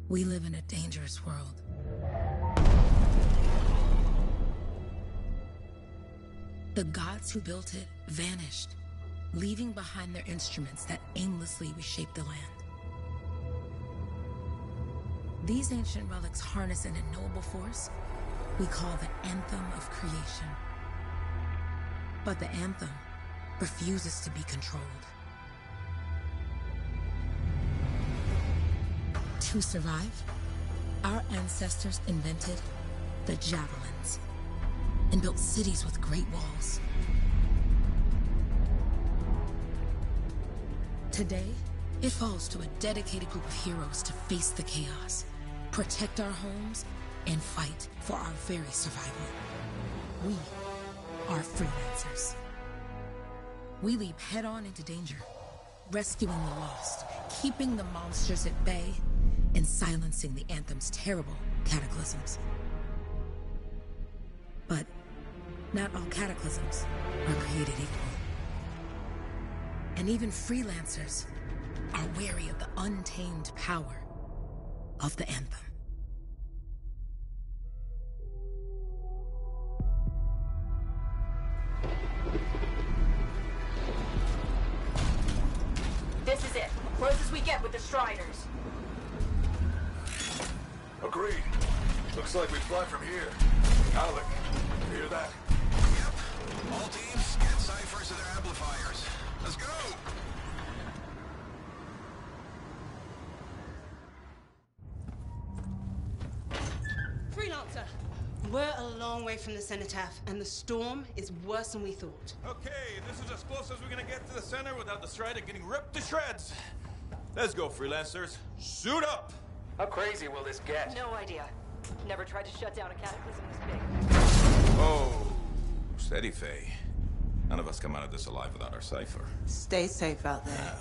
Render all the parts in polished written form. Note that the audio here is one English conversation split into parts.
We live in a dangerous world. The gods who built it vanished, leaving behind their instruments that aimlessly reshaped the land. These ancient relics harness an unknowable force we call the Anthem of Creation. But the Anthem refuses to be controlled. To survive, our ancestors invented the javelins and built cities with great walls. Today, it falls to a dedicated group of heroes to face the chaos, protect our homes, and fight for our very survival. We are freelancers. We leap head-on into danger, rescuing the lost, keeping the monsters at bay, and silencing the Anthem's terrible cataclysms. But not all cataclysms are created equal. And even freelancers are wary of the untamed power of the Anthem. This is it. Close as we get with the Striders. Agreed. Looks like we fly from here. Alec, you hear that? Yep. All teams, get ciphers to their amplifiers. Let's go! Freelancer, we're a long way from the cenotaph, and the storm is worse than we thought. Okay, this is as close as we're gonna get to the center without the Strider getting ripped to shreds. Let's go, freelancers. Suit up! How crazy will this get? No idea. Never tried to shut down a cataclysm this big. Oh, steady, Faye. None of us come out of this alive without our cipher. Stay safe out there.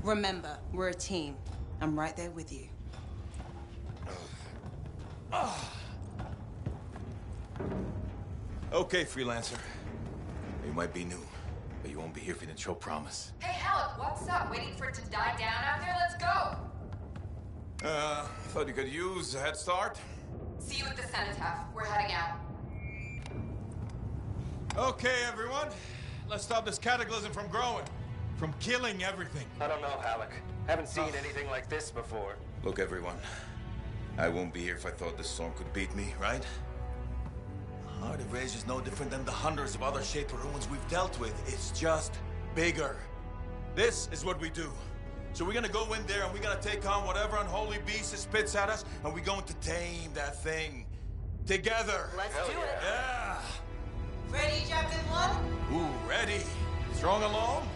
Remember, we're a team. I'm right there with you. Okay, freelancer. You might be new, but you won't be here if you didn't show promise. Hey, Alec, what's up? Waiting for it to die down out there? Let's go! Thought you could use a head start. See you at the cenotaph. We're heading out. Okay, everyone. Let's stop this cataclysm from growing. From killing everything. I don't know, Alec. Haven't seen anything like this before. Look, everyone. I won't be here if I thought this storm could beat me, right? Heart of Rage is no different than the hundreds of other Shaper ruins we've dealt with. It's just bigger. This is what we do. So we're gonna go in there and we're gonna take on whatever unholy beast it spits at us, and we're going to tame that thing. Together. Let's do it. Yeah. Ready, Javelin 1? Ooh, ready. Strong alone,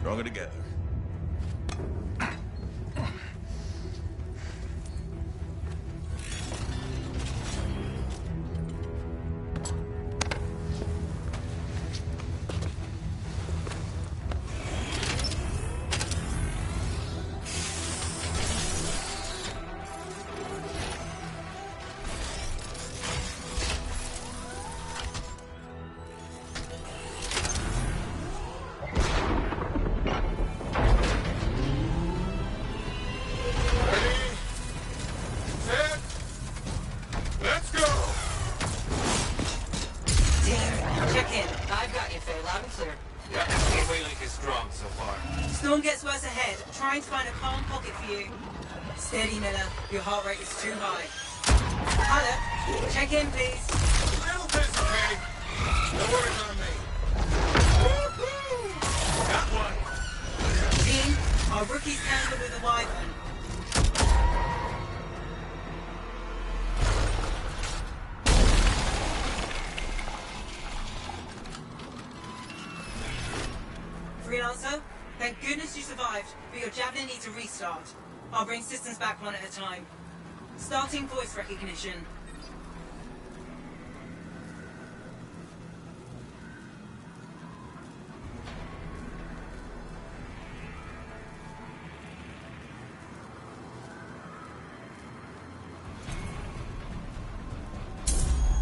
stronger together. Storm gets worse ahead. Trying to find a calm pocket for you. Steady, Miller. Your heart rate is too high. Alec, check in, please. Little busy, Kay. No worries on me. Got one. Team, our rookies handled with a wyvern. Freelancer, thank goodness you survived, but your Javelin needs a restart. I'll bring systems back one at a time. Starting voice recognition.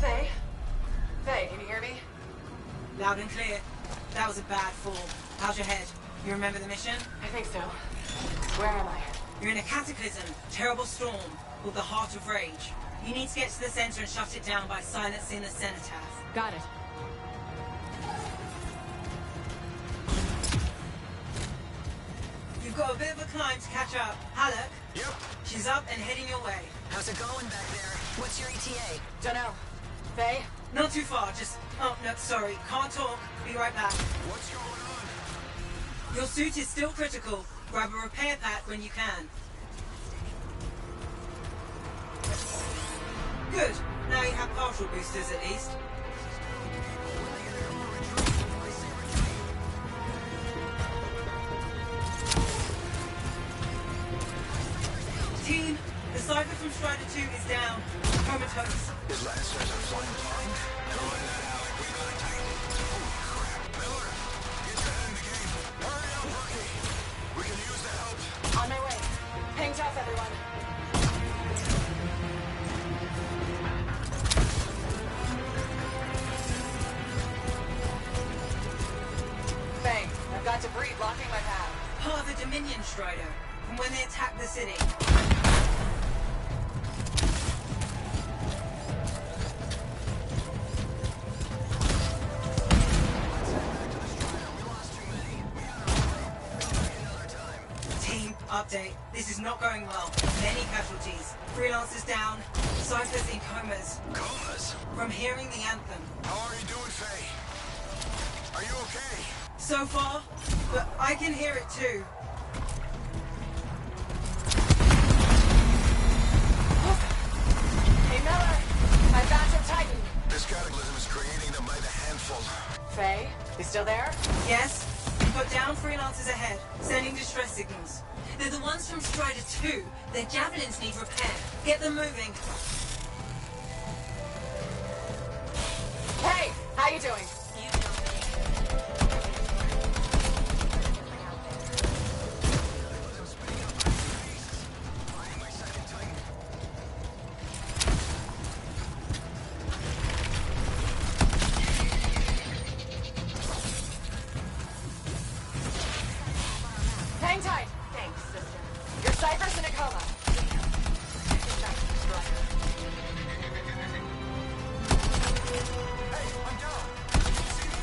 Faye? Faye, can you hear me? Loud and clear. That was a bad fall. How's your head? You remember the mission? I think so. Where am I? You're in a cataclysm, terrible storm, called the Heart of Rage. You need to get to the center and shut it down by silencing the cenotaph. Got it. You've got a bit of a climb to catch up. Halleck? Yep. She's up and heading your way. How's it going back there? What's your ETA? Dunno. Faye? Not too far, just... Oh, no, sorry. Can't talk. Be right back. What's going on? Your suit is still critical. Grab a repair pack when you can. Good. Now you have partial boosters at least. Team, the Cypher from Strider 2 is down. Comatose. His Lancers are flying blind. Never mind that, Alec. We got it tight. Oh, crap. Miller, get your head in the game. Hurry up, rookie. We can use the help. On my way. Hang tough, everyone. Faye, I've got debris blocking my path. Part of the Dominion Strider, from when they attacked the city. Team, update. This is not going well. Many casualties. Freelancers down. Cyphers in comas. Comas? From hearing the anthem. How are you doing, Faye? Are you okay? So far, but I can hear it too. Hey, Miller! I found your Titan! This cataclysm is creating them by the handful. Faye, you still there? Yes? We've got down freelancers ahead, sending distress signals. They're the ones from Strider 2. Their javelins need repair. Get them moving. Hey! How you doing? Hang tight! Thanks, sister. Your Cypher's in a coma. Hey, I'm down. See me?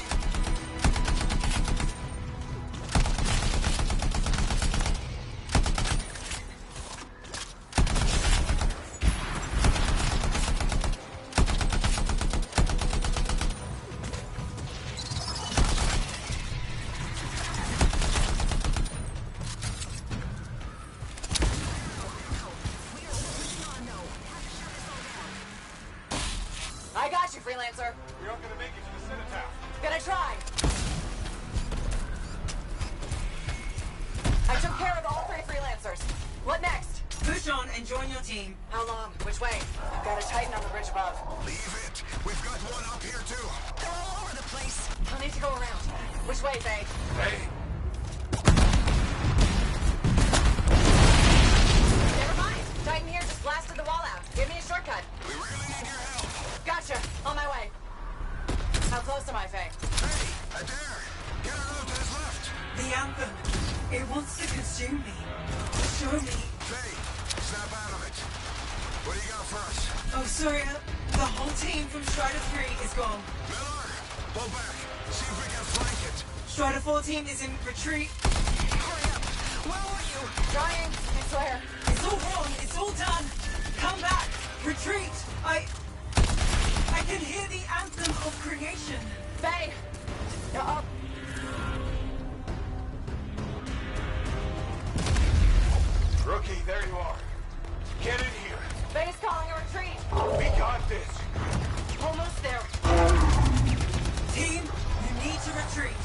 I got you, freelancer. We aren't gonna make it to the cenotaph. Gonna try. I took care of all 3 freelancers. What next? Push on and join your team. How long? Which way? I've got a Titan on the bridge above. Leave it. We've got one up here, too. They're all over the place. I'll need to go around. Which way, Faye? Hey, Never mind. Titan here just blasted the wall out. Give me a shortcut. We really need your help. Gotcha. On my way. How close am I, Faye? Hey, Adair. Get her out to his left. The anthem. It wants to consume me. Show me. Faye, snap out of it. What do you got for us? Oh, sorry. The whole team from Strider 3 is gone. Miller, pull back. See if we can flank it. Strider 4 team is in retreat. Hurry up. Where were you? Trying. I swear. It's all wrong. It's all done. Come back. Retreat. I can hear the anthem of creation. Faye! Uh-oh. rookie, there you are. Get in here. Faye's calling a retreat. We got this. Almost there. Team, you need to retreat.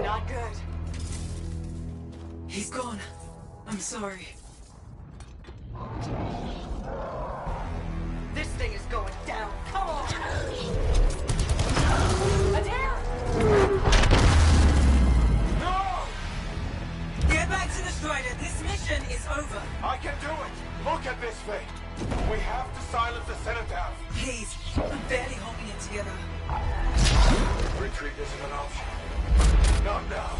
Not good. He's gone. I'm sorry. This thing is going down. Come on! Adair! No! Get back to the Strider. This mission is over. I can do it. Look at this, Faye. We have to silence the cenotaph. Please, I'm barely holding it together. Retreat isn't an option. Not now.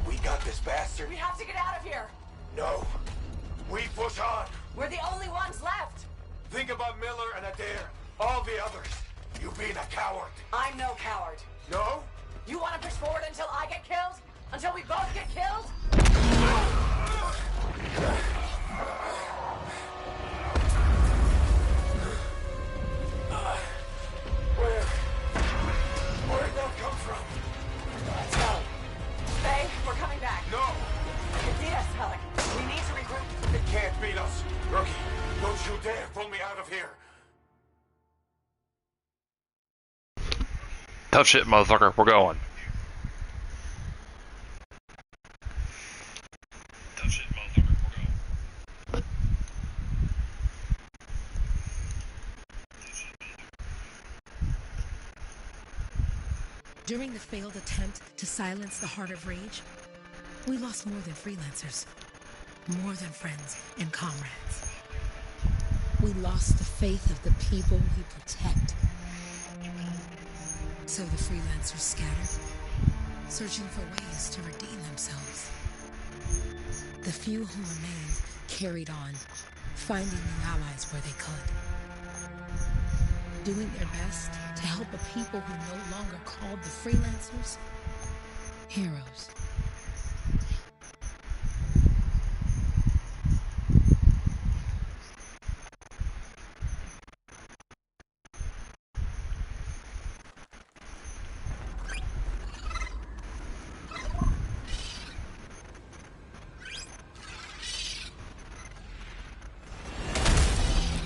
We got this bastard. We have to get out of here. No. We push on. We're the only ones left. Think about Miller and Adair. All the others. You being a coward. I'm no coward. No? You want to push forward until I get killed? Until we both get killed? Where'd that come from? Let's go. Faye, we're coming back. No! They beat us, Alec. We need to regroup. They can't beat us. Rookie, don't you dare pull me out of here. Tough shit, motherfucker. We're going. Tough shit, motherfucker. We're going. During the failed attempt to silence the Heart of Rage, we lost more than freelancers, more than friends and comrades. We lost the faith of the people we protect. So the freelancers scattered, searching for ways to redeem themselves. The few who remained carried on, finding new allies where they could. Doing their best to help a people who no longer called the freelancers heroes.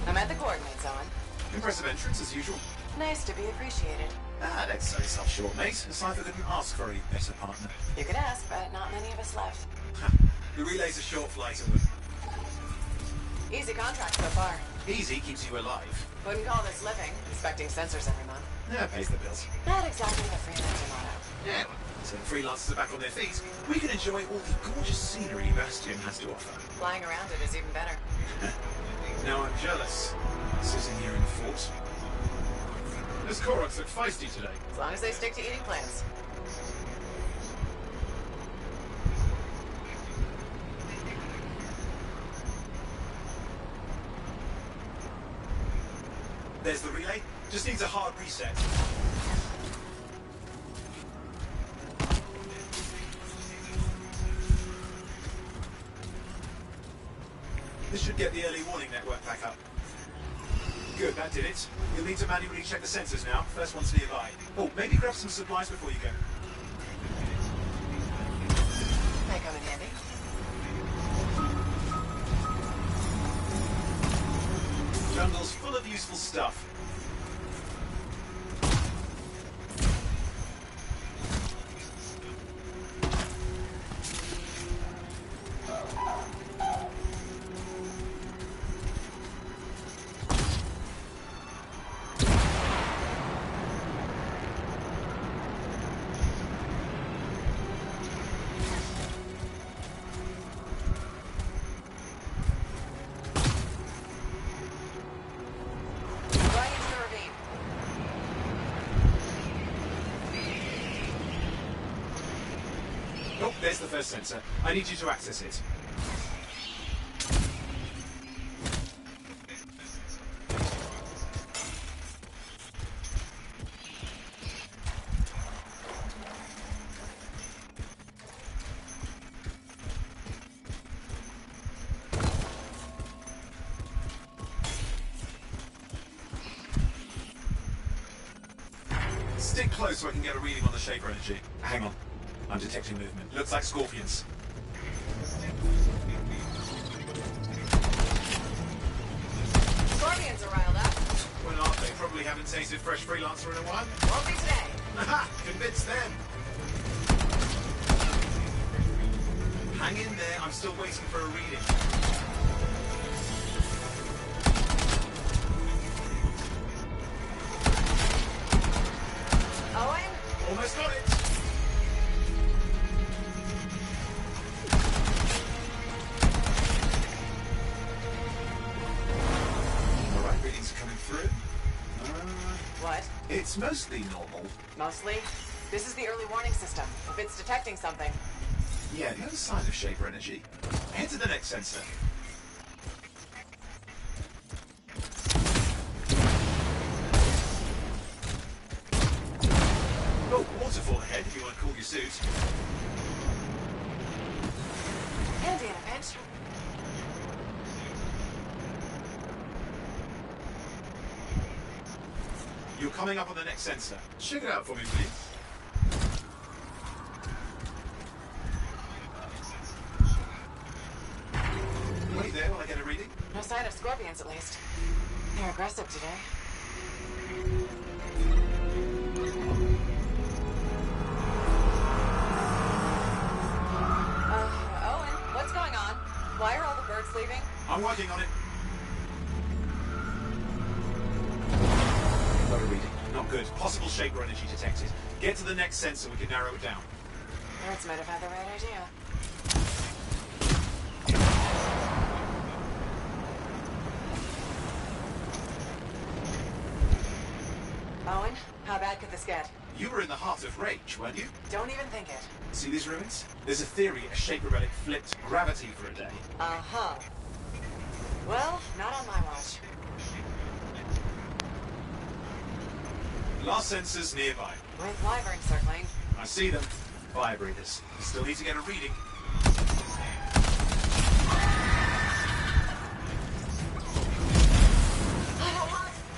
I'm at the coordinates, Owen. Impressive entrance as usual. Nice to be appreciated. Ah, don't sell yourself short, mate. Cypher didn't ask for a better partner. You could ask, but not many of us left. The relay's a short flight away. Easy contract so far. Easy keeps you alive. Wouldn't call this living, inspecting sensors every month. Yeah, pays the bills. Not exactly the freelancer motto. Yeah, so the freelancers are back on their feet. We can enjoy all the gorgeous scenery Bastion has to offer. Flying around it is even better. Now I'm jealous. Sitting here in the fort. This Koroks look feisty today. As long as they stick to eating plants. There's the relay. Just needs a hard reset. This should get the early warning network back up. Good, that did it. You'll need to manually check the sensors now. First one's nearby. Oh, maybe grab some supplies before you go. May come in handy. Jungle's full of useful stuff. There's the first sensor. I need you to access it. Stick close so I can get a reading on the Shaper energy. Hang on. I'm detecting movement. Looks like scorpions. Scorpions are riled up. Well, aren't they? Probably haven't tasted fresh freelancer in a while. Won't be today. Aha! Convinced them. Hang in there. I'm still waiting for a reading. Owen, Almost got it. All right, readings are coming through. What? It's mostly normal. Mostly? This is the early warning system. If it's detecting something. Yeah, no sign of Shaper energy. Head to the next sensor. Oh, waterfall ahead if you want to cool your suit. Handy in a pinch. You're coming up on the next sensor. Check it out for me, please. Wait there while I get a reading. No sign of scorpions, at least. They're aggressive today. Owen, what's going on? Why are all the birds leaving? I'm working on it. Got a reading. Not good. Possible Shaper energy detected. Get to the next sensor, we can narrow it down. Birds might have had the right idea. Owen, how bad could this get? You were in the heart of rage, weren't you? Don't even think it. See these ruins? There's a theory a Shaper relic flipped gravity for a day. Uh-huh. Well, not on my watch. Last sensors nearby. With wyvern circling. I see them. Fire breathers. Still need to get a reading.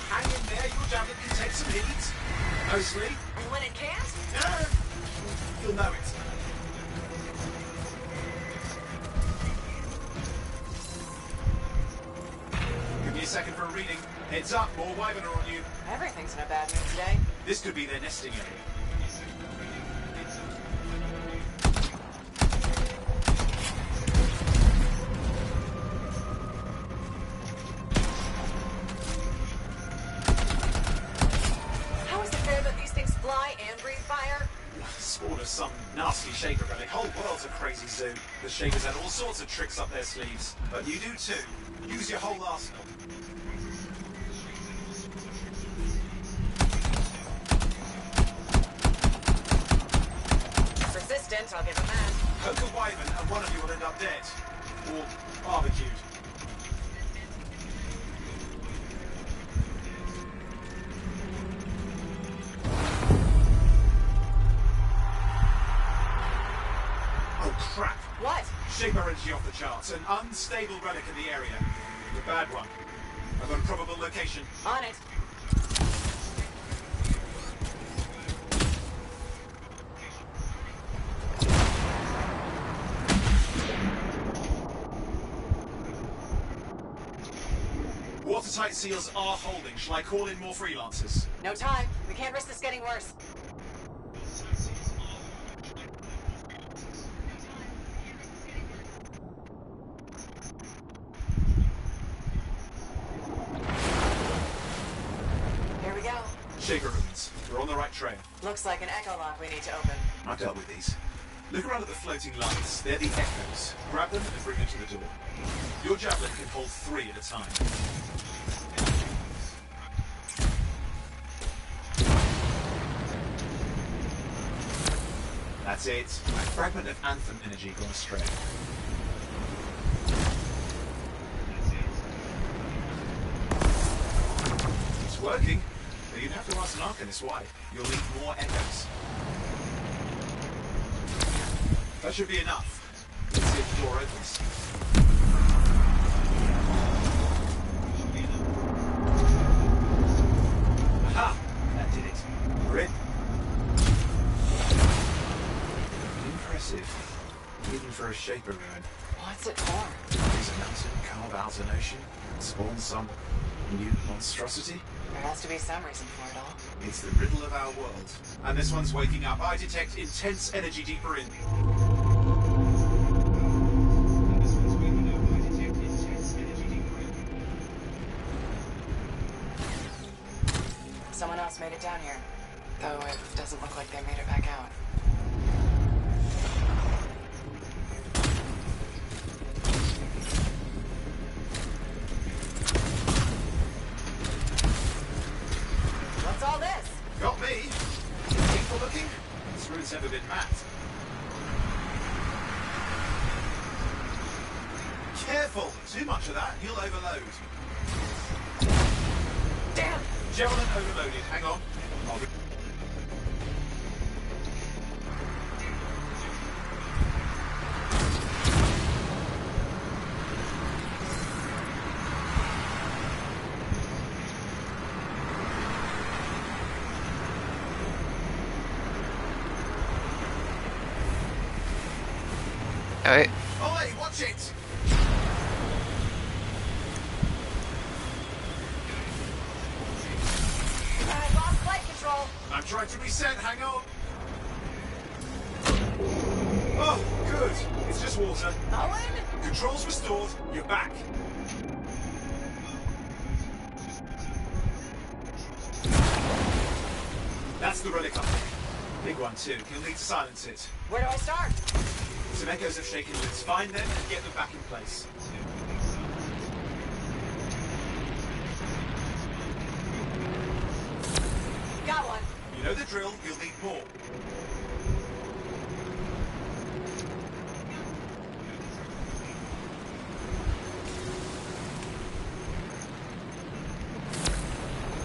Hang in there, your javelin can take some heat. Mostly. And when it can't? You'll know it. Give me a second for a reading. Heads up, more wyvern are on you. Everything's in a bad mood today. This could be their nesting area. How is it fair that these things fly and breathe fire? Spawn of some nasty Shaper relic. Whole world's a crazy zoo. The Shapers had all sorts of tricks up their sleeves. But you do too. Use your whole arsenal. Persistent, I'll give a man. Poke a wyvern and one of you will end up dead. Or barbecued. Oh crap! What? Shaper energy off the charts. An unstable relic in the area. The bad one. I've got a probable location. On it. Watertight seals are holding. Shall I call in more freelancers? No time. We can't risk this getting worse. Here we go. Shaper ruins. We're on the right trail. Looks like an echo lock we need to open. I've dealt with these. Look around at the floating lights. They're the echoes. Grab them and bring them to the door. Your javelin can hold 3 at a time. That's it. A fragment of Anthem energy gone astray. It's working. But you'd have to ask an Arcanist why. You'll need more echoes. That should be enough. Let's see if the door opens. Aha! That did it. We're in. Impressive. Even for a Shaper ruin. What's it for? Raise a mountain, carve out an ocean, spawn some new monstrosity. There has to be some reason for it all. It's the riddle of our world. And this one's waking up. I detect intense energy deeper in. Someone else made it down here. Though it doesn't look like they made it back out. What's all this? Got me. People looking? This route's never been mapped. Careful! Too much of that, you'll overload. Damn! Javelin overloaded. Hang on. I'll be... Alright. Oi, watch it! I lost flight control. I'm trying to reset, hang on. Oh, good. It's just water. Owen? Controls restored. You're back. That's the relic up there. Big one too. You'll need to silence it. Where do I start? Some echoes of shaking lids. Find them and get them back in place. Got one. You know the drill. You'll need more.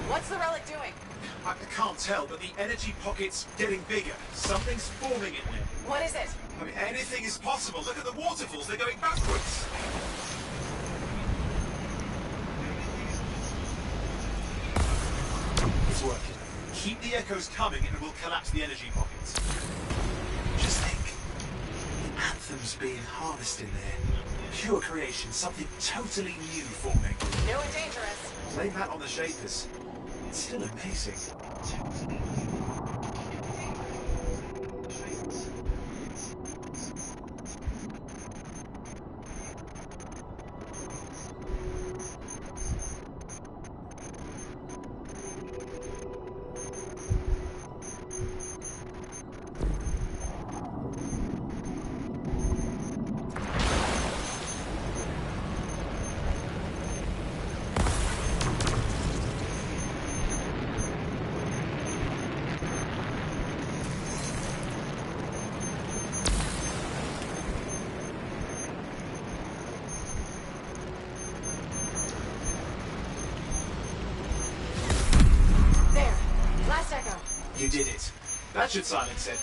What's the relic doing? I can't tell, but the energy pocket's getting bigger. Something's forming in there. What is it? I mean, anything is possible. Look at the waterfalls. They're going backwards. It's working. Keep the echoes coming and we'll collapse the energy pockets. Just think. The Anthem's being harnessed in there. Pure creation. Something totally new forming. New and dangerous. Blame that on the Shapers. It's still amazing. You did it. That should silence it.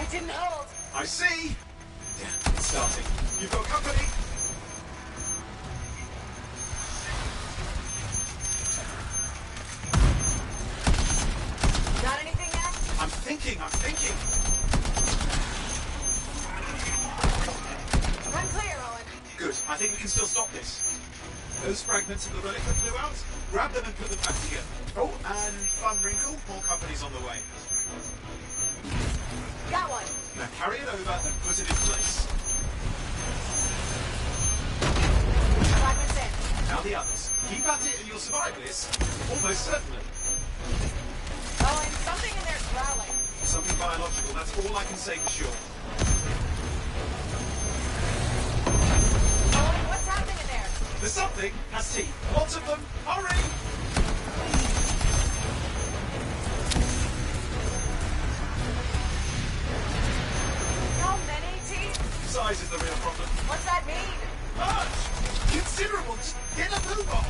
It didn't hold. I see. Damn, it's starting. You've got company. Got anything yet? I'm thinking. Run clear, Owen. Good. I think we can still stop this. Those fragments of the relic that flew out, grab them and put them back together. Oh, and fun wrinkle, more company's on the way. Got one. Now carry it over and put it in place. Fragments in. Now the others. Keep at it and you'll survive this. Almost certainly. Owen, something in there's growling. Something biological, that's all I can say for sure. Owen, what's happening in there? There's something has teeth. Lots of them. Hurry! How many teeth? Size is the real problem. What's that mean? Large! Considerable! Just get a move on!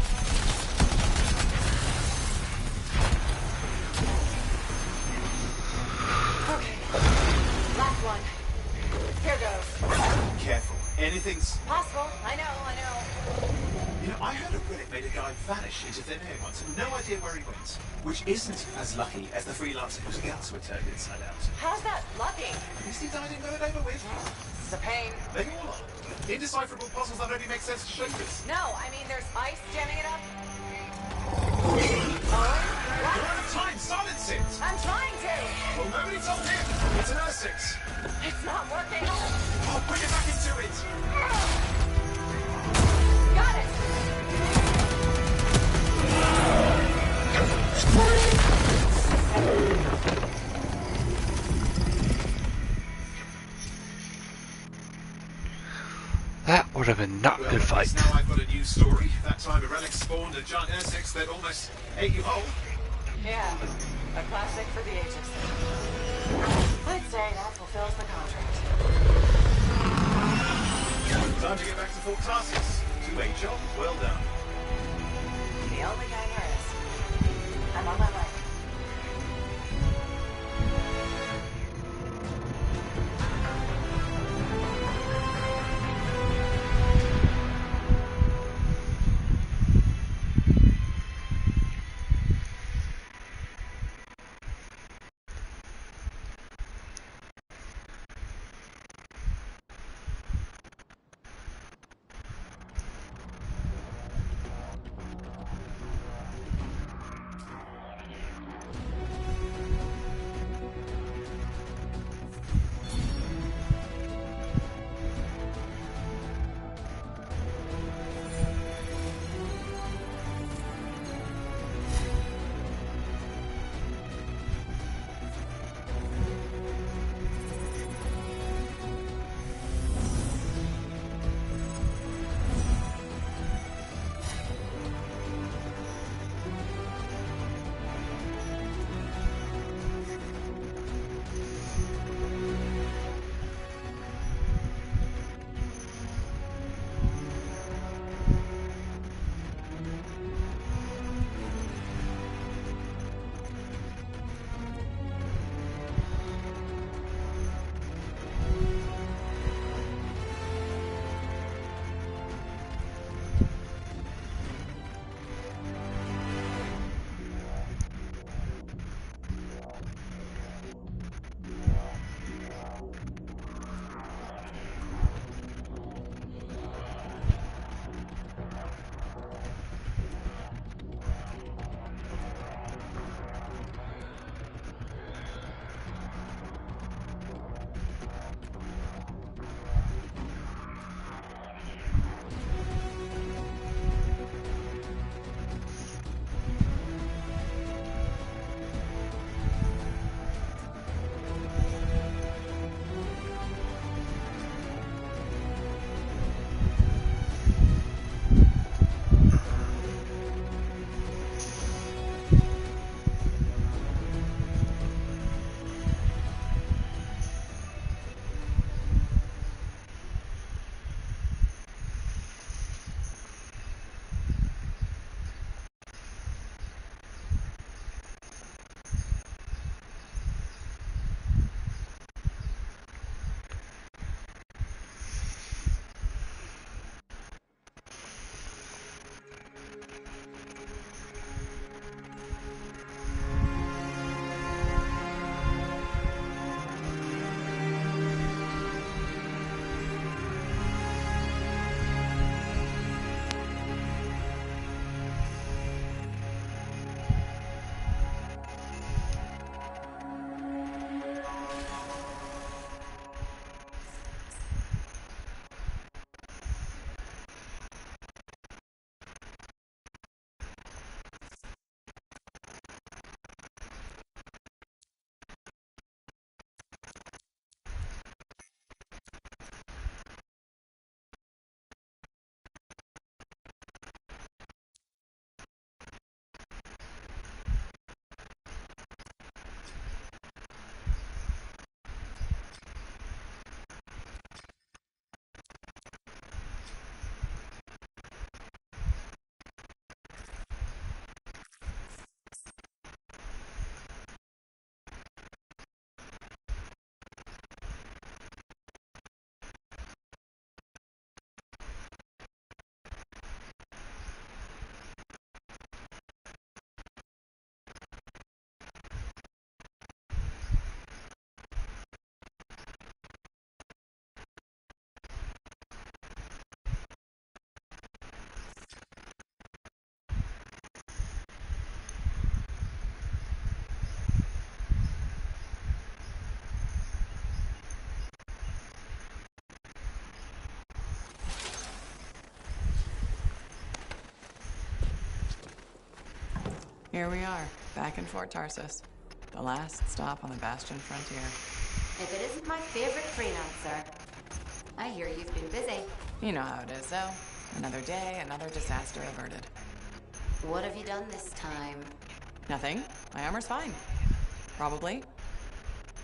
Okay. Last one. Here goes. Careful. Anything's... Possible. I know. You know, I heard a relic made a guy vanish into thin air once. No idea where he went. Which isn't as lucky as the freelancer whose guts were turned inside out. How's that lucky? At least he died and got it over with. It's a pain. They all are. Indecipherable puzzles that only make sense to Shapers. No, I mean there's ice jamming it up. Owen? What? You're out of time! Silence it! I'm trying to! Well, nobody told him! It's an R6! It's not working! Oh, bring it back into it! Got it! That would have been not a good fight. Now I've got a new story. That time a relic spawned a giant insects that almost ate you whole. Yeah, a classic for the ages. I'd say that fulfills the contract. Time to get back to full tasks. Two-way job, well done. The only kind there is. I'm on my way. Here we are, back in Fort Tarsus. The last stop on the Bastion frontier. If it isn't my favorite freelancer. I hear you've been busy. You know how it is, though. Another day, another disaster averted. What have you done this time? Nothing. My armor's fine. Probably.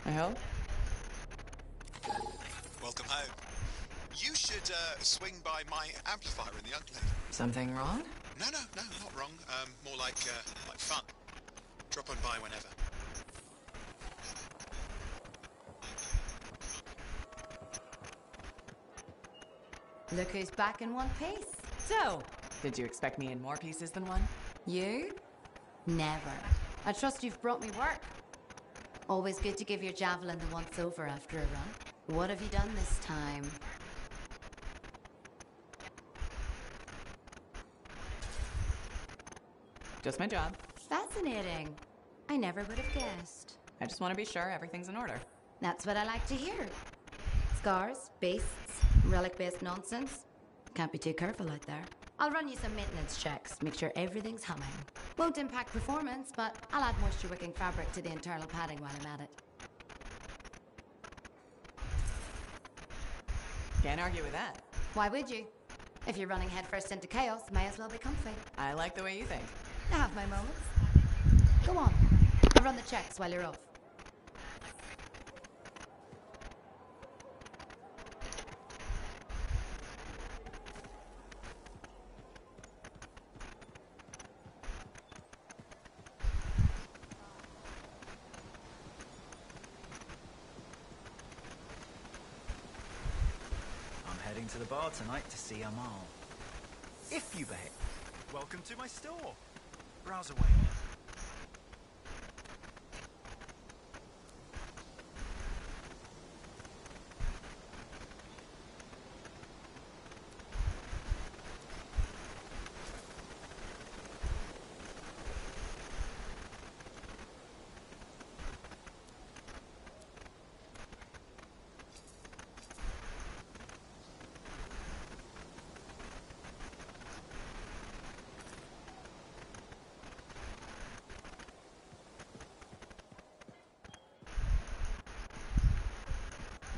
I hope. Welcome home. You should swing by my amplifier in the Enclave. Something wrong? No, not wrong. More like fun. Drop on by whenever. Look who's back in one piece. So, did you expect me in more pieces than one? You? Never. I trust you've brought me work. Always good to give your javelin the once over after a run. What have you done this time? Just my job. Fascinating. I never would have guessed. I just want to be sure everything's in order. That's what I like to hear. Scars, beasts, relic-based nonsense. Can't be too careful out there. I'll run you some maintenance checks, make sure everything's humming. Won't impact performance, but I'll add moisture-wicking fabric to the internal padding while I'm at it. Can't argue with that. Why would you? If you're running headfirst into chaos, may as well be comfy. I like the way you think. I have my moments. Go on. I'll run the checks while you're off. Heading to the bar tonight to see Amal. If you behave. Welcome to my store. Browse away.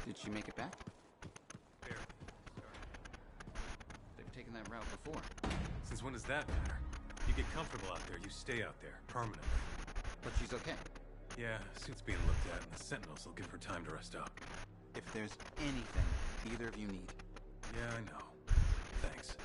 Did she make it back? Barely. They've taken that route before. Since when does that matter? You get comfortable out there, you stay out there, permanently. But she's okay. Yeah, suit's being looked at, and the Sentinels will give her time to rest up. If there's anything either of you need. Yeah, I know. Thanks.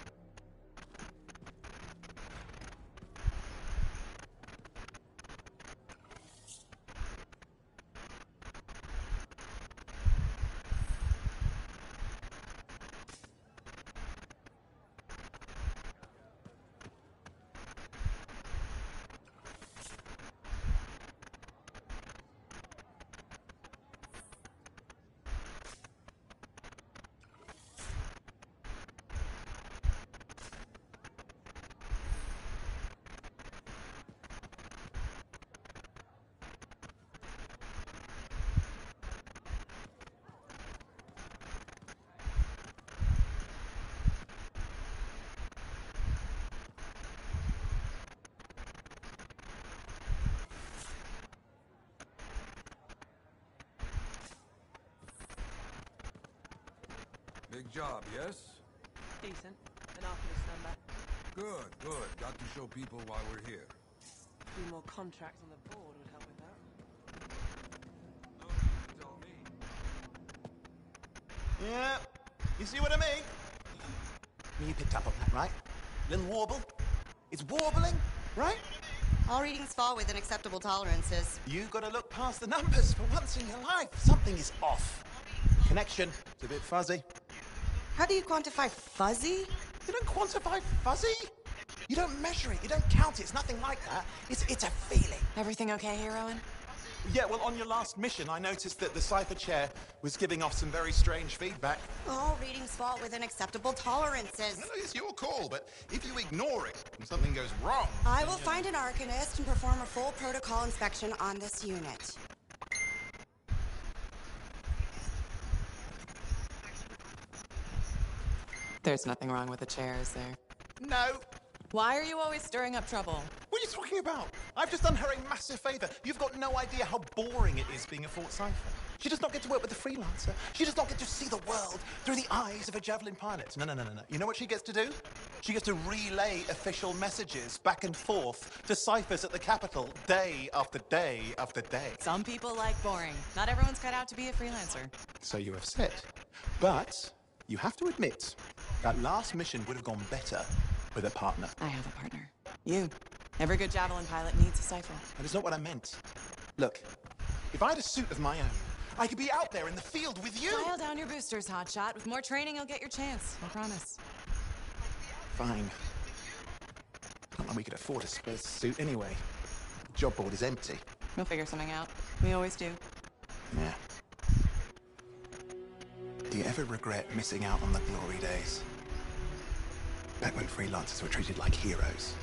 Big job, yes? Decent. An Arcanist number. Good. Got to show people why we're here. A few more contracts on the board would help with that. Tell me. Yeah, you see what I mean? You picked up on that, right? Little warble. It's warbling, right? All readings fall within acceptable tolerances. You gotta look past the numbers for once in your life. Something is off. Connection is a bit fuzzy. How do you quantify fuzzy? You don't quantify fuzzy? You don't measure it, you don't count it, it's nothing like that. It's a feeling. Everything okay here, Owen? Yeah, well, on your last mission, I noticed that the Cypher Chair was giving off some very strange feedback. All readings fall within acceptable tolerances. No, it's your call, but if you ignore it and something goes wrong... I will find an Arcanist and perform a full protocol inspection on this unit. There's nothing wrong with the chair, is there? No, Why are you always stirring up trouble? What are you talking about? I've just done her a massive favor. You've got no idea how boring it is being a Fort Cypher. She does not get to work with a freelancer. She does not get to see the world through the eyes of a Javelin pilot. No. You know what she gets to do? She gets to relay official messages back and forth to ciphers at the Capitol day after day after day. Some people like boring. Not everyone's cut out to be a freelancer. So you have said. But you have to admit, that last mission would have gone better with a partner. I have a partner. You. Every good Javelin pilot needs a cipher. That is not what I meant. Look, if I had a suit of my own, I could be out there in the field with you. Dial down your boosters, hotshot. With more training, you'll get your chance. I promise. Fine. Not like we could afford a space suit anyway. The job board is empty. We'll figure something out. We always do. Yeah. Do you ever regret missing out on the glory days? Back when freelancers were treated like heroes.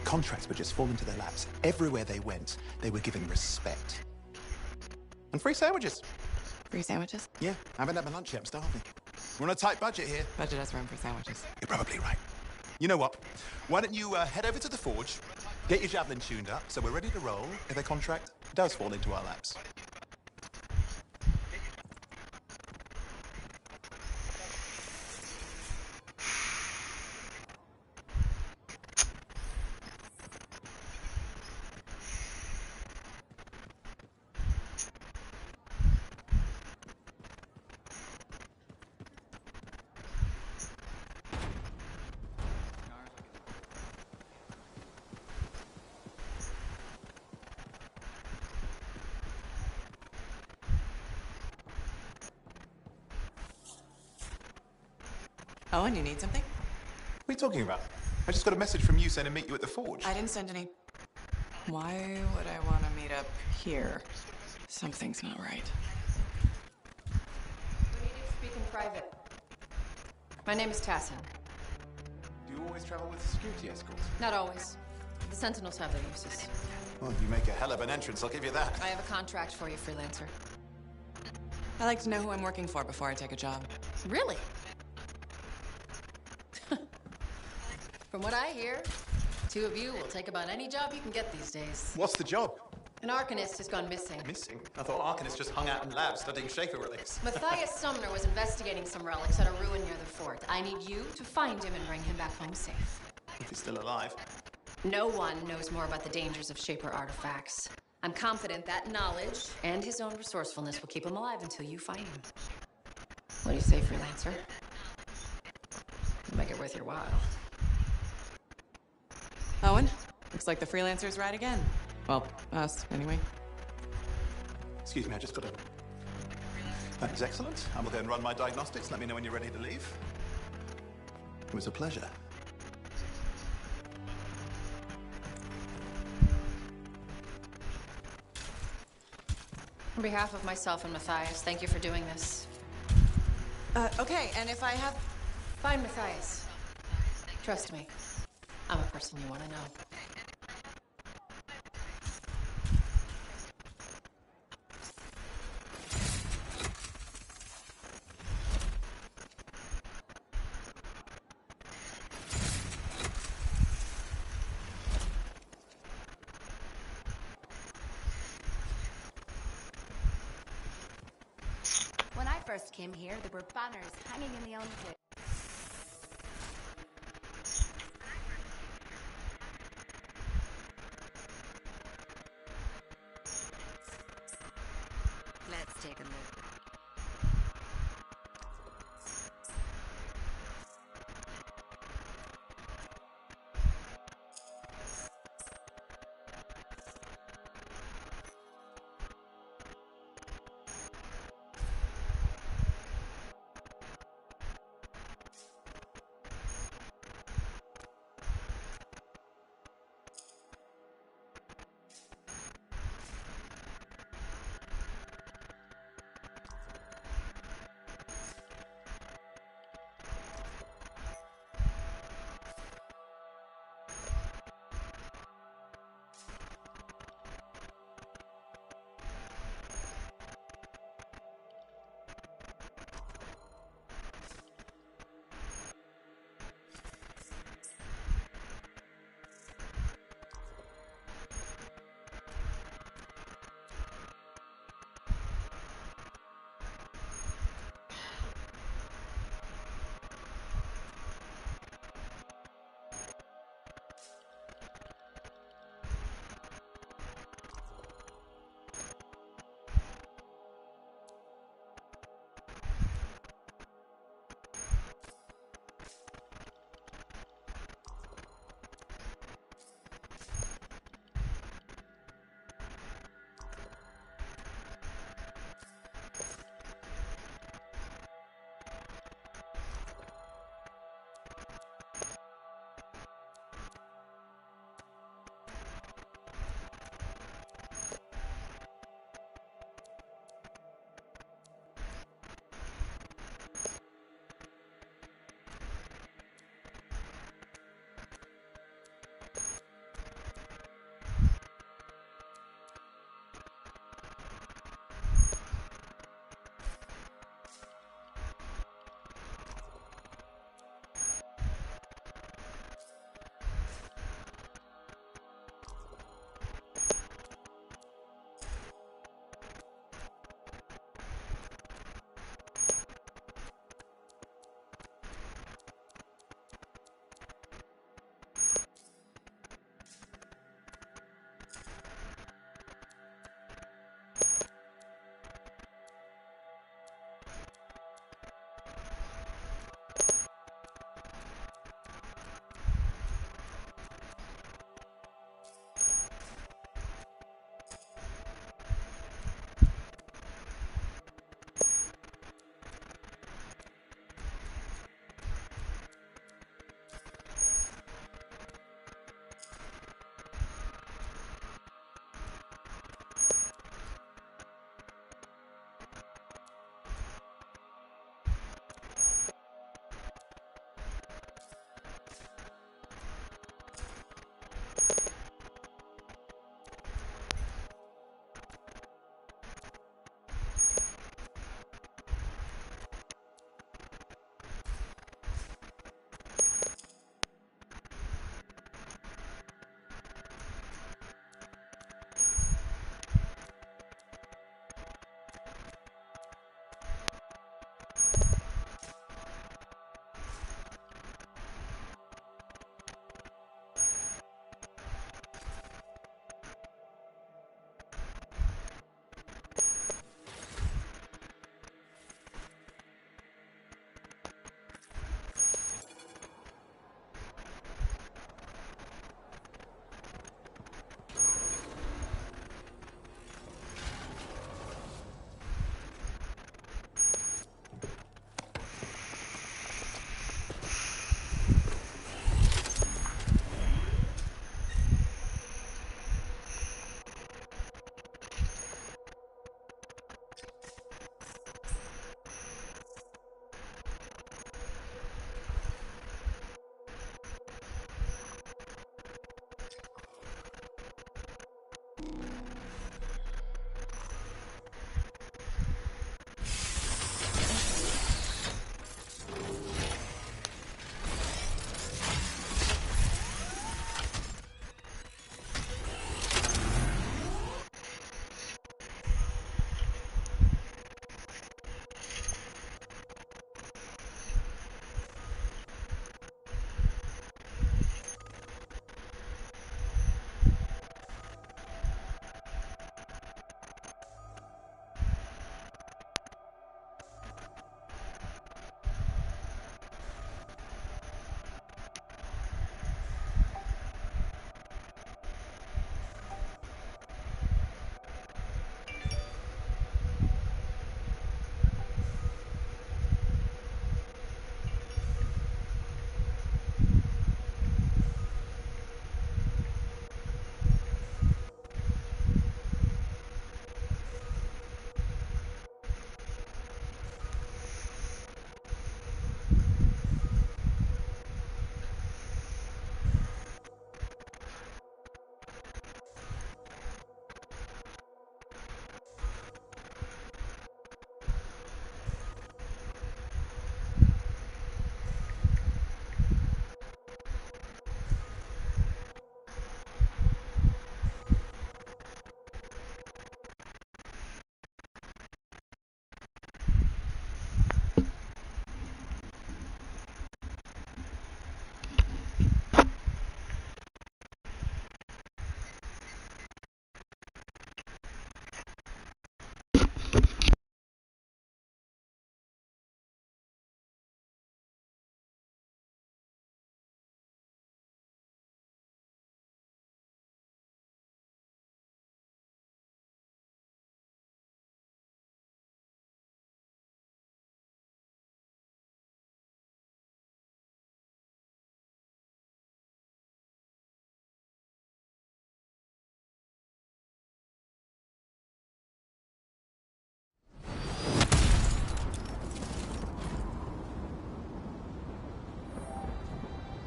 Contracts would just fall into their laps. Everywhere they went, they were given respect. And free sandwiches. Free sandwiches? Yeah, I haven't had my lunch yet. I'm starving. We're on a tight budget here. Budget has room for sandwiches. You're probably right. You know what? Why don't you head over to the forge, get your Javelin tuned up, so we're ready to roll if a contract does fall into our laps. Oh, and you need something? What are you talking about? I just got a message from you saying to meet you at the forge. I didn't send any. Why would I want to meet up here? Something's not right. We need to speak in private. My name is Tassin. Do you always travel with security escorts? Not always. The Sentinels have their uses. Well, you make a hell of an entrance, I'll give you that. I have a contract for you, freelancer. I like to know who I'm working for before I take a job. Really? From what I hear, two of you will take about any job you can get these days. What's the job? An Arcanist has gone missing. Missing? I thought Arcanists just hung out in labs studying Shaper relics. Matthias Sumner was investigating some relics at a ruin near the fort. I need you to find him and bring him back home safe. If he's still alive. No one knows more about the dangers of Shaper artifacts. I'm confident that knowledge and his own resourcefulness will keep him alive until you find him. What do you say, freelancer? Make it worth your while. Owen, looks like the freelancer's right again. Well, us, anyway. Excuse me, I just got a... That is excellent. I will go and run my diagnostics. Let me know when you're ready to leave. It was a pleasure. On behalf of myself and Matthias, thank you for doing this. Okay, and if I have... Find Matthias. Trust me, I'm a person you want to know. When I first came here, there were banners hanging in the enclave. Let's take a look.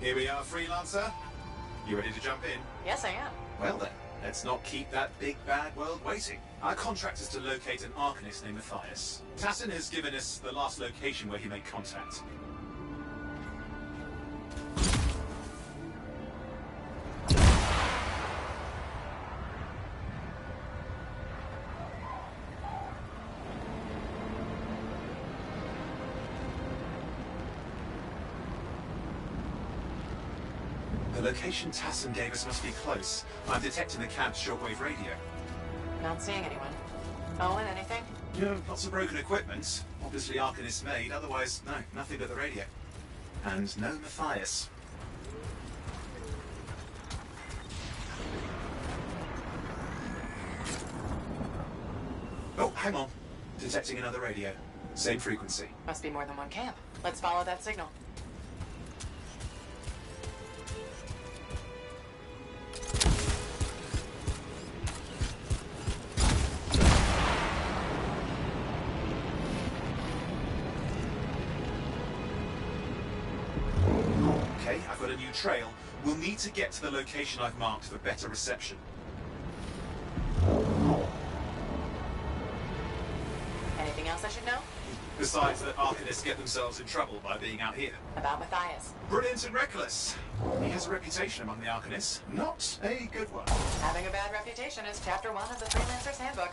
Here we are, Freelancer. You ready to jump in? Yes, I am. Well then, let's not keep that big bad world waiting. Our contract is to locate an Arcanist named Matthias. Tassin has given us the last location where he made contact. The location Tassin gave us must be close. I'm detecting the camp's shortwave radio. Not seeing anyone. Owen, anything? Yeah, lots of broken equipment. Obviously Arcanist made, otherwise, no, nothing but the radio. And no Matthias. Oh, hang on. Detecting another radio. Same frequency. Must be more than one camp. Let's follow that signal. Okay, I've got a new trail. We'll need to get to the location I've marked for better reception. Anything else I should know? Besides that Arcanists get themselves in trouble by being out here. About Matthias. Brilliant and reckless. He has a reputation among the Arcanists. Not a good one. Having a bad reputation is chapter 1 of the Freelancer's Handbook.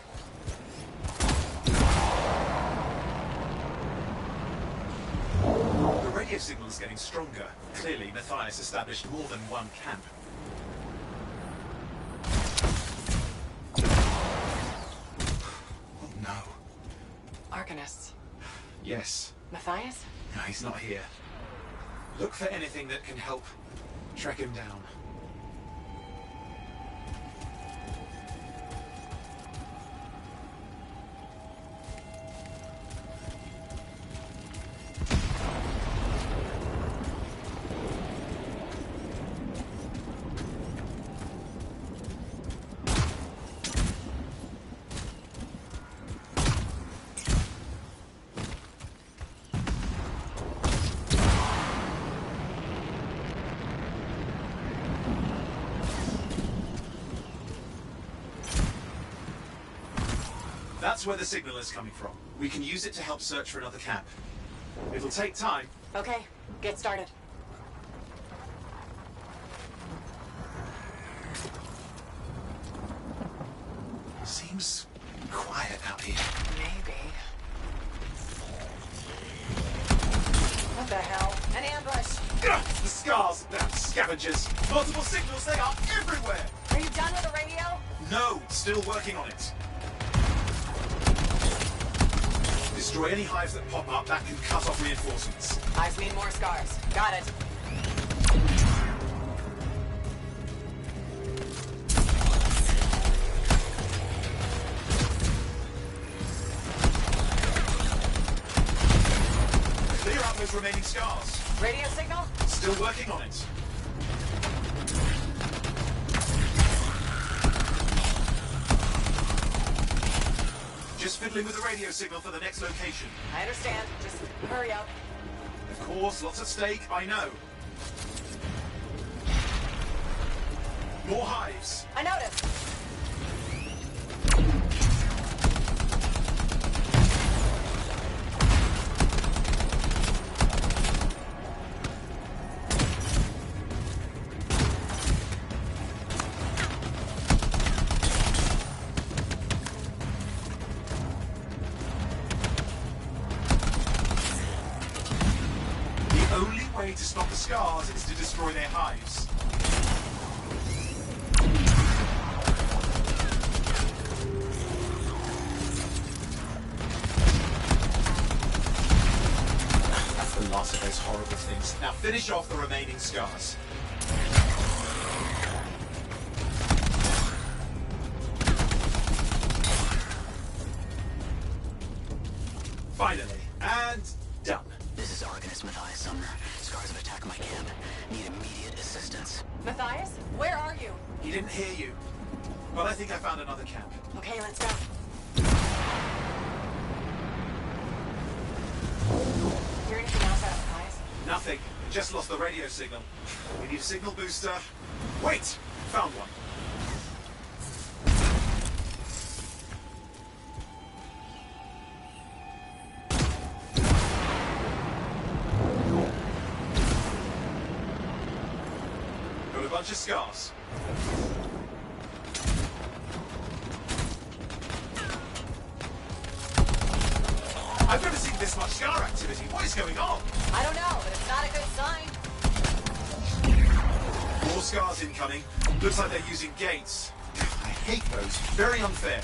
The radio signal is getting stronger. Clearly, Matthias established more than one camp. Oh no. Arcanists. Yes. Matthias? No, he's not here. Look for anything that can help track him down. That's where the signal is coming from. We can use it to help search for another camp. It'll take time. Okay, get started. Seems quiet out here. Maybe. What the hell? An ambush! Ugh, the scars, damn scavengers. Multiple signals, they are everywhere! Are you done with the radio? No, still working on it. Destroy any hives that pop up, that can cut off reinforcements. Hives mean more scars. Got it. Clear out those remaining scars. Radio signal? Still working on it. Just fiddling with the radio signal for the next location. I understand. Just hurry up. Of course, lots at stake, I know. More hives. I noticed. The only way to stop the scars is to destroy their hives. That's the last of those horrible things. Now finish off the remaining scars. Finally. And done. This is Arcanist Matthias Sumner. Scars have attacked my camp. Need immediate assistance. Matthias, where are you? He didn't hear you. But I think I found another camp. Okay, let's go. Hear anything else out of Matthias? Nothing. just lost the radio signal. We need a signal booster. Wait! Found one. Got a bunch of scars. I've never seen this much scar activity. What is going on? I don't know, but it's not a good sign. More scars incoming. Looks like they're using gates. I hate those. Very unfair.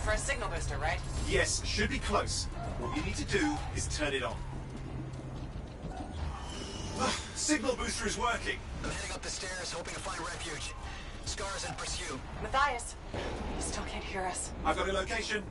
For a signal booster, right? Yes, should be close. What you need to do is turn it on. Signal booster is working. I'm heading up the stairs, hoping to find refuge. Scars in pursuit. Matthias, you still can't hear us. I've got a location.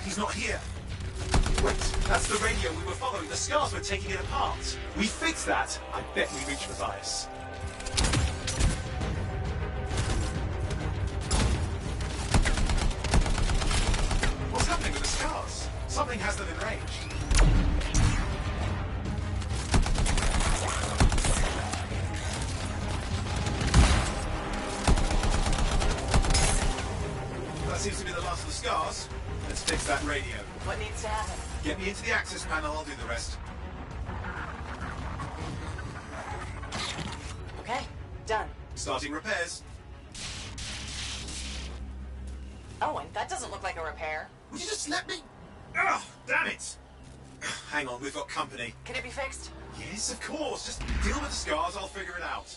He's not here. Wait, that's the radio we were following. The scars were taking it apart. We fixed that. I bet we reached Matthias. What's happening with the scars? Something has them enraged. That seems to be the last of the scars. Let's fix that radio. What needs to happen? Get me into the access panel, I'll do the rest. Okay, done. Starting repairs. Oh, and that doesn't look like a repair. Would you just let me... Ugh, damn it! Hang on, we've got company. Can it be fixed? Yes, of course. Just deal with the scars, I'll figure it out.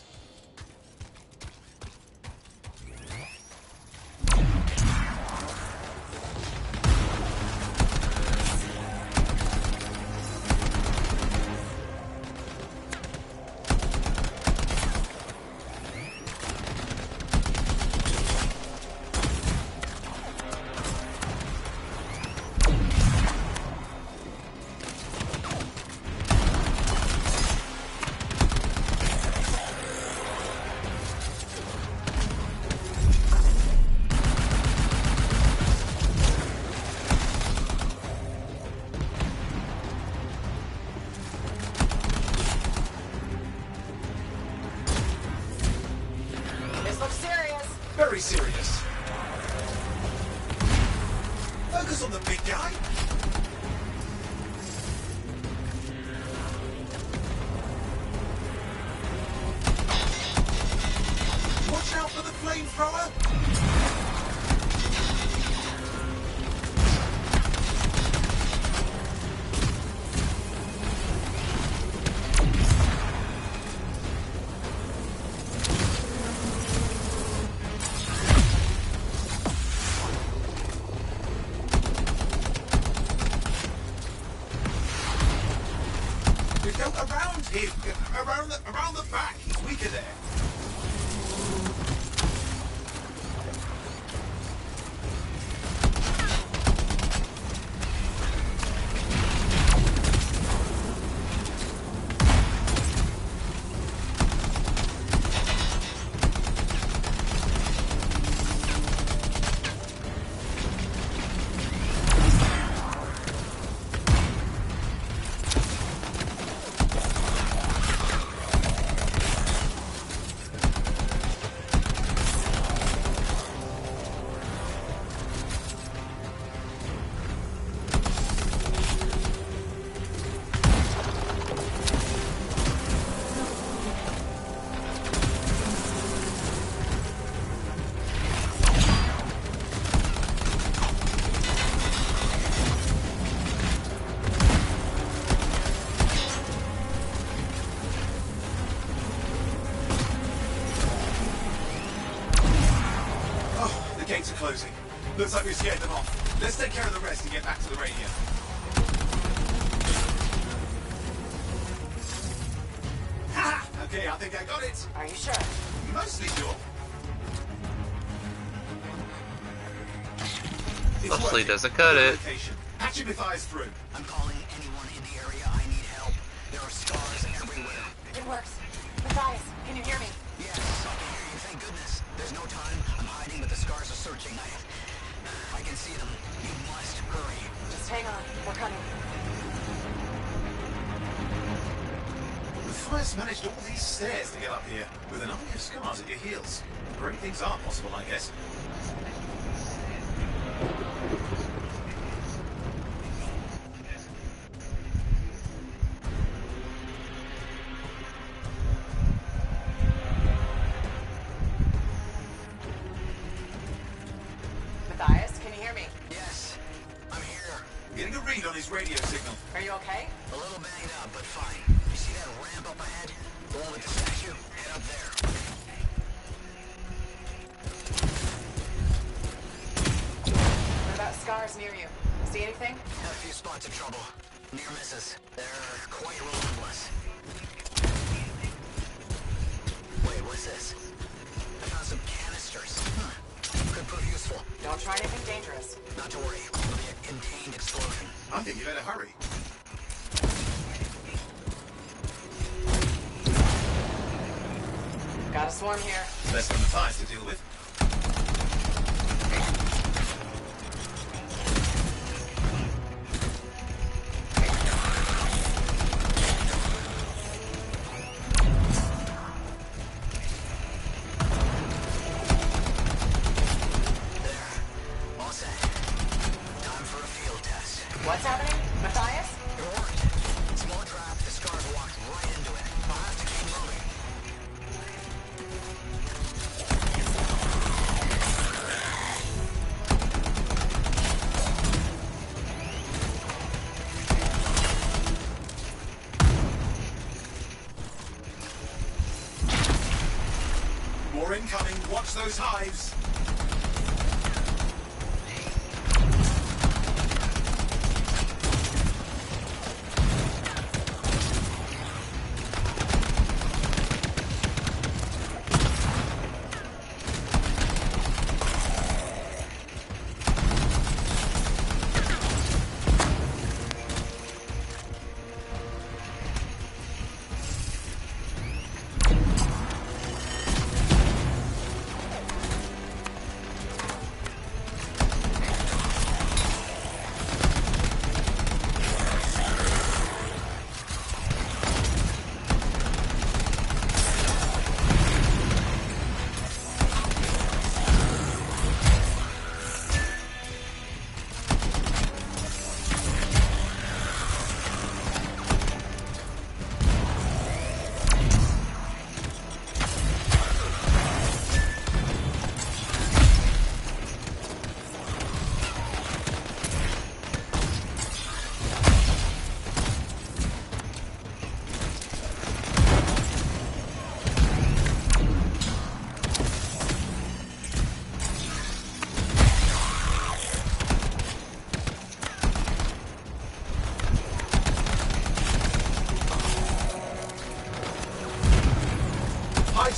Very serious. Focus on the big guy. Watch out for the flamethrower. Go around him, around the back. He's weaker there. gates are closing. Looks like we scared them off. Let's take care of the rest and get back to the radio. Ha! Okay, I think I got it. Are you sure? Mostly sure. Mostly doesn't cut it. Patching Matthias through. I'm calling anyone in the area. I need help. There are scars everywhere. It works. Matthias, can you hear me? Yes, I can hear you. Thank goodness. There's no time. I'm hiding, but the scars are searching. I can see them. You must hurry. Just hang on. We're coming. Matthias managed all these stairs to get up here with an army of scars at your heels. Great things are possible, I guess. Matthias, can you hear me? Yes, I'm here. Getting a read on his radio signal. Are you okay? A little banged up, but fine. You see that ramp up ahead? The one with the statue? Head up there. What about scars near you? See anything? Had a few spots of trouble. Near misses. They're quite relentless. Wait, what's this? I found some canisters. Could prove useful. Don't try anything dangerous. Not to worry. It'll be a contained explosion. I think you better hurry. Got a swarm here. Less than Matthias to deal with. What's happening? Matthias? It worked. Small trap. The scars walked right into it. I'll have to keep moving. More incoming. Watch those hives.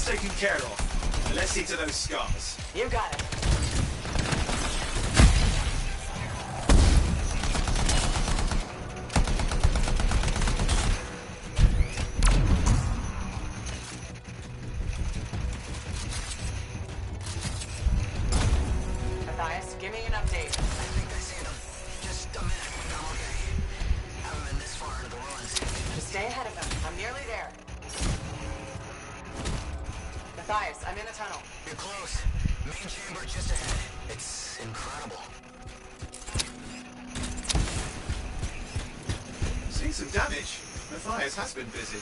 Taken care of. Let's see to those scars. You got it. Matthias, give me an update. I think I see them. Just a minute. I'm okay. Haven't been this far into the ruins. Just stay ahead of them. I'm nearly there. Matthias, I'm in the tunnel. You're close. Main chamber just ahead. It's incredible. Seeing some damage. Matthias has been busy.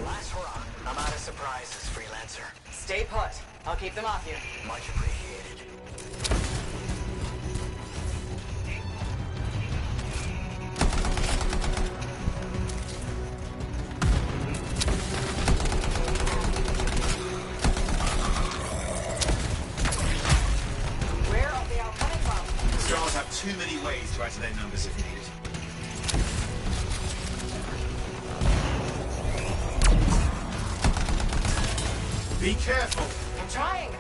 Last hurrah. I'm out of surprises, freelancer. Stay put. I'll keep them off you. Much appreciated. too many ways to add to their numbers if needed. Be careful! I'm trying.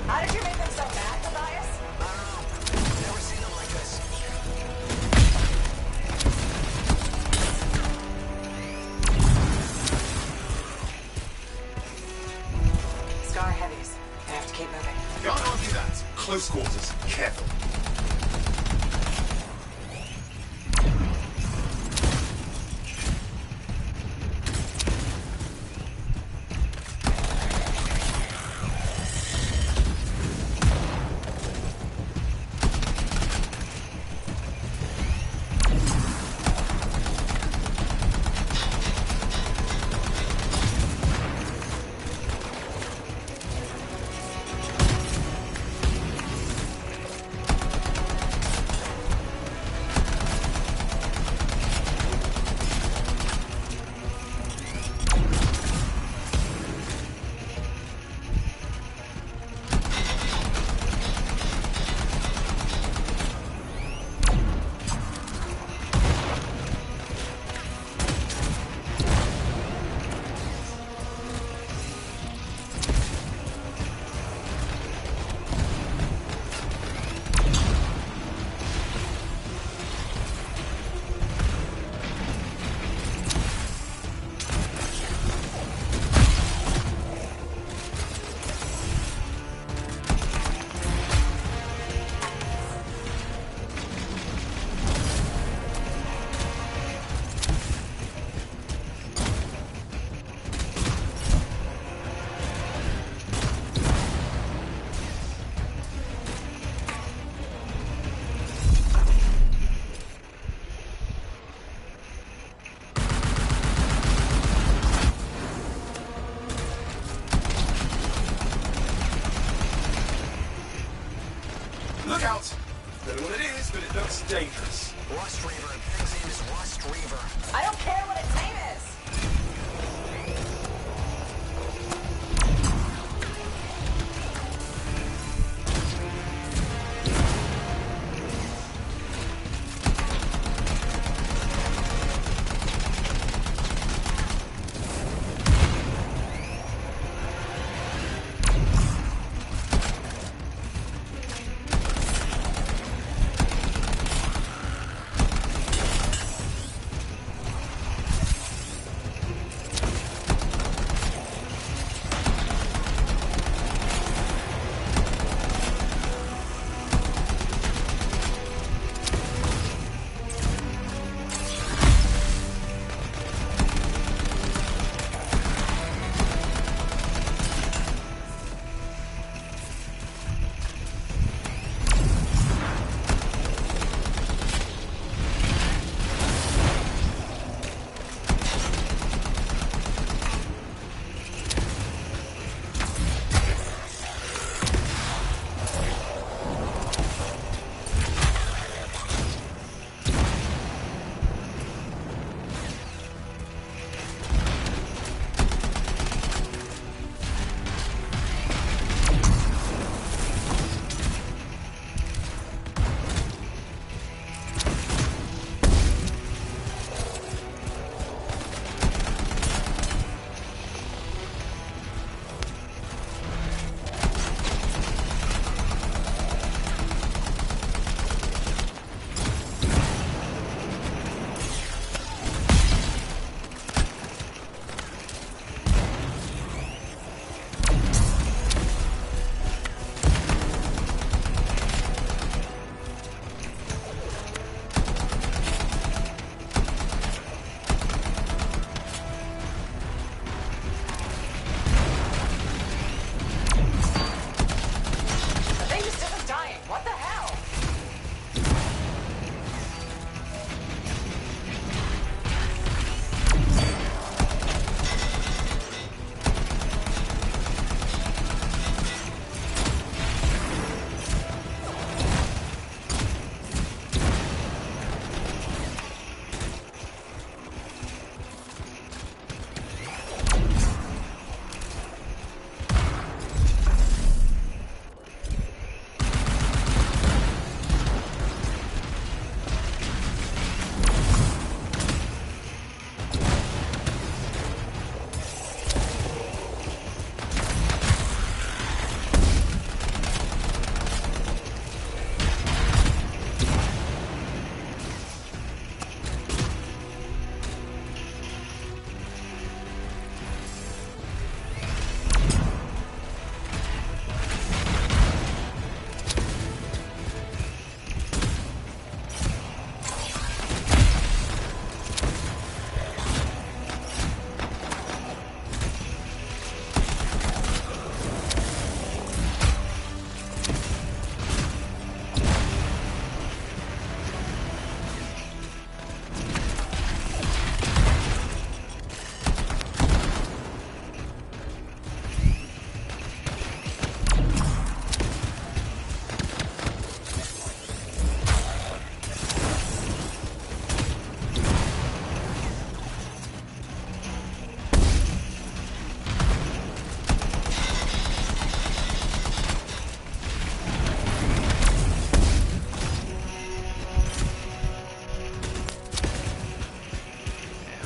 How did you make them so mad, Tobias? I don't know. Never seen them like this. Scar heavies. I have to keep moving. Can't argue that. Close quarters. Careful. Look out! Don't know what it is, but it looks dangerous. Rust Reaver. Thing's name is Rust Reaver. I don't care what its name is.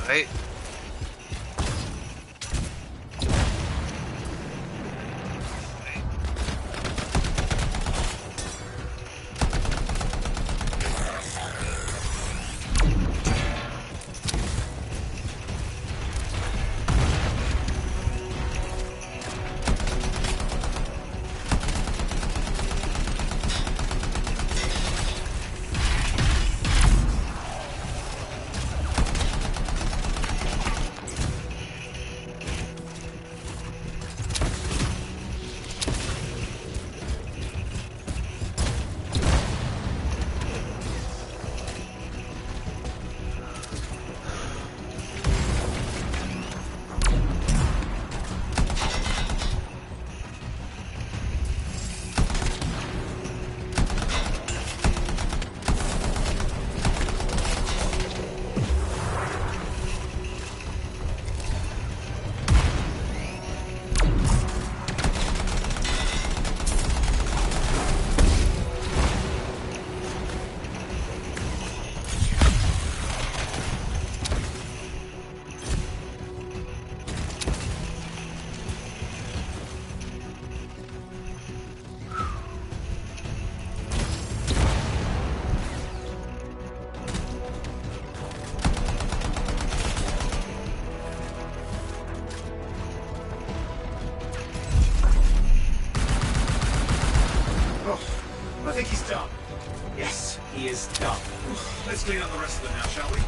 Right? I think he's done. Yes, he is done. Let's clean up the rest of them now, shall we?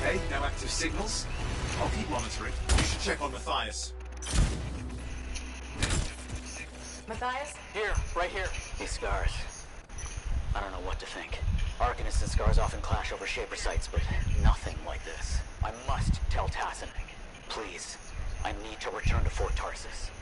Okay, no active signals. I'll keep monitoring. You should check on Matthias. Matthias? Here, right here. These scars. I don't know what to think. Arcanists and scars often clash over Shaper sites, but nothing like this. I must tell Tassin. Please, I need to return to Fort Tarsus.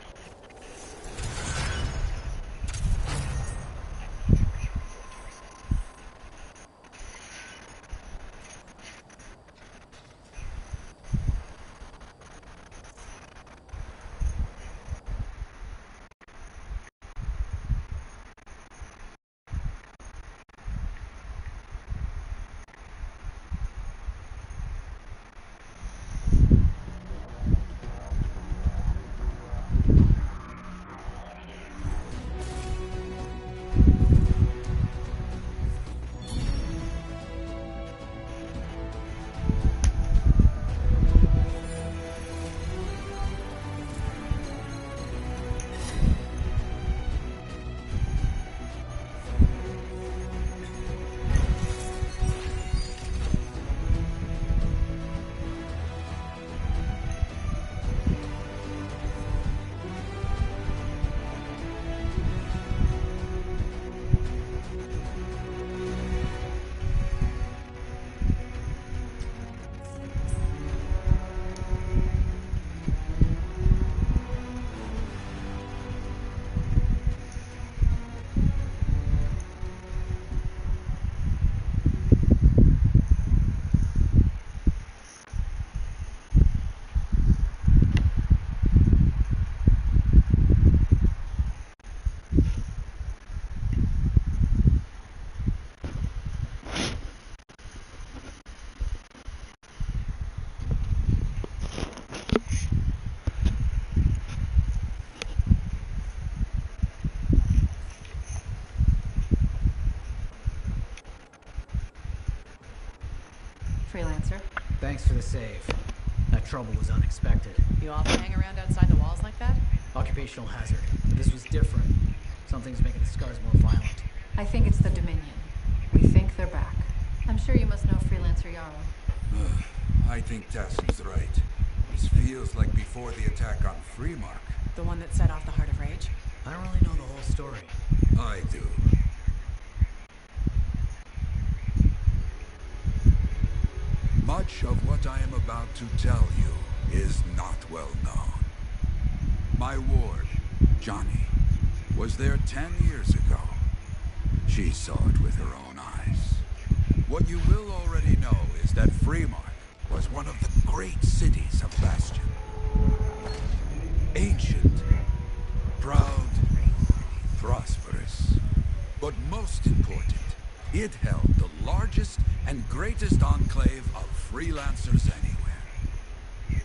Freelancer. Thanks for the save. That trouble was unexpected. You often hang around outside the walls like that? Occupational hazard. But this was different. Something's making the scars more violent. I think it's the Dominion. We think they're back. I'm sure you must know Freelancer Yarrow. I think Tassin's right. This feels like before the attack on Freemark. The one that set off the Heart of Rage? I don't really know the whole story. I do. Much of what I am about to tell you is not well known. My ward, Johnny, was there 10 years ago. She saw it with her own eyes. What you will already know is that Freemark was one of the great cities of Bastion. Ancient, proud, prosperous. But most important, it held the largest and greatest enclave of freelancers anywhere.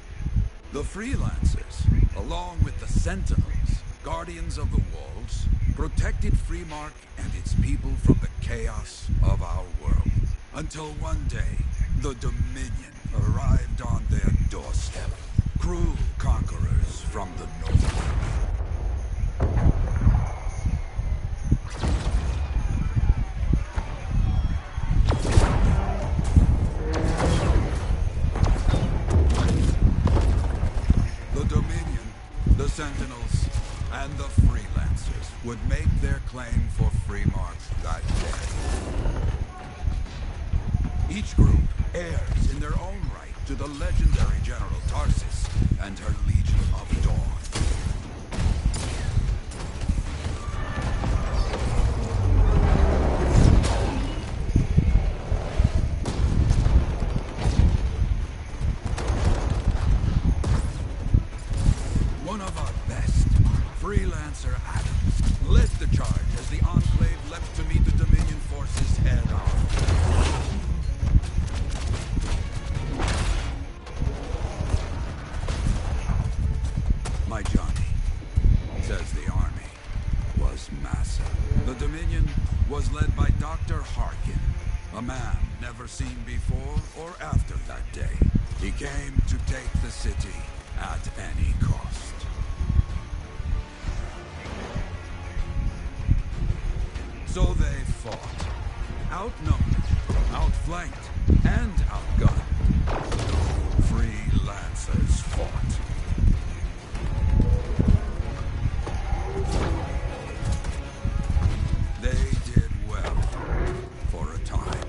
The freelancers, along with the Sentinels, guardians of the walls, protected Freemark and its people from the chaos of our world. Until one day, the Dominion arrived on their doorstep. Cruel conquerors from the north. The Dominion, the Sentinels, and the Freelancers would make their claim for Freemark that day. Each group heirs in their own right to the legendary General Tarsis and her Legion of Dawn. One of our best, Freelancer Adams, led the charge as the Enclave leapt to meet the Dominion forces head on. My Johnny, says the army, was massive. The Dominion was led by Dr. Harkin, a man never seen before or after that day. He came to take the city at any cost. So they fought. Outnumbered, outflanked, and outgunned. Freelancers fought. They did well, for a time.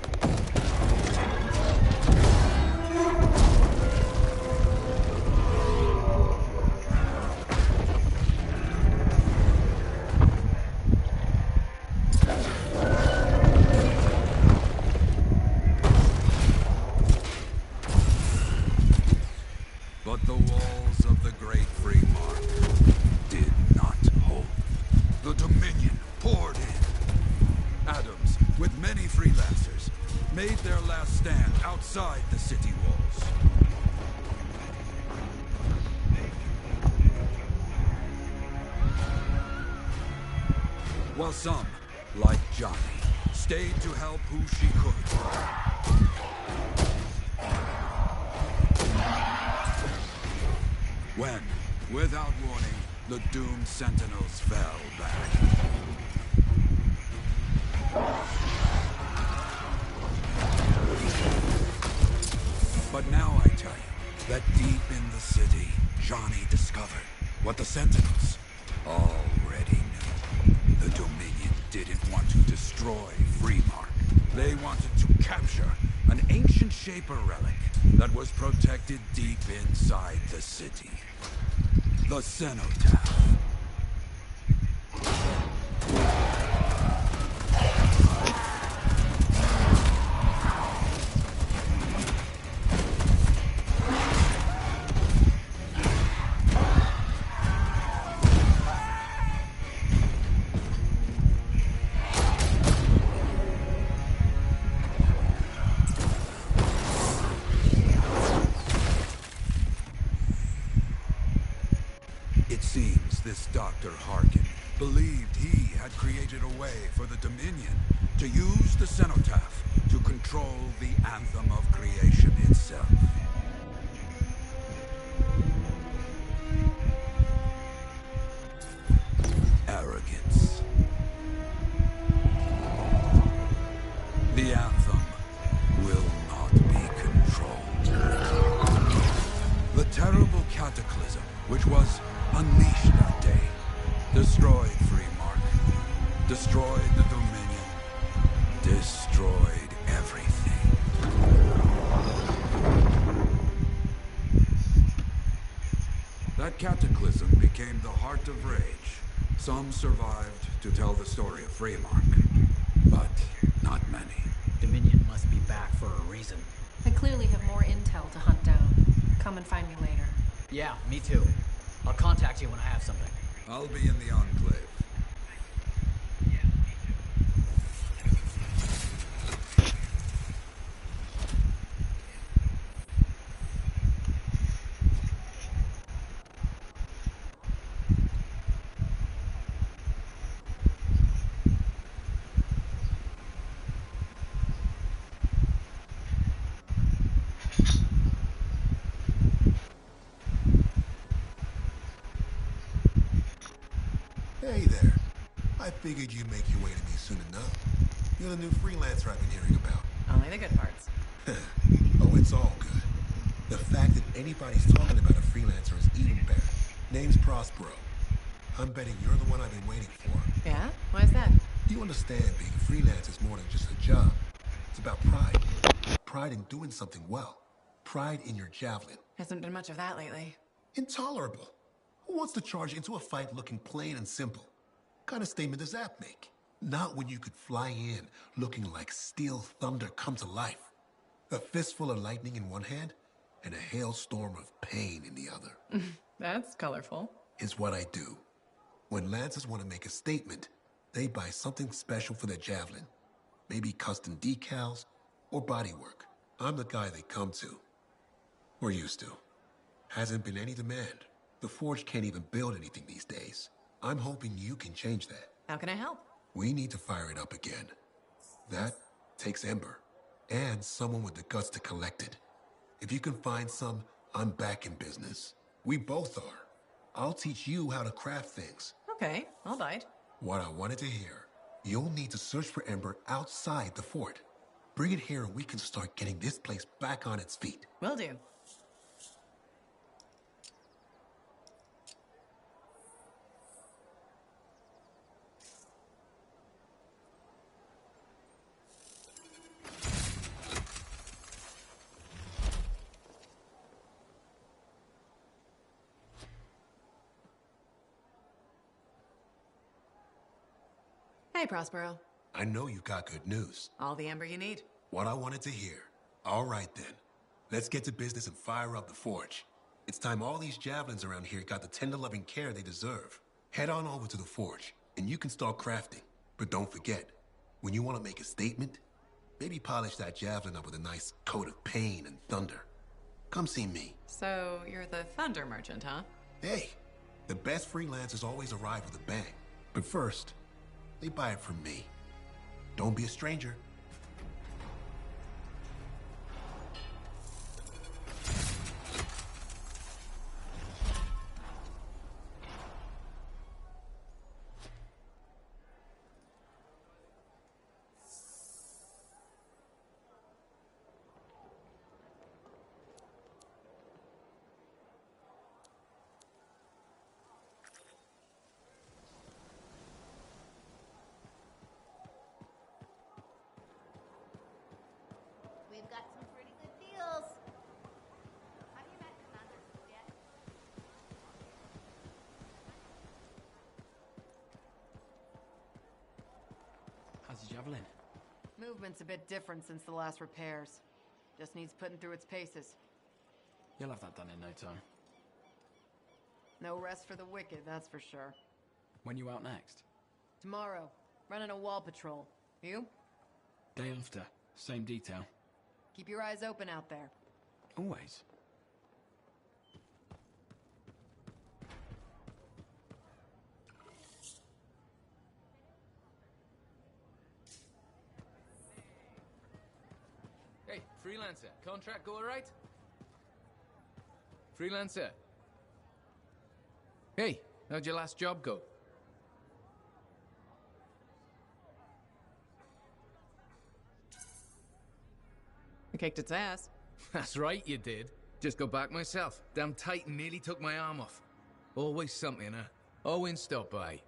But the walls of the Great Freemark did not hold. The Dominion poured in. Adams, with many freelancers, made their last stand outside the city walls. While some, like Johnny, stayed to help who she could. When, without warning, the doomed Sentinels fell back. But now I tell you that deep in the city, Johnny discovered what the Sentinels already knew. The Dominion didn't want to destroy Freemark. They wanted to capture an ancient Shaper relic that was protected deep inside the city. The Cenotaph. It seems this Dr. Harkin believed he had created a way for the Dominion to use the Cenotaph to control the Anthem of creation itself. Arrogance. The Anthem will not be controlled. The terrible cataclysm, which was unleashed that day, destroyed Freemark, destroyed the Dominion, destroyed everything. That cataclysm became the heart of rage. Some survived to tell the story of Freemark, but not many. Dominion must be back for a reason. I clearly have more intel to hunt down. Come and find me later. Yeah, me too. I'll contact you when I have something. I'll be in the Enclave. Hey there. I figured you'd make your way to me soon enough. You're the new freelancer I've been hearing about. Only the good parts. Oh, it's all good. The fact that anybody's talking about a freelancer is even better. Name's Prospero. I'm betting you're the one I've been waiting for. Yeah? Why is that? You understand being a freelance is more than just a job. It's about pride. Pride in doing something well. Pride in your javelin. Hasn't been much of that lately. Intolerable. Who wants to charge into a fight looking plain and simple? What kind of statement does that make? Not when you could fly in looking like steel thunder come to life. A fistful of lightning in one hand and a hailstorm of pain in the other. That's colorful. Is what I do. When lancers want to make a statement, they buy something special for their javelin. Maybe custom decals or bodywork. I'm the guy they come to. Or used to. Hasn't been any demand. The Forge can't even build anything these days. I'm hoping you can change that. How can I help? We need to fire it up again. That takes Ember. And someone with the guts to collect it. If you can find some, I'm back in business. We both are. I'll teach you how to craft things. Okay, I'll bite. What I wanted to hear. You'll need to search for Ember outside the fort. Bring it here and we can start getting this place back on its feet. Will do. Hey, Prospero. I know you got good news. All the Ember you need. What I wanted to hear. All right then. Let's get to business and fire up the Forge. It's time all these javelins around here got the tender loving care they deserve. Head on over to the Forge, and you can start crafting. But don't forget, when you want to make a statement, maybe polish that javelin up with a nice coat of pain and thunder. Come see me. So, you're the thunder merchant, huh? Hey, the best freelancers always arrive with a bang. But first, they buy it from me. Don't be a stranger. We've got some pretty good deals. Have you met Commander yet? How's the javelin? Movement's a bit different since the last repairs. Just needs putting through its paces. You'll have that done in no time. No rest for the wicked, that's for sure. When you out next? Tomorrow, running a wall patrol. You? Day after. Same detail. Keep your eyes open out there. Always. Hey, freelancer, contract go alright? Freelancer. Hey, how'd your last job go? I kicked its ass. That's right, you did. Just got back myself. Damn Titan nearly took my arm off. Always something, huh? Owen stopped by.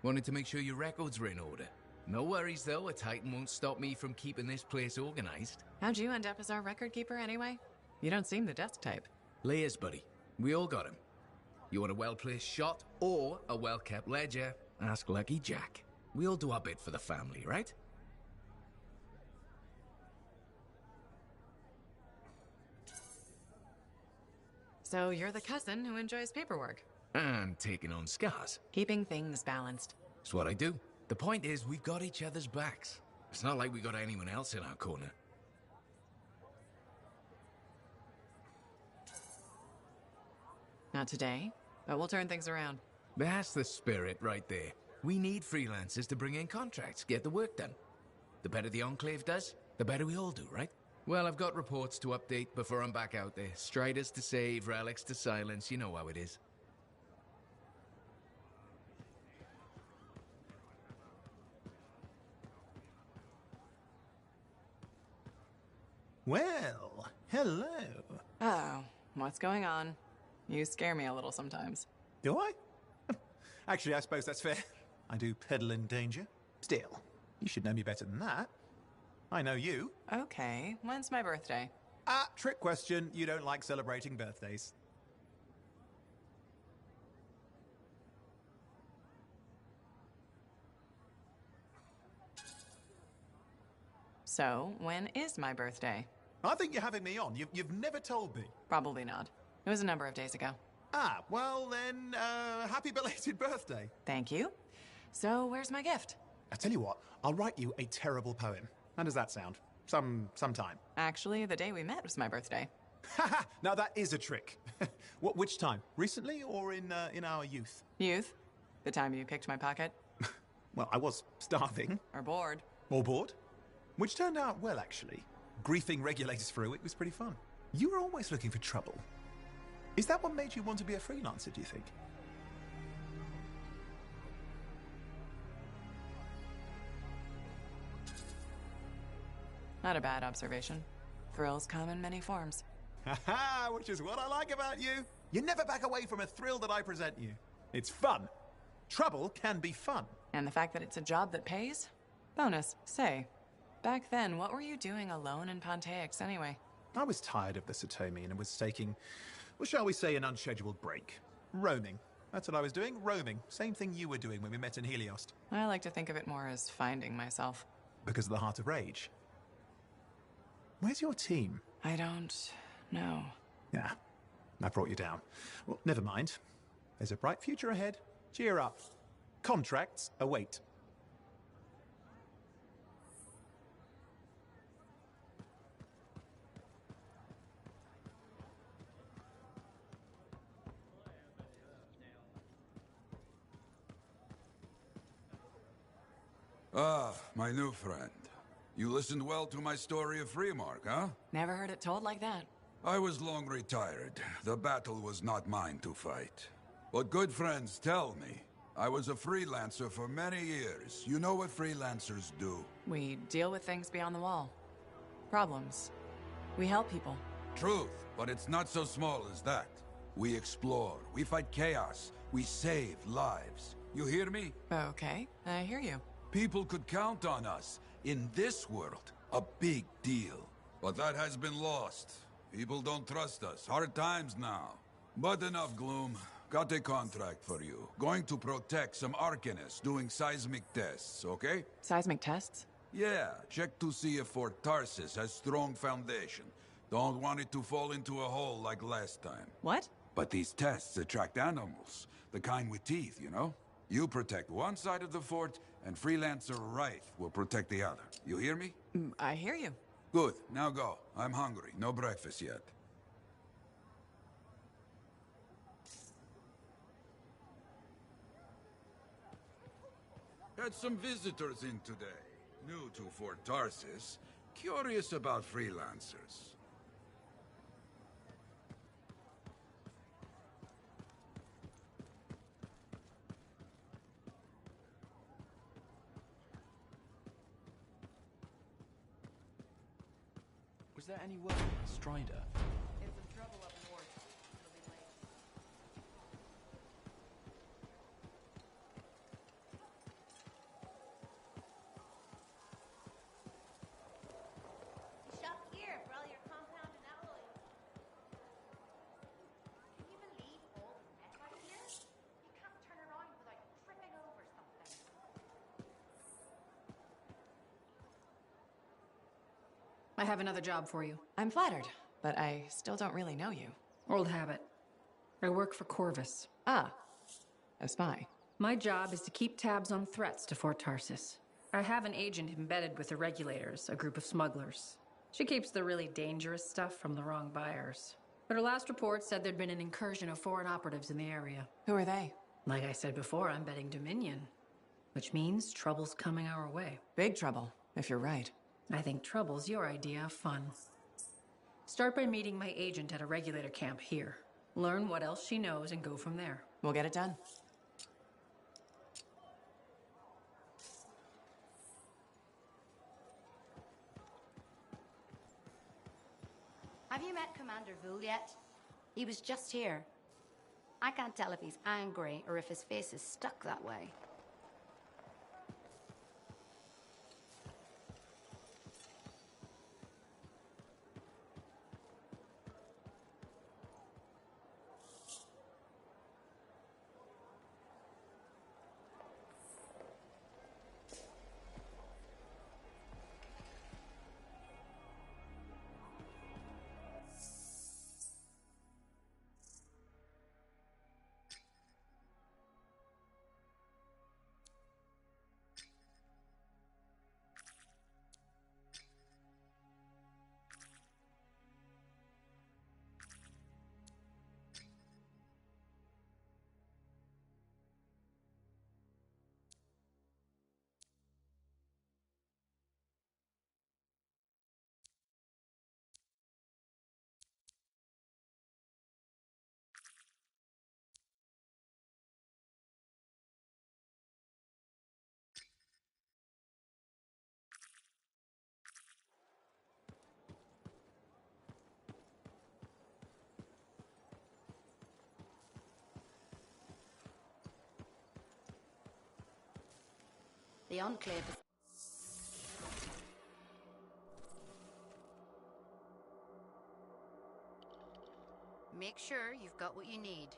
Wanted to make sure your records were in order. No worries, though. A Titan won't stop me from keeping this place organized. How'd you end up as our record keeper anyway? You don't seem the desk type. Layers, buddy. We all got him. You want a well-placed shot or a well-kept ledger? Ask Lucky Jack. We all do our bit for the family, right? So you're the cousin who enjoys paperwork. And taking on scars. Keeping things balanced. It's what I do. The point is, we've got each other's backs. It's not like we got anyone else in our corner. Not today, but we'll turn things around. That's the spirit right there. We need freelancers to bring in contracts, get the work done. The better the Enclave does, the better we all do, right? Well, I've got reports to update before I'm back out there. Striders to save, relics to silence, you know how it is. Well, hello. Oh, what's going on? You scare me a little sometimes. Do I? Actually, I suppose that's fair. I do peddle in danger. Still, you should know me better than that. I know you. Okay, when's my birthday? Trick question. You don't like celebrating birthdays. So, when is my birthday? I think you're having me on. You've never told me. Probably not. It was a number of days ago. Well then, happy belated birthday. Thank you. So, where's my gift? I tell you what, I'll write you a terrible poem. How does that sound? Sometime. Actually, the day we met was my birthday. Haha! Now that is a trick. Which time? Recently or in our youth? Youth? The time you picked my pocket? Well, I was starving. Or bored. Or bored. Which turned out well, actually. Griefing regulators for a week was pretty fun. You were always looking for trouble. Is that what made you want to be a freelancer, do you think? Not a bad observation. Thrills come in many forms. Haha, which is what I like about you. You never back away from a thrill that I present you. It's fun. Trouble can be fun. And the fact that it's a job that pays? Bonus. Say, back then, what were you doing alone in Pontaix anyway? I was tired of the Satomi and was taking, well, shall we say, an unscheduled break. Roaming. That's what I was doing, roaming. Same thing you were doing when we met in Heliost. I like to think of it more as finding myself. Because of the Heart of Rage. Where's your team? I don't know. Yeah, I brought you down. Well, never mind. There's a bright future ahead. Cheer up. Contracts await. Ah, my new friend. You listened well to my story of Freemark, huh? Never heard it told like that. I was long retired. The battle was not mine to fight. But good friends tell me. I was a freelancer for many years. You know what freelancers do. We deal with things beyond the wall. Problems. We help people. Truth, but it's not so small as that. We explore, we fight chaos, we save lives. You hear me? Okay, I hear you. People could count on us. In this world, a big deal. But that has been lost. People don't trust us. Hard times now. But enough gloom. Got a contract for you. Going to protect some Arcanists doing seismic tests, okay? Seismic tests? Yeah, check to see if Fort Tarsis has strong foundation. Don't want it to fall into a hole like last time. What? But these tests attract animals. The kind with teeth, you know? You protect one side of the fort, and Freelancer Wraith will protect the other. You hear me? I hear you. Good. Now go. I'm hungry. No breakfast yet. Had some visitors in today. New to Fort Tarsis. Curious about freelancers. Was there any word on Strider? It's some trouble up north. It'll be late. Shop here for all your compound and alloy. Can you believe all the mess out here? You can't turn around without tripping over something. I have another job for you. I'm flattered, but I still don't really know you. Old habit. I work for Corvus. Ah, a spy. My job is to keep tabs on threats to Fort Tarsis. I have an agent embedded with the regulators, a group of smugglers. She keeps the really dangerous stuff from the wrong buyers. But her last report said there'd been an incursion of foreign operatives in the area. Who are they? Like I said before, I'm betting Dominion. Which means trouble's coming our way. Big trouble, if you're right. I think trouble's your idea of fun. Start by meeting my agent at a regulator camp here. Learn what else she knows and go from there. We'll get it done. Have you met Commander Vul yet? He was just here. I can't tell if he's angry or if his face is stuck that way. The Enclave is... Make sure you've got what you need.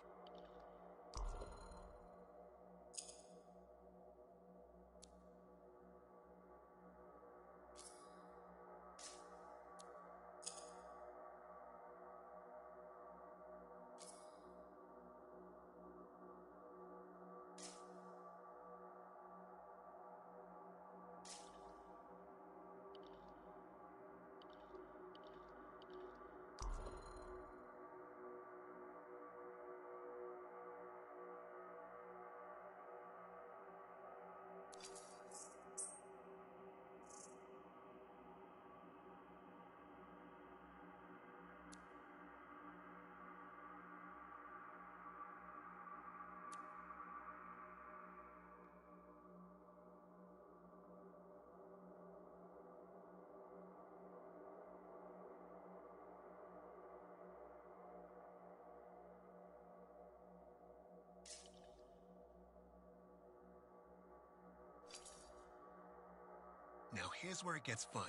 Now here's where it gets fun.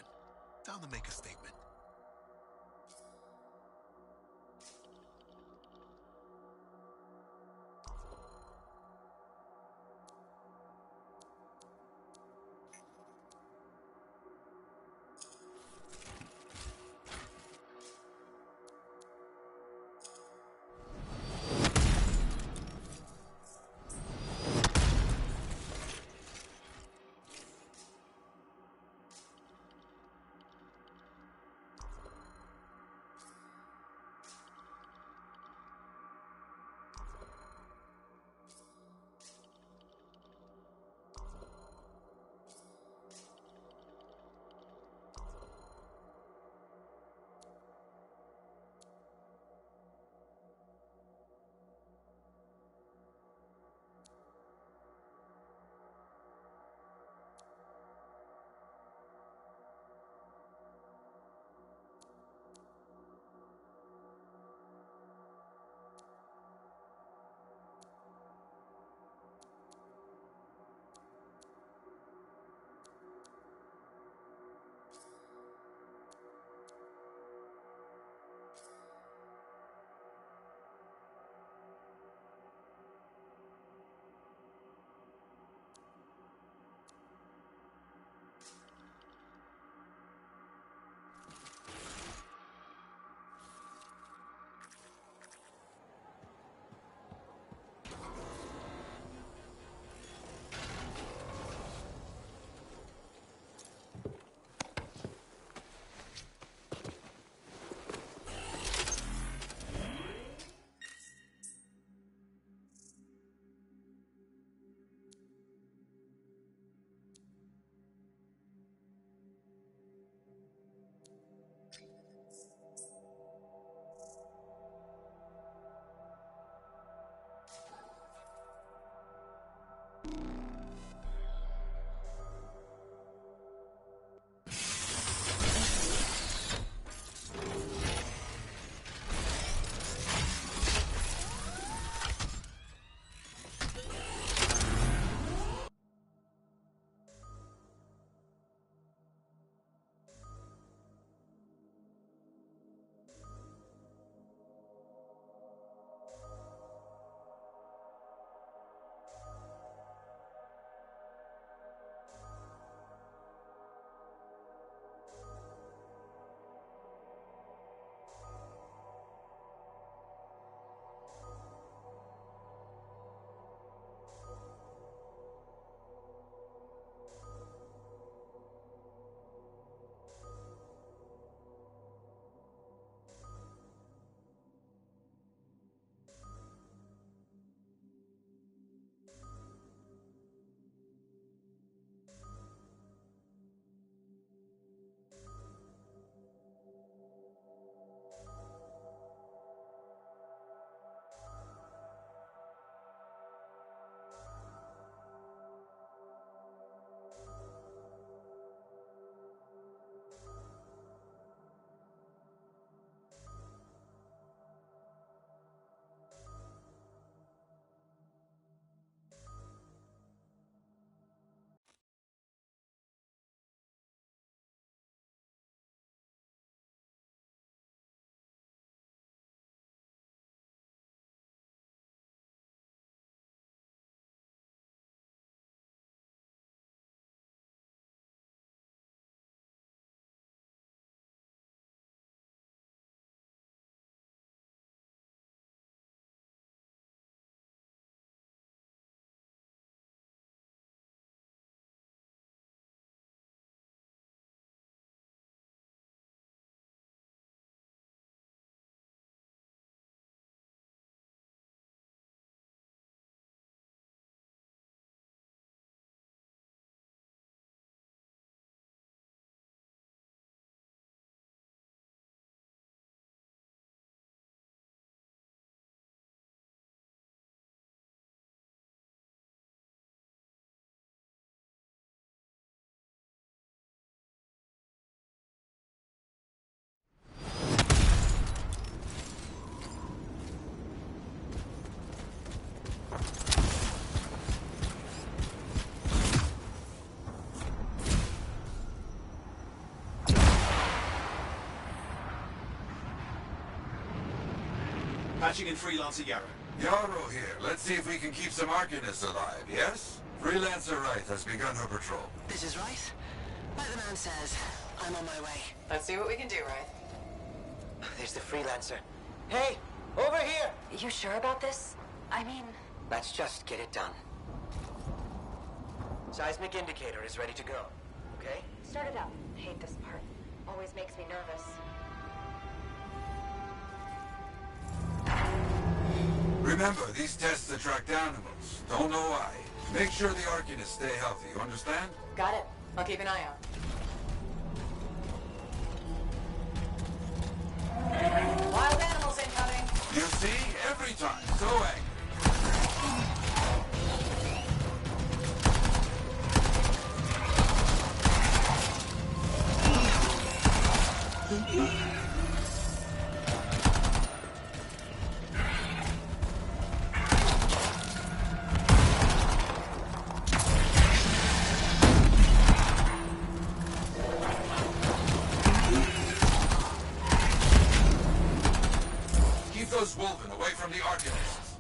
Time to make a statement. Patching in Freelancer Yarrow. Yarrow here. Let's see if we can keep some Arcanists alive, yes? Freelancer Wright has begun her patrol. This is Wright. Like the man says, I'm on my way. Let's see what we can do, Wright. There's the Freelancer. Hey, over here! You sure about this? I mean... Let's just get it done. Seismic indicator is ready to go. Okay? Start it up. Hate this part. Always makes me nervous. Remember, these tests attract animals. Don't know why. Make sure the Arcanists stay healthy, you understand? Got it. I'll keep an eye out. Wild animals incoming! You see? Every time. So angry. Keep those Wolven away from the Arcanists.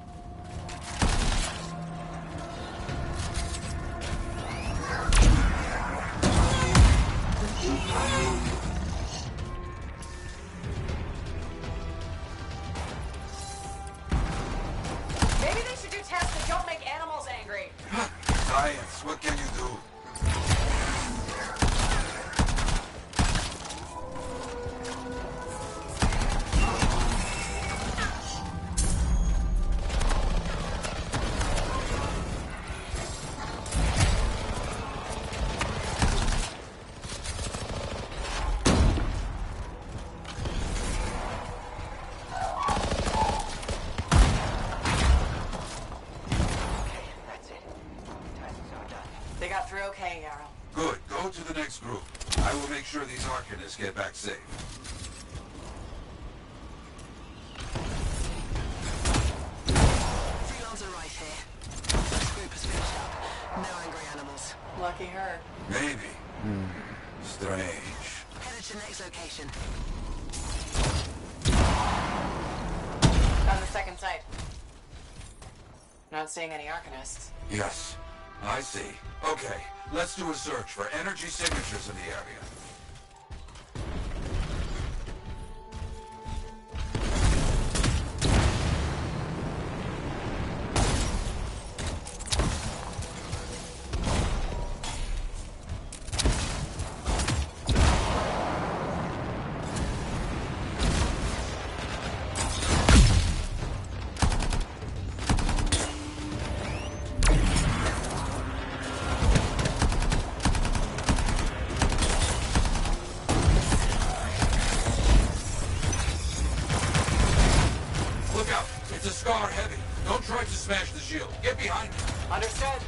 Maybe they should do tests that don't make animals angry. Science, what can you do? They got through okay, Yarrow. Good. Go to the next group. I will make sure these Arcanists get back safe. Freelancer Wright here. This group has finished up. No angry animals. Lucky her. Maybe. Strange. Headed to next location. On the second site. Not seeing any Arcanists. Yes, I see. Okay, let's do a search for energy signatures in the area. Look out! It's a Scar heavy. Don't try to smash the shield. Get behind me. Understood.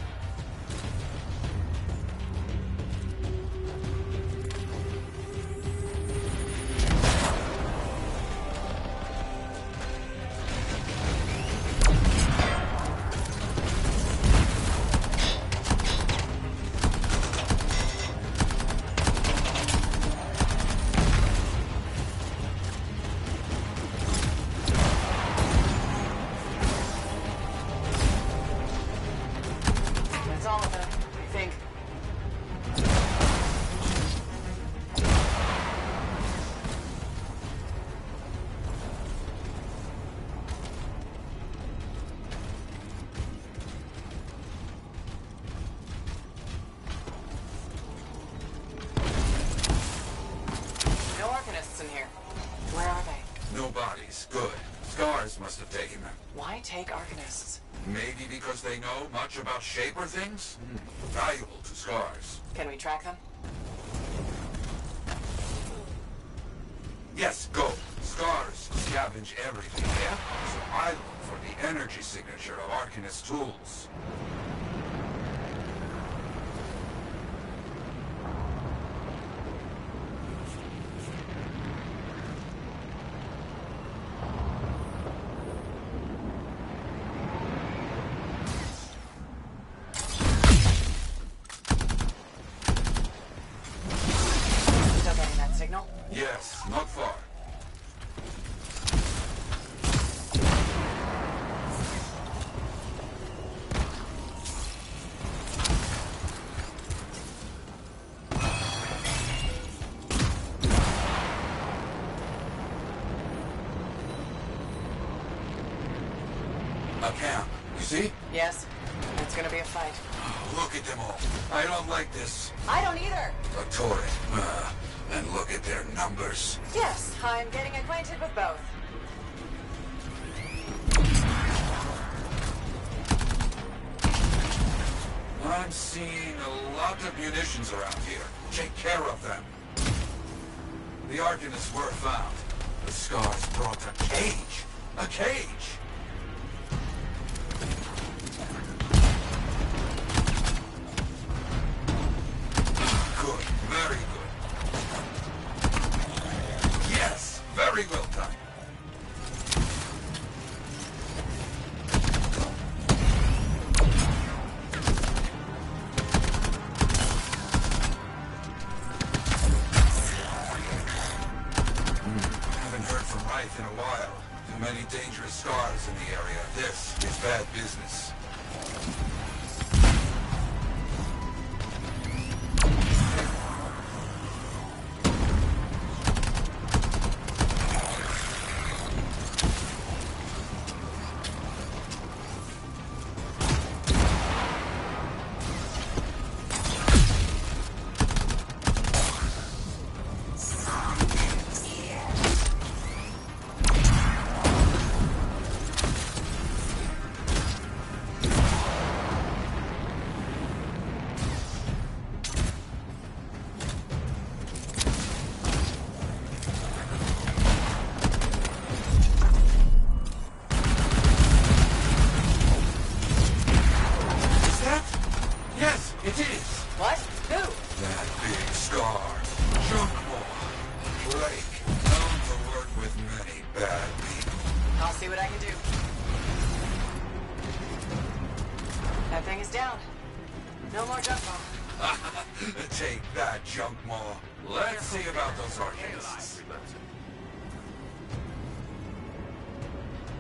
That's all of them, I think. No Arcanists in here. Where are they? No bodies. Good. Scars must have taken them. Why take Arcanists? Maybe because they know much about Shaper things? Valuable to Scars. Can we track them? Yes, go. Scars scavenge everything, yeah? So I look for the energy signature of Arcanist tools. Still getting that signal? Yes, not far. A camp. You see? Yes. It's gonna be a fight. Look at them all. I don't like this. I don't either. A torrent. And look at their numbers. Yes, I'm getting acquainted with both. I'm seeing a lot of munitions around here. Take care of them. The Arcanists were found. The Scars brought a cage. A cage! Good. Very good. Yes! Very well done. In a while. Too many dangerous scars in the area. This is bad business.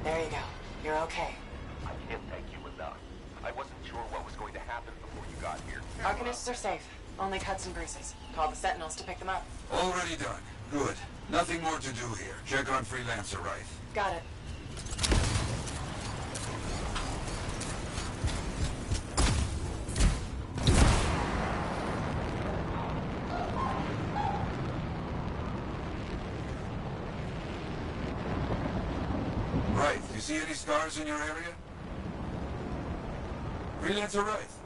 There you go. You're okay. I can't thank you enough. I wasn't sure what was going to happen before you got here. Arcanists are safe. Only cuts and bruises. Call the Sentinels to pick them up. Already done. Good. Nothing more to do here. Check on Freelancer Wraith. Got it. Right. You see any scars in your area? Freelancer Wraith.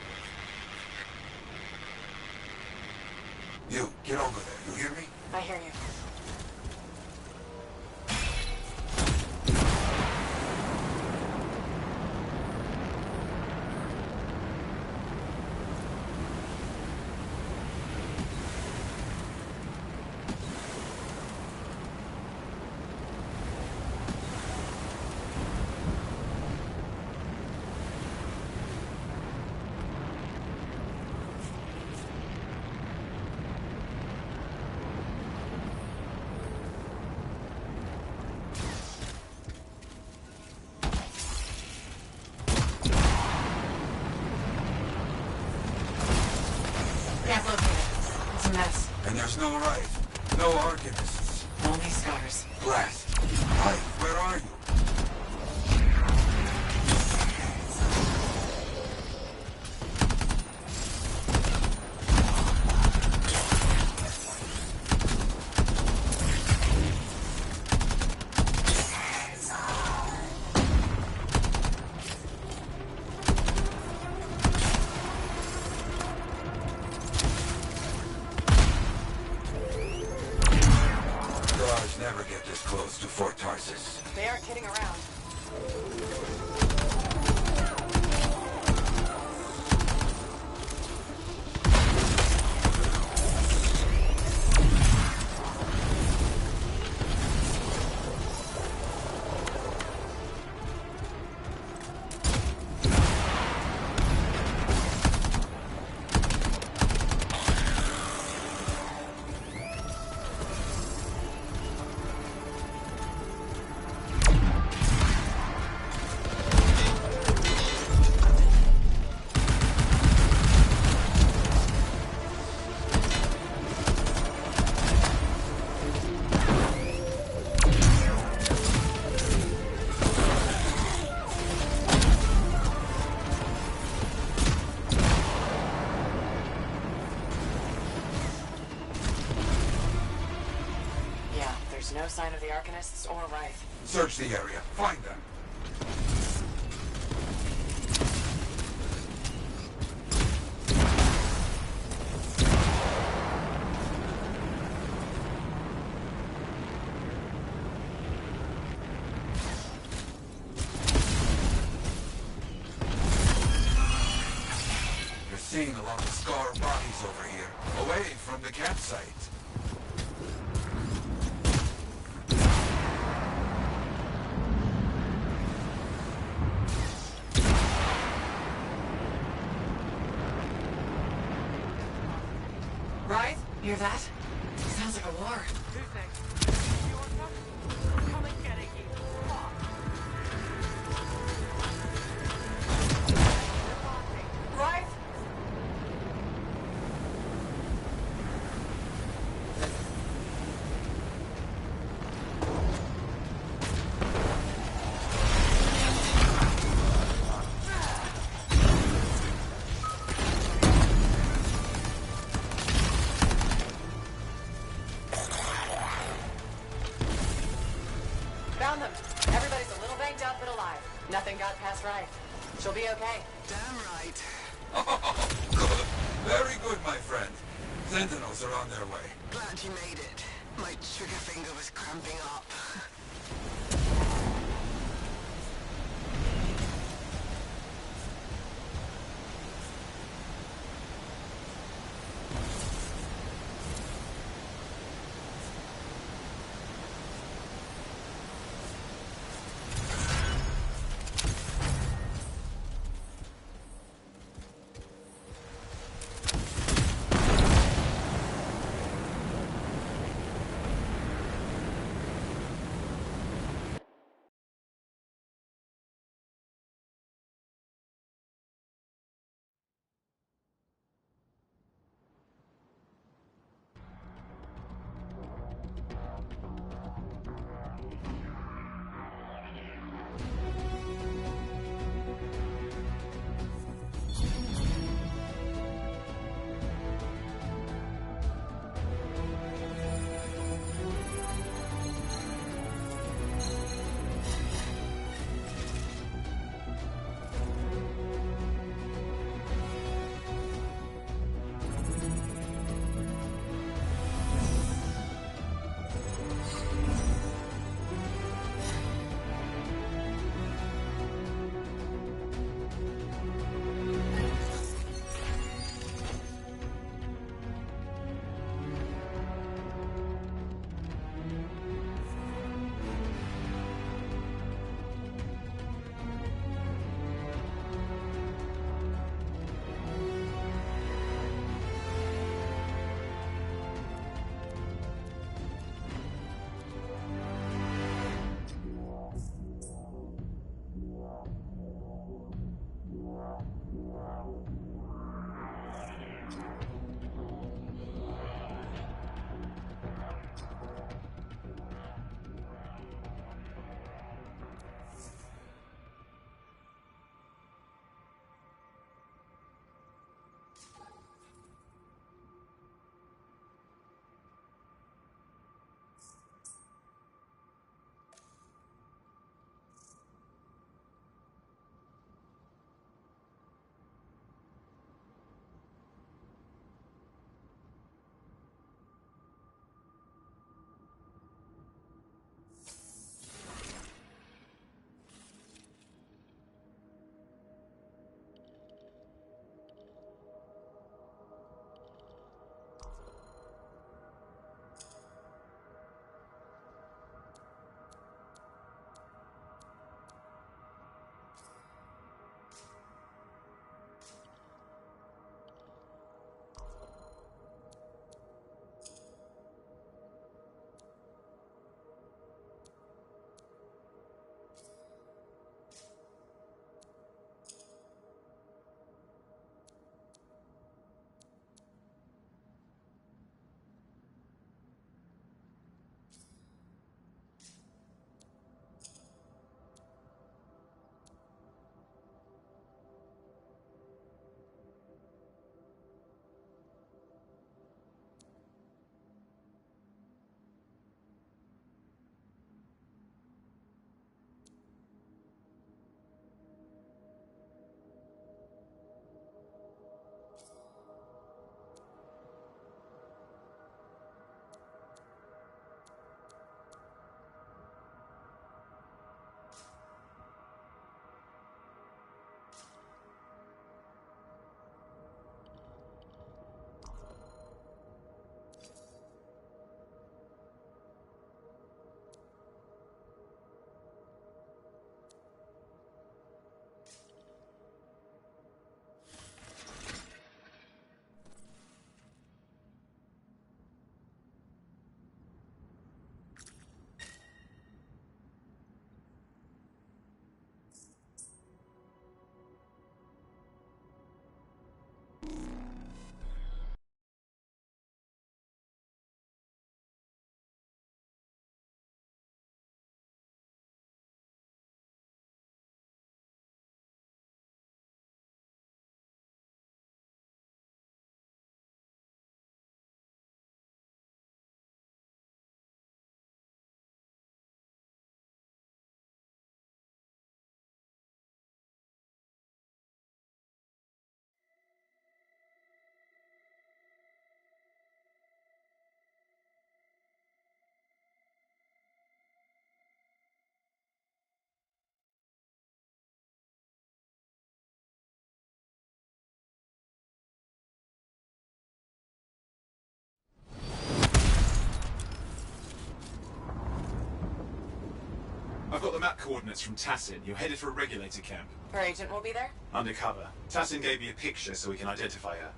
You, get over there. You hear me? I hear you. Can't locate it. It's a mess. And there's no Wraith. No Arcanists. Only scars. Blast. Wraith, where are you? Never get this close to Fort Tarsus. They aren't kidding around. Arcanists or Wraith. Search the area. Find them. You're seeing a lot of Scar bodies over here, away from the campsite. Right? Hear that? Sounds like a war. Right? Found them. Everybody's a little banged up, but alive. Nothing got past Wraith. She'll be okay. Damn right. Oh, good. Very good, my friend. Sentinels are on their way. Glad you made it. My trigger finger was cramping up. I've got the map coordinates from Tassin. You're headed for a regulator camp. Her agent will be there? Undercover. Tassin gave me a picture so we can identify her.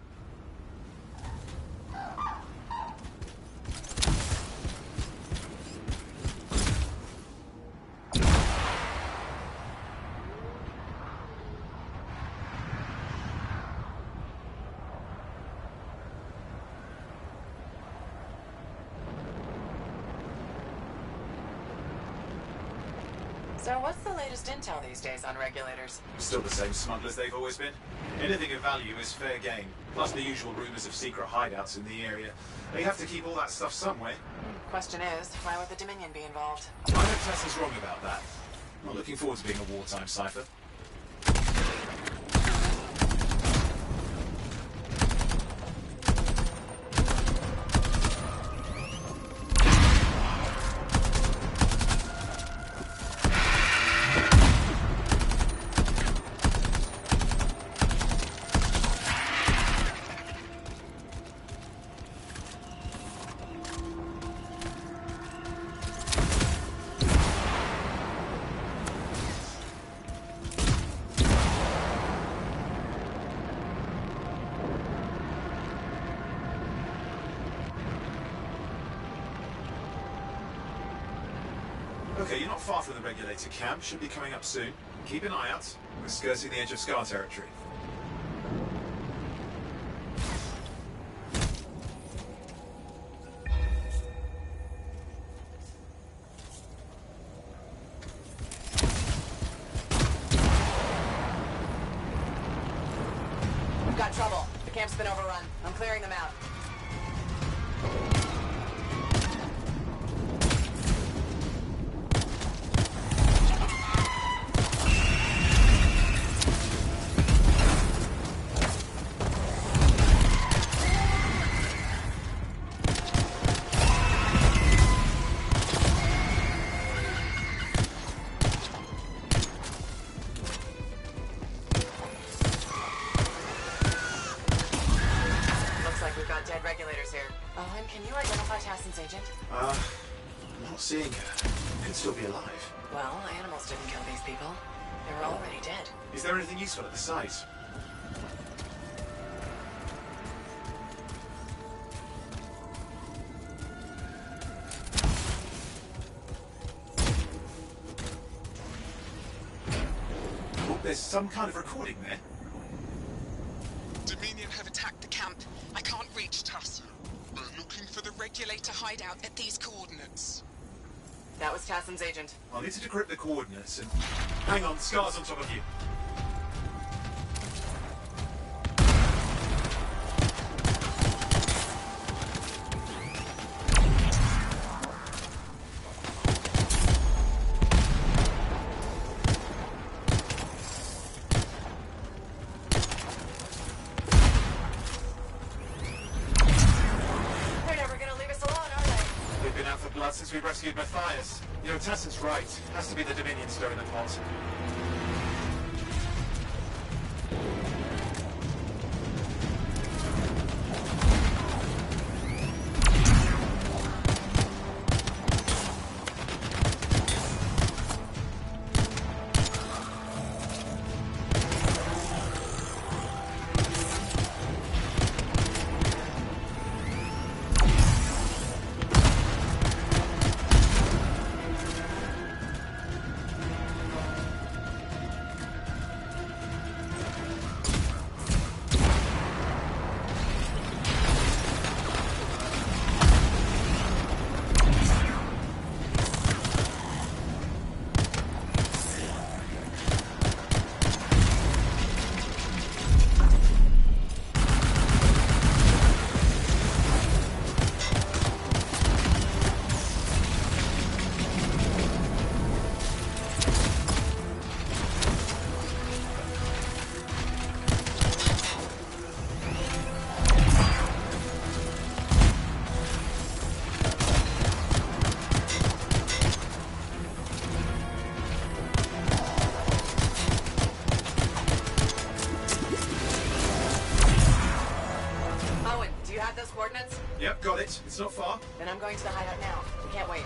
So what's the latest intel these days on regulators? Still the same smugglers they've always been. Anything of value is fair game, plus the usual rumors of secret hideouts in the area. They have to keep all that stuff somewhere. Question is, why would the Dominion be involved? I know Tassin's wrong about that. Not looking forward to being a wartime cipher. Okay, you're not far from the regulator camp. Should be coming up soon. Keep an eye out. We're skirting the edge of Scar territory. We've got trouble. The camp's been overrun. I'm clearing them out. Dead regulators here. Owen, can you identify Tassin's agent? I'm not seeing her. Could still be alive. Well, animals didn't kill these people. They were already dead. Is there anything useful at the site? Oh, there's some kind of recording there. Dominion have attacked the camp. I can't reach Tuss. We're looking for the regulator hideout at these coordinates. That was Tassin's agent. I'll need to decrypt the coordinates and... Hang on, Scar's on top of you. Since we rescued Matthias. You know, Tassin's right. Has to be the Dominion stirring the pot. Coordinates? Yep, got it. It's not far. Then I'm going to the hideout now. We can't wait.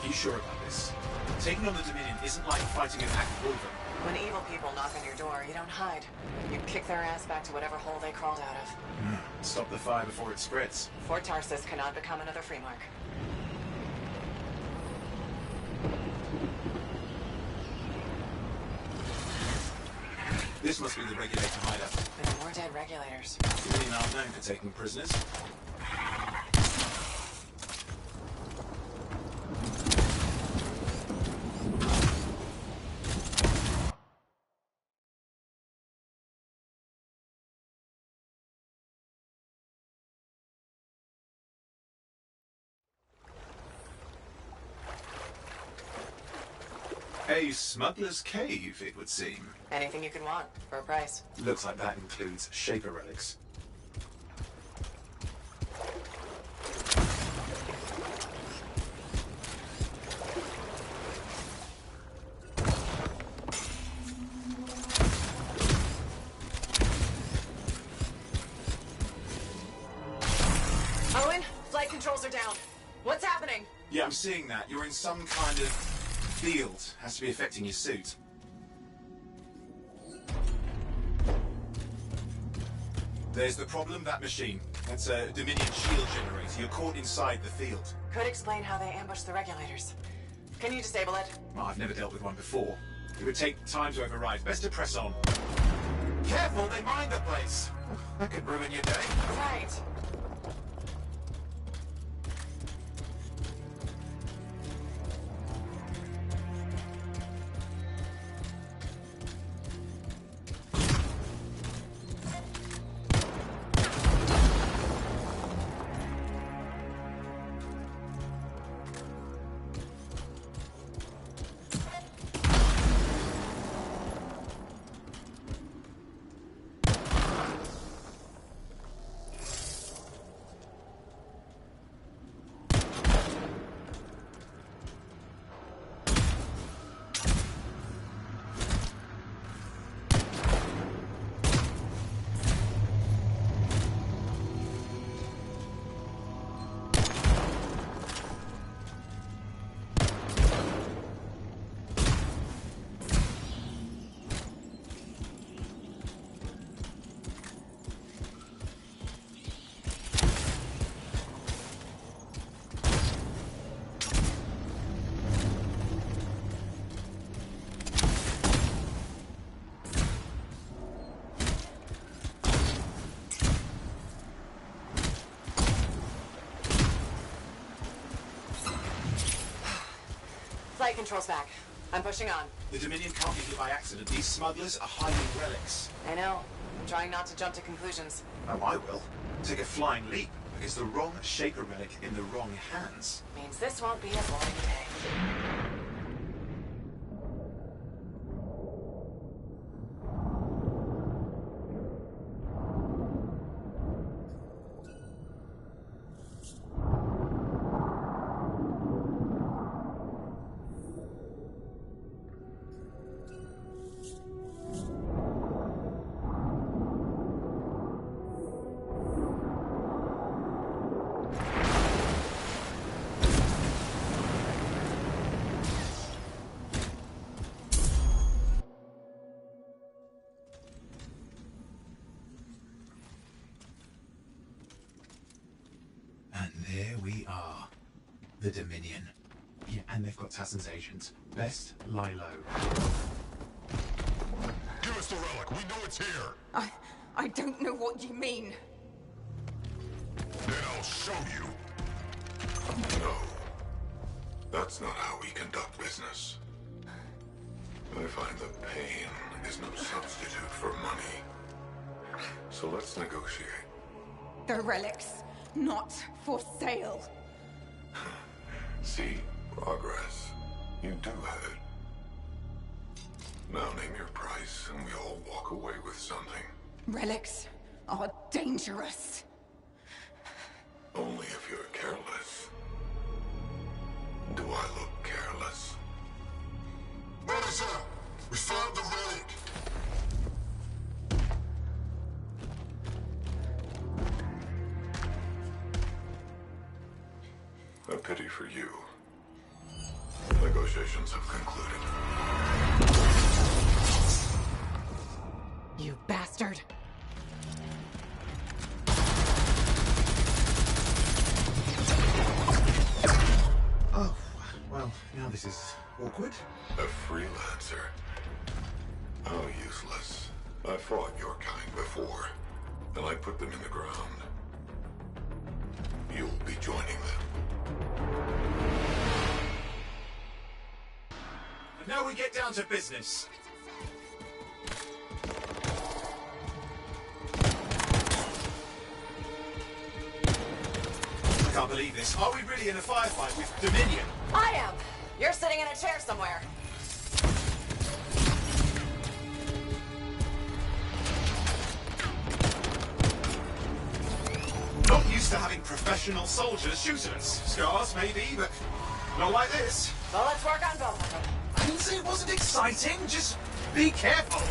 You sure about this? this. Taking on the Dominion isn't like fighting an act wolven. When evil people knock on your door, you don't hide. You kick their ass back to whatever hole they crawled out of. Stop the fire before it spreads. Fort Tarsus cannot become another Freemark. This must be the regulator hideout. There are more dead regulators. The Dominion aren't known for taking prisoners. A smuggler's cave, it would seem. Anything you can want, for a price. Looks like that includes Shaper relics. Owen, flight controls are down. What's happening? Yeah, I'm seeing that. You're in some kind of field. Has to be affecting your suit. There's the problem, that machine. That's a Dominion shield generator. You're caught inside the field. Could explain how they ambushed the regulators. Can you disable it? Well, I've never dealt with one before. It would take time to override. Best to press on. Careful, they mine the place. That could ruin your day. Right. Flight controls back. I'm pushing on. The Dominion can't be here by accident. These smugglers are hiding relics. I know. I'm trying not to jump to conclusions. Oh, I will. Take a flying leap. It's the wrong Shaper relic in the wrong hands. Means this won't be a boring day. And there we are. The Dominion. Yeah, and they've got Tassin's agents. Best lie low. Give us the relic. We know it's here. I don't know what you mean. Then I'll show you. No. That's not how we conduct business. I find that pain is no substitute for money. So let's negotiate. The relics, not for sale. See, progress. You do have it. Now name your price, and we all walk away with something. Relics are dangerous. Only if you're careless. Do I look careless? Melissa! We found the relic! A pity for you. Negotiate. Negotiations have concluded. You bastard! Oh, well, now this is awkward. A freelancer? How useless. I fought your kind before, and I put them in the ground. You'll be joining them. And now we get down to business. I can't believe this. Are we really in a firefight with Dominion? I am! You're sitting in a chair somewhere. Not used to having professional soldiers shoot at us. Scars, maybe, but not like this. Well, let's work on both of them. I didn't say it wasn't exciting, just be careful.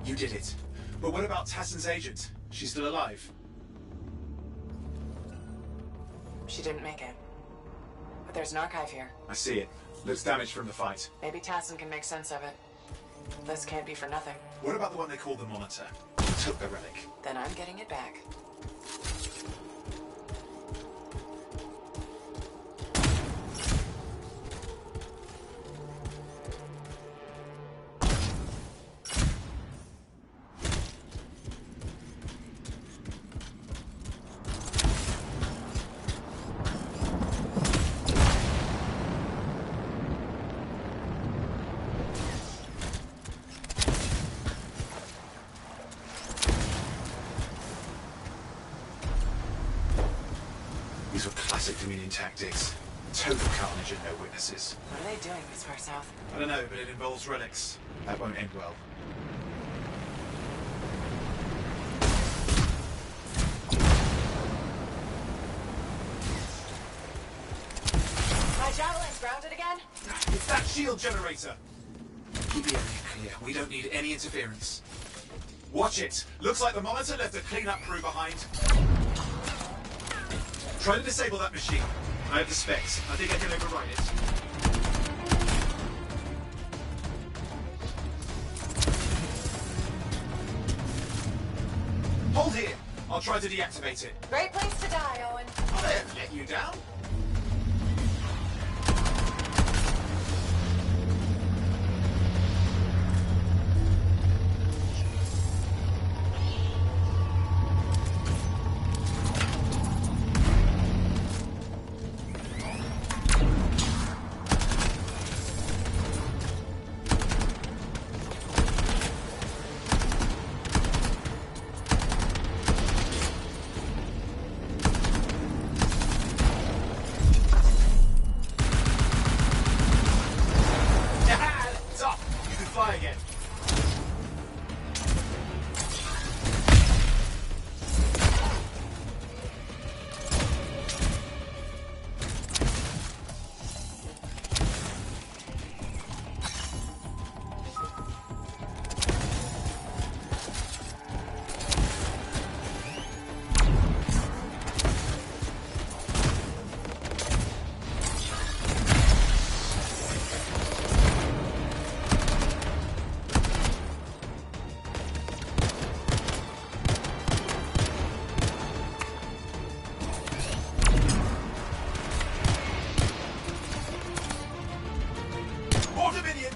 You did it. But what about Tassin's agent? She's still alive? She didn't make it. But there's an archive here. I see it. Looks damaged from the fight. Maybe Tassin can make sense of it. This can't be for nothing. What about the one they call the Monitor? Who took the relic? Then I'm getting it back. These were classic Dominion tactics. Total carnage and no witnesses. What are they doing this far south? I don't know, but it involves relics. That won't end well. My javelin's grounded again? It's that shield generator! Keep the area clear. We don't need any interference. Watch it! Looks like the Monitor left a cleanup crew behind. Try to disable that machine. I have the specs. I think I can override it. Hold here. I'll try to deactivate it. Great place to die, Owen. I'll never let you down. Again.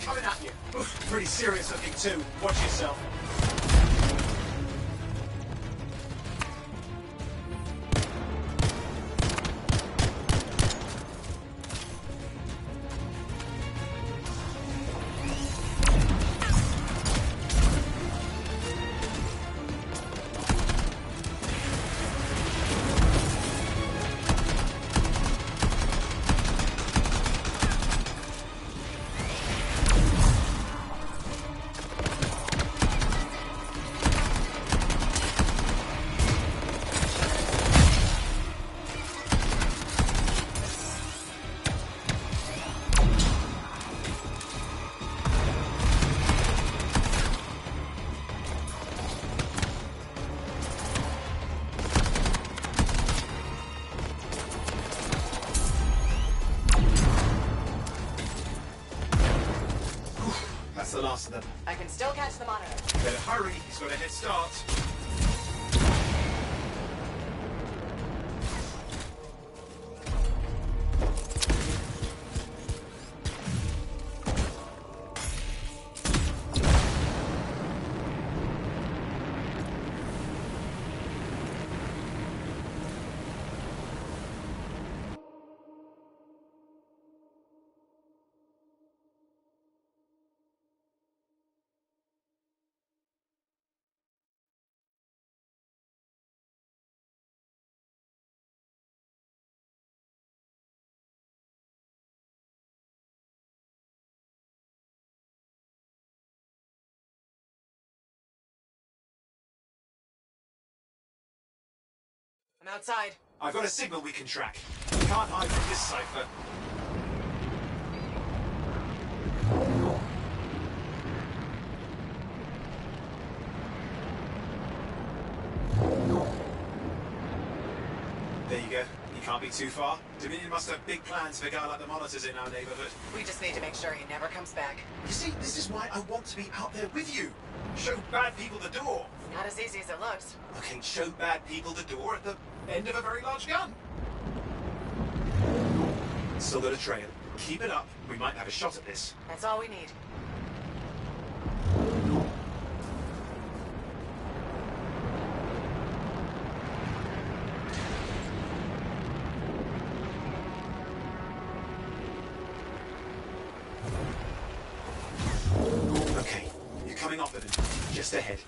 Coming at you. Oof, pretty serious looking too. Watch yourself. That's the last of them. I can still catch the monitor. Better hurry, he's got a head start. I'm outside. I've got a signal we can track. We can't hide from this cipher. There you go. You can't be too far. Dominion must have big plans for a guy like the monitors in our neighborhood. We just need to make sure he never comes back. You see, this is why I want to be out there with you. Show bad people the door. Not as easy as it looks. Okay, show bad people the door at the end of a very large gun. Still got a trail. Keep it up. We might have a shot at this. That's all we need. Okay, you're coming off of him. Just ahead.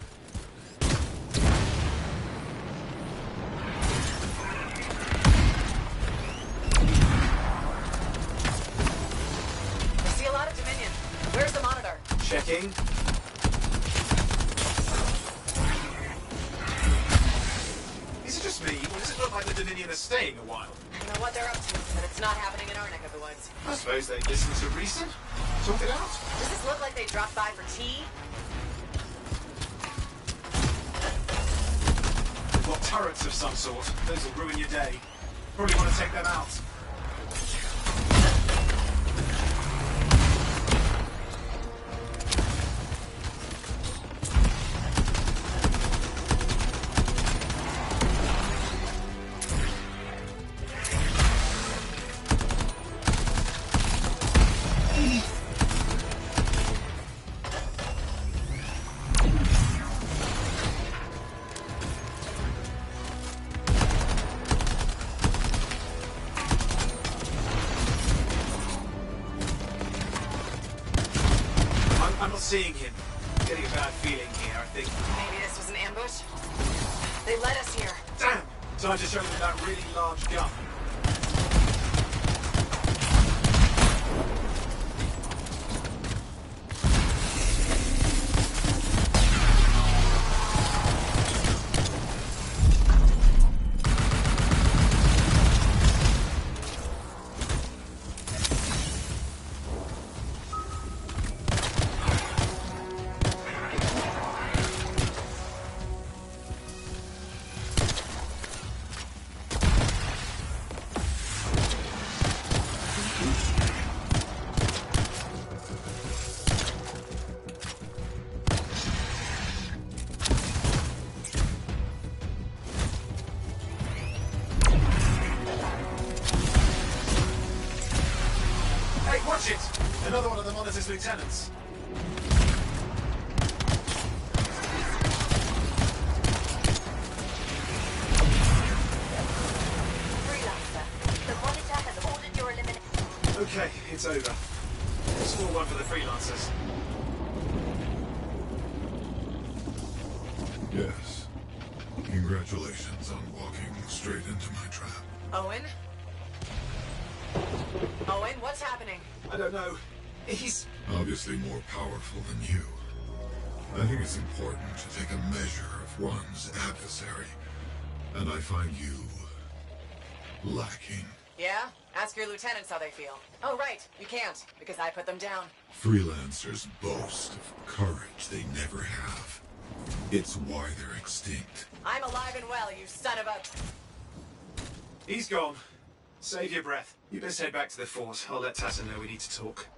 Where's the monitor? Checking. Is it just me, or does it look like the Dominion are staying a while? I don't know what they're up to, but it's not happening in our neck of the woods. I suppose they listen to reason. Talk it out. Does this look like they dropped by for tea? They've got turrets of some sort. Those will ruin your day. Probably want to take them out. Seeing him. Getting a bad feeling here, I think. Maybe this was an ambush? They led us here. Damn! Time to show them that really large gun. Watch it! Another one of the monitor's lieutenants. Freelancer, the monitor has ordered your elimination. Okay, it's over. Small one for the freelancers. Yes. Congratulations on walking straight into my trap. Owen? Owen, what's happening? I don't know. He's obviously more powerful than you. I think it's important to take a measure of one's adversary. And I find you lacking. Yeah? Ask your lieutenants how they feel. Oh, right. You can't, because I put them down. Freelancers boast of courage they never have. It's why they're extinct. I'm alive and well, you son of a... He's gone. Save your breath. You best head back to the fort. I'll let Tassa know we need to talk.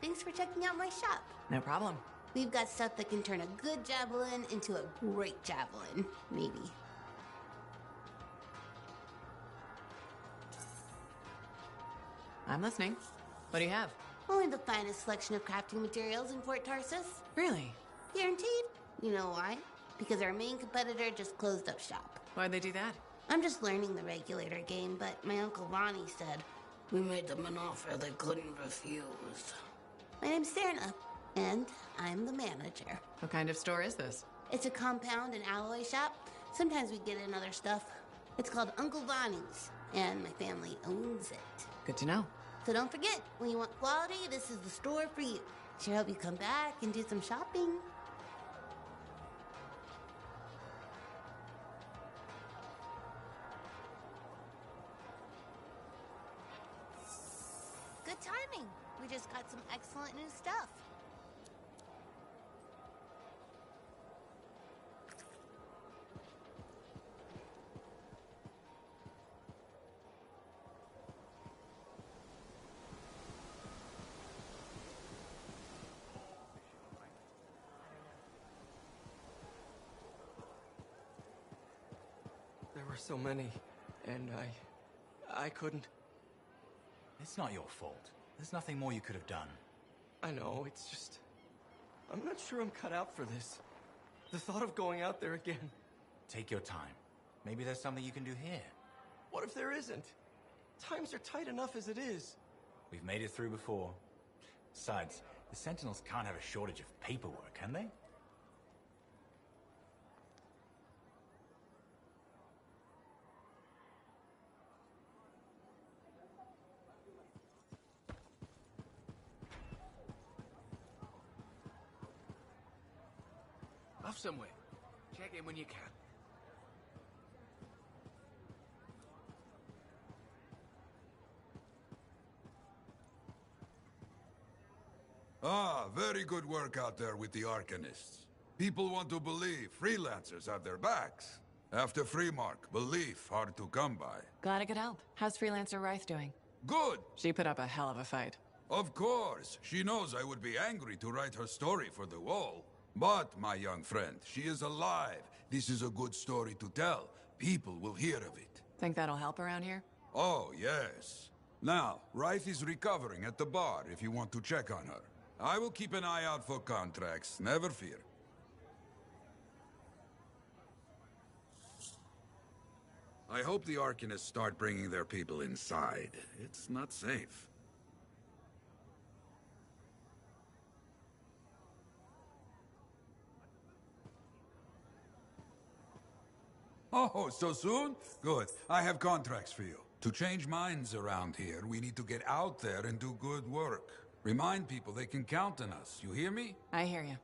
Thanks for checking out my shop. No problem. We've got stuff that can turn a good javelin into a great javelin, maybe. I'm listening. What do you have? Only the finest selection of crafting materials in Fort Tarsus. Really? Guaranteed. You know why? Because our main competitor just closed up shop. Why'd they do that? I'm just learning the regulator game, but my Uncle Ronnie said, we made them an offer they couldn't refuse. My name's Serna, and I'm the manager. What kind of store is this? It's a compound and alloy shop. Sometimes we get in other stuff. It's called Uncle Ronnie's, and my family owns it. Good to know. So don't forget, when you want quality, this is the store for you. Sure hope you come back and do some shopping. Good timing. We just got some excellent new stuff. There were so many, and I couldn't. It's not your fault. There's nothing more you could have done. I know, it's just... I'm not sure I'm cut out for this. The thought of going out there again. Take your time. Maybe there's something you can do here. What if there isn't? Times are tight enough as it is. We've made it through before. Besides, the Sentinels can't have a shortage of paperwork, can they? Off somewhere. Check in when you can. Ah, very good work out there with the Arcanists. People want to believe freelancers have their backs. After Freemark, belief hard to come by. Glad I could help. How's Freelancer Rife doing? Good! She put up a hell of a fight. Of course. She knows I would be angry to write her story for the wall. But, my young friend, she is alive. This is a good story to tell. People will hear of it. Think that'll help around here? Oh, yes. Now, Rife is recovering at the bar if you want to check on her. I will keep an eye out for contracts, never fear. I hope the Arcanists start bringing their people inside. It's not safe. Oh, so soon? Good. I have contracts for you. To change minds around here, we need to get out there and do good work. Remind people they can count on us. You hear me? I hear you.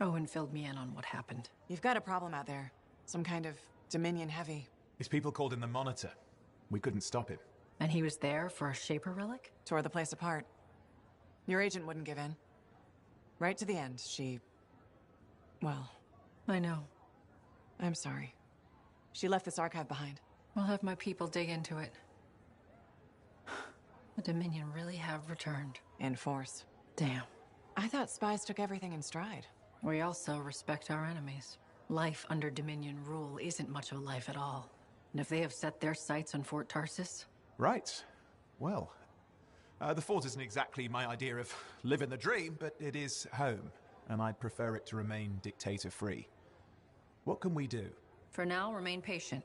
Owen filled me in on what happened. You've got a problem out there. Some kind of Dominion heavy. His people called him the Monitor. We couldn't stop him. And he was there for a Shaper relic? Tore the place apart. Your agent wouldn't give in. Right to the end, she... Well... I know. I'm sorry. She left this archive behind. I'll have my people dig into it. The Dominion really have returned. In force. Damn. I thought spies took everything in stride. We also respect our enemies. Life under Dominion rule isn't much of a life at all. And if they have set their sights on Fort Tarsus... Right. Well, the fort isn't exactly my idea of living the dream, but it is home. and I'd prefer it to remain dictator-free. What can we do? For now, remain patient.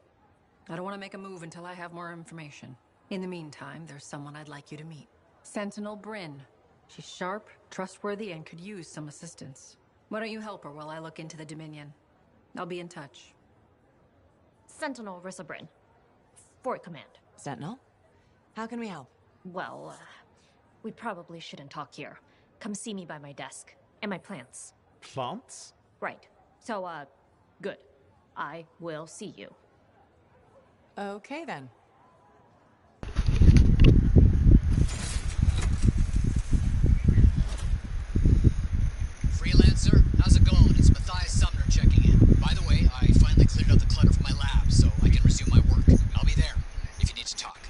I don't want to make a move until I have more information. In the meantime, there's someone I'd like you to meet. Sentinel Bryn. She's sharp, trustworthy, and could use some assistance. Why don't you help her while I look into the Dominion? I'll be in touch. Sentinel Rissa Bryn. Fort Command. Sentinel? How can we help? Well, we probably shouldn't talk here. Come see me by my desk. And my plants. Plants? Right. So, good. I will see you. Okay, then. Freelancer, how's it going? It's Matthias Sumner checking in. By the way, I finally cleared out the clutter from my lab, so I can resume my work. I'll be there, if you need to talk.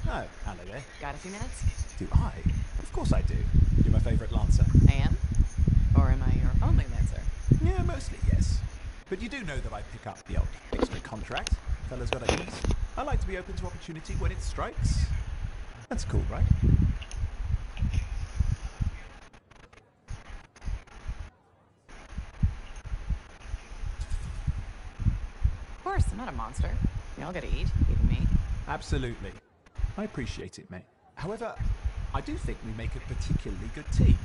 Oh, hello there. Got a few minutes? Do I? Of course I do. You're my favorite Lancer. I am? Or am I your only Lancer? Yeah, mostly yes. But you do know that I pick up the old extra contract. Fellas got a piece. I like to be open to opportunity when it strikes. That's cool, right? Of course, I'm not a monster. We all gotta eat, even me. Absolutely. I appreciate it, mate. However, I do think we make a particularly good team.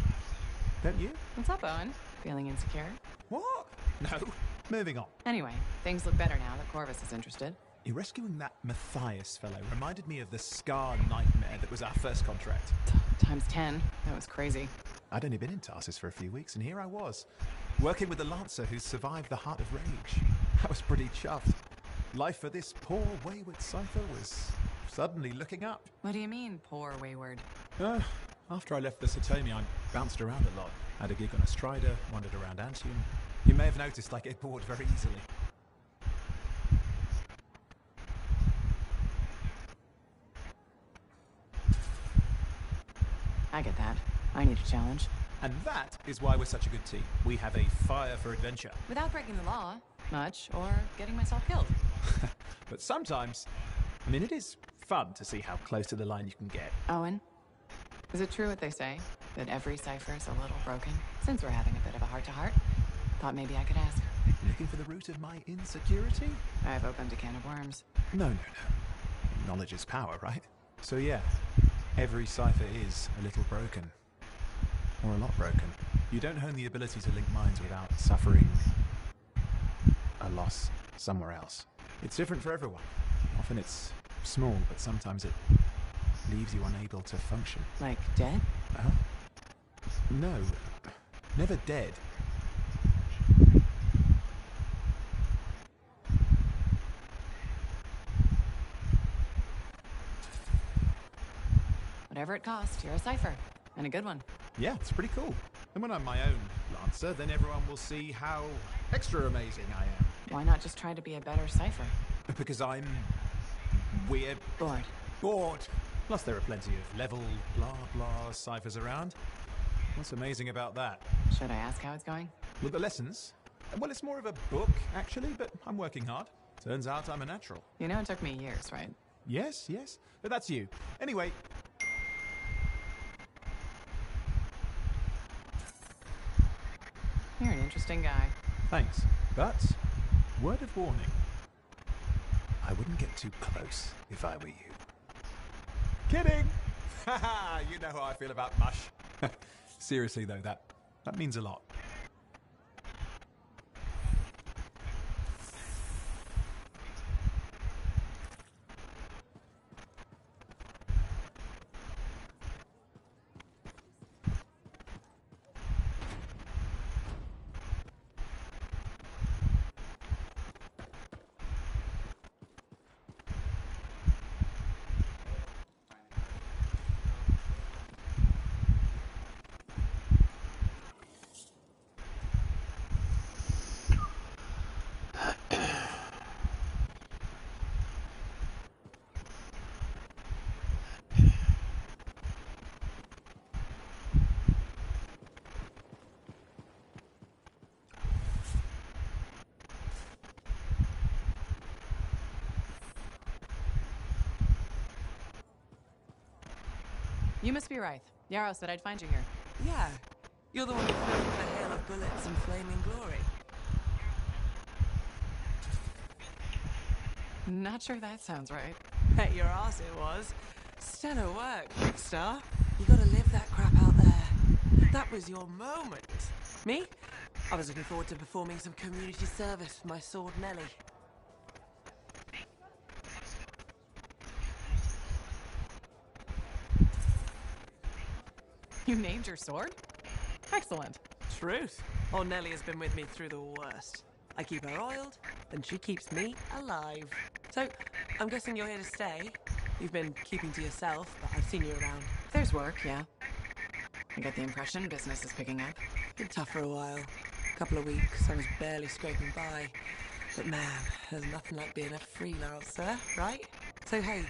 Don't you? What's up, Owen? Feeling insecure? What? No. Moving on. Anyway, things look better now that Corvus is interested. You rescuing that Matthias fellow reminded me of the Scar nightmare that was our first contract. Times 10. That was crazy. I'd only been in Tarsus for a few weeks, and here I was, working with the Lancer who survived the Heart of Rage. I was pretty chuffed. Life for this poor, wayward cipher was suddenly looking up. What do you mean, poor wayward? After I left the Satomi, I bounced around a lot. Had a gig on a Strider, wandered around Anthem. You may have noticed I get bored very easily. I get that. I need a challenge. And that is why we're such a good team. We have a fire for adventure. Without breaking the law, much, or getting myself killed. But sometimes, I mean, it is fun to see how close to the line you can get. Owen, is it true what they say? That every cipher's a little broken? Since we're having a bit of a heart-to-heart, thought maybe I could ask. Looking for the root of my insecurity? I've opened a can of worms. No. Knowledge is power, right? So yeah, every cipher is a little broken. Or a lot broken. You don't hone the ability to link minds without suffering a loss somewhere else. It's different for everyone. Often it's small, but sometimes it leaves you unable to function. Like dead? No. Never dead. Whatever it costs, you're a cipher. And a good one. Yeah, it's pretty cool. And when I'm my own Lancer, then everyone will see how extra amazing I am. Why not just try to be a better cipher? Because I'm weird. Bored. Plus there are plenty of level blah blah ciphers around. What's amazing about that? Should I ask how it's going? With the lessons? Well, it's more of a book, actually, but I'm working hard. Turns out I'm a natural. You know it took me years, right? Yes. But that's you. Anyway. You're an interesting guy. Thanks. But, word of warning. I wouldn't get too close if I were you. Kidding! Haha, you know how I feel about mush. Seriously though, that means a lot. You must be Wraith. Yarrow said I'd find you here. Yeah. You're the one who filmed the hail of bullets and flaming glory. Not sure that sounds right. Bet your ass it was. Stellar work, Big Star. You gotta live that crap out there. That was your moment. Me? I was looking forward to performing some community service for my sword Nellie. You named your sword? Excellent. Truth. Oh, Nellie has been with me through the worst. I keep her oiled, and she keeps me alive. So, I'm guessing you're here to stay. You've been keeping to yourself, but I've seen you around. There's work, yeah. I get the impression business is picking up. Been tough for a while. Couple of weeks, I was barely scraping by. But man, there's nothing like being a freelancer, right? So hey,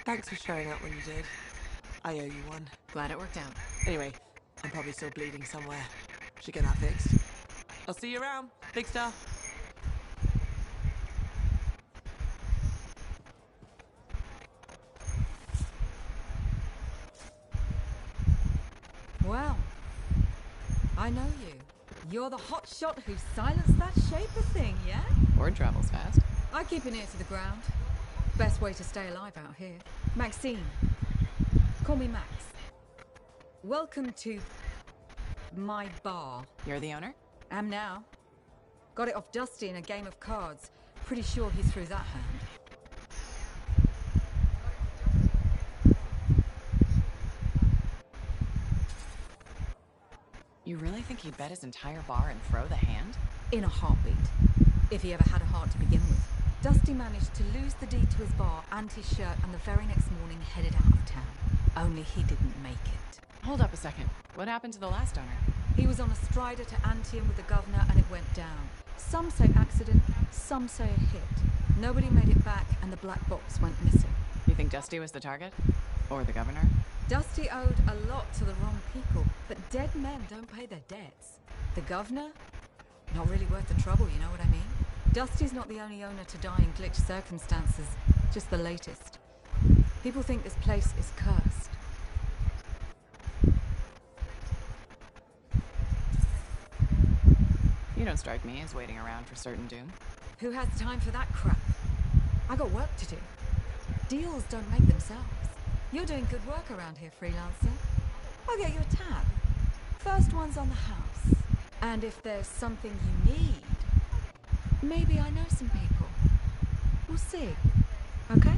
thanks for showing up when you did. I owe you one. Glad it worked out. Anyway, I'm probably still bleeding somewhere. Should get that fixed. I'll see you around, Big Star. Well, I know you. You're the hotshot who silenced that shaper thing, yeah? Word travels fast. I keep an ear to the ground. Best way to stay alive out here. Maxine. Call me Max. Welcome to my bar. You're the owner? Am now. Got it off Dusty in a game of cards. Pretty sure he threw that hand. You really think he'd bet his entire bar and throw the hand? In a heartbeat. If he ever had a heart to begin with. Dusty managed to lose the deed to his bar and his shirt, and the very next morning headed out of town. Only he didn't make it. Hold up a second. What happened to the last owner? He was on a strider to Anthem with the governor and it went down. Some say accident, some say a hit. Nobody made it back and the black box went missing. You think Dusty was the target? Or the governor? Dusty owed a lot to the wrong people, but dead men don't pay their debts. The governor? Not really worth the trouble, you know what I mean? Dusty's not the only owner to die in glitch circumstances, just the latest. People think this place is cursed. You don't strike me as waiting around for certain doom. Who has time for that crap? I got work to do. Deals don't make themselves. You're doing good work around here, freelancer. I'll get you a tab. First one's on the house. And if there's something you need, maybe I know some people. We'll see. Okay?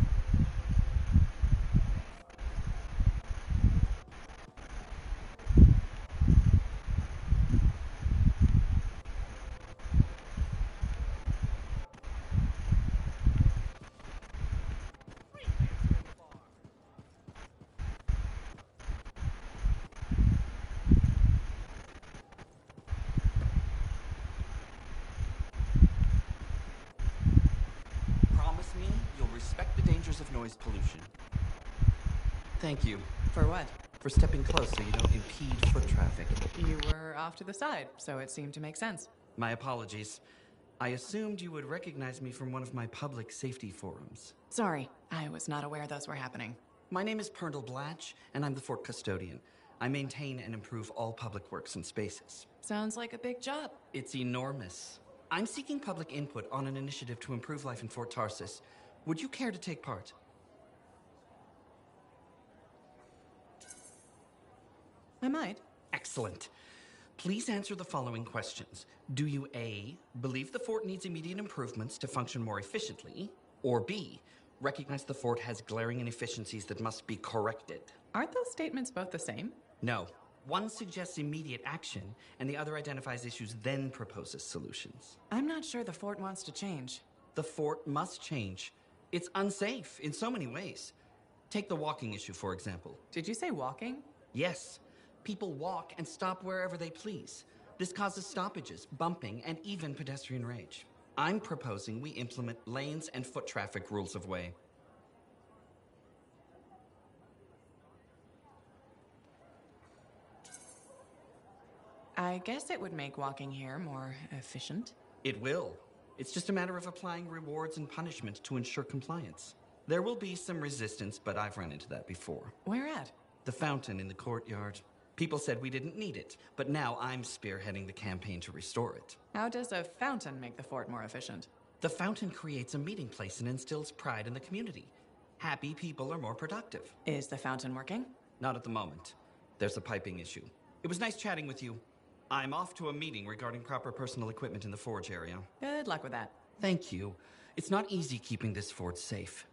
Of noise pollution. Thank you. For what? For stepping close so you don't impede foot traffic. You were off to the side, so it seemed to make sense. My apologies. I assumed you would recognize me from one of my public safety forums. Sorry, I was not aware those were happening. My name is Pernell Blatch, and I'm the fort custodian. I maintain and improve all public works and spaces. Sounds like a big job. It's enormous. I'm seeking public input on an initiative to improve life in Fort Tarsis. Would you care to take part? I might. Excellent. Please answer the following questions. Do you A, believe the fort needs immediate improvements to function more efficiently? Or B, recognize the fort has glaring inefficiencies that must be corrected? Aren't those statements both the same? No. One suggests immediate action, and the other identifies issues, then proposes solutions. I'm not sure the fort wants to change. The fort must change. It's unsafe in so many ways. Take the walking issue, for example. Did you say walking? Yes. People walk and stop wherever they please. This causes stoppages, bumping, and even pedestrian rage. I'm proposing we implement lanes and foot traffic rules of way. I guess it would make walking here more efficient. It will. It's just a matter of applying rewards and punishment to ensure compliance. There will be some resistance, but I've run into that before. Where at? The fountain in the courtyard. People said we didn't need it, but now I'm spearheading the campaign to restore it. How does a fountain make the fort more efficient? The fountain creates a meeting place and instills pride in the community. Happy people are more productive. Is the fountain working? Not at the moment. There's a piping issue. It was nice chatting with you. I'm off to a meeting regarding proper personal equipment in the forge area. Good luck with that. Thank you. It's not easy keeping this fort safe.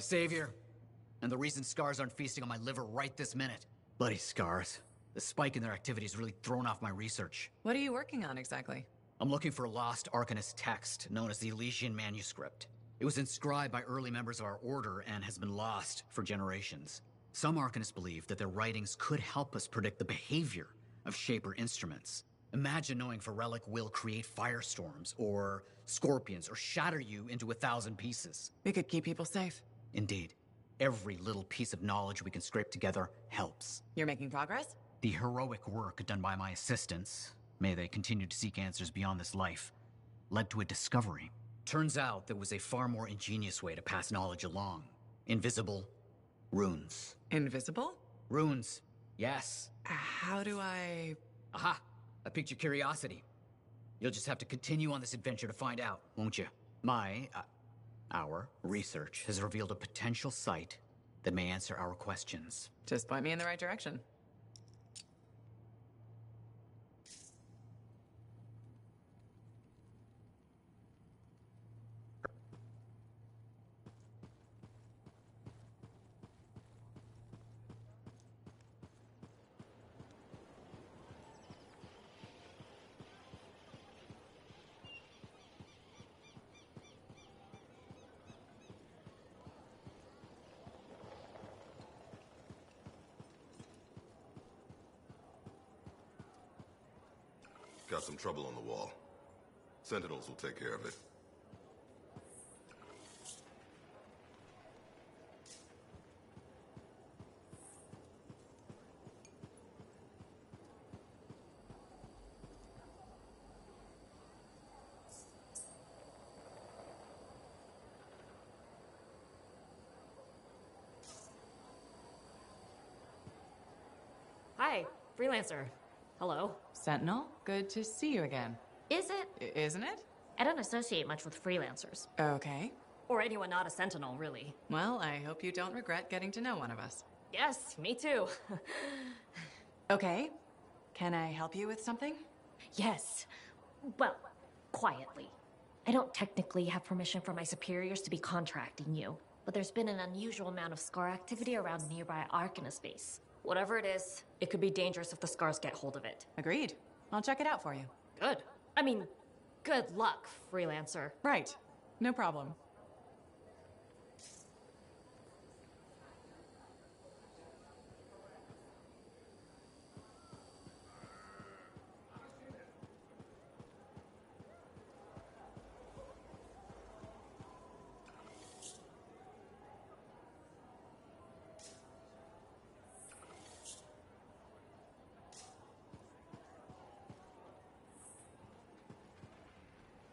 My savior. And the reason scars aren't feasting on my liver right this minute. Bloody scars. The spike in their activity has really thrown off my research. What are you working on exactly? I'm looking for a lost Arcanist text known as the Elysian Manuscript. It was inscribed by early members of our order and has been lost for generations. Some Arcanists believe that their writings could help us predict the behavior of Shaper instruments. Imagine knowing if a relic will create firestorms, or scorpions, or shatter you into 1,000 pieces. We could keep people safe. Indeed. Every little piece of knowledge we can scrape together helps. You're making progress? The heroic work done by my assistants, may they continue to seek answers beyond this life, led to a discovery. Turns out there was a far more ingenious way to pass knowledge along. Invisible runes. Invisible? Runes, yes. How do I... Aha! I piqued your curiosity. You'll just have to continue on this adventure to find out, won't you? Our research has revealed a potential site that may answer our questions. Just point me in the right direction. Got some trouble on the wall. Sentinels will take care of it. Hi, Freelancer. Hello. Sentinel, good to see you again. Is it? Isn't it? I don't associate much with freelancers. Okay. Or anyone not a Sentinel, really. Well, I hope you don't regret getting to know one of us. Yes, me too. Okay. Can I help you with something? Yes. Well, quietly. I don't technically have permission from my superiors to be contracting you, but there's been an unusual amount of scar activity around nearby Arcanist base. Whatever it is, it could be dangerous if the scars get hold of it. Agreed. I'll check it out for you. Good. I mean, good luck, Freelancer. Right. No problem.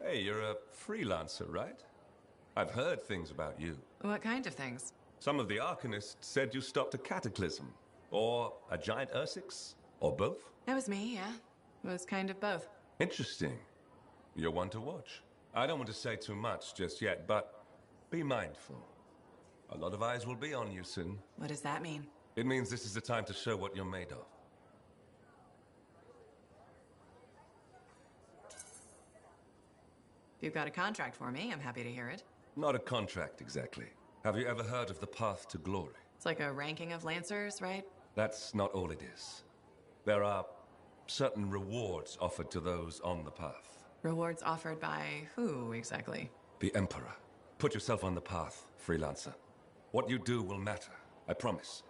Hey, you're a freelancer, right? I've heard things about you. What kind of things? Some of the Arcanists said you stopped a cataclysm. Or a giant Ursix. Or both. That was me, yeah. It was kind of both. Interesting. You're one to watch. I don't want to say too much just yet, but be mindful. A lot of eyes will be on you soon. What does that mean? It means this is the time to show what you're made of. If you've got a contract for me, I'm happy to hear it. Not a contract, exactly. Have you ever heard of the path to glory? It's like a ranking of Lancers, right? That's not all it is. There are certain rewards offered to those on the path. Rewards offered by who, exactly? The Emperor. Put yourself on the path, freelancer. What you do will matter, I promise.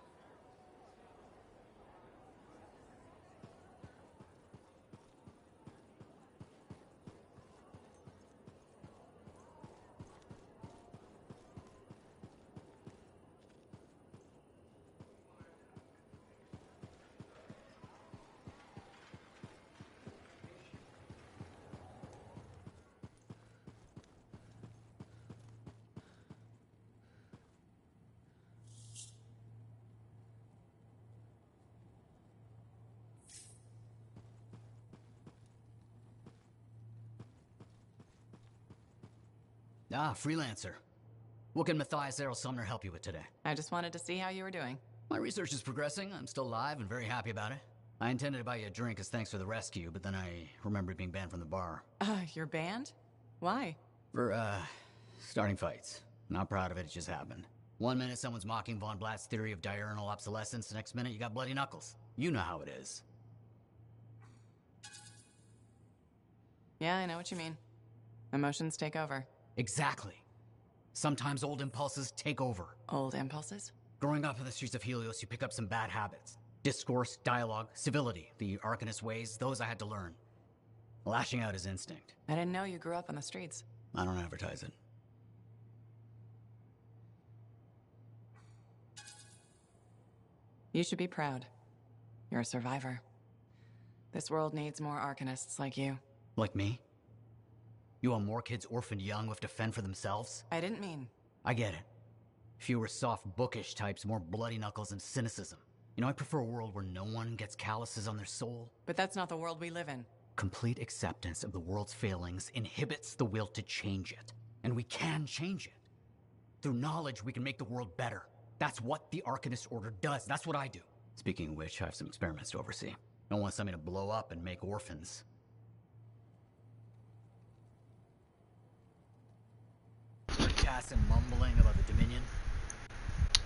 Ah, freelancer. What can Matthias Errol Sumner help you with today? I just wanted to see how you were doing. My research is progressing. I'm still alive and very happy about it. I intended to buy you a drink as thanks for the rescue, but then I remembered being banned from the bar. You're banned? Why? For, starting fights. Not proud of it, it just happened. One minute someone's mocking Von Blatt's theory of diurnal obsolescence, the next minute you got bloody knuckles. You know how it is. Yeah, I know what you mean. Emotions take over. Exactly. Sometimes old impulses take over. Old impulses? Growing up in the streets of Helios, you pick up some bad habits. Discourse, dialogue, civility, the Arcanist ways, those I had to learn. Lashing out is instinct. I didn't know you grew up on the streets. I don't advertise it. You should be proud. You're a survivor. This world needs more Arcanists like you. Like me? You want more kids orphaned young who have to fend for themselves? I didn't mean... I get it. Fewer soft, bookish types, more bloody knuckles and cynicism. You know, I prefer a world where no one gets calluses on their soul. But that's not the world we live in. Complete acceptance of the world's failings inhibits the will to change it. And we can change it. Through knowledge, we can make the world better. That's what the Arcanist Order does. That's what I do. Speaking of which, I have some experiments to oversee. Don't want something to blow up and make orphans. Cassin mumbling about the Dominion.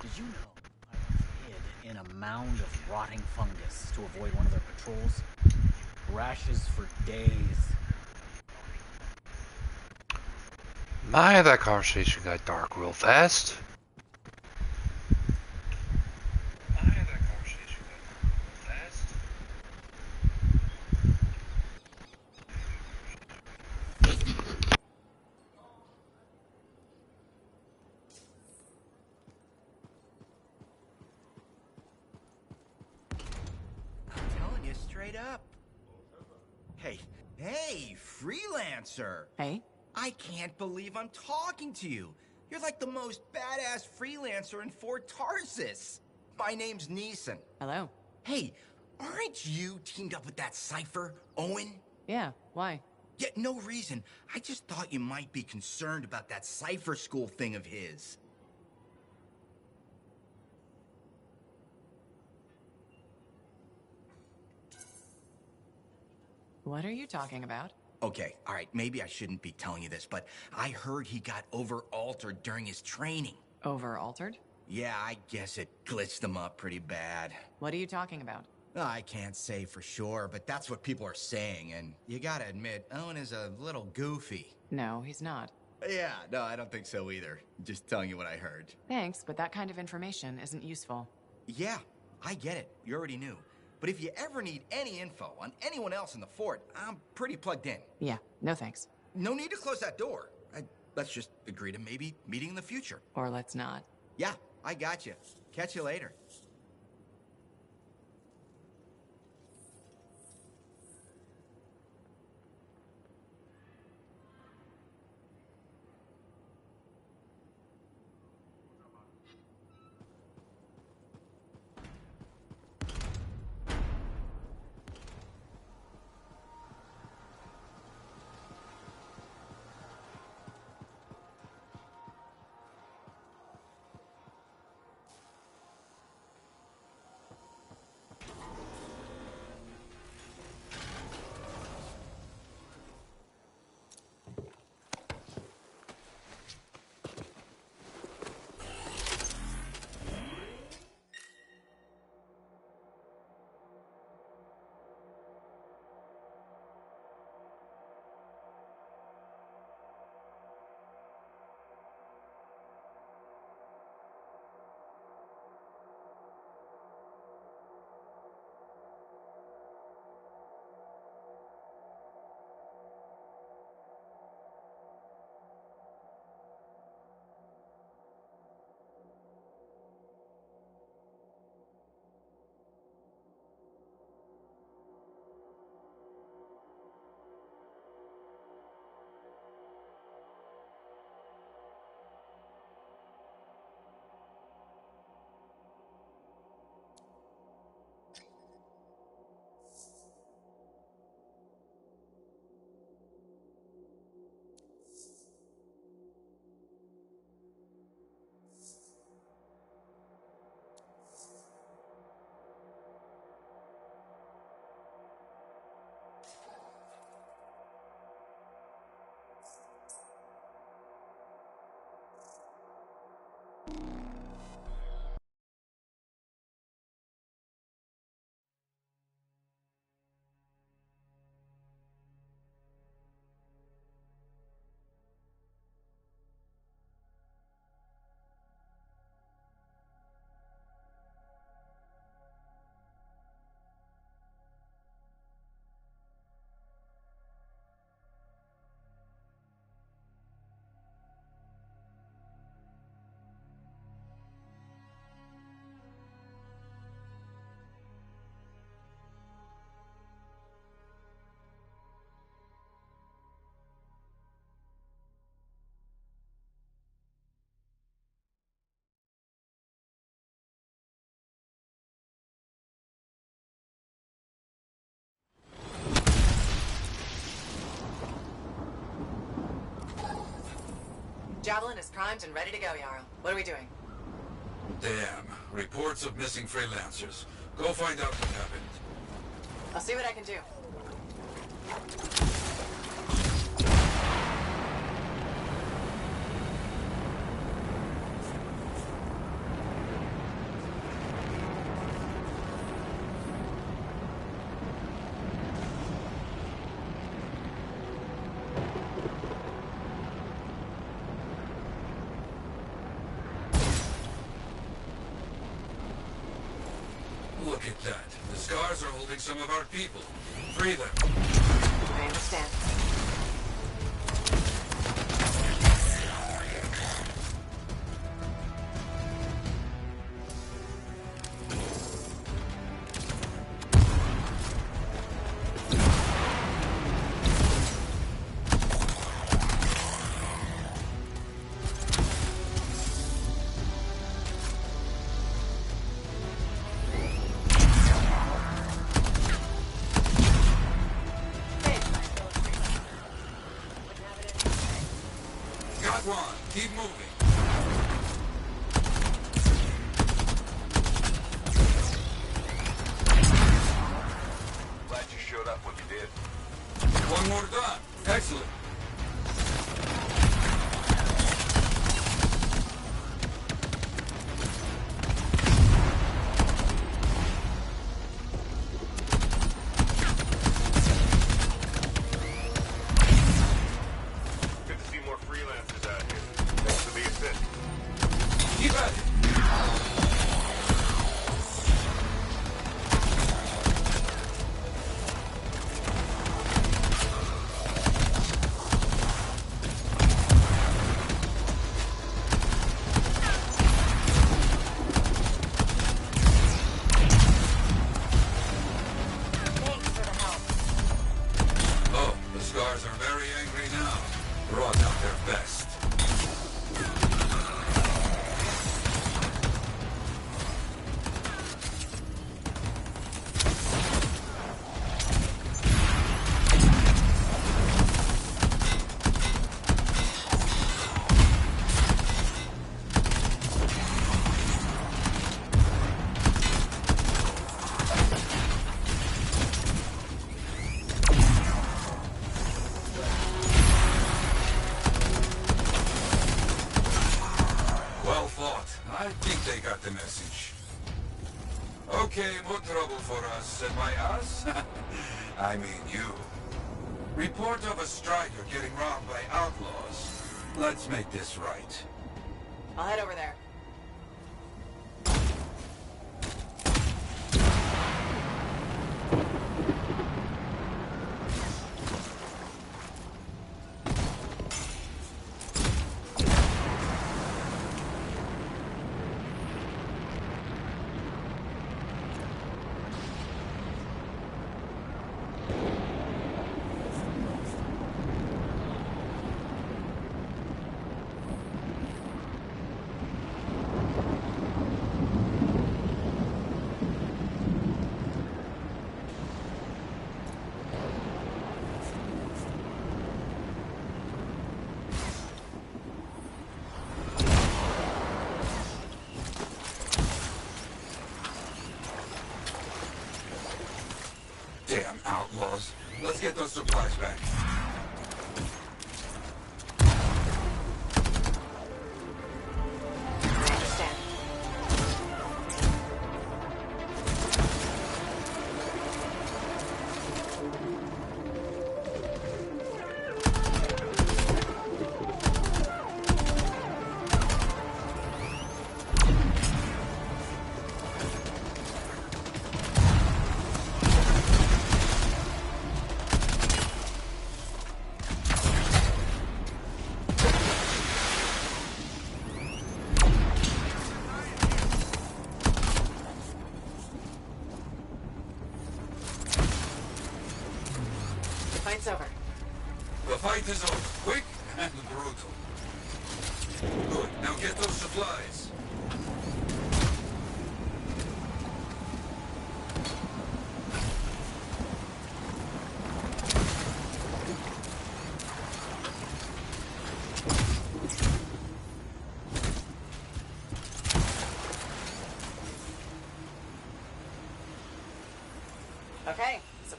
Did you know I once hid in a mound of rotting fungus to avoid one of their patrols? Rashes for days. My, that conversation got dark real fast. Hey, freelancer! Hey? I can't believe I'm talking to you. You're like the most badass freelancer in Fort Tarsis. My name's Neeson. Hello. Hey, aren't you teamed up with that cipher, Owen? Yeah, why? Yeah, no reason. I just thought you might be concerned about that cipher school thing of his. What are you talking about? Okay, all right, maybe I shouldn't be telling you this, but I heard he got over-altered during his training. Over-altered? Yeah, I guess it glitched him up pretty bad. What are you talking about? I can't say for sure, but that's what people are saying, and you gotta admit, Owen is a little goofy. No, he's not. Yeah, no, I don't think so either. Just telling you what I heard. Thanks, but that kind of information isn't useful. Yeah, I get it. You already knew. But if you ever need any info on anyone else in the fort, I'm pretty plugged in. Yeah, no thanks. No need to close that door. Let's just agree to maybe meeting in the future. Or let's not. Yeah, I got you. Catch you later. Javelin is primed and ready to go, Jarl. What are we doing? Damn. Reports of missing freelancers. Go find out what happened. I'll see what I can do. Look at that. The scars are holding some of our people. Free them. I understand. Got one. Keep moving. Glad you showed up when you did. One more done. Excellent. Good to see more freelancers out here. Thanks for the assist. Keep at it. Thanks for the help. Oh, the scars are very angry now. Brought out their best. Well fought. I think they got the message. Okay, more trouble for us. And by us, I mean you. Report of a striker getting robbed by outlaws. Let's make this right. I'll head over there. Damn outlaws. Let's get those supplies back. Understand. The fight's over. The fight is over. Quick and brutal. Good. Now get those supplies.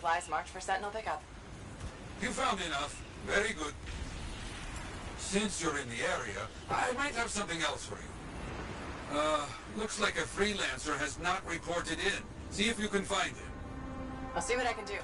supplies marked for Sentinel pickup. You found enough. Very good. Since you're in the area, I might have something else for you. Looks like a freelancer has not reported in. See if you can find him. I'll see what I can do.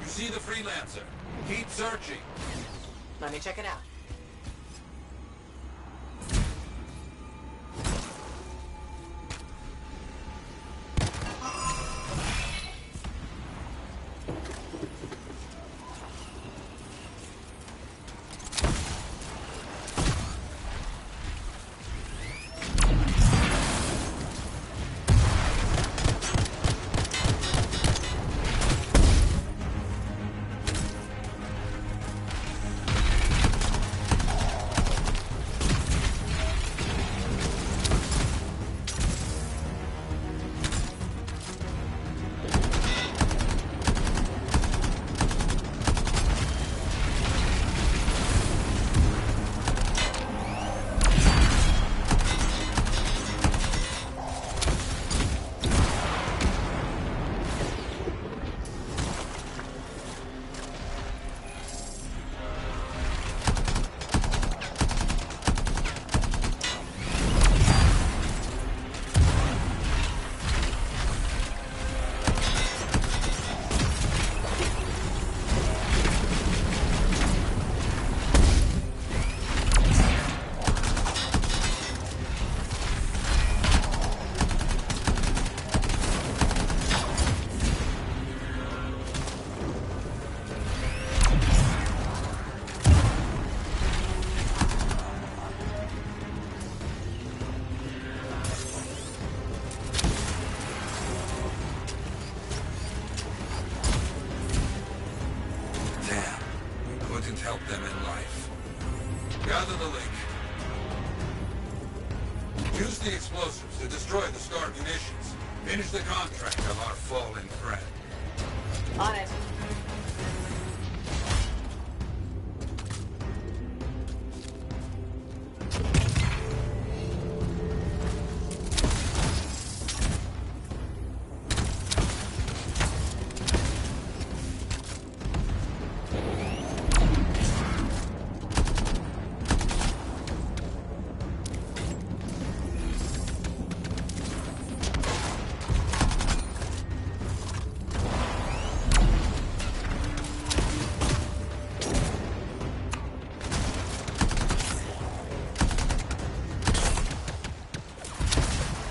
See the freelancer. Keep searching. Let me check it out. Help them in life. Gather the link. Use the explosives to destroy the Scar munitions. Finish the contract of our fallen friend. On it.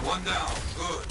One down. Good.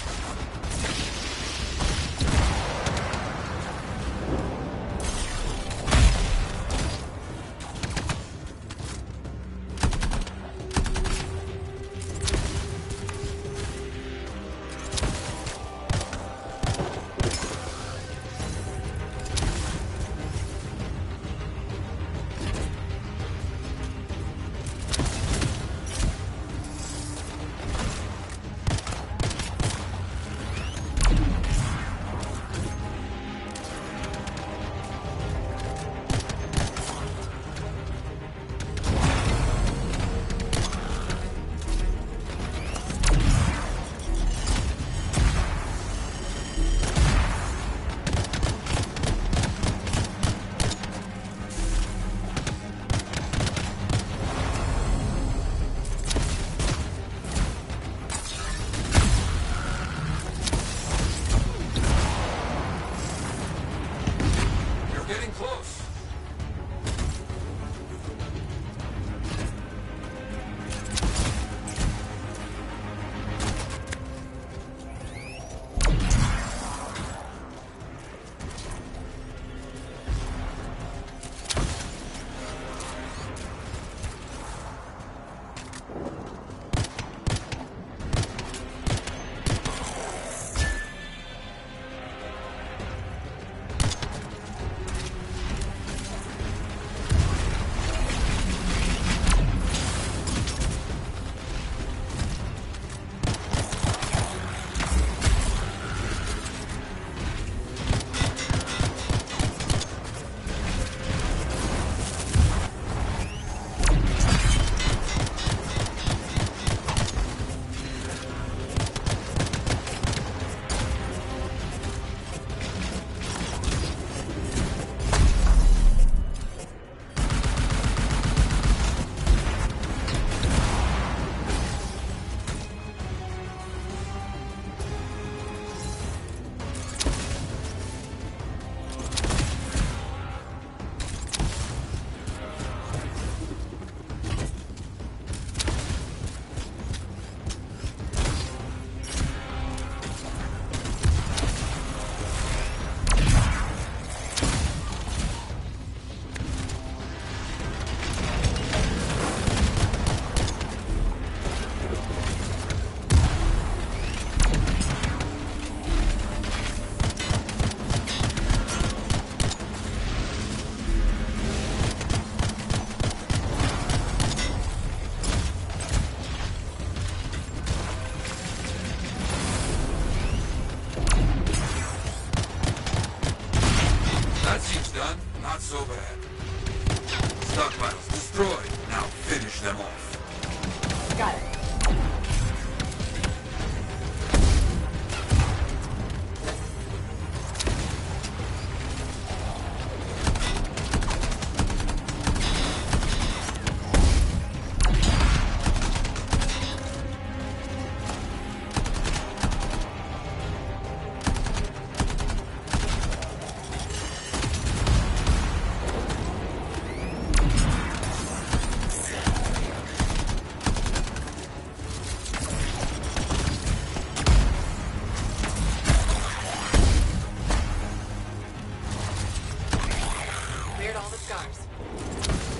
seems done. Not so bad. Stockpiles destroyed. Now finish them off. Got it.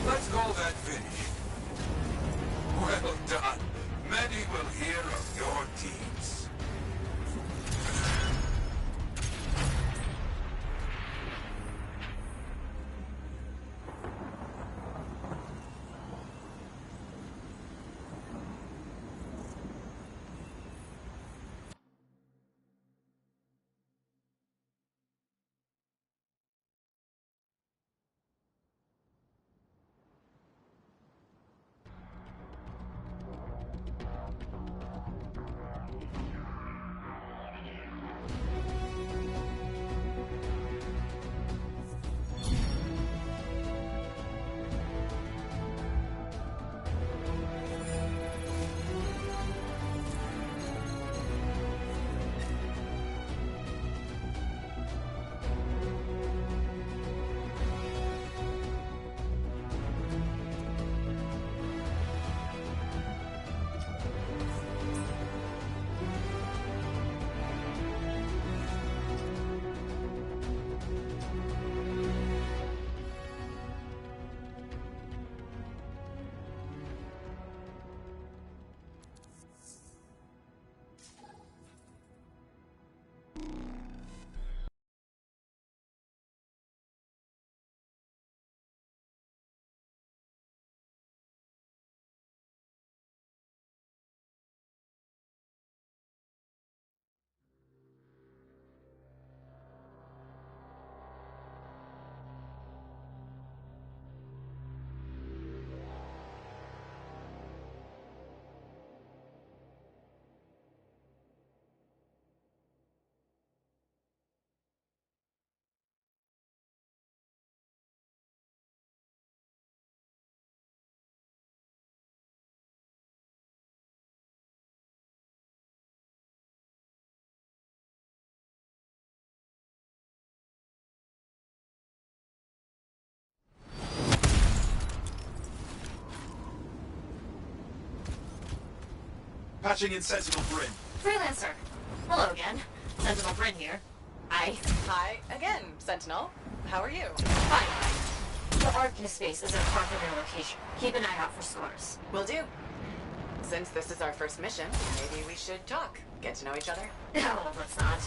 Let's call that finished. Well done. Many will hear of your deeds. Patching in Sentinel Bryn. Freelancer. Hello again. Sentinel Bryn here. Hi again, Sentinel. How are you? Fine. The Arcanist space isn't far from your location. Keep an eye out for scars. Will do. Since this is our first mission, maybe we should talk. Get to know each other? No, let's not.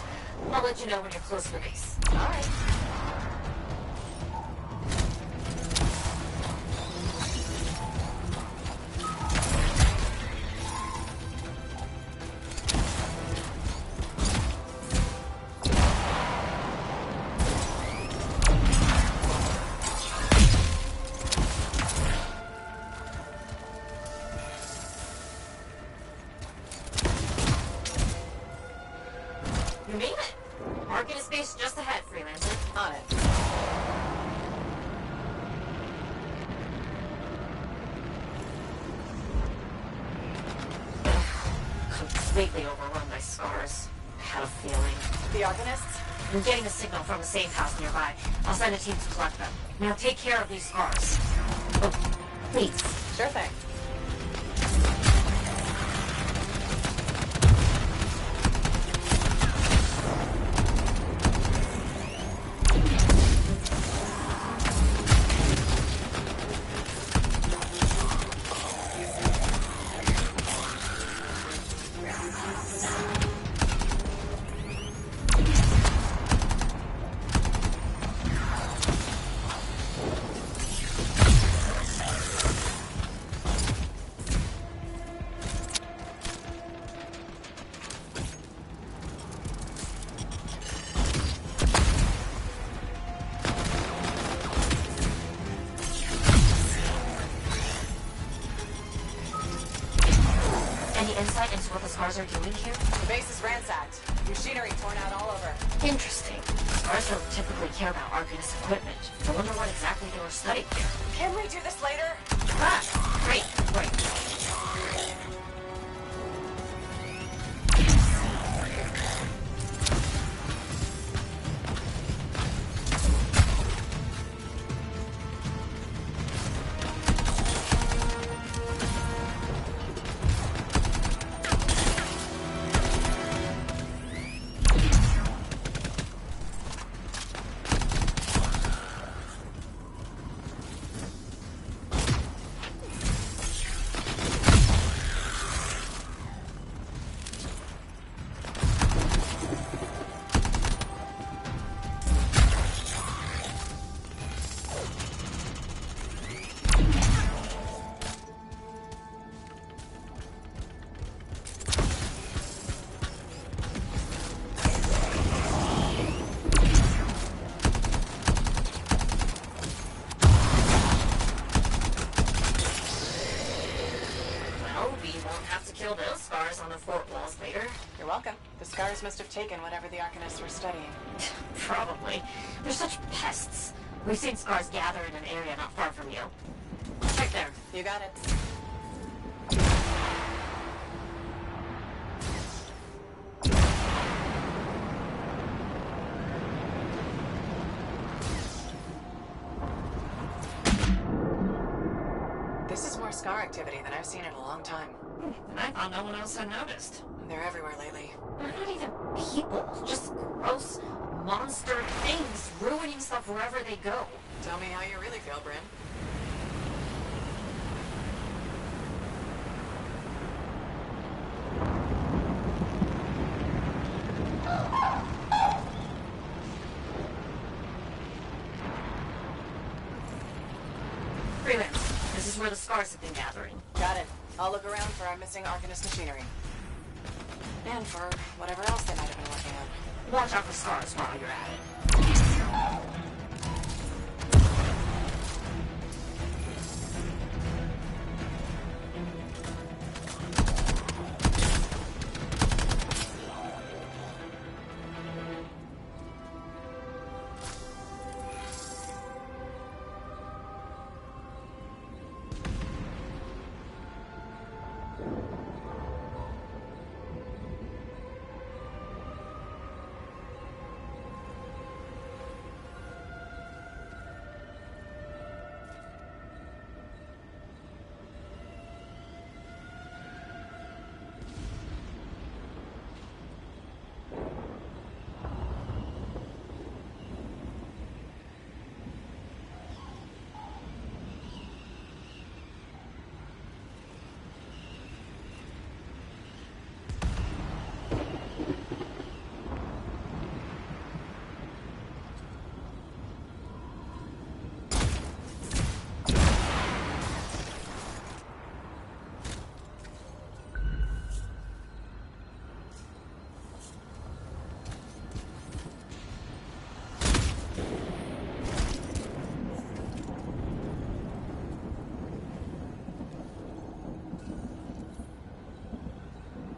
I'll let you know when you're close to the base. Alright. You made it! Arcanist space just ahead, Freelancer. On it. Completely overrun by scars. I had a feeling. The Arcanists? I'm getting a signal from a safe house nearby. I'll send a team to collect them. Now take care of these scars. Oh, please. Sure thing. insight into what the scars are doing here? The base is ransacked. Machinery torn out all over. Interesting. Scars don't typically care about Arcanist equipment. I wonder what exactly they were studying here. Can we do this later? Ah, great. Must have taken whatever the Arcanists were studying. Probably. They're such pests. We've seen scars gather in an area not far from you. Right there. You got it. This is more scar activity than I've seen in a long time. And I thought no one else had noticed. They're everywhere lately. They're not even people, just gross monster things ruining stuff wherever they go. Tell me how you really feel, Bryn. Freelance, this is where the scars have been gathering. Got it. I'll look around for our missing Arcanist machinery. And for whatever else they might have been working on. Watch out for scars while you're at it.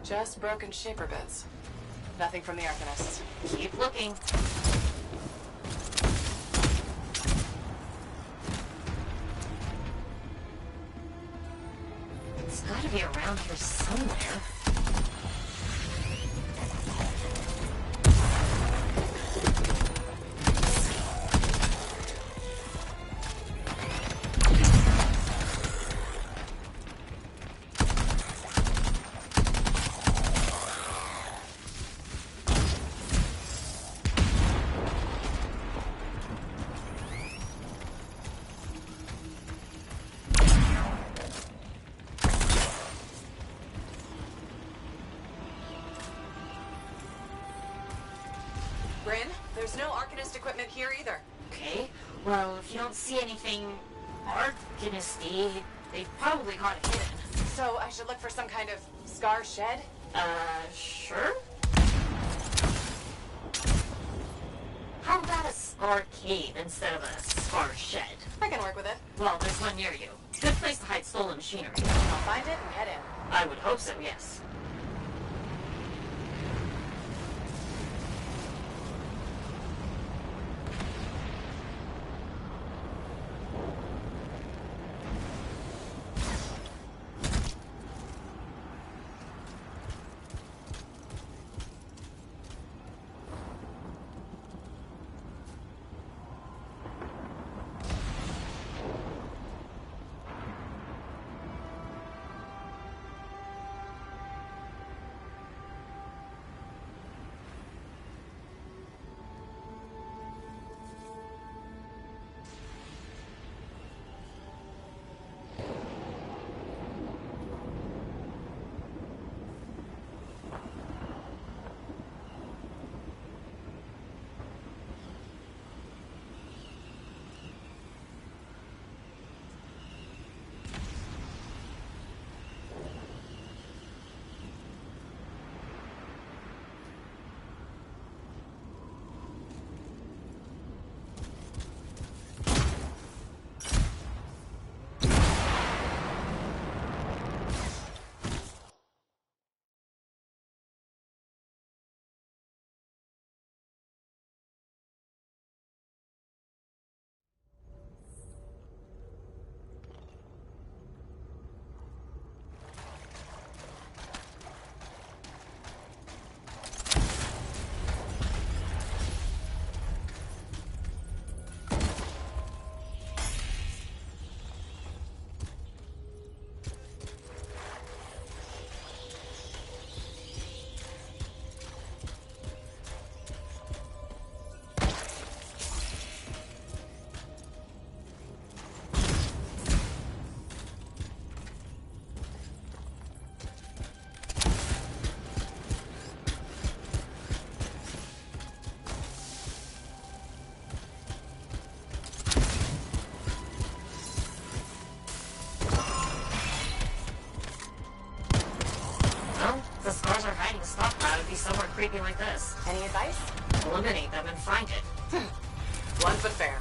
Just broken shaper bits. Nothing from the Arcanists. Keep looking. It's gotta be around here somewhere. Bryn, there's no Arcanist equipment here either. Okay, well, if you don't see anything Arcanist-y, they've probably got it hidden. So I should look for some kind of scar shed? Sure? How about a scar cave instead of a scar shed? I can work with it. Well, there's one near you. Good place to hide stolen machinery. I'll find it and head in. I would hope so, yes. creepy like this. Any advice? Eliminate them and find it. Blunt but fair.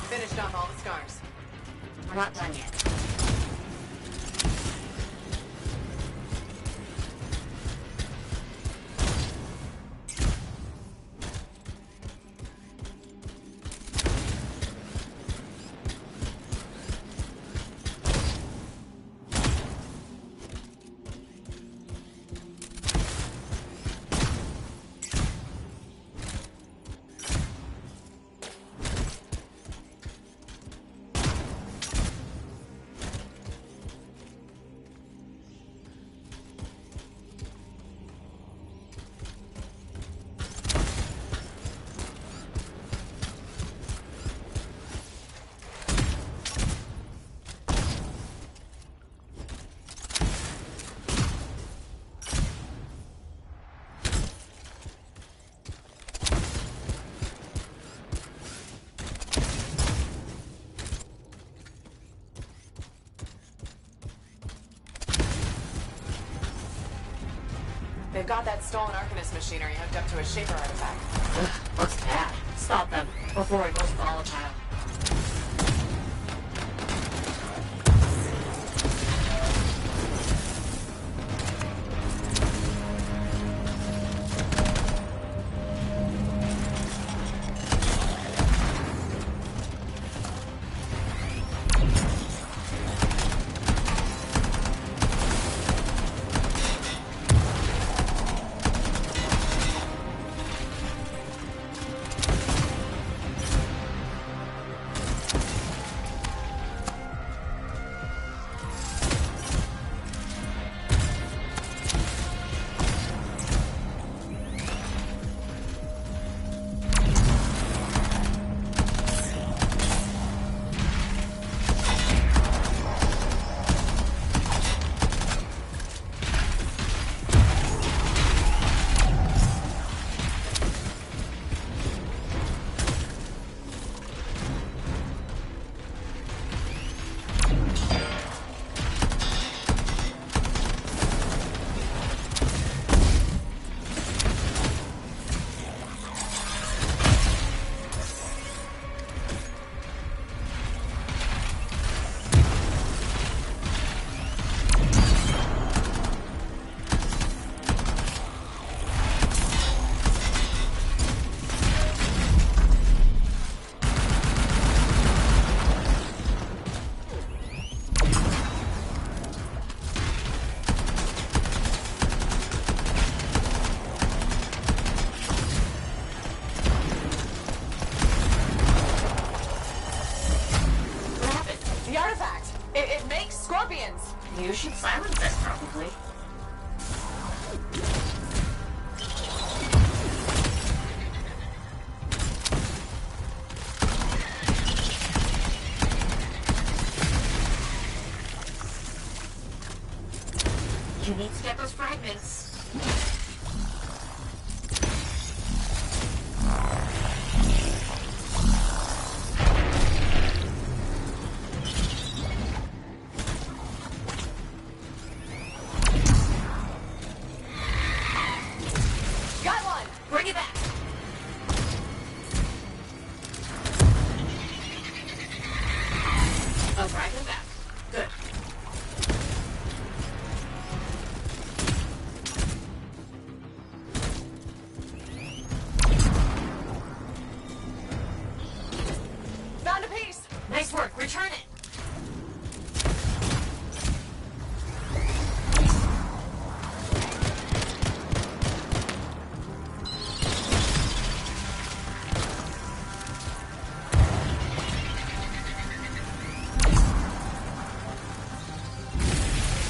Finished off all the scars. We're not done yet. They've got that stolen Arcanist machinery hooked up to a Shaper artifact. Looks bad. Stop them before it goes volatile. It makes scorpions. You should silence it, probably. You need to get those fragments. Got one! Bring it back! A fragment back. Good. Found a piece! Nice work. Return it.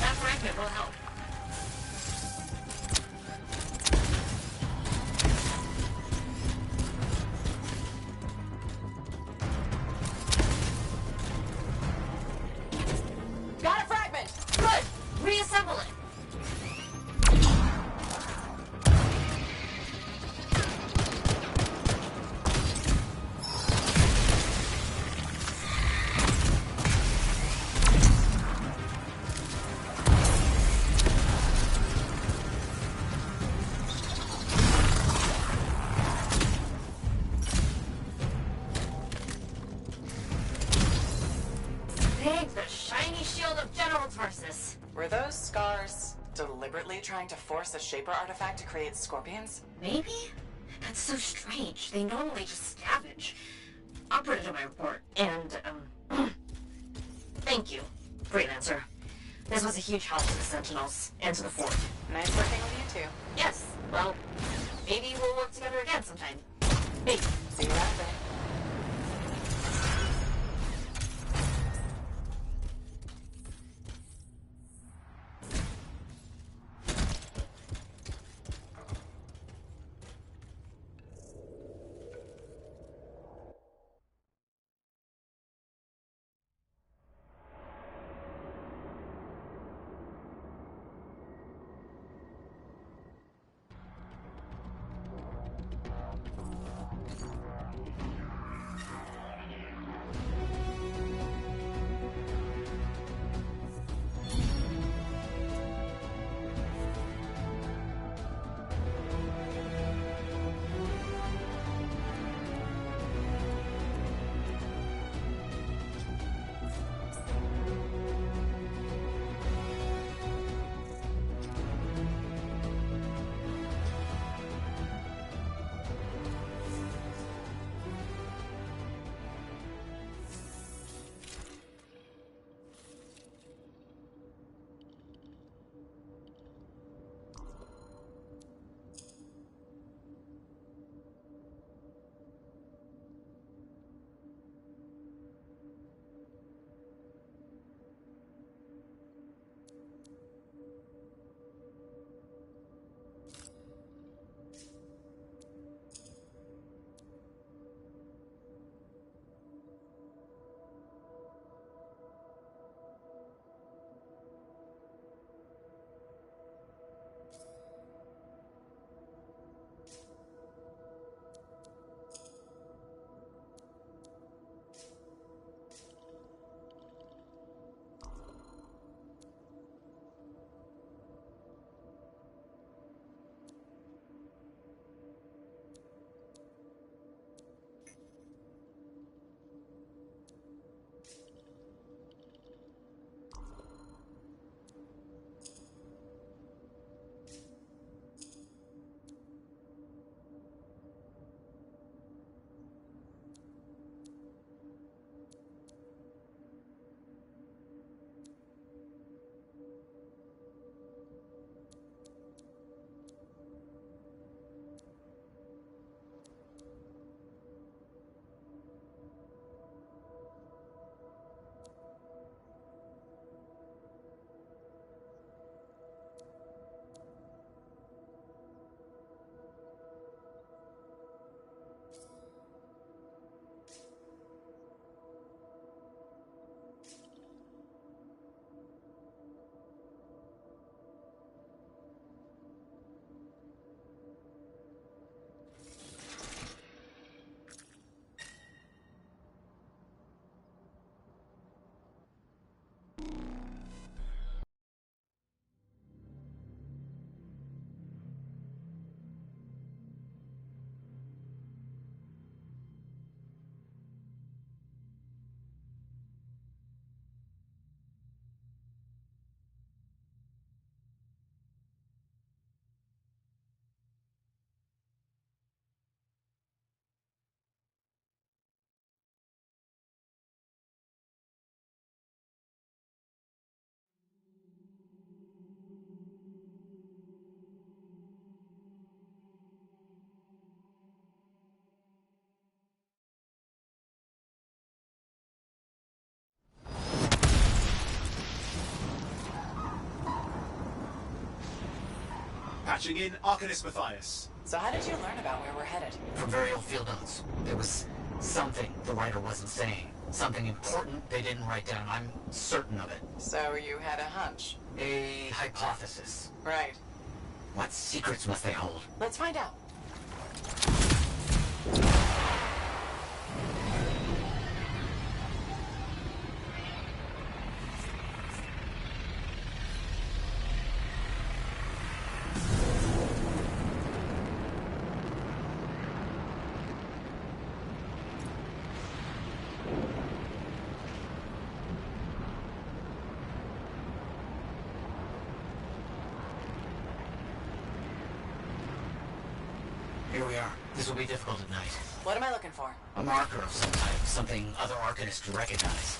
That fragment will help. Got a fragment! Good! Reassemble it! Thanks, the shiny shield of General Tarsus. Were those scars deliberately trying to force a Shaper artifact to create scorpions? Maybe? That's so strange. They normally just scavenge. I'll put it in my report. And, thank you, Freelancer. This was a huge help to the Sentinels and to the Fort. Nice working with you two. Yes, well, maybe we'll work together again sometime. Maybe. See you around there. Patching in, Arcanist Matthias. So how did you learn about where we're headed? From very old field notes. There was something the writer wasn't saying. Something important they didn't write down. I'm certain of it. So you had a hunch? A hypothesis. Right. What secrets must they hold? Let's find out. Here we are. This will be difficult at night. What am I looking for? A marker of some type. Something other Arcanists can recognize.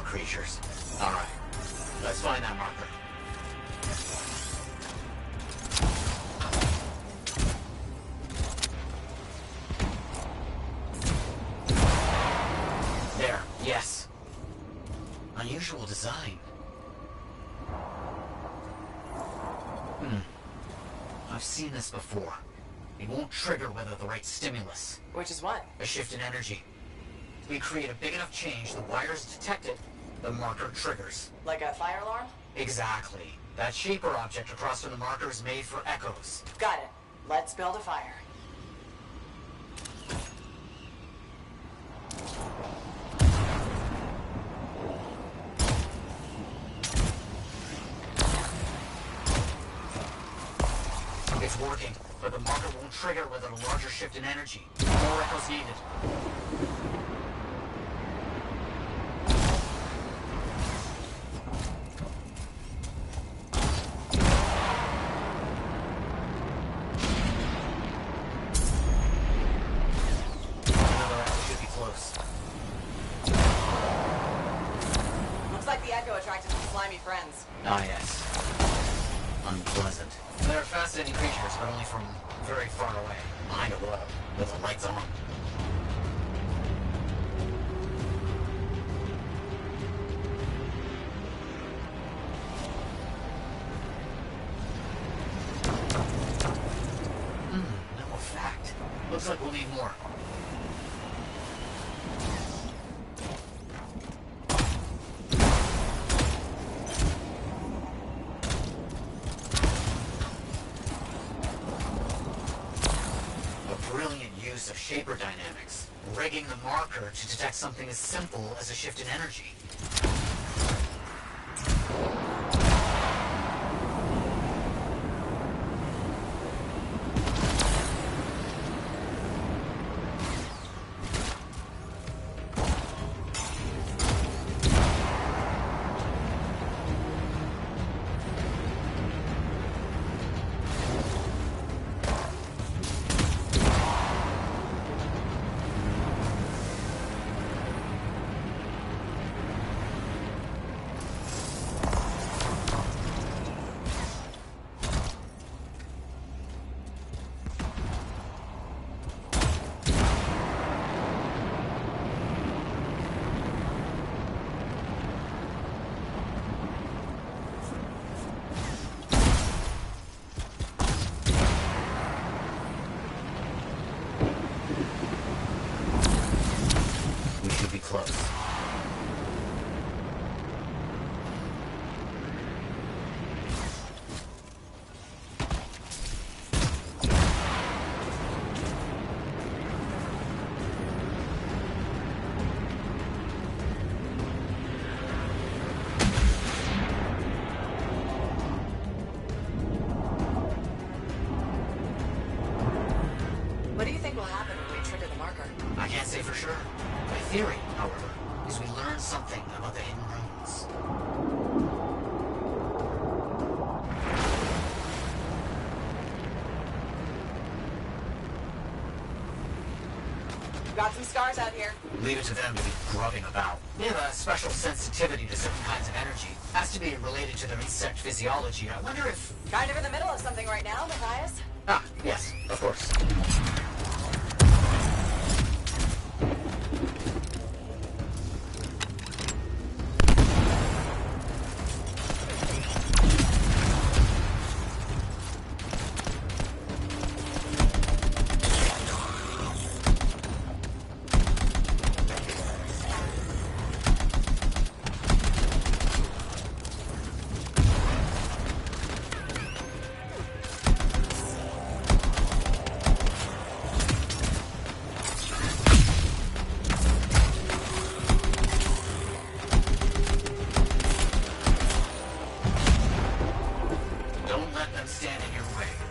Creatures. Alright. Let's find that marker. There. Yes. Unusual design. I've seen this before. It won't trigger whether the right stimulus. Which is what? A shift in energy. We create a big enough change, the wires detect it, the marker triggers. Like a fire alarm? Exactly. That shaper object across from the marker is made for echoes. Got it. Let's build a fire. It's working, but the marker won't trigger without a larger shift in energy. More echoes needed. Friends. Ah, yes. Unpleasant. They're fascinating creatures, but only from very far away. Behind a wall, with the lights on. No effect. Looks like we'll need more. Of shaper dynamics, rigging the marker to detect something as simple as a shift in energy. say for sure. My theory, however, is we learn something about the hidden runes. Got some scars out here. Leave it to them to be grubbing about. They have a special sensitivity to certain kinds of energy. Has to be related to their insect physiology. I wonder if... Kind of in the middle of something right now, Matthias. Ah, yes, of course.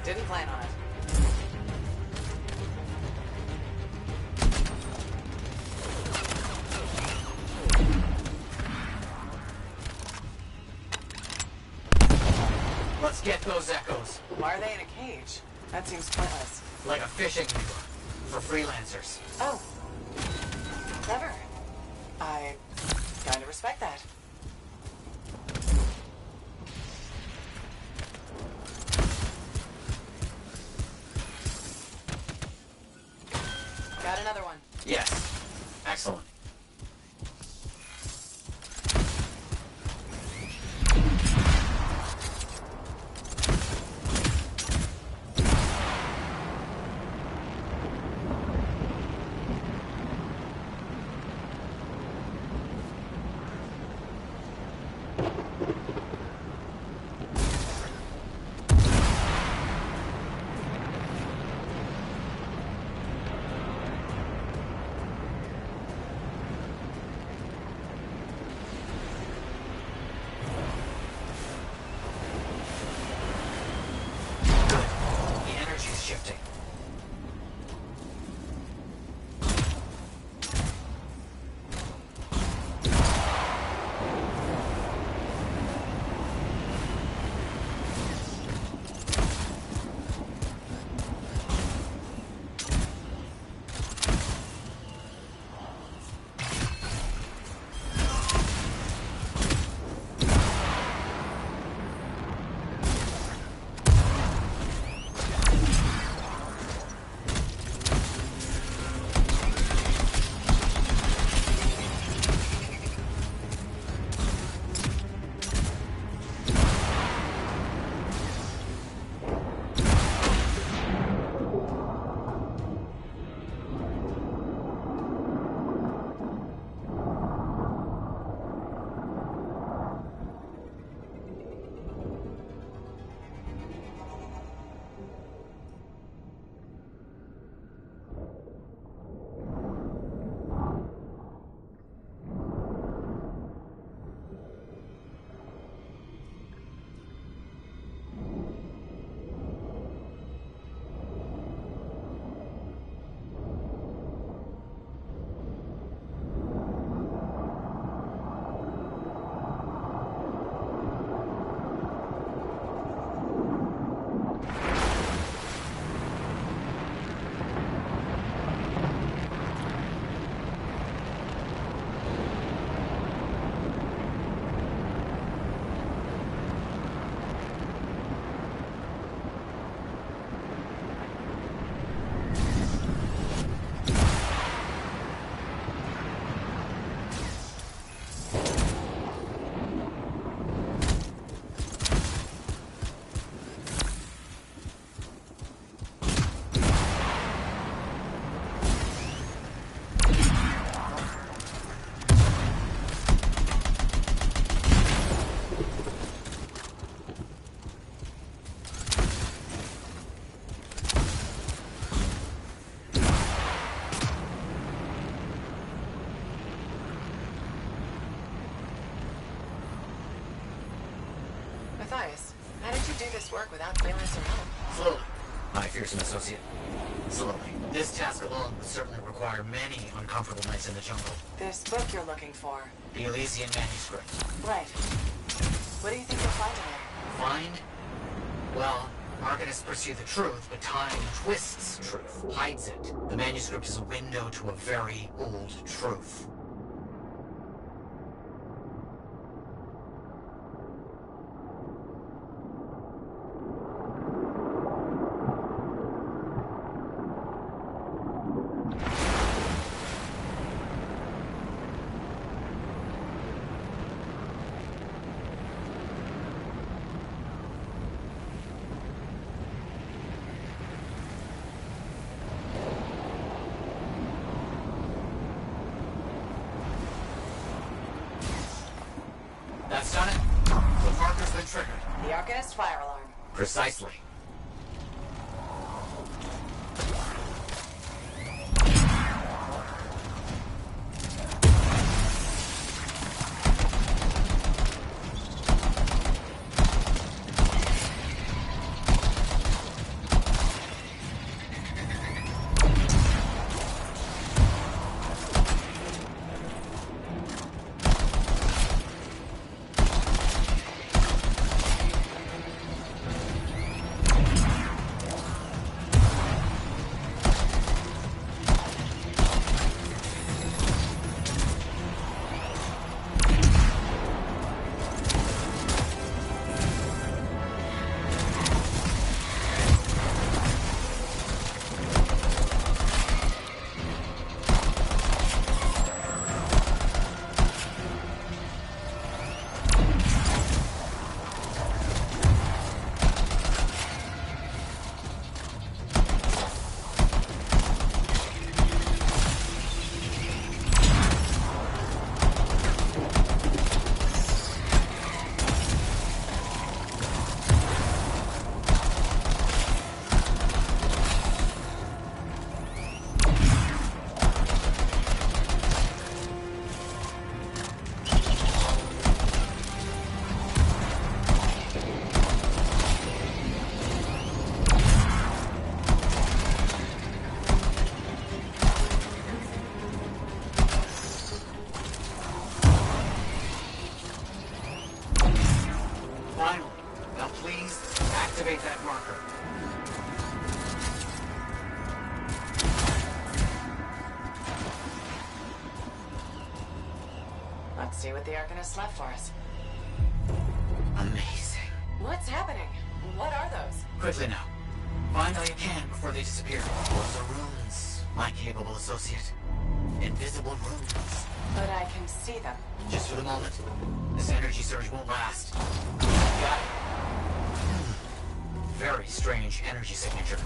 Didn't plan on it. Let's get those echoes. Why are they in a cage? That seems pointless. Like a fishing lure for freelancers. Oh. Clever. I kind of respect that. Got another one. Yes. Excellent. Shifting. Matthias, how did you do this work without freelancer help? Slowly. Hi, Fearsome Associate. Slowly. This task alone would certainly require many uncomfortable nights in the jungle. This book you're looking for. The Elysian manuscript. Right. What do you think you'll find in there? Find? Well, Arcanists pursue the truth, but time twists truth, hides it. The manuscript is a window to a very old truth. That's done it. The marker's been triggered. The Arcanist fire alarm. Precisely. Finally. Now please, activate that marker. Let's see what the Arcanist left for us. Amazing. What's happening? What are those? Quickly now. Find all you can before they disappear. Those are runes, my capable associate. Invisible runes. But I can see them. Just for the moment. This energy surge won't last. Got it. Very strange energy signature.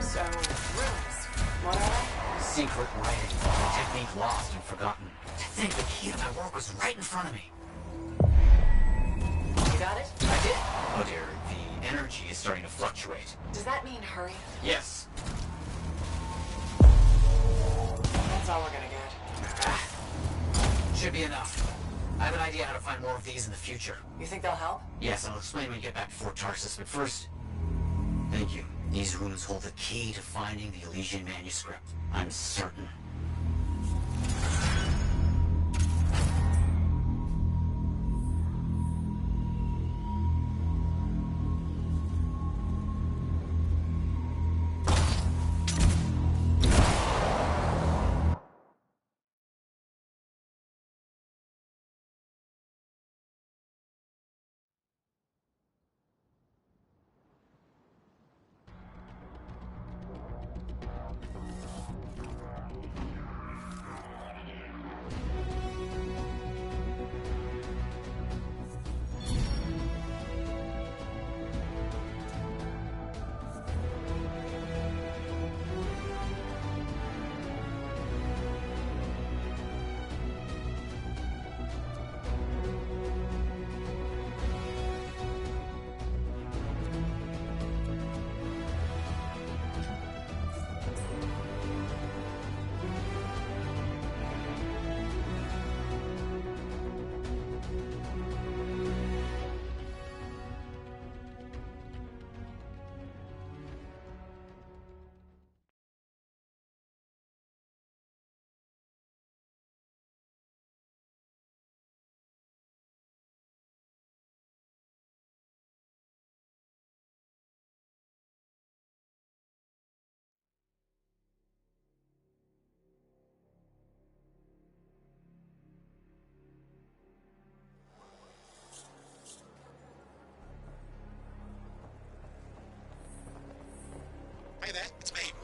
So, runes. What are they? Secret writing. A technique lost and forgotten. To think the key to my work was right in front of me. You got it? I did. Oh dear, the energy is starting to fluctuate. Does that mean hurry? Yes. That's all we're gonna get. Should be enough. I have an idea how to find more of these in the future. You think they'll help? Yes, I'll explain when we get back to Fort Tarsus, but first... Thank you. These runes hold the key to finding the Elysian manuscript. I'm certain.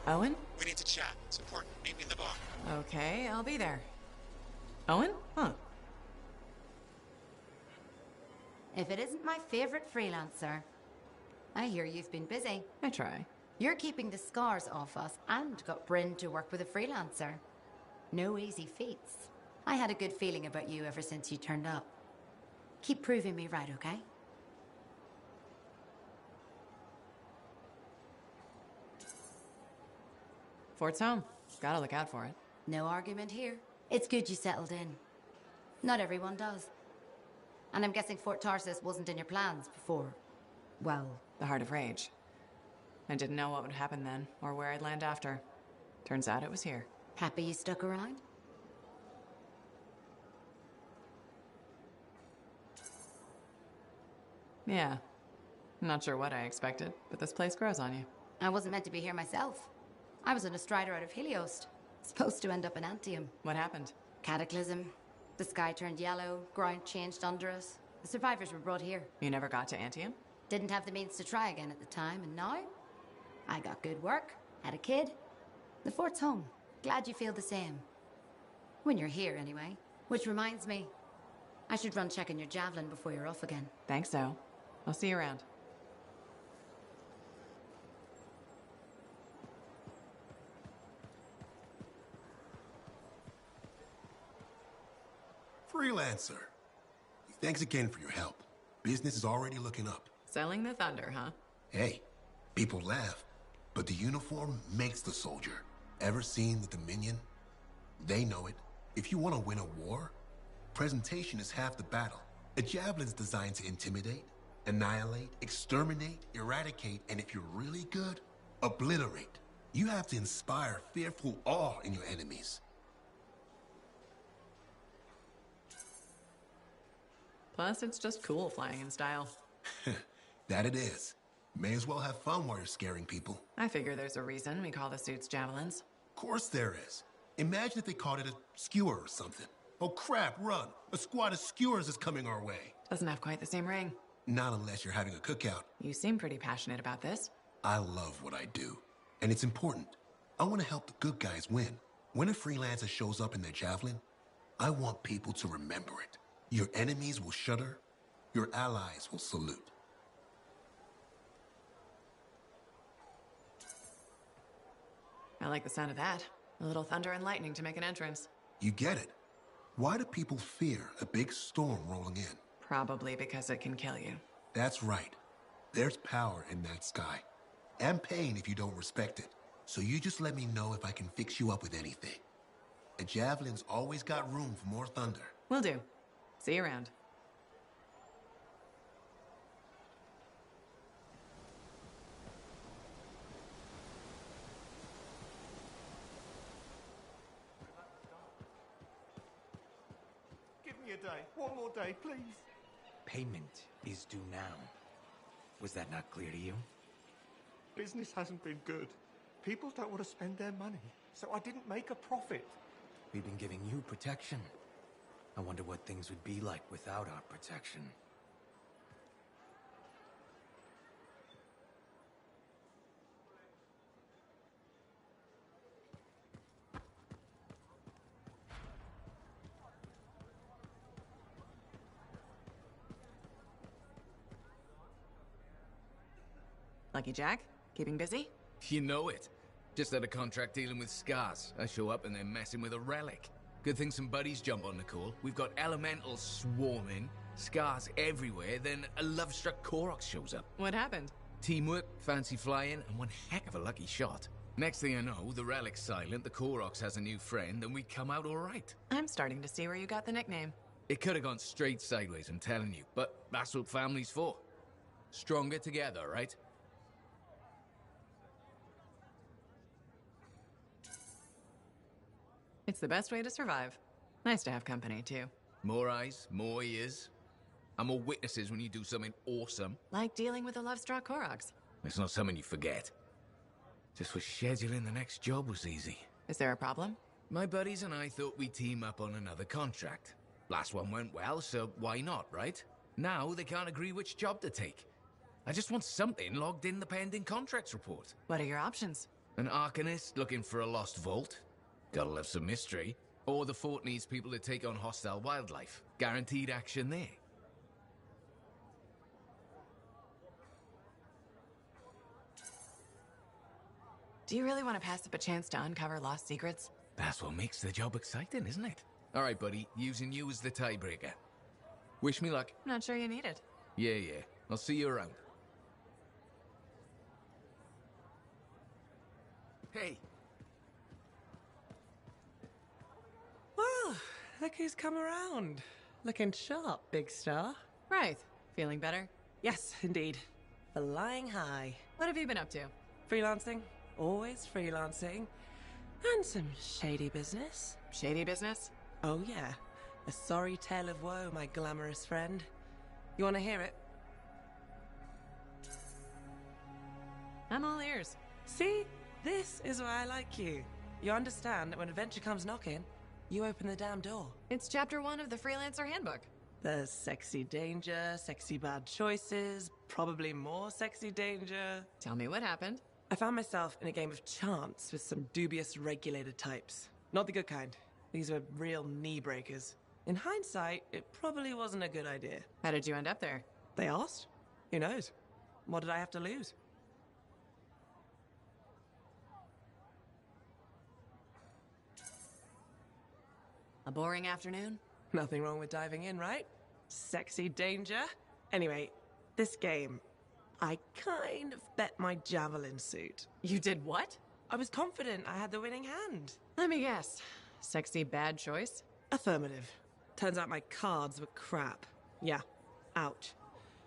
Owen? We need to chat. It's important. Meet me in the bar. Okay, I'll be there. Owen? Huh. If it isn't my favorite freelancer. I hear you've been busy. I try. You're keeping the scars off us and got Bryn to work with a freelancer. No easy feats. I had a good feeling about you ever since you turned up. Keep proving me right, okay? Fort's home. Gotta look out for it. No argument here. It's good you settled in. Not everyone does. And I'm guessing Fort Tarsus wasn't in your plans before, well... The Heart of Rage. I didn't know what would happen then, or where I'd land after. Turns out it was here. Happy you stuck around? Yeah. Not sure what I expected, but this place grows on you. I wasn't meant to be here myself. I was on a strider out of Helios. Supposed to end up in Anthem. What happened? Cataclysm. The sky turned yellow, ground changed under us. The survivors were brought here. You never got to Anthem? Didn't have the means to try again at the time, and now? I got good work, had a kid. The fort's home. Glad you feel the same. When you're here, anyway. Which reminds me, I should run checking your javelin before you're off again. Thanks, so. I'll see you around. Freelancer. Thanks again for your help. Business is already looking up. Selling the thunder, huh? Hey, people laugh, but the uniform makes the soldier. Ever seen the Dominion? They know it. If you want to win a war, presentation is half the battle. A javelin's designed to intimidate, annihilate, exterminate, eradicate, and if you're really good, obliterate. You have to inspire fearful awe in your enemies. Plus, it's just cool flying in style. That it is. May as well have fun while you're scaring people. I figure there's a reason we call the suits javelins. Of course there is. Imagine if they called it a skewer or something. Oh crap, run! A squad of skewers is coming our way. Doesn't have quite the same ring. Not unless you're having a cookout. You seem pretty passionate about this. I love what I do. And it's important. I want to help the good guys win. When a freelancer shows up in their javelin, I want people to remember it. Your enemies will shudder. Your allies will salute. I like the sound of that. A little thunder and lightning to make an entrance. You get it. Why do people fear a big storm rolling in? Probably because it can kill you. That's right. There's power in that sky. And pain if you don't respect it. So you just let me know if I can fix you up with anything. A javelin's always got room for more thunder. Will do. See you around. Give me a day. One more day, please. Payment is due now. Was that not clear to you? Business hasn't been good. People don't want to spend their money, so I didn't make a profit. We've been giving you protection. I wonder what things would be like without our protection. Lucky Jack? Keeping busy? You know it. Just had a contract dealing with scars. I show up and they're messing with a relic. Good thing some buddies jump on the call. We've got elementals swarming, scars everywhere, then a love-struck Koroks shows up. What happened? Teamwork, fancy flying, and one heck of a lucky shot. Next thing I know, the relic's silent, the Koroks has a new friend, and we come out all right. I'm starting to see where you got the nickname. It could have gone straight sideways, I'm telling you, but that's what family's for. Stronger together, right? It's the best way to survive. Nice to have company, too. More eyes, more ears. And more witnesses when you do something awesome. Like dealing with the love-struck Koroks. It's not something you forget. Just was scheduling the next job was easy. Is there a problem? My buddies and I thought we'd team up on another contract. Last one went well, so why not, right? Now they can't agree which job to take. I just want something logged in the pending contracts report. What are your options? An Arcanist looking for a lost vault? Gotta love some mystery. Or the fort needs people to take on hostile wildlife. Guaranteed action there. Do you really want to pass up a chance to uncover lost secrets? That's what makes the job exciting, isn't it? All right, buddy. Using you as the tiebreaker. Wish me luck. I'm not sure you need it. Yeah. I'll see you around. Hey. Well, look who's come around. Looking sharp, big star. Right. Feeling better? Yes, indeed. Flying high. What have you been up to? Freelancing. Always freelancing. And some shady business. Shady business? Oh, yeah. A sorry tale of woe, my glamorous friend. You want to hear it? I'm all ears. See? This is why I like you. You understand that when adventure comes knocking, you open the damn door. It's chapter 1 of the Freelancer Handbook. There's sexy danger, sexy bad choices, probably more sexy danger. Tell me what happened. I found myself in a game of chance with some dubious regulated types. Not the good kind. These were real knee breakers. In hindsight, it probably wasn't a good idea. How did you end up there? They asked. Who knows? What did I have to lose? A boring afternoon? Nothing wrong with diving in, right? Sexy danger. Anyway, this game, I kind of bet my javelin suit. You did what? I was confident I had the winning hand. Let me guess. Sexy bad choice? Affirmative. Turns out my cards were crap. Yeah. Ouch.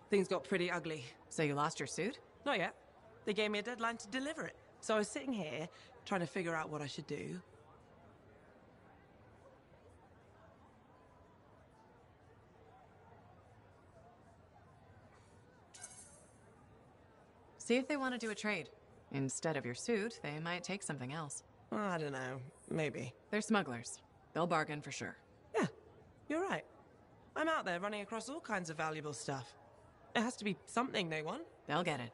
Things got pretty ugly. So you lost your suit? Not yet. They gave me a deadline to deliver it. So I was sitting here, trying to figure out what I should do. See if they want to do a trade. Instead of your suit, they might take something else. I don't know. Maybe. They're smugglers. They'll bargain for sure. Yeah, you're right. I'm out there running across all kinds of valuable stuff. It has to be something they want. They'll get it.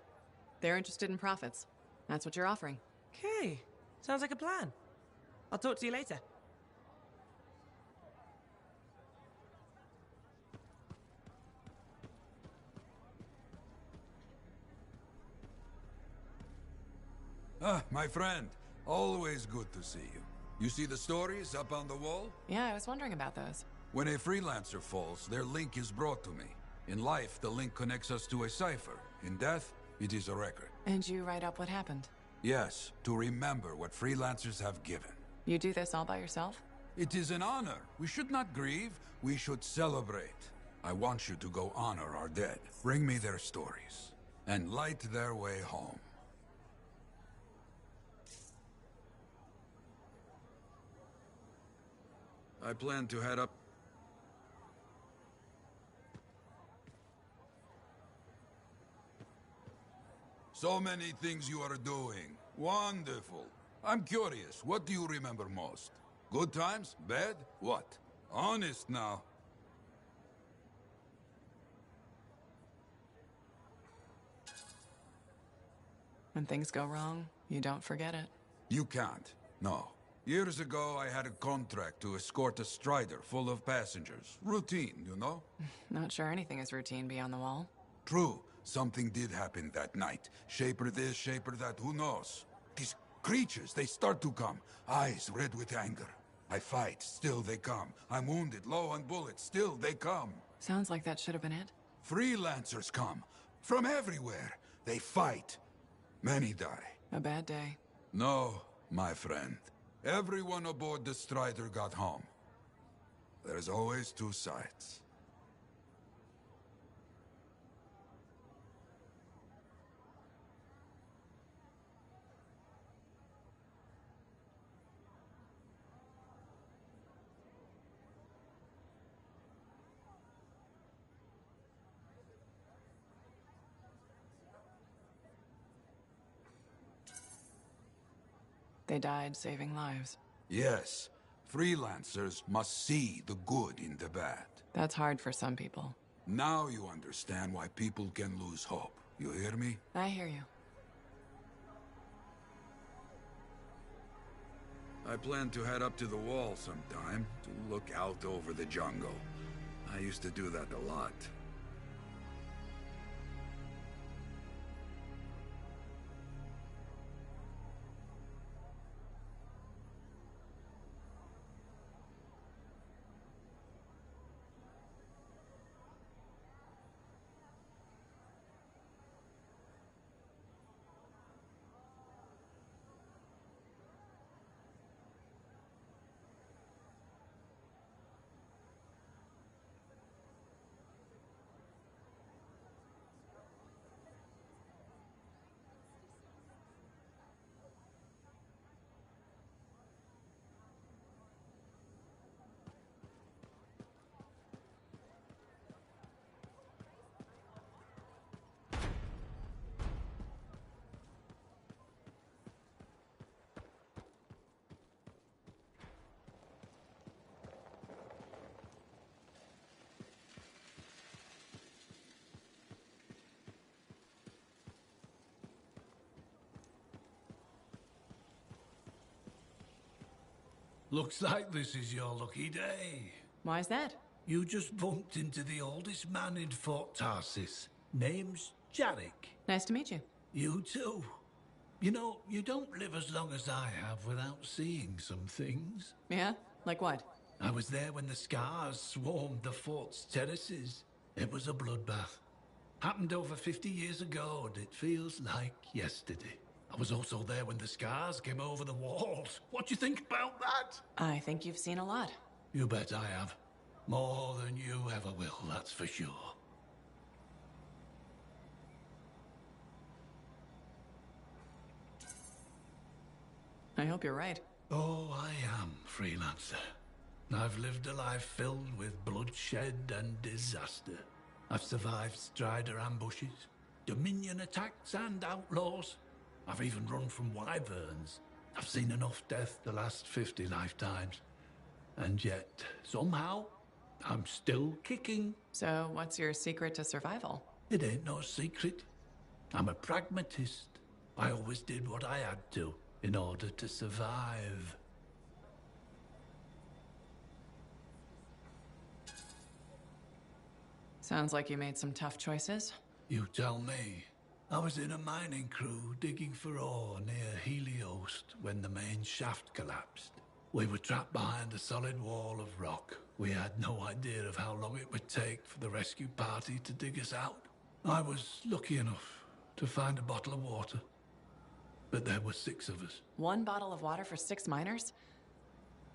They're interested in profits. That's what you're offering. Okay. Sounds like a plan. I'll talk to you later. Ah, my friend. Always good to see you. You see the stories up on the wall? Yeah, I was wondering about those. When a freelancer falls, their link is brought to me. In life, the link connects us to a cipher. In death, it is a record. And you write up what happened? Yes, to remember what freelancers have given. You do this all by yourself? It is an honor. We should not grieve, we should celebrate. I want you to go honor our dead. Bring me their stories, and light their way home. I plan to head up. So many things you are doing. Wonderful. I'm curious, what do you remember most? Good times? Bad? What? Honest now. When things go wrong, you don't forget it. You can't. No. Years ago, I had a contract to escort a Strider full of passengers. Routine, you know? Not sure anything is routine beyond the wall. True. Something did happen that night. Shaper this, shaper that, who knows? These creatures, they start to come. Eyes red with anger. I fight, still they come. I'm wounded, low on bullets, still they come. Sounds like that should have been it. Freelancers come. From everywhere. They fight. Many die. A bad day. No, my friend. Everyone aboard the Strider got home. There's always two sides. They died saving lives. Yes, freelancers must see the good in the bad. That's hard for some people. Now you understand why people can lose hope. You hear me? I hear you. I plan to head up to the wall sometime to look out over the jungle. I used to do that a lot. Looks like this is your lucky day. Why's that? You just bumped into the oldest man in Fort Tarsis. Name's Jarek. Nice to meet you. You too. You know, you don't live as long as I have without seeing some things. Yeah? Like what? I was there when the scars swarmed the fort's terraces. It was a bloodbath. Happened over 50 years ago, and it feels like yesterday. I was also there when the scars came over the walls. What do you think about that? I think you've seen a lot. You bet I have. More than you ever will, that's for sure. I hope you're right. Oh, I am, Freelancer. I've lived a life filled with bloodshed and disaster. I've survived Strider ambushes, Dominion attacks and outlaws. I've even run from wyverns. I've seen enough death to last 50 lifetimes. And yet, somehow, I'm still kicking. So, what's your secret to survival? It ain't no secret. I'm a pragmatist. I always did what I had to in order to survive. Sounds like you made some tough choices. You tell me. I was in a mining crew digging for ore near Helios when the main shaft collapsed. We were trapped behind a solid wall of rock. We had no idea of how long it would take for the rescue party to dig us out. I was lucky enough to find a bottle of water. But there were 6 of us. 1 bottle of water for 6 miners?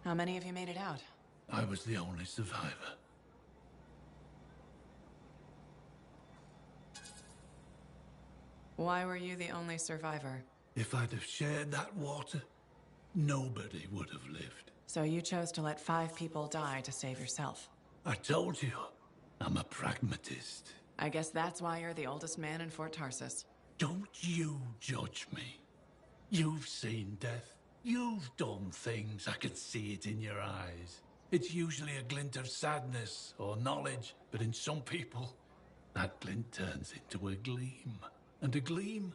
How many of you made it out? I was the only survivor. Why were you the only survivor? If I'd have shared that water, nobody would have lived. So you chose to let 5 people die to save yourself. I told you, I'm a pragmatist. I guess that's why you're the oldest man in Fort Tarsis. Don't you judge me. You've seen death. You've done things. I can see it in your eyes. It's usually a glint of sadness or knowledge, but in some people, that glint turns into a gleam. And a gleam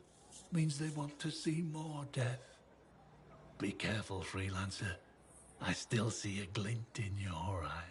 means they want to see more death. Be careful, Freelancer. I still see a glint in your eyes.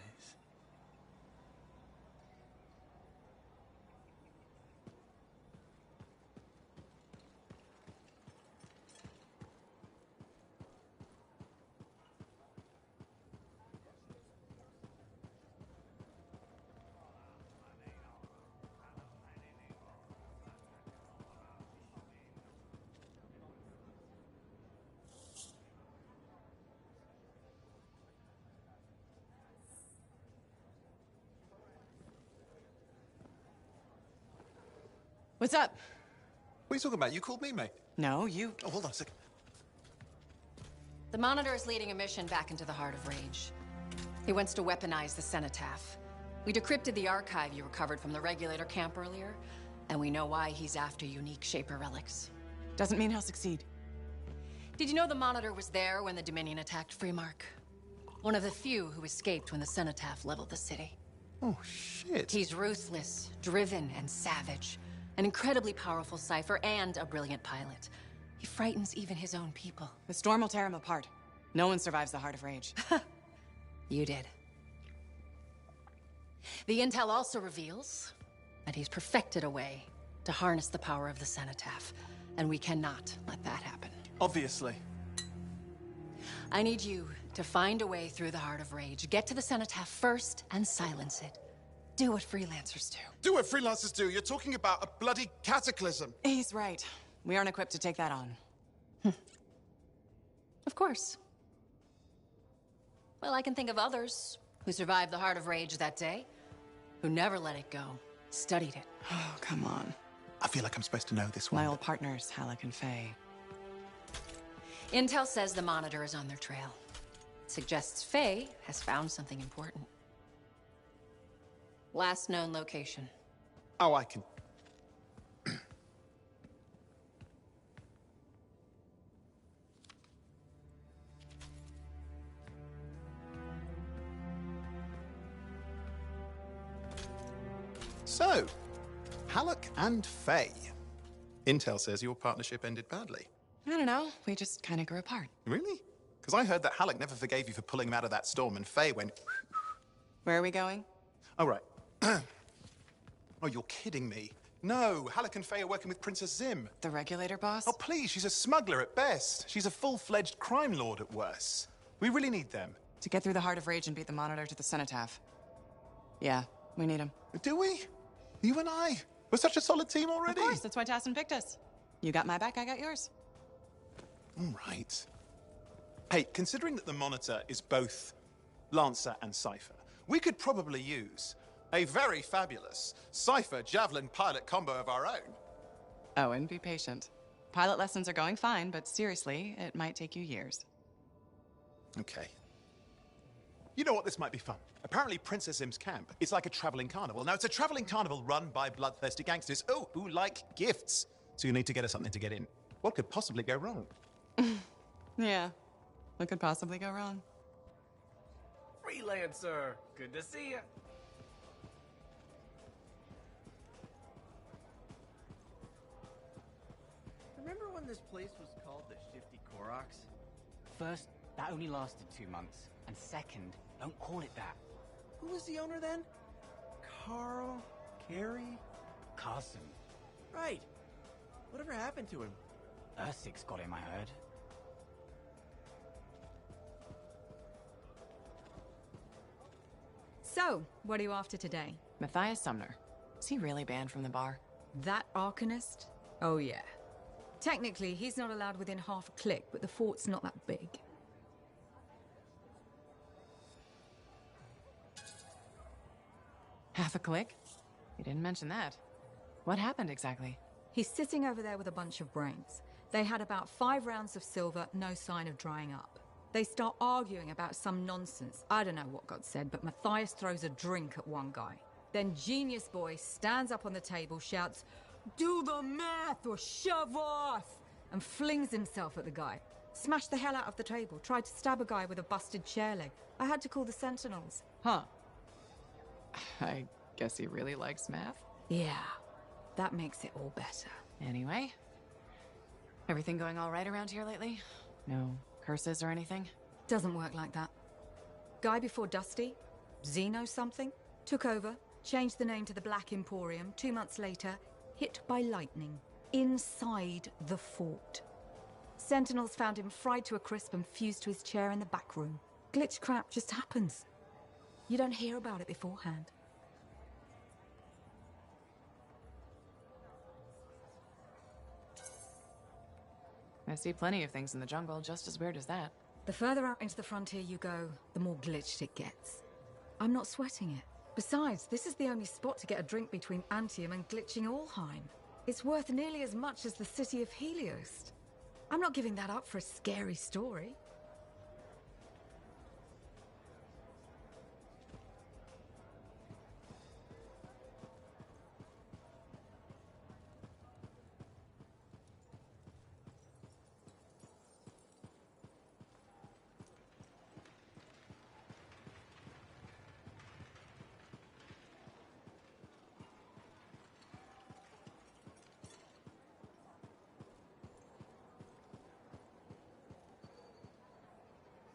What's up? What are you talking about? You called me, mate. No, you... Oh, hold on a second. The Monitor is leading a mission back into the heart of Rage. He wants to weaponize the Cenotaph. We decrypted the archive you recovered from the Regulator camp earlier, and we know why he's after unique Shaper relics. Doesn't mean he'll succeed. Did you know the Monitor was there when the Dominion attacked Freemark? One of the few who escaped when the Cenotaph leveled the city. Oh, shit. He's ruthless, driven, and savage. An incredibly powerful cipher and a brilliant pilot. He frightens even his own people. The storm will tear him apart. No one survives the Heart of Rage. You did. The intel also reveals that he's perfected a way to harness the power of the Cenotaph, and we cannot let that happen. Obviously. I need you to find a way through the Heart of Rage, get to the Cenotaph first, and silence it. Do what freelancers do. Do what freelancers do? You're talking about a bloody cataclysm. He's right. We aren't equipped to take that on. Of course. Well, I can think of others who survived the Heart of Rage that day, who never let it go, studied it. Oh, come on. I feel like I'm supposed to know this one. My old partners, Halleck and Faye. Intel says the Monitor is on their trail. Suggests Faye has found something important. Last known location. Oh, I can... So, Halleck and Faye. Intel says your partnership ended badly. I don't know. We just kind of grew apart. Really? Because I heard that Halleck never forgave you for pulling him out of that storm, and Faye went... Where are we going? Oh, right. Oh, you're kidding me. No, Halleck and Faye are working with Princess Zim. The regulator boss? Oh, please, she's a smuggler at best. She's a full-fledged crime lord at worst. We really need them. To get through the Heart of Rage and beat the Monitor to the Cenotaph. Yeah, we need him. Do we? You and I? We're such a solid team already. Of course, that's why Tassin picked us. You got my back, I got yours. All right. Hey, considering that the Monitor is both Lancer and Cypher, we could probably use a very fabulous Cypher Javelin pilot combo of our own. Oh, and be patient. Pilot lessons are going fine, but seriously, it might take you years. Okay. You know what? This might be fun. Apparently, Princess Zim's camp is like a traveling carnival. Now, it's a traveling carnival run by bloodthirsty gangsters, who like gifts. So you need to get us something to get in. What could possibly go wrong? Yeah. What could possibly go wrong? Freelancer! Good to see you. Remember when this place was called the Shifty Koroks? First, that only lasted 2 months. And second, don't call it that. Who was the owner then? Carl? Carrie? Carson. Right. Whatever happened to him? Ursik's got him, I heard. So, what are you after today? Matthias Sumner. Is he really banned from the bar? That Arcanist? Oh yeah. Technically, he's not allowed within half a click, but the fort's not that big. Half a click? You didn't mention that. What happened exactly? He's sitting over there with a bunch of brains. They had about 5 rounds of silver, no sign of drying up. They start arguing about some nonsense. I don't know what got said, but Matthias throws a drink at one guy. Then Genius Boy stands up on the table, shouts, "Do the math or shove off!" and flings himself at the guy. Smashed the hell out of the table, tried to stab a guy with a busted chair leg. I had to call the Sentinels. Huh. I guess he really likes math. Yeah, that makes it all better. Anyway, everything going all right around here lately? No curses or anything? Doesn't work like that. Guy before Dusty, Xeno something, took over, changed the name to the Black Emporium. 2 months later, hit by lightning inside the fort. Sentinels found him fried to a crisp and fused to his chair in the back room. Glitch crap just happens. You don't hear about it beforehand. I see plenty of things in the jungle just as weird as that. The further out into the frontier you go, the more glitched it gets. I'm not sweating it. Besides, this is the only spot to get a drink between Antium and glitching Allheim. It's worth nearly as much as the city of Helios. I'm not giving that up for a scary story.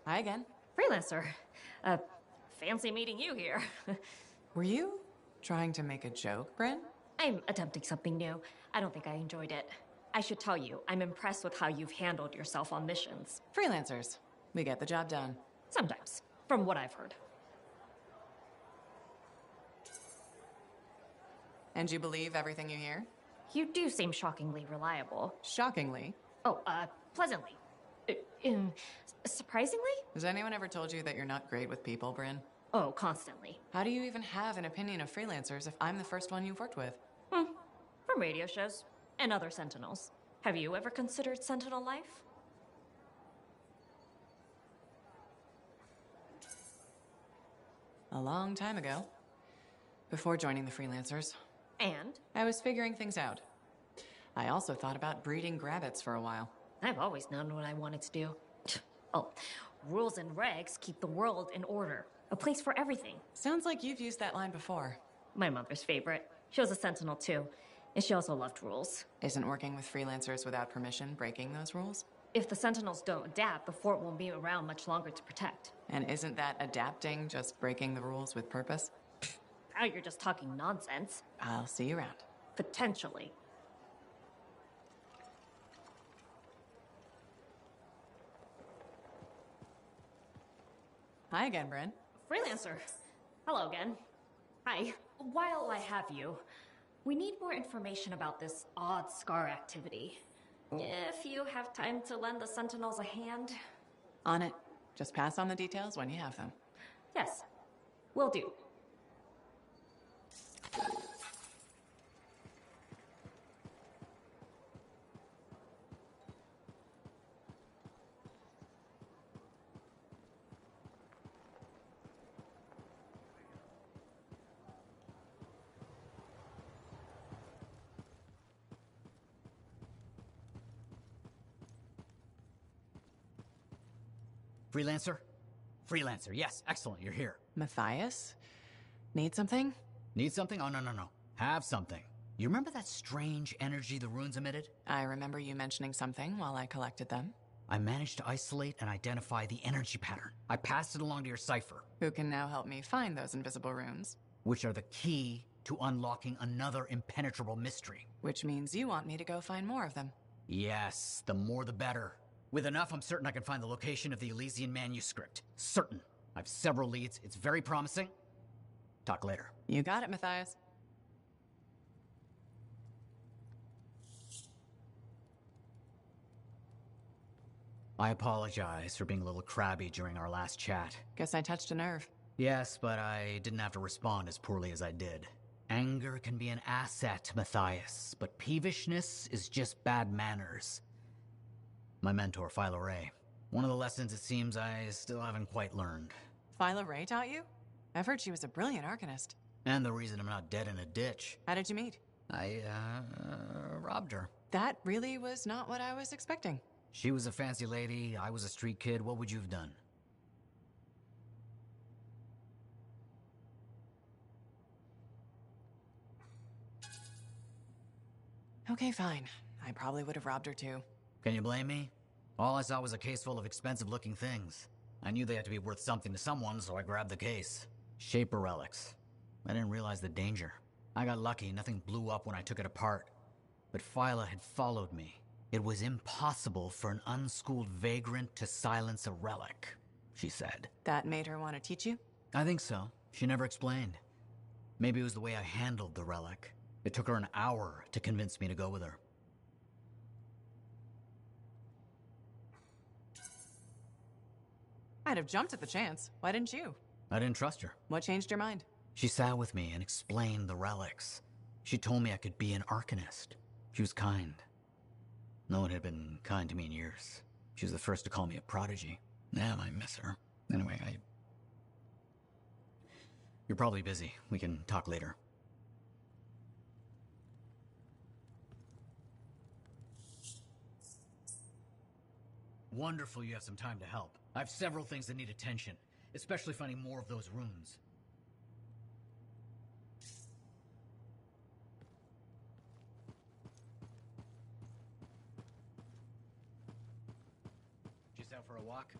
Hi again. Freelancer. Fancy meeting you here. Were you trying to make a joke, Bryn? I'm attempting something new. I don't think I enjoyed it. I should tell you, I'm impressed with how you've handled yourself on missions. Freelancers. We get the job done. Sometimes, from what I've heard. And you believe everything you hear? You do seem shockingly reliable. Shockingly? Oh, pleasantly. Surprisingly? Has anyone ever told you that you're not great with people, Bryn? Oh, constantly. How do you even have an opinion of freelancers if I'm the first one you've worked with? From radio shows and other Sentinels. Have you ever considered Sentinel life? A long time ago. Before joining the freelancers. And? I was figuring things out. I also thought about breeding grabbits for a while. I've always known what I wanted to do. Oh, rules and regs keep the world in order. A place for everything. Sounds like you've used that line before. My mother's favorite. She was a Sentinel too, and she also loved rules. Isn't working with freelancers without permission breaking those rules? If the Sentinels don't adapt, the fort won't be around much longer to protect. And isn't that adapting just breaking the rules with purpose? Now you're just talking nonsense. I'll see you around. Potentially. Hi again, Bryn. Freelancer. Hello again. Hi. While I have you, we need more information about this odd Scar activity. If you have time to lend the Sentinels a hand. On it. Just pass on the details when you have them. Yes. Will do. Freelancer? Freelancer, yes. Excellent, you're here. Matthias? Need something? Need something? Oh, no. Have something. You remember that strange energy the runes emitted? I remember you mentioning something while I collected them. I managed to isolate and identify the energy pattern. I passed it along to your cipher. Who can now help me find those invisible runes? Which are the key to unlocking another impenetrable mystery. Which means you want me to go find more of them. Yes, the more the better. With enough, I'm certain I can find the location of the Elysian manuscript. Certain. I've several leads. It's very promising. Talk later. You got it, Matthias. I apologize for being a little crabby during our last chat. Guess I touched a nerve. Yes, but I didn't have to respond as poorly as I did. Anger can be an asset, Matthias, but peevishness is just bad manners. My mentor, Philo Ray. One of the lessons it seems I still haven't quite learned. Philo Ray taught you? I've heard she was a brilliant arcanist. And the reason I'm not dead in a ditch. How did you meet? I, robbed her. That really was not what I was expecting. She was a fancy lady, I was a street kid. What would you have done? Okay, fine. I probably would have robbed her too. Can you blame me? All I saw was a case full of expensive-looking things. I knew they had to be worth something to someone, so I grabbed the case. Shaper relics. I didn't realize the danger. I got lucky, nothing blew up when I took it apart. But Phyla had followed me. It was impossible for an unschooled vagrant to silence a relic, she said. That made her want to teach you? I think so. She never explained. Maybe it was the way I handled the relic. It took her an hour to convince me to go with her. I'd have jumped at the chance. Why didn't you? I didn't trust her. What changed your mind? She sat with me and explained the relics. She told me I could be an arcanist. She was kind. No one had been kind to me in years. She was the first to call me a prodigy. Damn, I miss her. Anyway, You're probably busy. We can talk later. Wonderful you have some time to help. I have several things that need attention, especially finding more of those runes. Just out for a walk?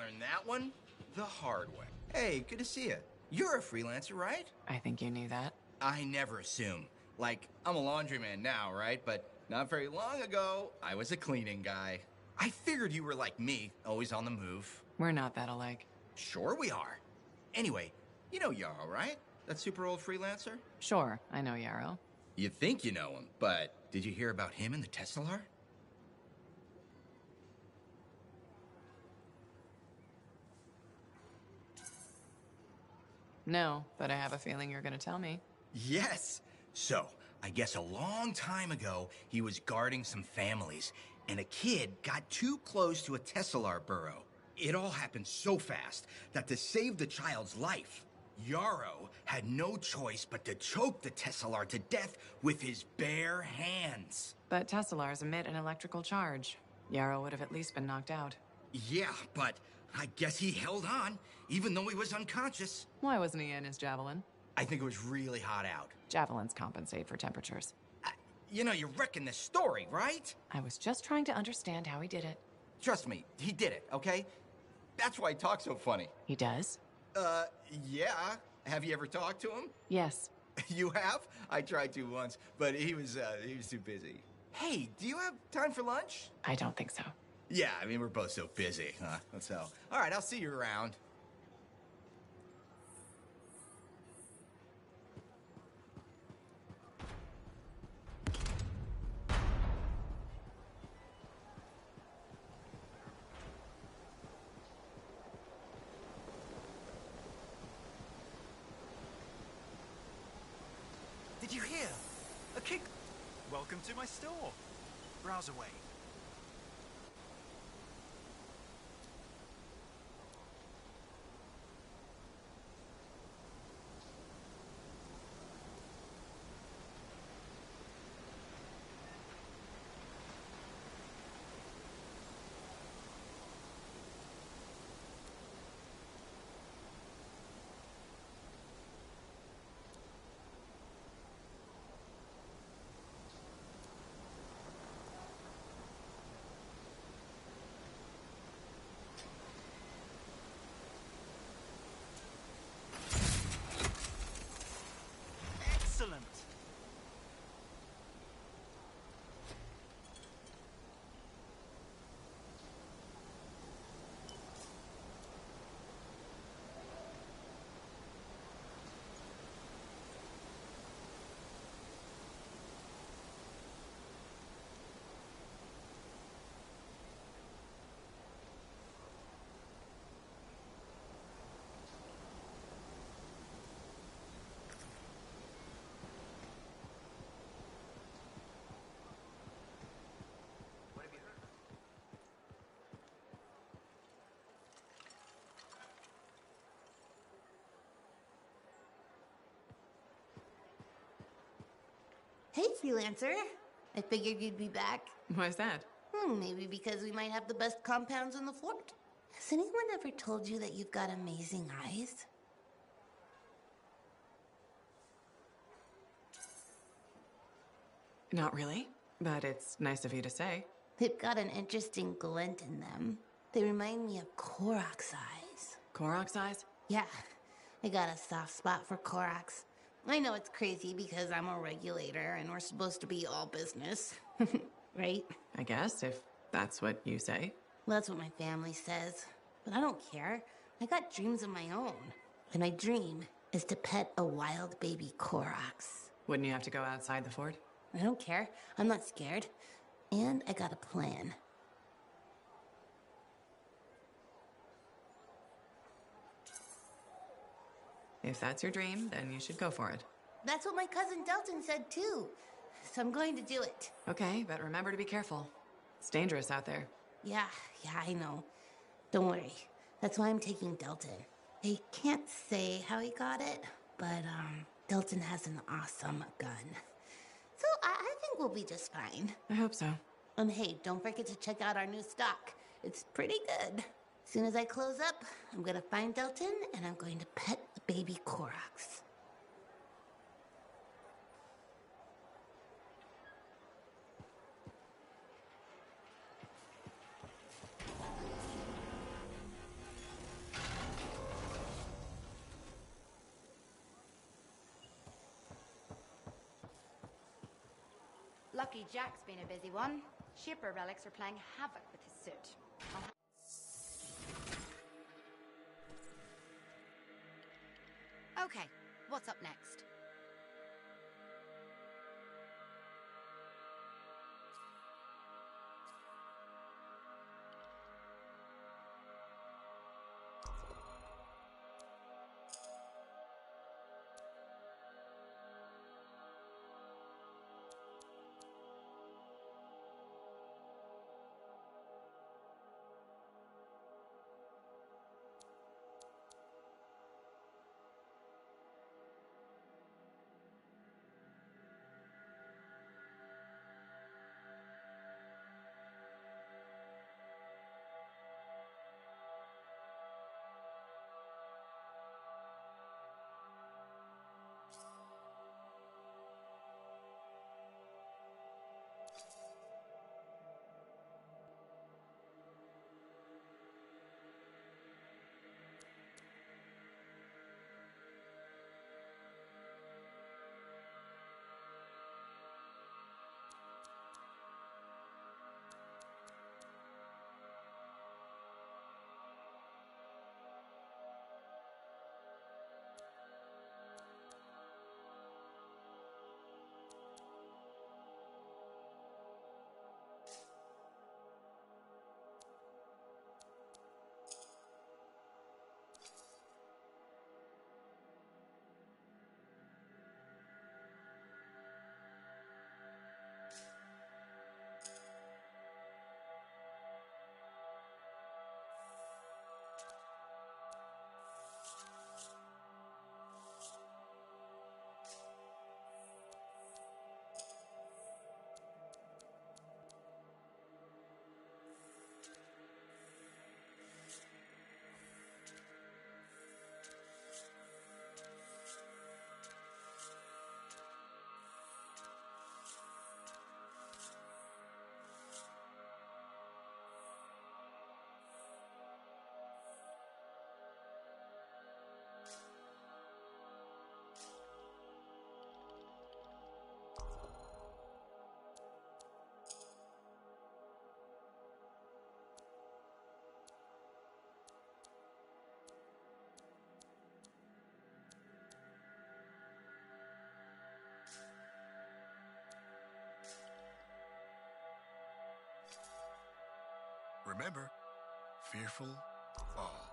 learned that one the hard way. Hey, good to see you. You're a freelancer, right? I think you knew that. I never assume. Like, I'm a laundryman now, right? But not very long ago, I was a cleaning guy. I figured you were like me, always on the move. We're not that alike. Sure we are. Anyway, you know Yarrow, right? That super old freelancer? Sure, I know Yarrow. You think you know him, but did you hear about him and the Tesla? No, but I have a feeling you're gonna tell me. Yes. So, I guess a long time ago, he was guarding some families, and a kid got too close to a Teslar burrow. It all happened so fast that to save the child's life, Yarrow had no choice but to choke the Teslar to death with his bare hands. But Teslars emit an electrical charge. Yarrow would have at least been knocked out. Yeah, but I guess he held on, even though he was unconscious. Why wasn't he in his javelin? I think it was really hot out. Javelins compensate for temperatures. You know, you're wrecking this story, right? I was just trying to understand how he did it. Trust me, he did it, okay? That's why he talks so funny. He does? Yeah. Have you ever talked to him? Yes. You have? I tried to once, but he was too busy. Hey, do you have time for lunch? I don't think so. Yeah, I mean, we're both so busy, huh? So, all right, I'll see you around. Did you hear? A kick. Welcome to my store. Browse away. Excellent. Hey, freelancer. I figured you'd be back. Why's that? Maybe because we might have the best compounds in the fort. Has anyone ever told you that you've got amazing eyes? Not really, but it's nice of you to say. They've got an interesting glint in them. They remind me of Korok's eyes. Korok's eyes? Yeah, I got a soft spot for Korok's. I know it's crazy because I'm a regulator and we're supposed to be all business. Right? I guess, if that's what you say. Well, that's what my family says. But I don't care. I got dreams of my own. And my dream is to pet a wild baby Korok's. Wouldn't you have to go outside the fort? I don't care. I'm not scared. And I got a plan. If that's your dream, then you should go for it. That's what my cousin Delton said too. So I'm going to do it. Okay, but remember to be careful. It's dangerous out there. Yeah, I know. Don't worry. That's why I'm taking Delton. I can't say how he got it, but Delton has an awesome gun. So I think we'll be just fine. I hope so. And hey, don't forget to check out our new stock. It's pretty good. As soon as I close up, I'm gonna find Delton and I'm going to pet the baby Korok's. Lucky Jack's been a busy one. Shipper relics are playing havoc with his suit. Okay, what's up next? Remember, fearful fall.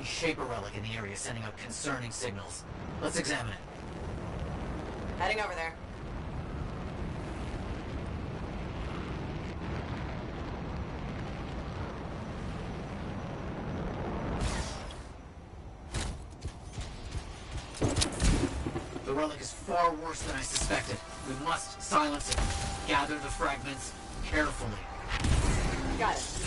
strange Shaper relic in the area sending out concerning signals. Let's examine it. Heading over there. The relic is far worse than I suspected. We must silence it. Gather the fragments carefully. Got it.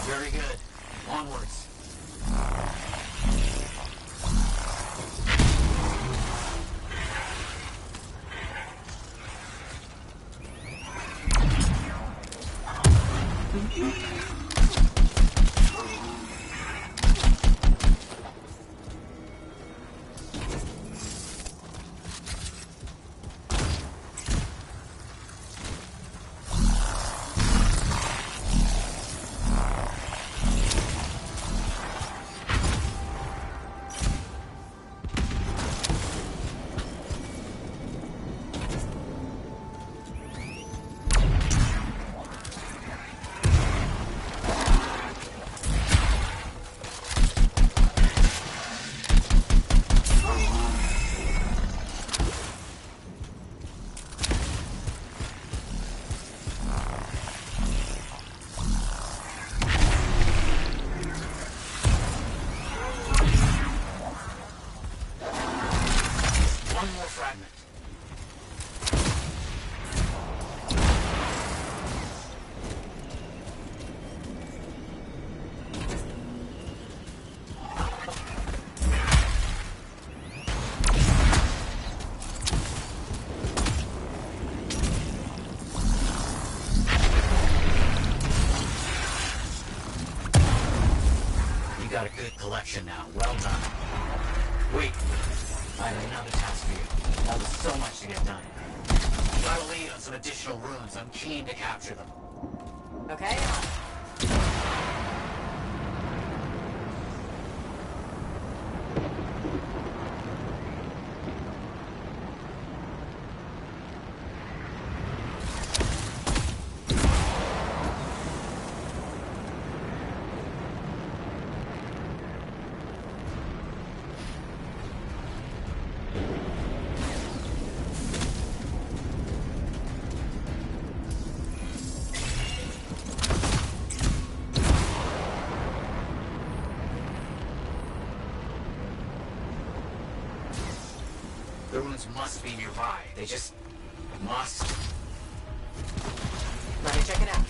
Very good. Onwards. One more fragment. You got a good collection now. Well done. Wait. I have another task for you. That was so much to get done. Got a lead on some additional runes. I'm keen to capture them. Okay. The runes must be nearby. They just must. Let me check it out.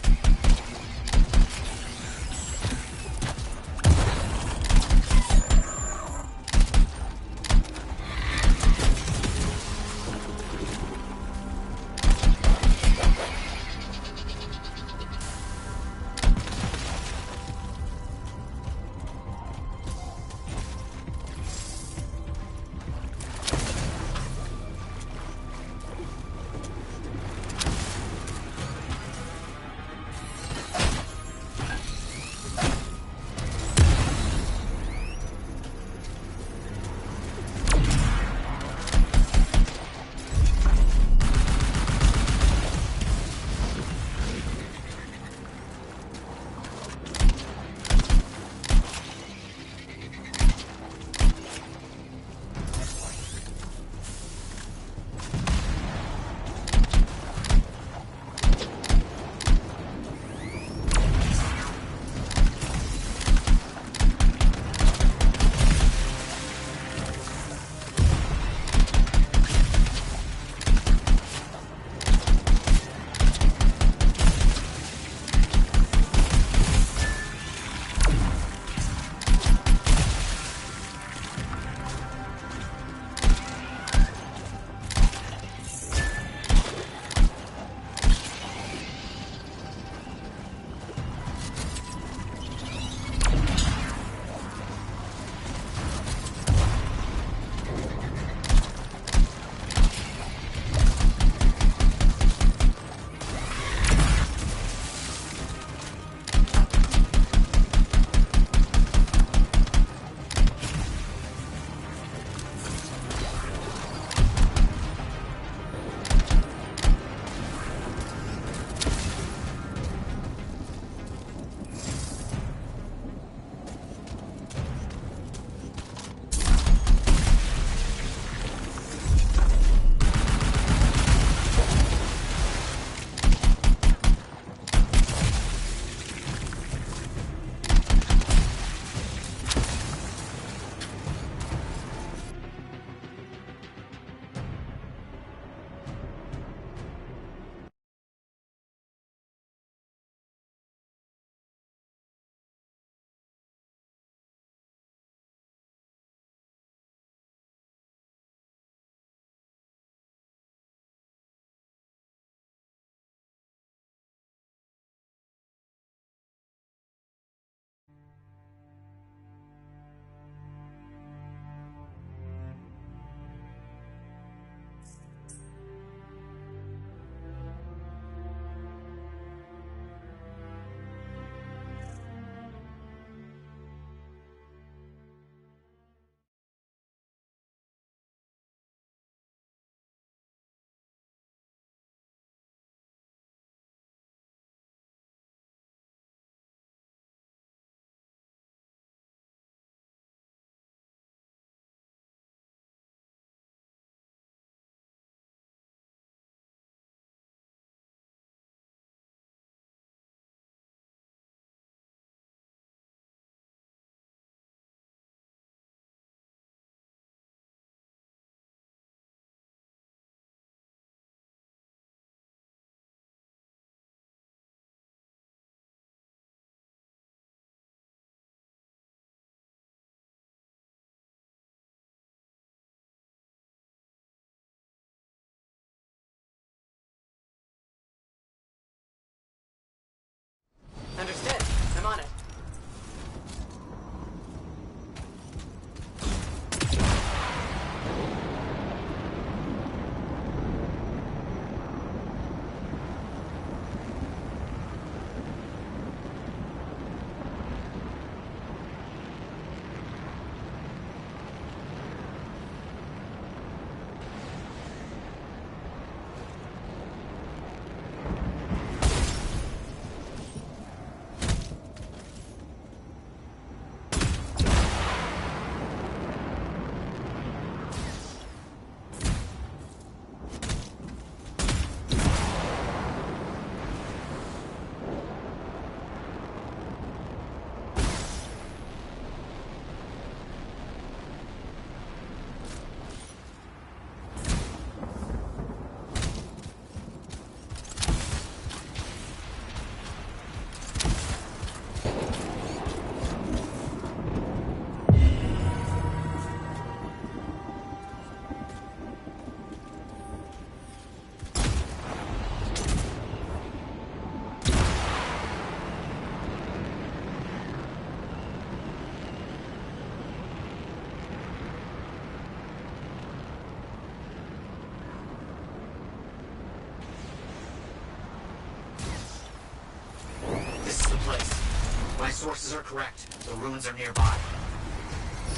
sources are correct, the ruins are nearby.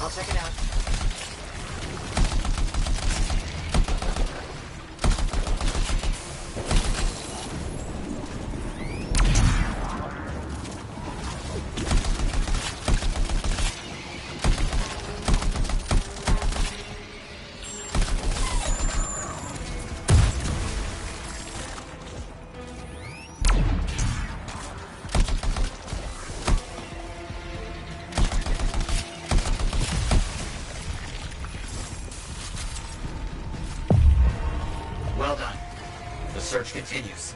I'll check it out. Well done. The search continues.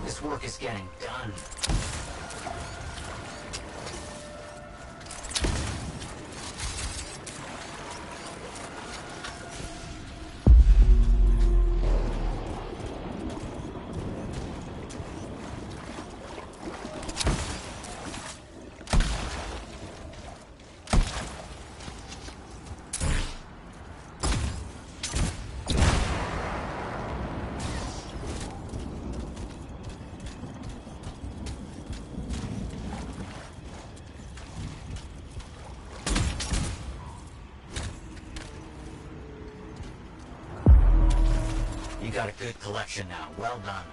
This work is getting done. You got a good collection now. Well done.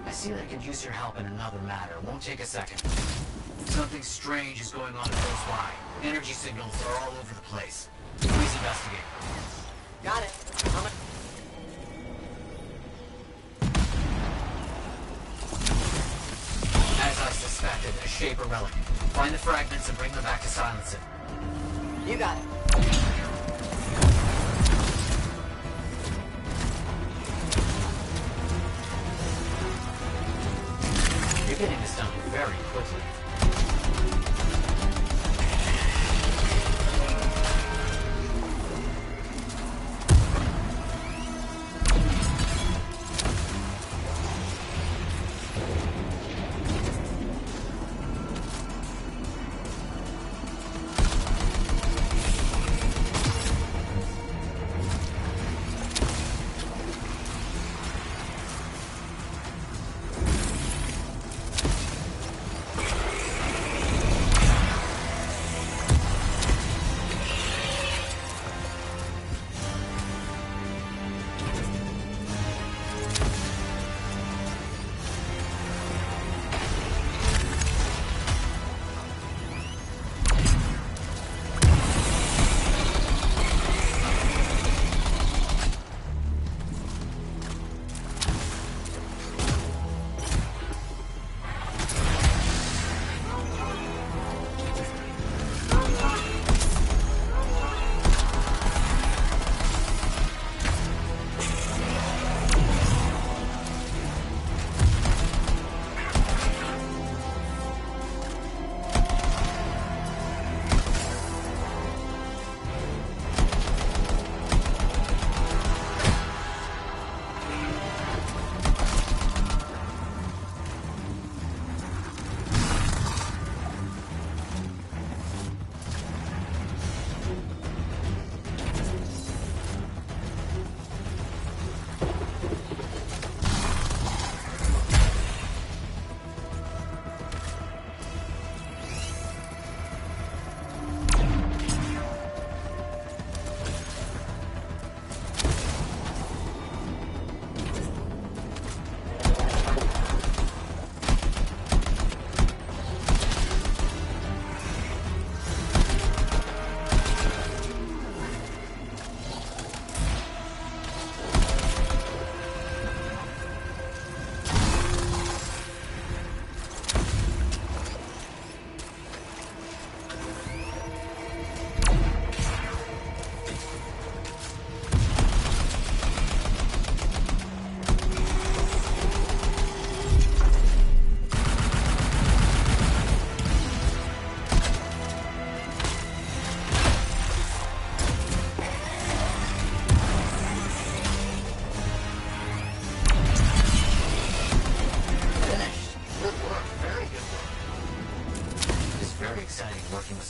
I see that I could use your help in another matter. Won't take a second. Something strange is going on close by. Energy signals are all over the place. Please investigate. Got it. As I suspected, a Shaper relic. Find the fragments and bring them back to silence it. You got it. You're getting this done very quickly.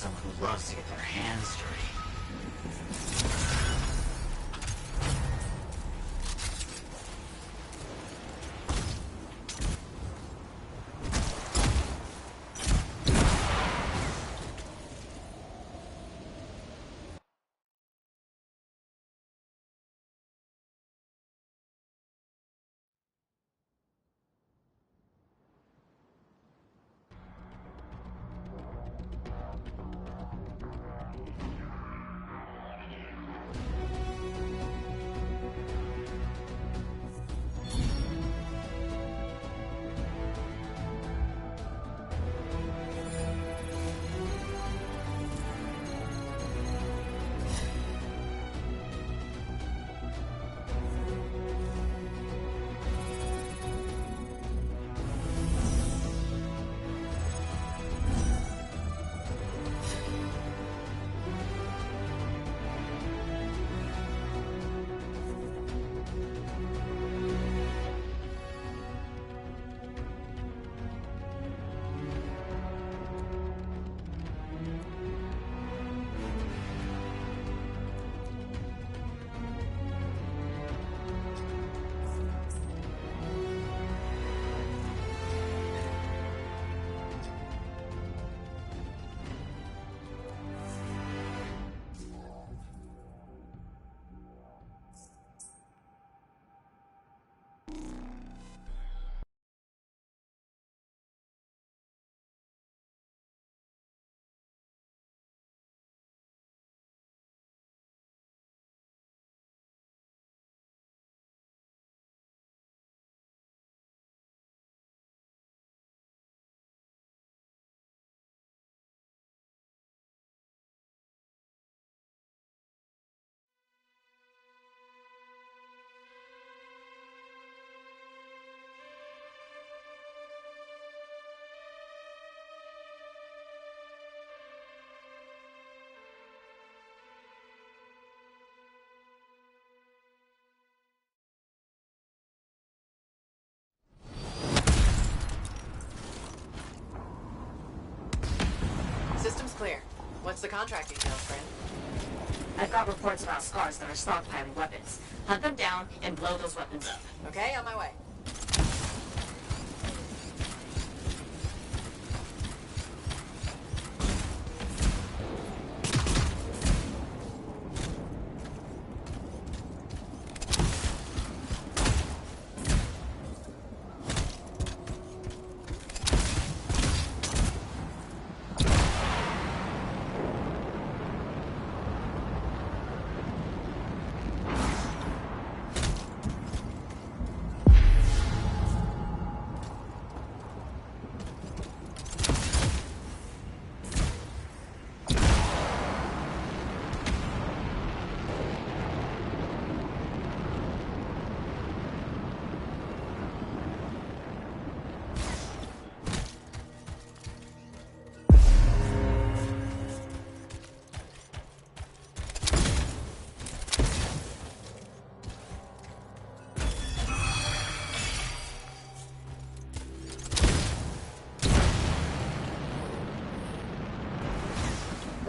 someone who loves to get their hands dirty. System's clear. What's the contract details, friend? I've got reports about scars that are stockpiling weapons. Hunt them down and blow those weapons up. Okay, on my way.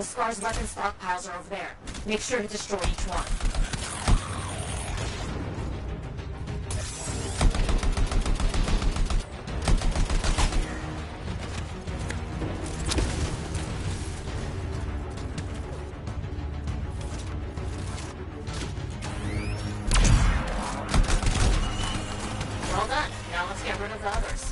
The Scar's weapon stockpiles are over there. Make sure to destroy each one. Well done. Now let's get rid of the others.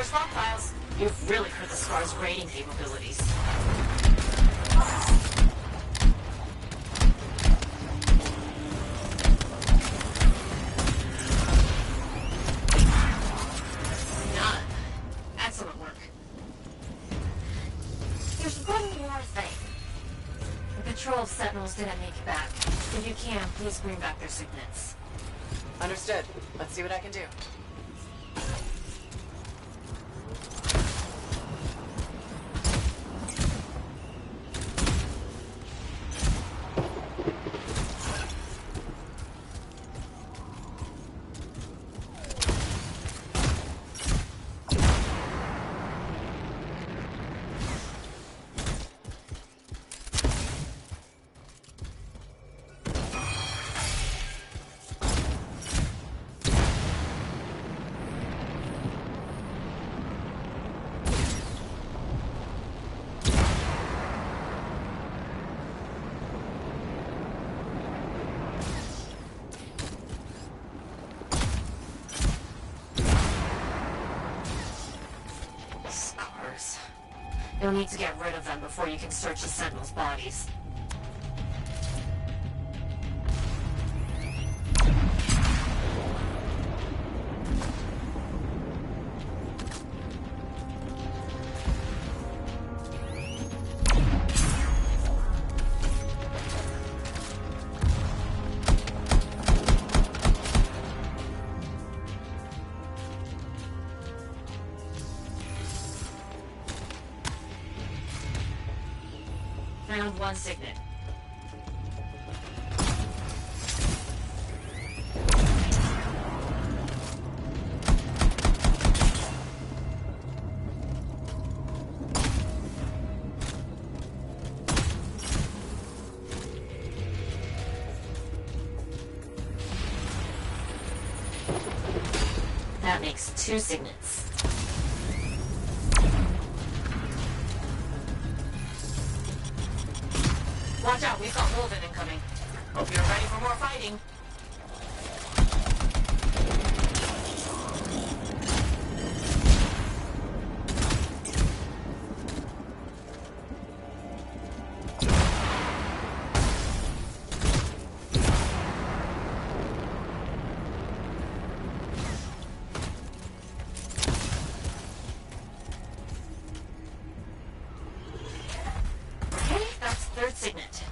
stockpiles. You've really hurt the Scar's raiding capabilities. None. Excellent work. There's one more thing. The patrol of Sentinels didn't make it back. If you can, please bring back their signets. Understood. Let's see what I can do. You'll need to get rid of them before you can search the Sentinels' bodies. Found one signet. That makes 2 signets. Watch out, we've got Wolven incoming. Hope you're ready for more fighting. Okay, that's 3rd signet.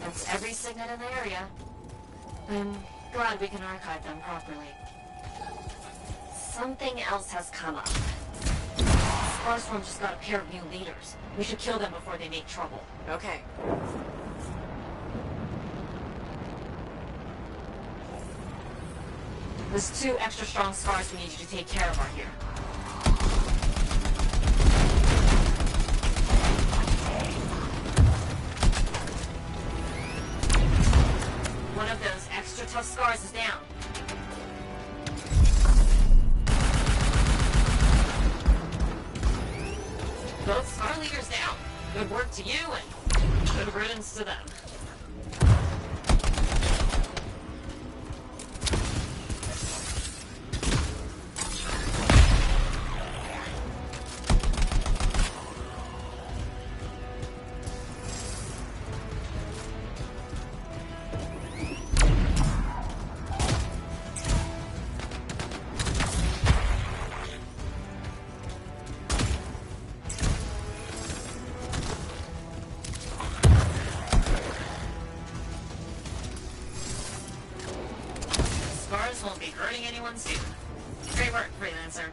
That's every signet in the area. I'm glad we can archive them properly. Something else has come up. Starstorm just got a pair of new leaders. We should kill them before they make trouble. Okay. There's 2 extra strong scars we need you to take care of are here. One of those extra tough scars is down. Both scar leaders down. Good work to you and good riddance to them. This won't be hurting anyone soon. Great work, freelancer.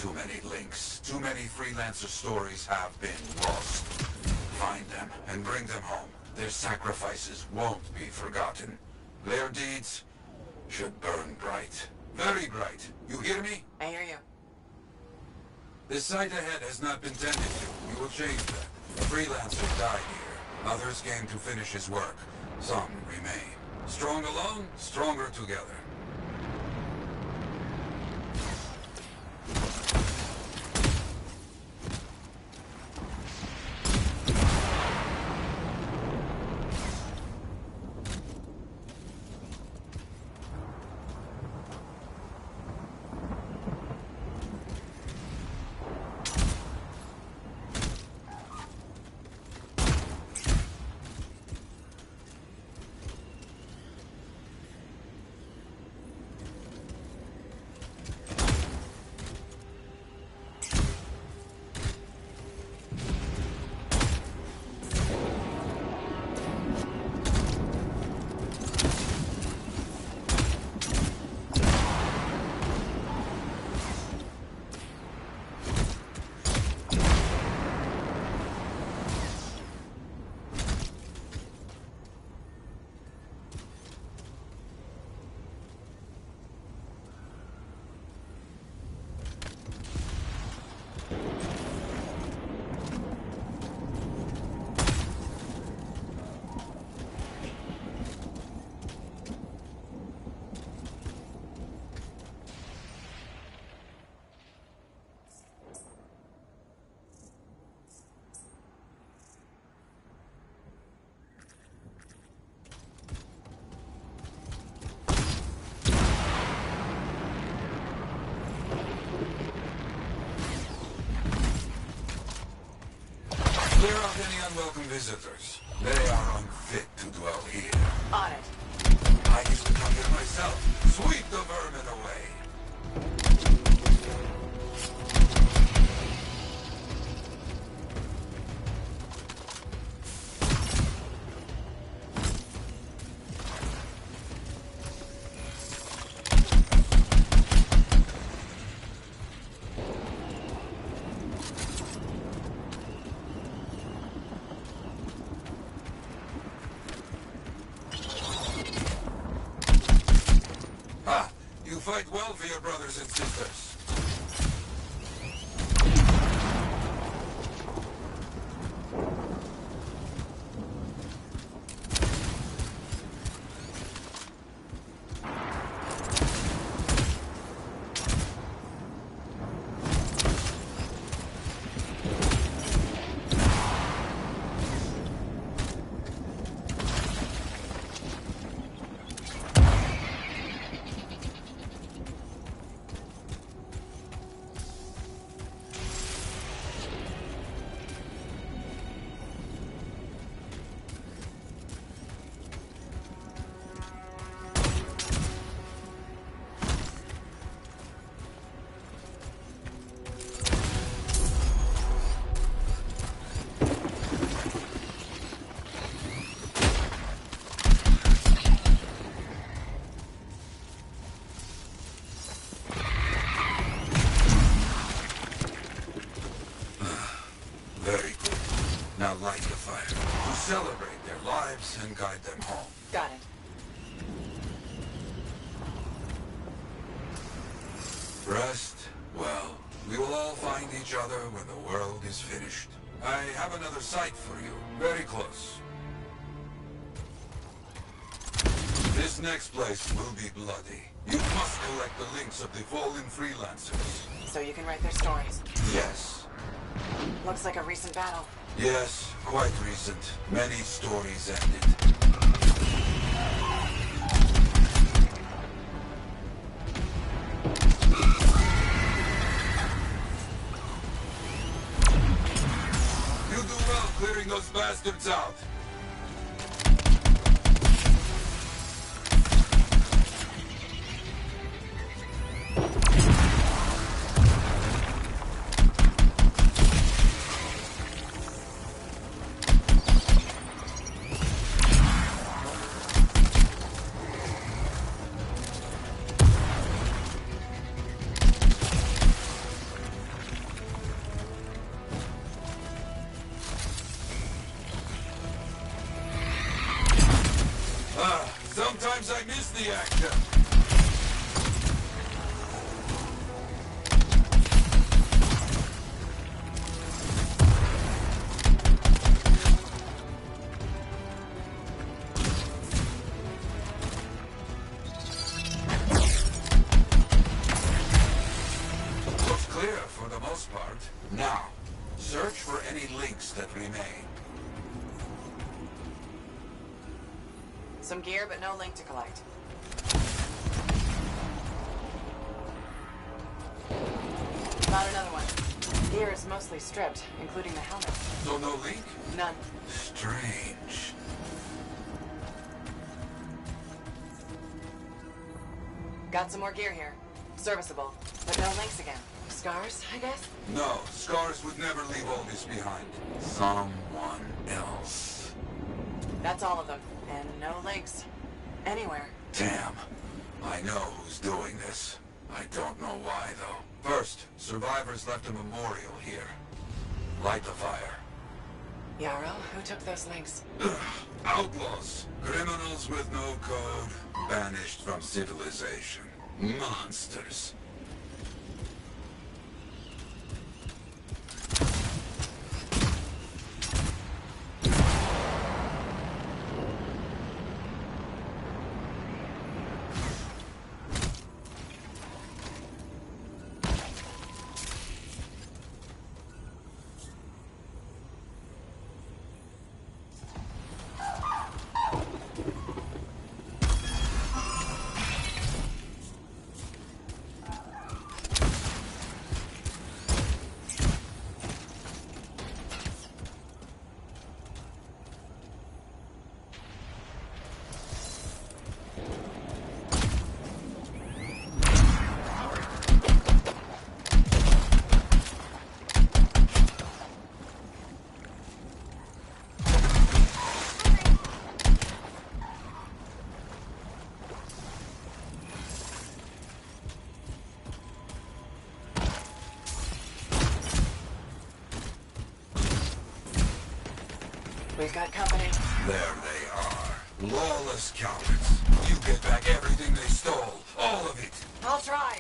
too many links. Too many freelancer stories have been lost. Find them and bring them home. Their sacrifices won't be forgotten. Their deeds should burn bright. Very bright. You hear me? I hear you. This site ahead has not been tended to. We will change that. A freelancer died here. Others came to finish his work. Some remain. Strong alone, stronger together. Clear out any unwelcome visitors. They are unfit to dwell here. On it. I used to come here myself. Sweep the vermin away. You fight well for your brothers and sisters. Now light the fire to celebrate their lives and guide them home. Got it. Rest? Well, we will all find each other when the world is finished. I have another site for you, very close. This next place will be bloody. You must collect the links of the fallen freelancers. So you can write their stories. Yes. Looks like a recent battle. Yes, quite recent. Many stories ended. You do well clearing those bastards out. the action. Looks clear for the most part. Now, search for any links that remain. Some gear, but no link to collect. Found another one. Gear is mostly stripped, including the helmet. So no link? None. Strange. Got some more gear here. Serviceable, but no links again. Scars, I guess? No, Scars would never leave all this behind. Someone else. That's all of them. And no links. Anywhere. Damn. I know who's doing this. I don't know why, though. First, survivors left a memorial here. Light the fire. Yarrow, who took those links? Outlaws. Criminals with no code. Banished from civilization. Monsters. We've got company. There they are. Lawless cowards. You get back everything they stole. All of it. I'll try.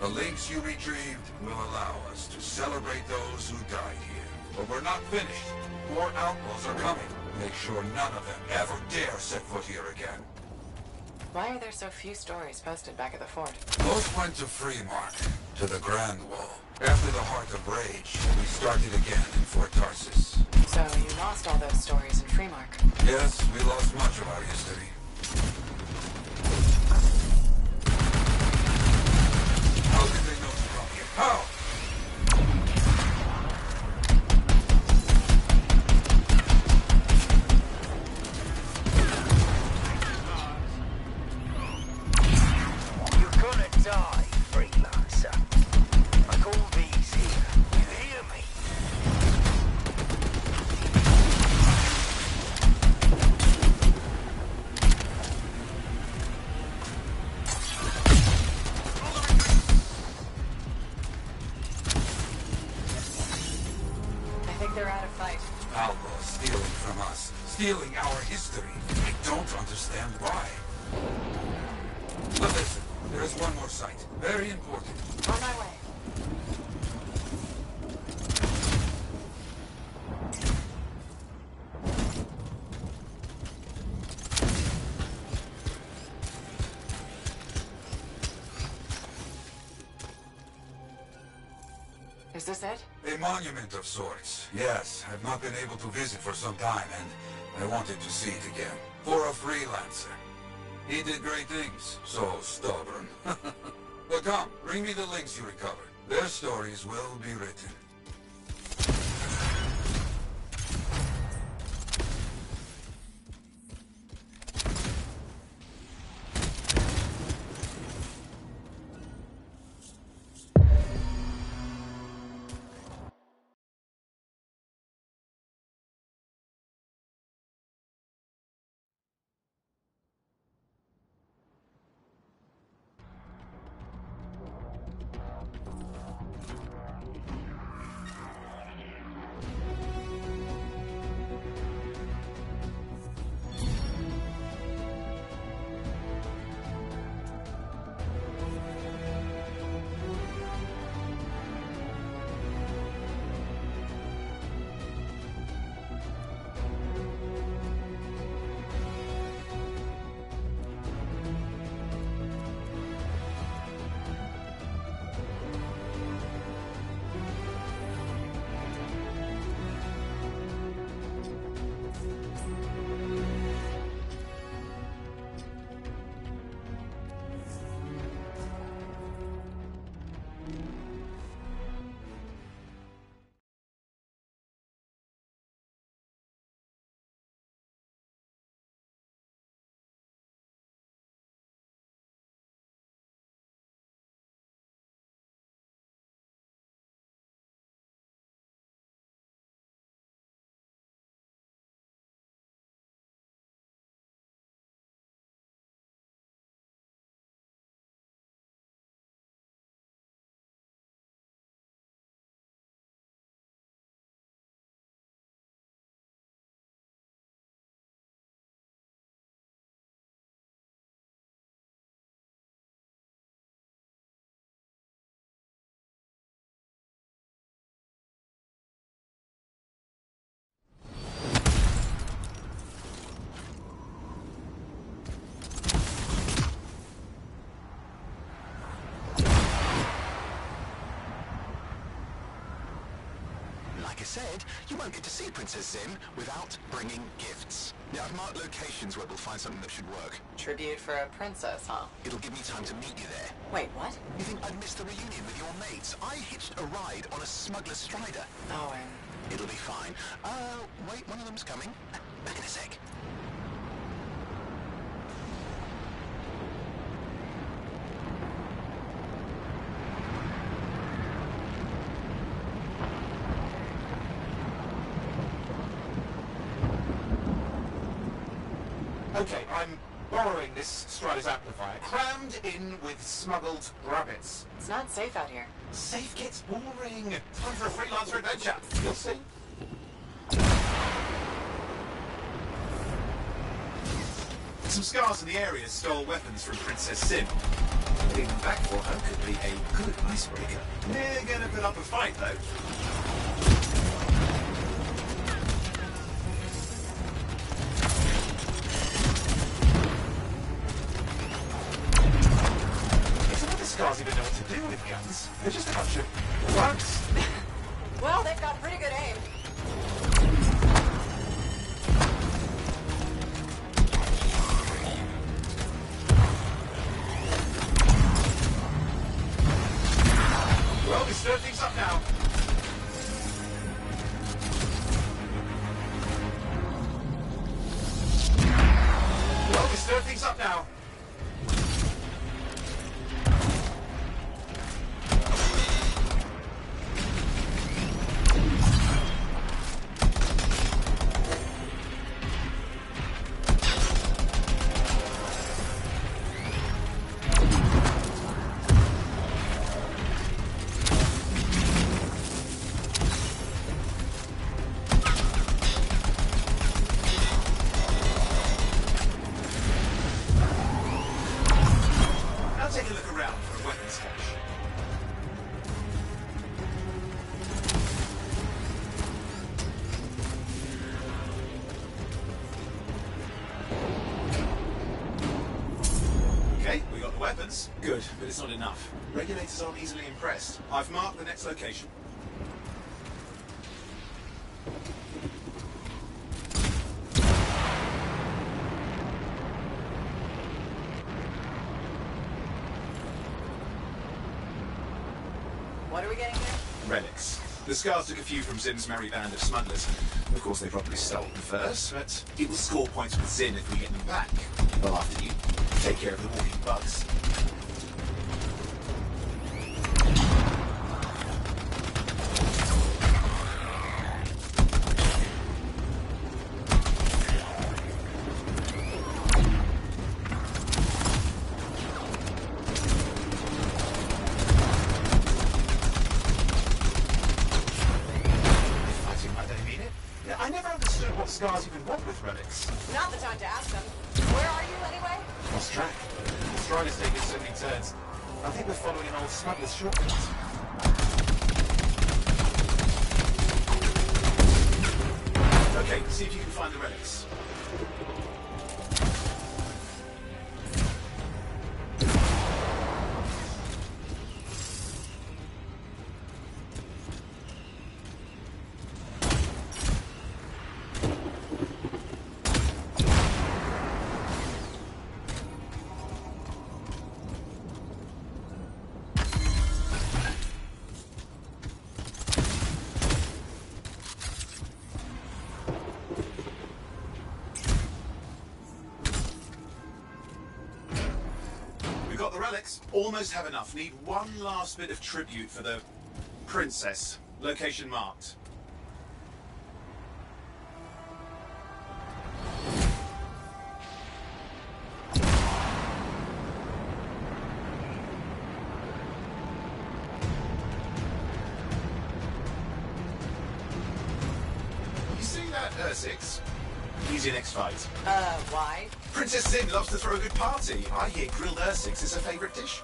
The links you retrieved will allow us to celebrate those who died here. But we're not finished. More outlaws are coming. Make sure none of them ever dare set foot here again. Why are there so few stories posted back at the fort? Most went to Freemark, to the Grand Wall. After the Heart of Rage, we started again in Fort Tarsis. So you lost all those stories in Freemark? Yes, we lost much of our history. How did they know to come here? How? think they're out of fight. Alba stealing from us, stealing our history. I don't understand why. But listen, there is one more site. Very important. On my way. Is this it? A monument of sorts. Yes, I've not been able to visit for some time, and I wanted to see it again. For a freelancer. He did great things. So stubborn. But come, bring me the links you recovered. Their stories will be written. Like I said, you won't get to see Princess Zim without bringing gifts. Now, I've marked locations where we'll find something that should work. Tribute for a princess, huh? It'll give me time to meet you there. Wait, what? You think I'd miss the reunion with your mates? I hitched a ride on a smuggler strider. Oh, and... It'll be fine. Wait, one of them's coming. Back in a sec. Okay, I'm borrowing this Strider's amplifier, crammed in with smuggled rabbits. It's not safe out here. Safe gets boring. Time for a freelancer adventure. You'll see. Some scars in the area stole weapons from Princess Sim. Getting them back for her could be a good icebreaker. They're gonna put up a fight, though. Scars even know what to do with guns. They're just a bunch of bugs. Well, they've got pretty good aim. Well, we stir things up now. Well, we stir things up now. good, but it's not enough. Regulators aren't easily impressed. I've marked the next location. What are we getting here? Relics. The Scars took a few from Zim's merry band of smugglers. Of course, they probably stole them first, but it will score points with Zim if we get them back. Well, after you take care of the walking bugs. Scars even want with relics? Not the time to ask them. Where are you anyway? Lost track. The stride has taken so many turns. I think we're following an old smuggler's shortcut. Okay, see if you can find the relics. Got the relics. Almost have enough. Need one last bit of tribute for the princess. Location marked. You see that, Ursix? He's your next fight. Why? Princess Zim loves to throw a good party. I hear grilled Ursix is her favourite dish.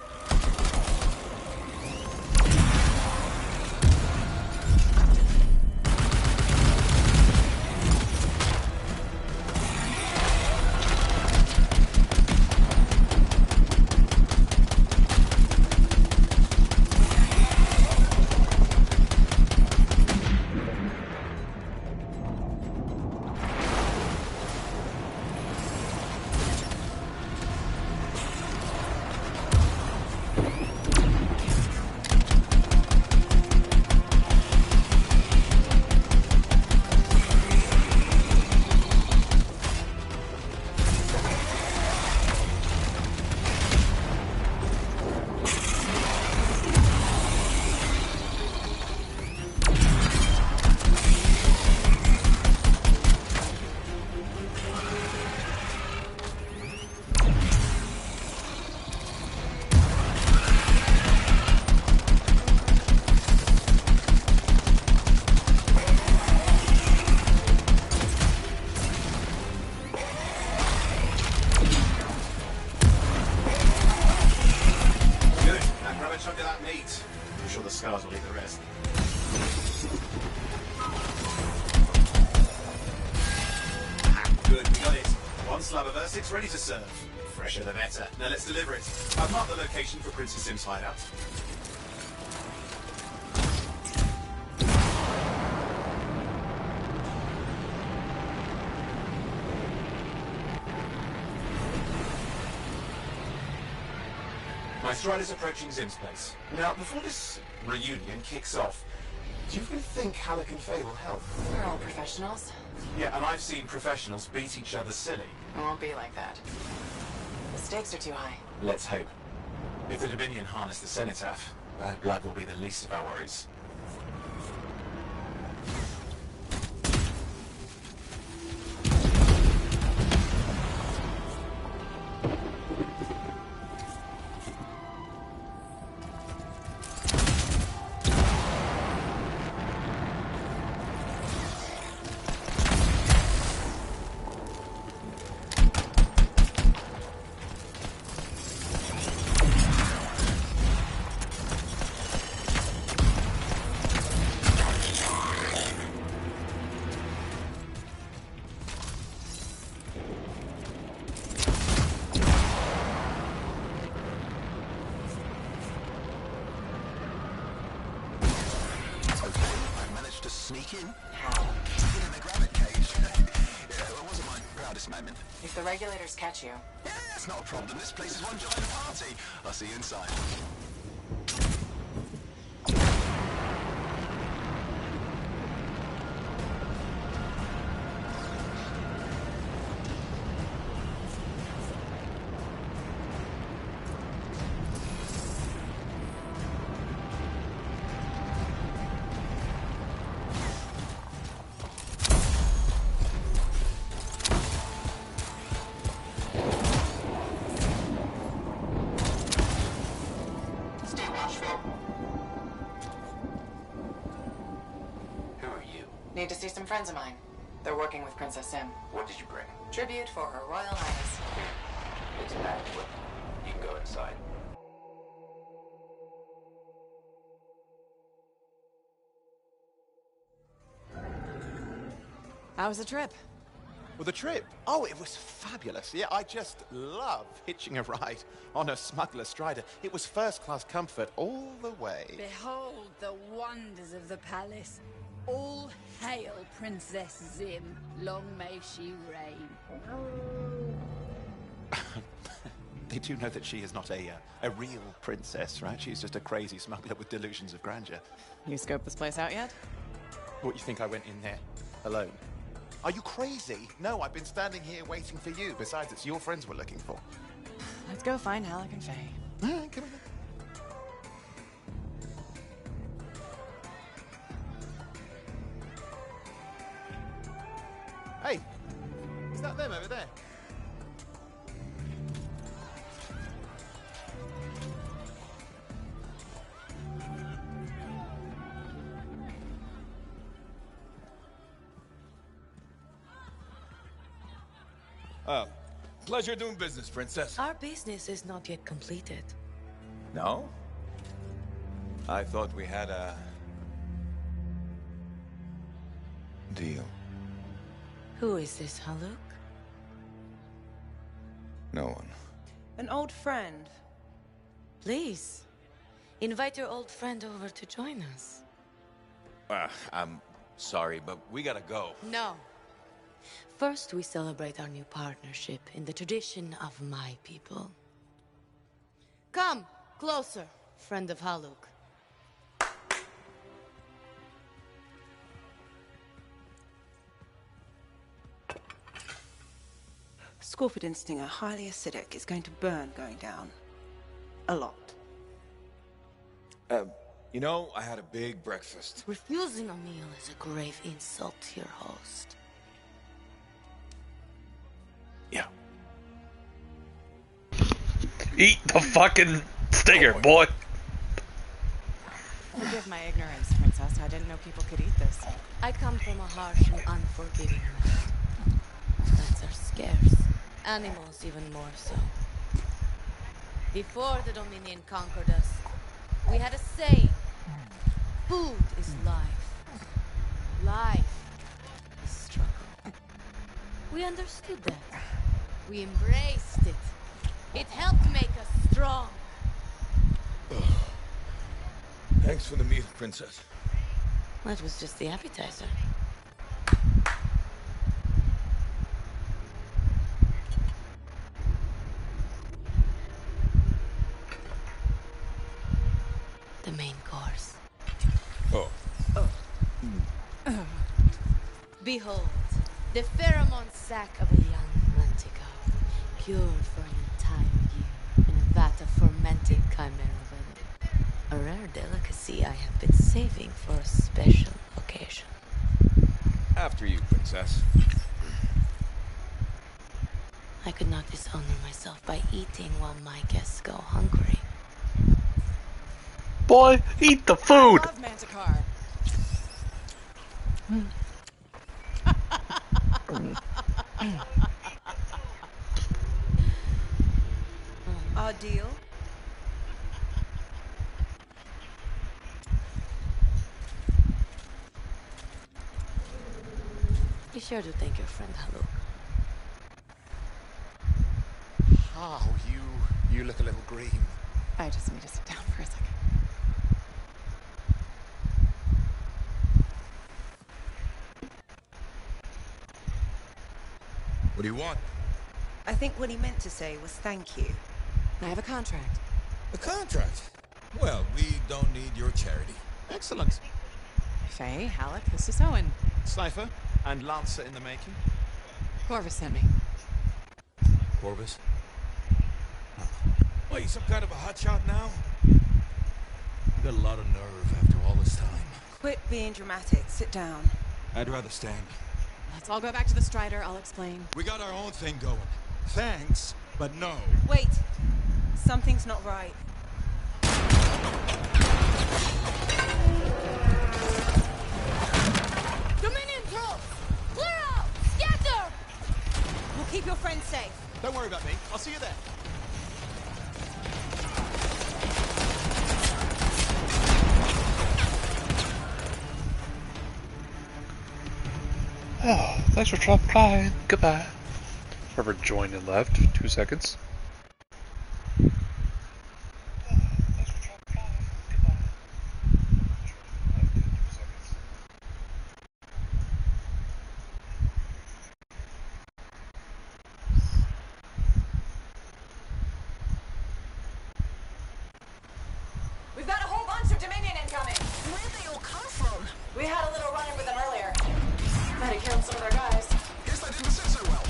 Scars will eat the rest. Good, we got it. One slab of Ursix ready to serve. Fresher the better. Now let's deliver it. I've marked the location for Princess Zim's hideout. My stride is approaching Zim's place. Now, before this reunion kicks off, do you really think Halleck and Faye will help? They're all professionals. Yeah, and I've seen professionals beat each other silly. It won't be like that. The stakes are too high. Let's hope. If the Dominion harness the Cenotaph, bad blood will be the least of our worries. in. How? In the gravity cage. Yeah, well, it wasn't my proudest moment. If the regulators catch you... Yeah, it's not a problem. This place is one giant party. I'll see you inside. Need to see some friends of mine. They're working with Princess Sim. What did you bring? Tribute for Her Royal Highness. It's packed. You can go inside. How was the trip? Well, the trip? Oh, it was fabulous. Yeah, I just love hitching a ride on a smuggler strider. It was first-class comfort all the way. Behold the wonders of the palace. All hail Princess Zim. Long may she reign. They do know that she is not a real princess, right? She's just a crazy smuggler with delusions of grandeur. You scoped this place out yet? What, you think I went in there alone? Are you crazy? No, I've been standing here waiting for you. Besides, it's your friends we're looking for. Let's go find Halleck and Faye. All right, come on. Hey, is that them over there? Oh, pleasure doing business, Princess. Our business is not yet completed. No? I thought we had a... deal. Who is this, Haluk? No one. An old friend. Please, invite your old friend over to join us. I'm sorry, but we gotta go. No. First, we celebrate our new partnership in the tradition of my people. Come, closer, friend of Haluk. Scorford Stinger, highly acidic. It's going to burn going down. A lot. You know, I had a big breakfast. Refusing a meal is a grave insult to your host. Yeah. Eat the fucking stinger, boy. Forgive my ignorance, Princess. I didn't know people could eat this. I come from a harsh and unforgiving land. Plants are scarce. Animals even more so. Before the Dominion conquered us, we had a saying. Food is life. Life is struggle. We understood that. We embraced it. It helped make us strong. Thanks for the meal, Princess. That was just the appetizer. The main course. Oh. Behold, the pheromone sac of a young Lentico, cured for an entire year in a vat of fermented chimera venom. A rare delicacy I have been saving for a special occasion. After you, Princess. I could not dishonor myself by eating while my guests go hungry. Boy, eat the food! I love Manticore. Our deal? Be sure to thank your friend Haluk. Oh, you look a little green. I just need to sit down for a second. What do you want? I think what he meant to say was thank you. I have a contract. A contract? Well, we don't need your charity. Excellent. Faye, Halleck, this is Owen. Cypher and Lancer in the making. Corvus sent me. Corvus? What, you some kind of a hotshot now? You got a lot of nerve after all this time. Quit being dramatic. Sit down. I'd rather stand. Let's all go back to the Strider, I'll explain. We got our own thing going. Thanks, but no. Wait. Something's not right. Dominion troops! Clear out! Scatter! We'll keep your friends safe. Don't worry about me. I'll see you there. Oh, thanks for dropping by. Goodbye. Whoever joined and left. 2 seconds. We've got a whole bunch of Dominion incoming. Where'd they all come from? We had a little run-in with them earlier. Might have killed some of their guys. Guess that didn't sit so well.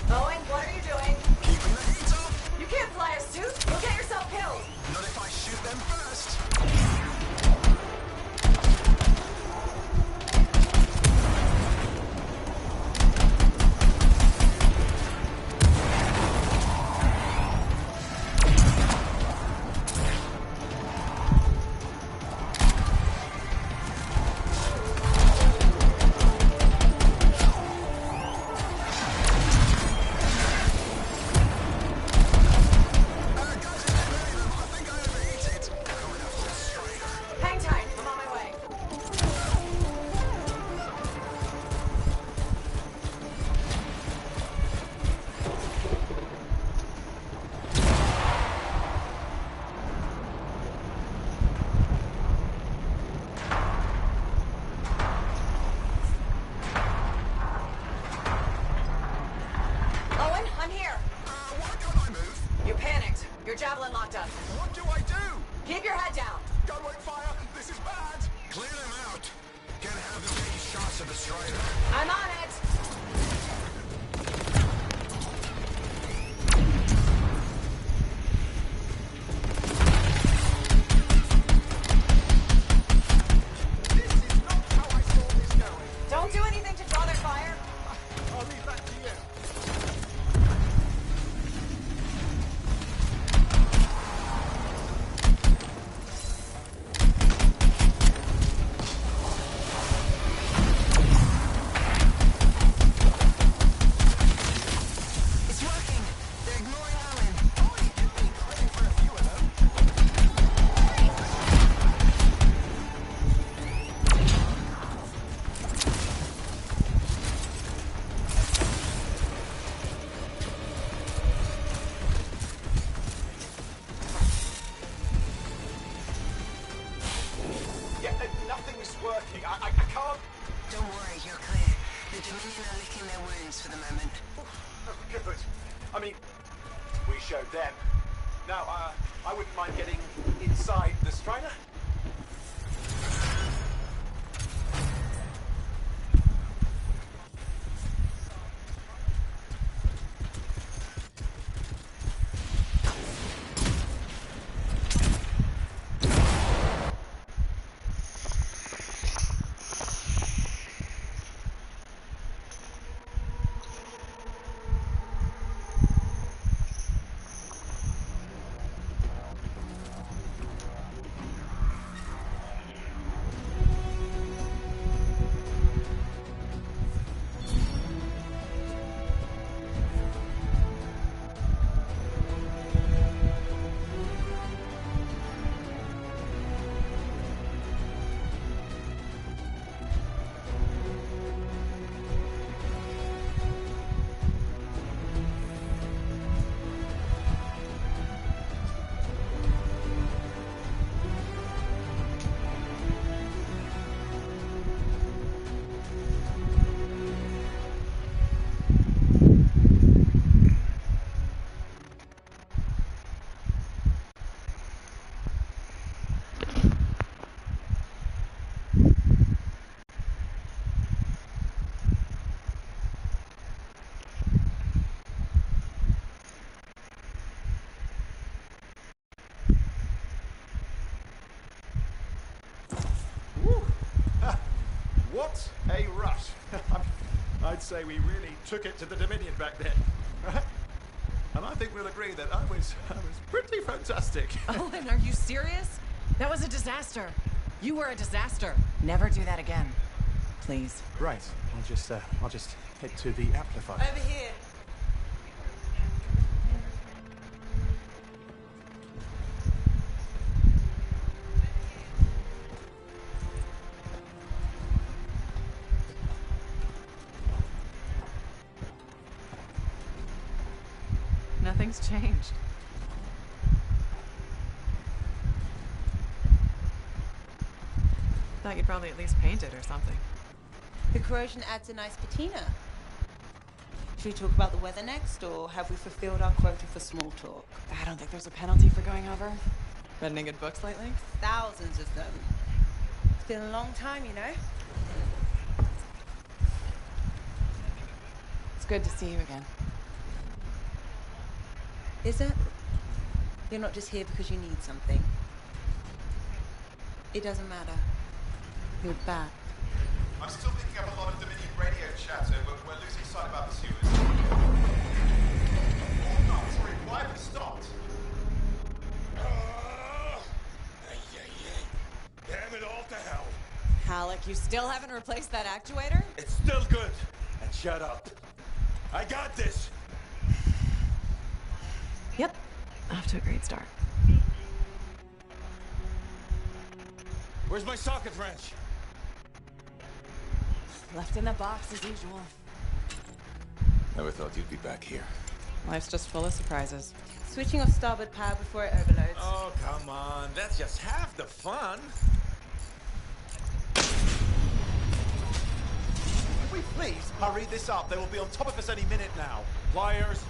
Owen, what are you doing? Keeping the heat up. You can't fly a suit. You'll get yourself killed. Not if I shoot them first. Hang tight. I'm on my way. Owen, I'm here. Why can't I move? You panicked. Your javelin locked up. What do I do? Keep your head down. Gun won't fire. This is bad. Clear them out. Can't have them taking shots at the Strider. I'm on it. Don't do anything to draw their fire. I'll leave that to you. It's working. They're ignoring Owen. Oh, you give me credit for a few of them. Yeah, nothing's working. I can't. Don't worry, you're clear. The Dominion are licking their wounds for the moment. Oh, good. I mean, we showed them. Now, I wouldn't mind getting inside the Strider. What a rush. I'd say we really took it to the Dominion back then. Right? And I think we'll agree that I was pretty fantastic. Owen, are you serious? That was a disaster. You were a disaster. Never do that again. Please. Right. I'll just head to the amplifier. Over here. Nothing's changed. Thought you'd probably at least paint it or something. The corrosion adds a nice patina. Should we talk about the weather next, or have we fulfilled our quota for small talk? I don't think there's a penalty for going over. Read any good books lately? Thousands of them. It's been a long time, you know? It's good to see you again. Is it? You're not just here because you need something. It doesn't matter. You're back. I'm still picking up a lot of Dominion radio chatter. We're losing sight about the sewers. Oh, no, sorry. Why have we stopped? Damn it all to hell. Halleck, you still haven't replaced that actuator? It's still good. And shut up. I got this. Yep. Off to a great start. Where's my socket wrench? Left in the box as usual. Never thought you'd be back here. Life's just full of surprises. Switching off starboard power before it overloads. Oh, come on. That's just half the fun. Could we please hurry this up? They will be on top of us any minute now. Pliers.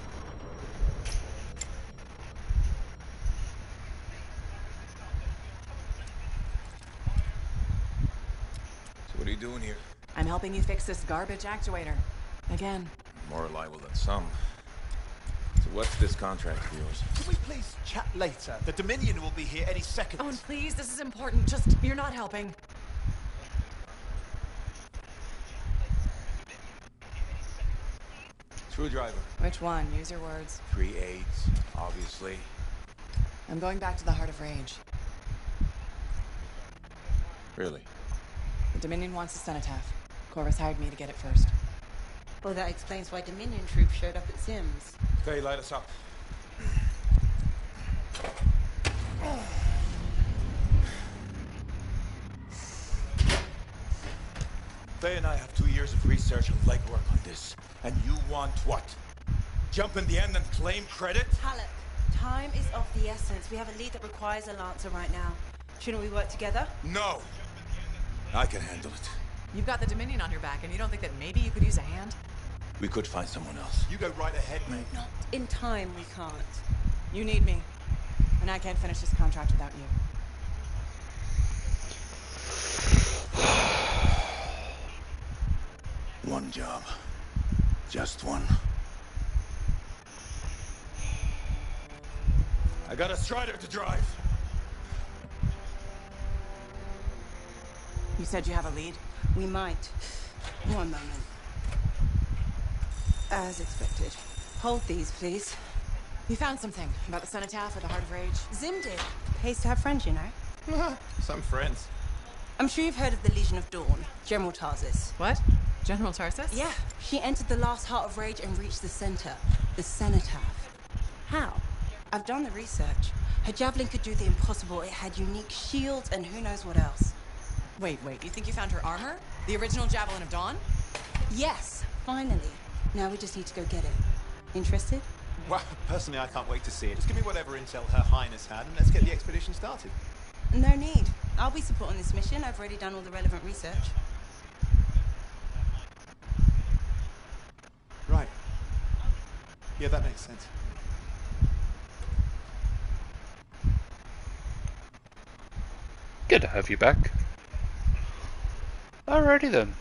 So what are you doing here? I'm helping you fix this garbage actuator. Again. More reliable than some. So what's this contract of yours? Can we please chat later? The Dominion will be here any second. Owen, please, this is important. Just, you're not helping. Screwdriver. Which one? Use your words. 3/8, obviously. I'm going back to the Heart of Rage. Really? The Dominion wants a cenotaph. Corvus hired me to get it first. Well, that explains why Dominion troops showed up at Sims. Okay, light us up. Faye and I have 2 years of research and legwork on this. And you want what? Jump in the end and claim credit? Halleck, time is of the essence. We have a lead that requires a Lancer right now. Shouldn't we work together? No! I can handle it. You've got the Dominion on your back, and you don't think that maybe you could use a hand? We could find someone else. You go right ahead, mate. Not in time, we can't. You need me. And I can't finish this contract without you. One job. Just one. I got a Strider to drive. You said you have a lead? We might. One moment. As expected. Hold these, please. You found something about the cenotaph or the Heart of Rage? Zim did. Pays to have friends, you know. Some friends. I'm sure you've heard of the Legion of Dawn, General Tarsus. What? General Tarsus? Yeah. She entered the last Heart of Rage and reached the center, the cenotaph. How? I've done the research. Her javelin could do the impossible. It had unique shields and who knows what else. Wait, you think you found her armor? The original Javelin of Dawn? Yes, finally. Now we just need to go get it. Interested? Well, personally, I can't wait to see it. Just give me whatever intel Her Highness had, and let's get the expedition started. No need. I'll be supporting this mission. I've already done all the relevant research. Right. Yeah, that makes sense. Good to have you back. Alrighty then.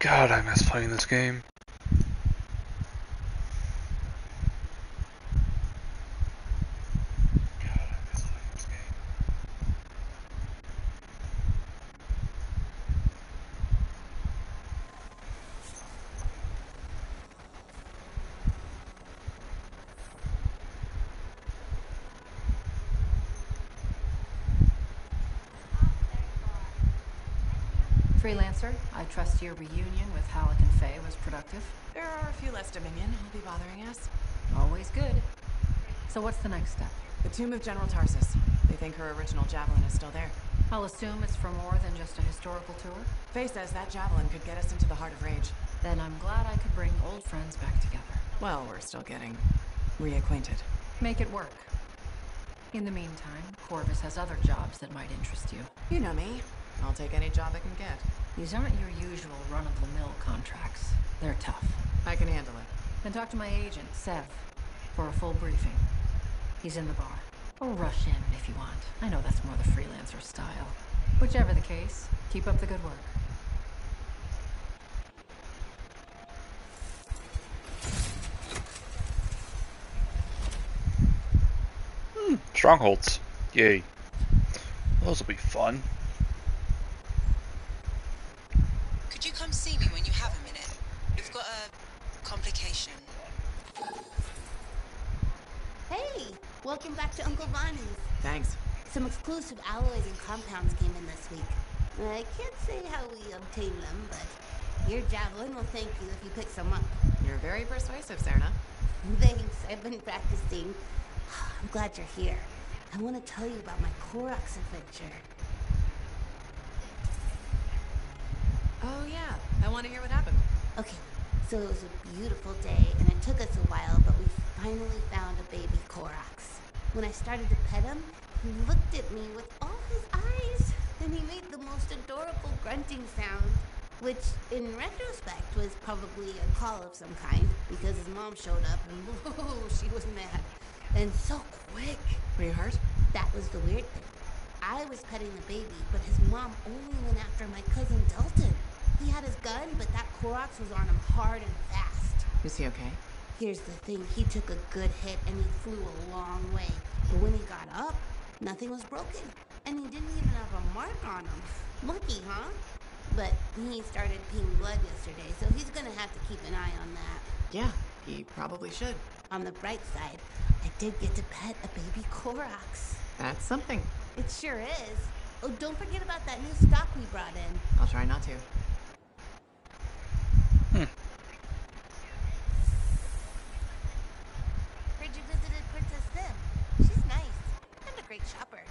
God, I miss playing this game. Freelancer, I trust your reunion with Halleck and Faye was productive. There are a few less Dominion who'll be bothering us. Always good. So what's the next step? The tomb of General Tarsus. They think her original javelin is still there. I'll assume it's for more than just a historical tour. Faye says that javelin could get us into the heart of Rage. Then I'm glad I could bring old friends back together. Well, we're still getting reacquainted. Make it work. In the meantime, Corvus has other jobs that might interest you. You know me. I'll take any job I can get. These aren't your usual run-of-the-mill contracts. They're tough. I can handle it. Then talk to my agent, Sev, for a full briefing. He's in the bar. Or rush in if you want. I know that's more the freelancer style. Whichever the case, keep up the good work. Strongholds. Yay. Those will be fun. Could you come see me when you have a minute? We've got a complication. Hey, welcome back to Uncle Bonnie's. Thanks. Some exclusive alloys and compounds came in this week. I can't say how we obtained them, but your javelin will thank you if you pick some up. You're very persuasive, Serna. Thanks, I've been practicing. I'm glad you're here. I want to tell you about my Korax adventure. Oh yeah, I want to hear what happened. Okay, so it was a beautiful day, and it took us a while, but we finally found a baby Korax. When I started to pet him, he looked at me with all his eyes, and he made the most adorable grunting sound, which, in retrospect, was probably a call of some kind, because his mom showed up, and whoa, she was mad. And so quick. Were you hurt? That was the weird thing. I was petting the baby, but his mom only went after my cousin Dalton. He had his gun, but that Korax was on him hard and fast. Is he okay? Here's the thing, he took a good hit and he flew a long way. But when he got up, nothing was broken. And he didn't even have a mark on him. Lucky, huh? But he started peeing blood yesterday, so he's gonna have to keep an eye on that. Yeah, he probably should. On the bright side, I did get to pet a baby Korax. That's something. It sure is. Oh, don't forget about that new stock we brought in. I'll try not to. Heard you visited Princess Sim. She's nice and a great shopper.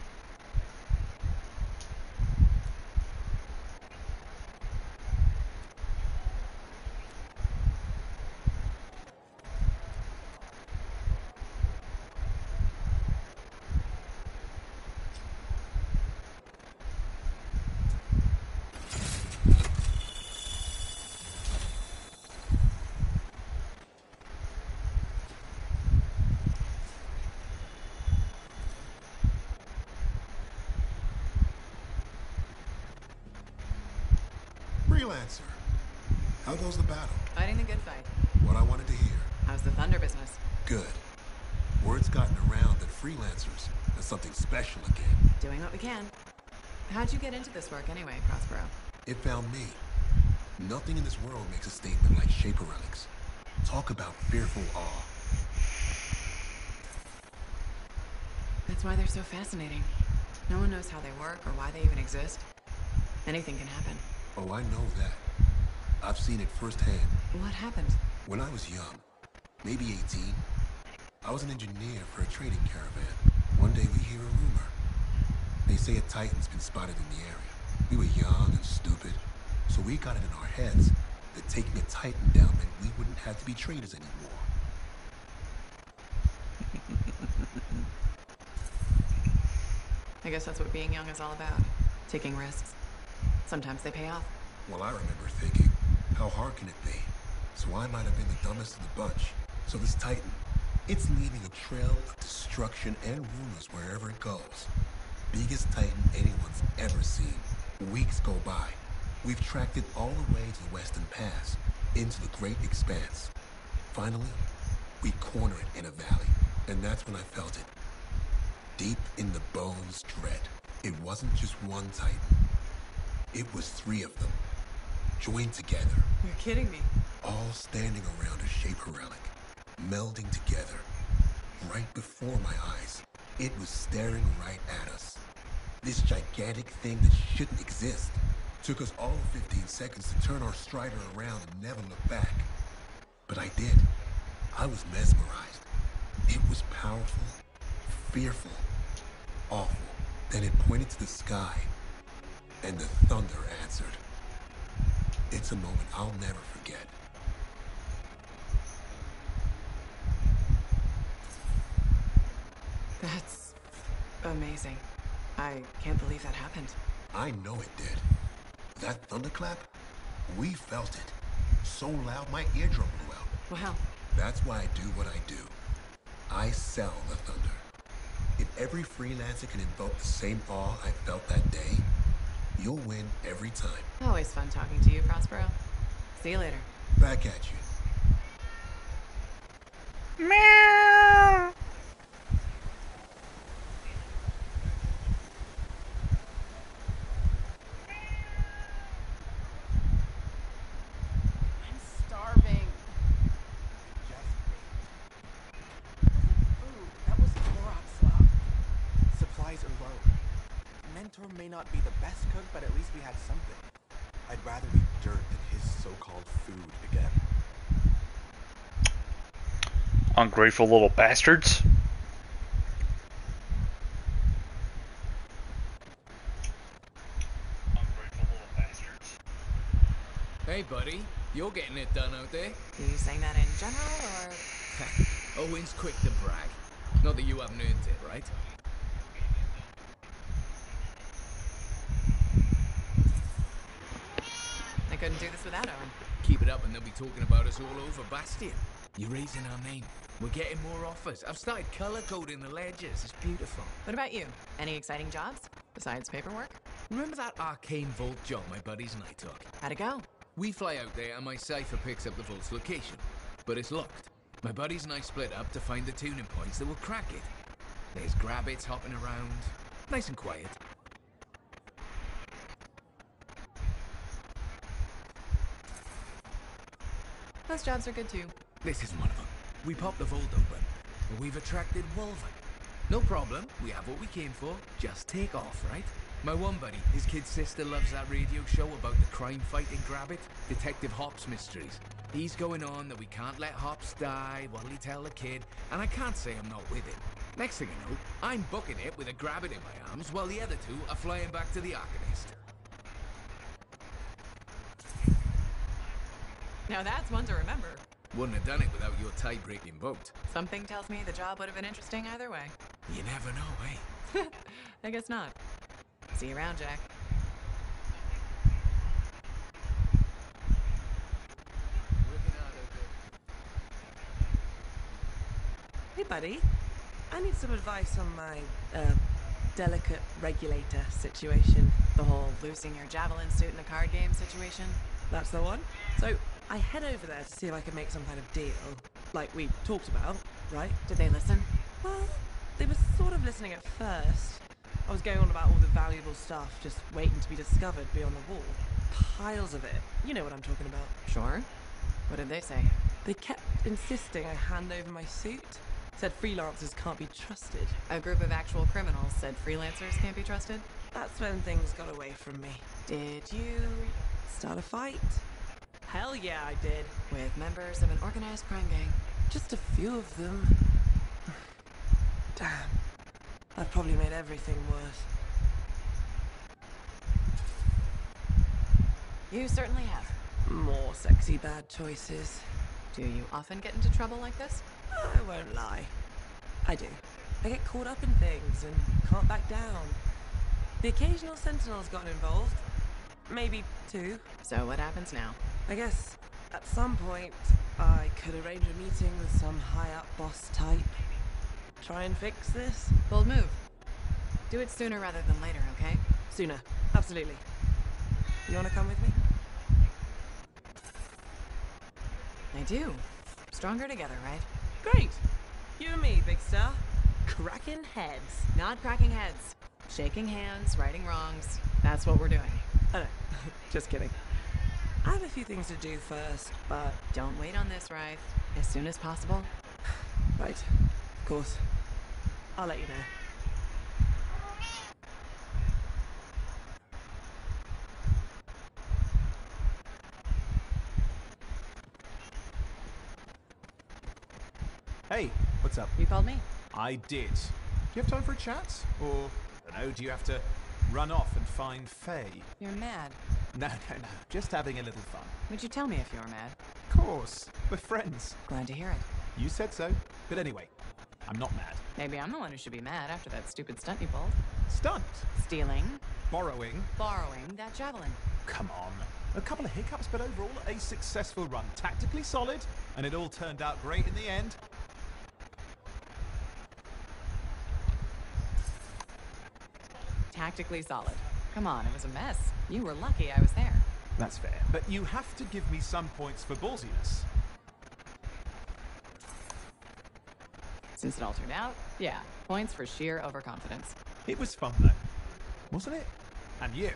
Freelancer. How goes the battle? Fighting the good fight. What I wanted to hear. How's the thunder business? Good. Word's gotten around that freelancers are something special again. Doing what we can. How'd you get into this work anyway, Prospero? It found me. Nothing in this world makes a statement like Shaper relics. Talk about fearful awe. That's why they're so fascinating. No one knows how they work or why they even exist. Anything can happen. Oh, I know that. I've seen it firsthand. What happened? When I was young, maybe 18, I was an engineer for a trading caravan. One day we hear a rumor. They say a Titan's been spotted in the area. We were young and stupid, so we got it in our heads that taking a Titan down meant we wouldn't have to be traders anymore. I guess that's what being young is all about. Taking risks. Sometimes they pay off. Well, I remember thinking, how hard can it be? So I might have been the dumbest of the bunch. So this Titan, it's leaving a trail of destruction and rumors wherever it goes. Biggest Titan anyone's ever seen. Weeks go by. We've tracked it all the way to the Western Pass, into the Great Expanse. Finally, we corner it in a valley, and that's when I felt it. Deep in the bones dread. It wasn't just one Titan. It was 3 of them, joined together. You're kidding me. All standing around a Shaper relic, melding together. Right before my eyes, it was staring right at us. This gigantic thing that shouldn't exist. Took us all of 15 seconds to turn our Strider around and never look back. But I did. I was mesmerized. It was powerful, fearful, awful. Then it pointed to the sky, and the thunder answered. It's a moment I'll never forget. That's amazing. I can't believe that happened. I know it did. That thunderclap, we felt it. So loud my eardrum blew out. Wow. That's why I do what I do. I sell the thunder. If every freelancer can invoke the same awe I felt that day, you'll win every time. Always fun talking to you, Prospero. See you later. Back at you. Meow. I'm starving. Food. That was Clorox slop. Supplies are low. Mentor may not be the best cook, but at least we had something. I'd rather eat dirt than his so-called food again. Ungrateful little bastards. Hey, buddy. You're getting it done out there. Are you saying that in general, or...? Owen's quick to brag. Not that you haven't earned it, right? I couldn't do this without Owen. Keep it up and they'll be talking about us all over Bastion. You're raising our name. We're getting more offers. I've started color-coding the ledgers. It's beautiful. What about you? Any exciting jobs? Besides paperwork? Remember that arcane vault job my buddies and I took? How'd it go? We fly out there and my cipher picks up the vault's location. But it's locked. My buddies and I split up to find the tuning points that will crack it. There's grabbits hopping around. Nice and quiet. Those jobs are good too. This is one of them. We popped the vault open, but we've attracted Wolven. No problem, we have what we came for. Just take off, right? My one buddy, his kid's sister loves that radio show about the crime-fighting Grabbit, Detective Hops Mysteries. He's going on that we can't let Hops die, what'll he tell the kid, and I can't say I'm not with him. Next thing I know, I'm booking it with a Grabbit in my arms, while the other two are flying back to the Arcanist. Now that's one to remember. Wouldn't have done it without your tie-breaking boat. Something tells me the job would have been interesting either way. You never know, eh? I guess not. See you around, Jack. Hey, buddy. I need some advice on my, delicate regulator situation. The whole losing your javelin suit in a card game situation? That's the one. So, I head over there to see if I can make some kind of deal, like we talked about, right? Did they listen? Well, they were sort of listening at first. I was going on about all the valuable stuff just waiting to be discovered beyond the wall. Piles of it. You know what I'm talking about. Sure. What did they say? They kept insisting I hand over my suit. Said freelancers can't be trusted. A group of actual criminals said freelancers can't be trusted? That's when things got away from me. Did you start a fight? Hell yeah, I did. With members of an organized crime gang? Just a few of them. Damn. I've probably made everything worse. You certainly have. More sexy bad choices. Do you often get into trouble like this? I won't lie. I do. I get caught up in things and can't back down. The occasional Sentinel's gotten involved. Maybe two. So what happens now? I guess at some point I could arrange a meeting with some high-up boss type. Try and fix this. Bold move. Do it sooner rather than later, okay? Sooner. Absolutely. You want to come with me? I do. Stronger together, right? Great. You and me, Big Star. Cracking heads. Not cracking heads. Shaking hands, righting wrongs. That's what we're doing. Oh, no. Just kidding. I have a few things to do first, but... Don't wait on this, Rife. As soon as possible. Right. Of course. I'll let you know. Hey, what's up? You called me? I did. Do you have time for a chat? Or, I don't know, do you have to run off and find Faye? You're mad. No. Just having a little fun. Would you tell me if you were mad? Of course. We're friends. Glad to hear it. You said so. But anyway, I'm not mad. Maybe I'm the one who should be mad after that stupid stunt you pulled. Stunt? Stealing. Borrowing. Borrowing that javelin. Come on. A couple of hiccups, but overall a successful run. Tactically solid, and it all turned out great in the end. Tactically solid. Come on, it was a mess. You were lucky I was there. That's fair. But you have to give me some points for ballsiness. Since it all turned out, yeah, points for sheer overconfidence. It was fun, though. Wasn't it? And you.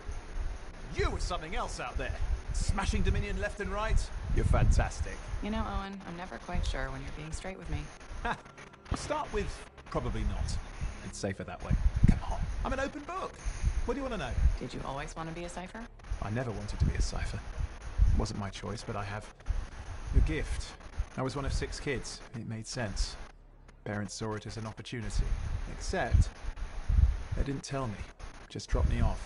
You were something else out there. Smashing Dominion left and right. You're fantastic. You know, Owen, I'm never quite sure when you're being straight with me. Ha! Start with probably not. It's safer that way. Come on. I'm an open book. What do you want to know? Did you always want to be a cipher? I never wanted to be a cipher. It wasn't my choice, but I have the gift. I was one of 6 kids. It made sense. Parents saw it as an opportunity. Except, they didn't tell me. Just dropped me off.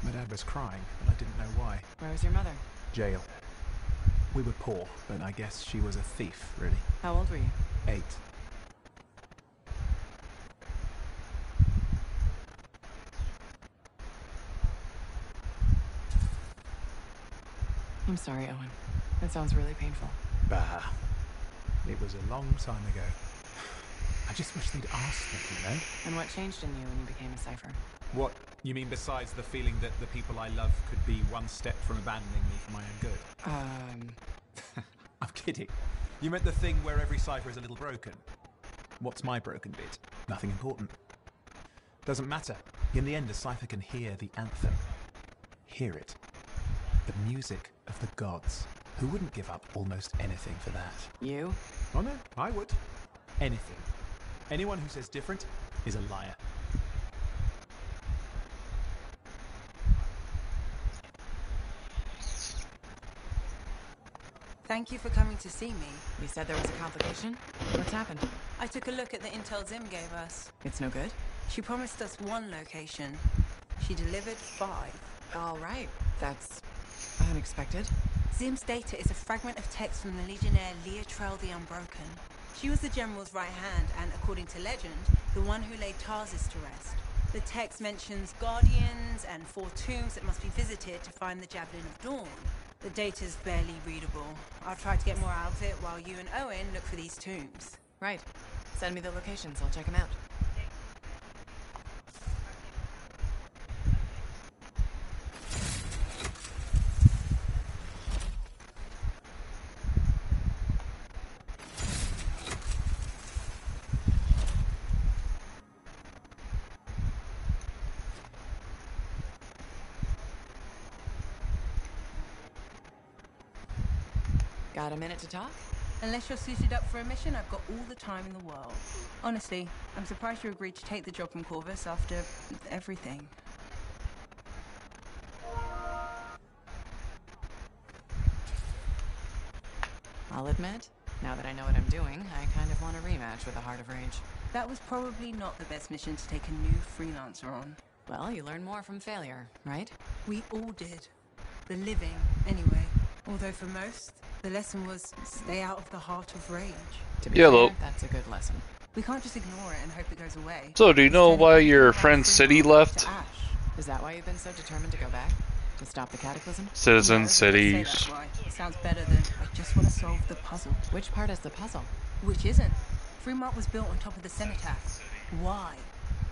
My dad was crying, but I didn't know why. Where was your mother? Jail. We were poor, but I guess she was a thief, really. How old were you? 8. I'm sorry, Owen. That sounds really painful. Bah. It was a long time ago. I just wish they'd asked me, you know? And what changed in you when you became a cipher? What? You mean besides the feeling that the people I love could be one step from abandoning me for my own good? I'm kidding. You meant the thing where every cipher is a little broken. What's my broken bit? Nothing important. Doesn't matter. In the end, a cipher can hear the anthem. Hear it. The music of the gods. Who wouldn't give up almost anything for that? You? Oh no, I would. Anything. Anyone who says different is a liar. Thank you for coming to see me. You said there was a complication? What's happened? I took a look at the intel Zim gave us. It's no good? She promised us 1 location. She delivered 5. All right. That's unexpected. Zim's data is a fragment of text from the Legionnaire Leotrel the Unbroken. She was the General's right hand and, according to legend, the one who laid Tarsus to rest. The text mentions guardians and 4 tombs that must be visited to find the Javelin of Dawn. The data's barely readable. I'll try to get more out of it while you and Owen look for these tombs. Right. Send me the locations. I'll check them out. Got a minute to talk? Unless you're suited up for a mission, I've got all the time in the world. Honestly, I'm surprised you agreed to take the job from Corvus after everything. I'll admit, now that I know what I'm doing, I kind of want a rematch with the Heart of Rage. That was probably not the best mission to take a new freelancer on. Well, you learn more from failure, right? We all did. The living, anyway. Although for most, the lesson was stay out of the Heart of Rage. To be fair, that's a good lesson. We can't just ignore it and hope it goes away. So, do you know why your friend City left? Is that why you've been so determined to go back? To stop the cataclysm? Citizen Cities. Sounds better than I just want to solve the puzzle. Which part is the puzzle? Which isn't. Fremont was built on top of the cenotaph. Why?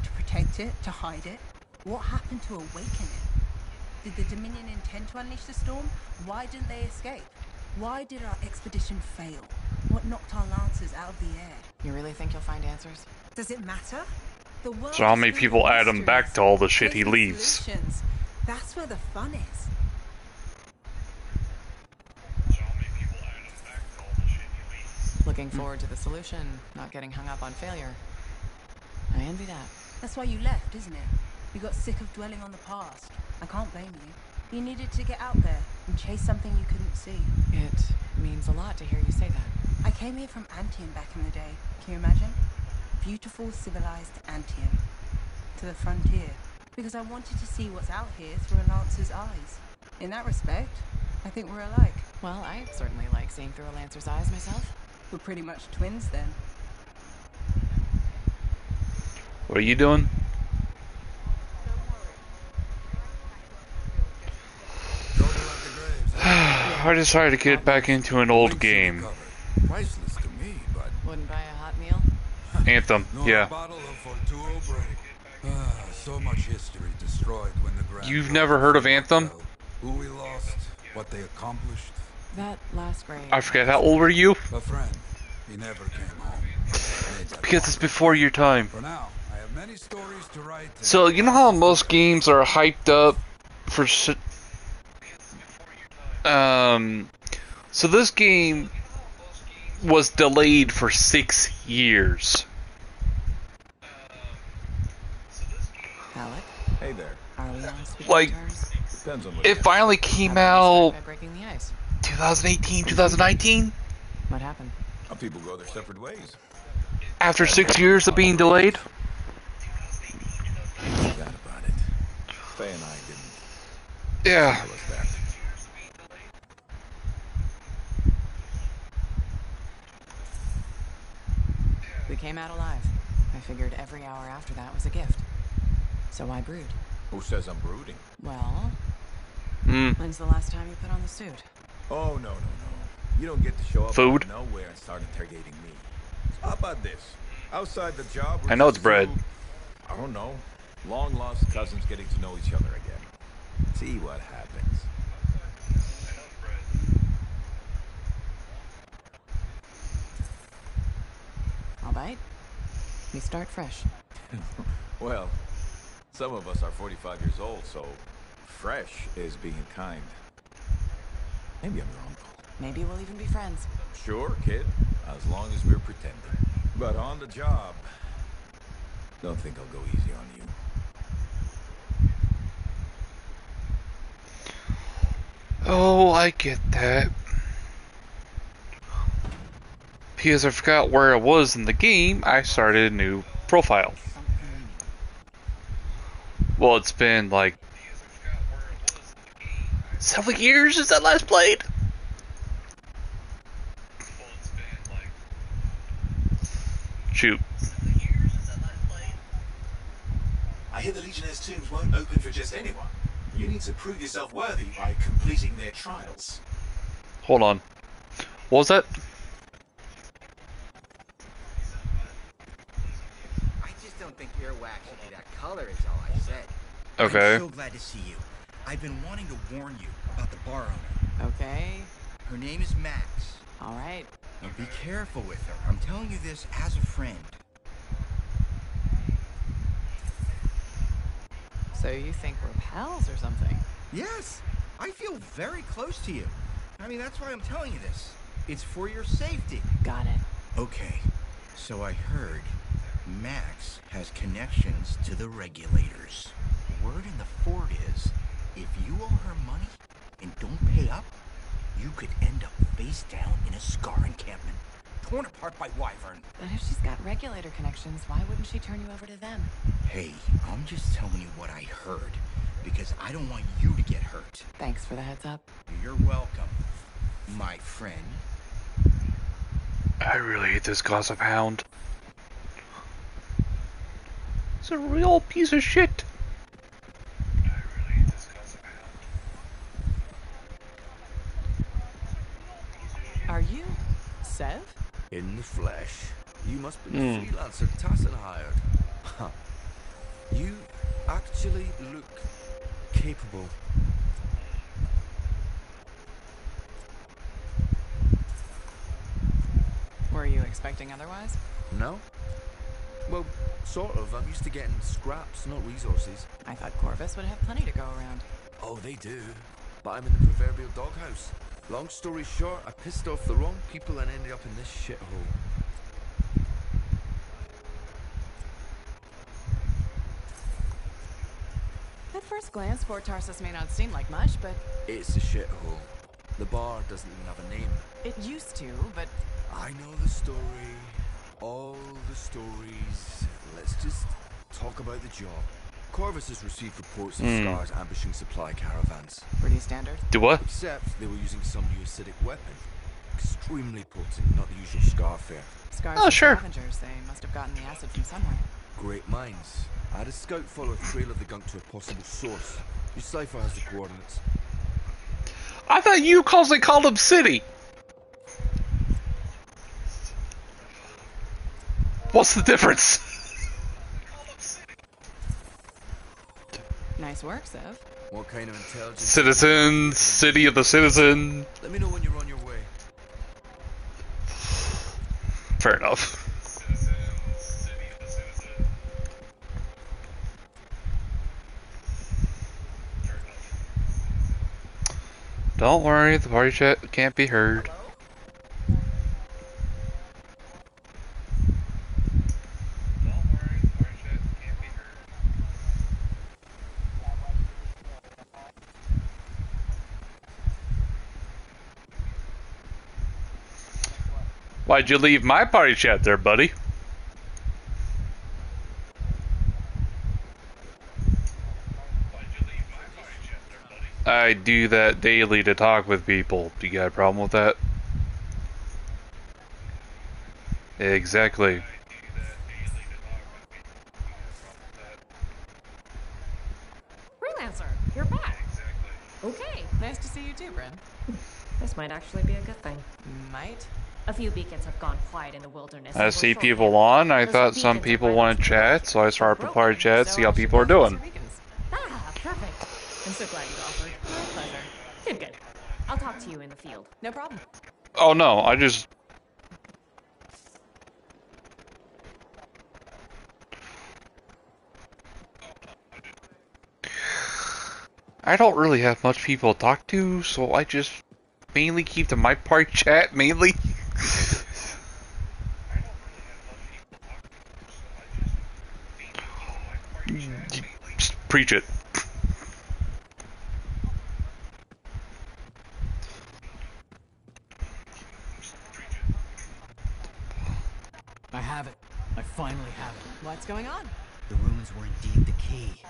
To protect it? To hide it? What happened to awaken it? Did the Dominion intend to unleash the storm? Why didn't they escape? Why did our expedition fail? What knocked our lancers out of the air? You really think you'll find answers? Does it matter? The world So how many people add him back to all the shit he leaves? Solutions. That's where the fun is. Looking forward to the solution, not getting hung up on failure. I envy that. That's why you left, isn't it? You got sick of dwelling on the past. I can't blame you. You needed to get out there and chase something you couldn't see. It means a lot to hear you say that. I came here from Anthem back in the day. Can you imagine? Beautiful, civilized Anthem. To the frontier. Because I wanted to see what's out here through a Lancer's eyes. In that respect, I think we're alike. Well, I certainly like seeing through a Lancer's eyes myself. We're pretty much twins then. What are you doing? I decided to get back into an old game. Priceless to me, but wouldn't buy a hot meal. Anthem, yeah. So much history destroyed when the Grand You've never heard of Anthem? Who we lost, what they accomplished. That last grade. I forget, how old were you? A friend. He never came home. Because it's before your time. For now, I have many stories to write. So, you know how most games are hyped up for... So this game was delayed for 6 years. Alec? Hey there. Are we on speaking Like, terms? Depends on what it finally came out... By breaking the ice. 2018, 2019? What happened? People go their separate ways. After 6 years of being delayed? Forgot about it. Faye and I didn't. Yeah. Tell us that. We came out alive. I figured every hour after that was a gift. So I brewed. Who says I'm brooding? Well, Hmm. when's the last time you put on the suit? Oh, no. You don't get to show up Food? out of nowhere and start interrogating me. How about this? Outside the job, I know it's bread. I don't know. Long lost cousins getting to know each other again. See what happens. I'll bite. We start fresh. Well, some of us are 45 years old, so fresh is being kind. Maybe I'm your uncle. Maybe we'll even be friends. Sure, kid. As long as we're pretending. But on the job, don't think I'll go easy on you. Oh, I get that. Because I forgot where I was in the game, I started a new profile. Well, it's been like several years since I last played. Shoot. I hear the Legionnaires' tombs won't open for just anyone. You need to prove yourself worthy by completing their trials. Hold on. What was that? I just don't think earwax should be that color is all I said. Okay. I'm so glad to see you. I've been wanting to warn you about the bar owner. Okay. Her name is Max. All right. Now be careful with her. I'm telling you this as a friend. So you think we're pals or something? Yes, I feel very close to you. I mean, that's why I'm telling you this. It's for your safety. Got it. Okay, so I heard Max has connections to the regulators. Word in the fort is, if you owe her money and don't pay up, you could end up face down in a Scar encampment, torn apart by Wyvern. But if she's got regulator connections, why wouldn't she turn you over to them? Hey, I'm just telling you what I heard, because I don't want you to get hurt. Thanks for the heads up. You're welcome, my friend. I really hate this gossip hound. It's a real piece of shit. Are you Sev? In the flesh. You must be the freelancer Tassin hired. Huh. You actually look capable. Were you expecting otherwise? No? Well, sort of. I'm used to getting scraps, not resources. I thought Corvus would have plenty to go around. Oh, they do. But I'm in the proverbial doghouse. Long story short, I pissed off the wrong people and ended up in this shithole. At first glance, Fort Tarsus may not seem like much, but... It's a shithole. The bar doesn't even have a name. It used to, but I know the story. All the stories. Let's just talk about the job. Corvus has received reports of Scars ambushing supply caravans. Pretty standard. Do what? Except they were using some new acidic weapon. Extremely potent, not the usual Scar fare. Scars Oh, are sure. scavengers. They must have gotten the acid from somewhere. Great minds. I had a scout follow a trail of the gunk to a possible source. Your cipher has the coordinates. I thought you constantly called him City. What's the difference? Nice work, Sev. What kind of intelligence? Citizen, City of the Citizen. Let me know when you're on your way. Fair enough. Don't worry, the party chat can't be heard. Why'd you leave my party chat there, buddy? I do that daily to talk with people. Do you got a problem with that? Exactly. Freelancer, you're back. Okay. Nice to see you too, Bryn. This might actually be a good thing. Might? A few beacons have gone quiet in the wilderness. I see people on. I thought some people wanted to chat, so I started up a party chat, see how people are doing. Ah, perfect. I'm so glad you offered. My pleasure. Good, good. I'll talk to you in the field. No problem. Oh no, I don't really have much people to talk to, so I just mainly keep to my party chat, mainly. Just preach it. I have it. I finally have it. What's going on? The ruins were indeed the key.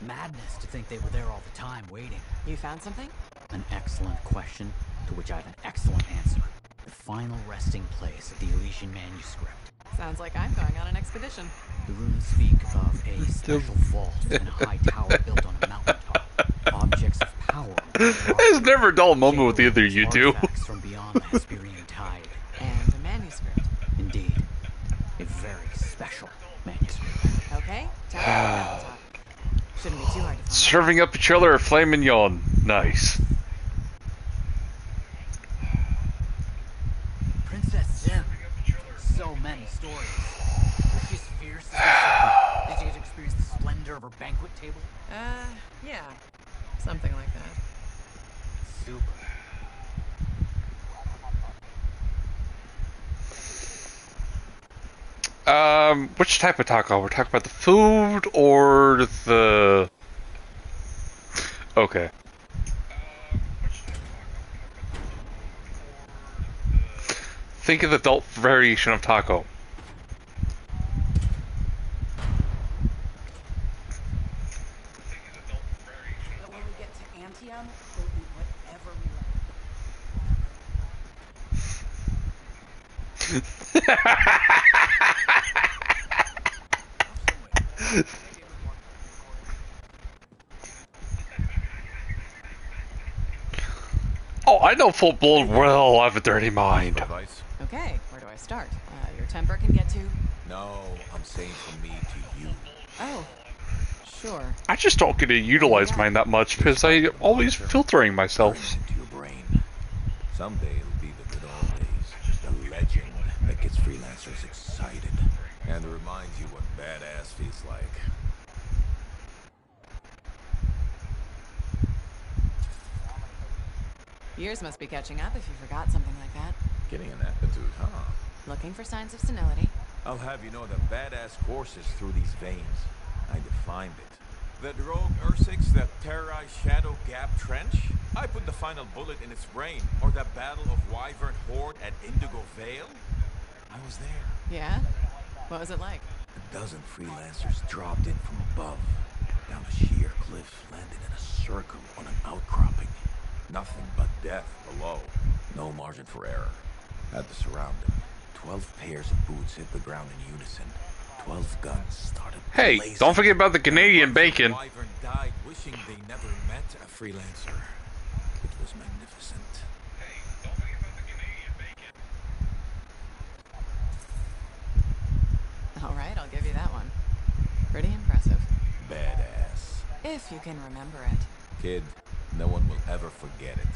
Madness to think they were there all the time, waiting. You found something? An excellent question, to which I have an excellent answer. The final resting place of the Elysian manuscript. Sounds like I'm going on an expedition. The ruins speak of a special vault and a high tower built on a mountaintop. Objects of power. There's never a dull moment with either of you two. Artifacts from beyond the Hesperian tide. And a manuscript. Indeed. A very special manuscript. Okay, tower on the mountaintop. Shouldn't be too hard to find. Serving up each other a filet mignon. Nice. Princess Zim. So many stories. Was she as fierce as they say? Did you get to experience the splendor of her banquet table? Yeah. Something like that. Super. Which type of taco? We're talking about the food or the... Okay. Think of the adult variation of taco. But when we get to Anthem, we'll eat whatever we like. Oh, I know full blown well. I have a dirty mind. Okay, where do I start? Your temper can get to... No, I'm saying from me to you. Oh, sure. I just don't get to utilize mine that much because I always filtering myself. Into your brain. Someday it'll be the good old days. The legend that gets freelancers excited. And it reminds you what badass feels like. Years must be catching up if you forgot something like that. Getting an attitude, huh? Looking for signs of senility. I'll have you know that badass courses through these veins. I defined it. That rogue Ursix that terrorized Shadow Gap Trench? I put the final bullet in its brain. Or that battle of Wyvern Horde at Indigo Vale? I was there. Yeah? What was it like? A dozen freelancers dropped in from above. Down a sheer cliff, landed in a circle on an outcropping. Nothing but death below. No margin for error. Had to surround them. 12 pairs of boots hit the ground in unison. 12 guns started Hey, blazing. don't forget about the Canadian bacon. Wyvern died wishing they never met a freelancer. It was magnificent. Hey, don't forget about the Canadian bacon. All right, I'll give you that one. Pretty impressive. Badass. If you can remember it. Kid, no one will ever forget it.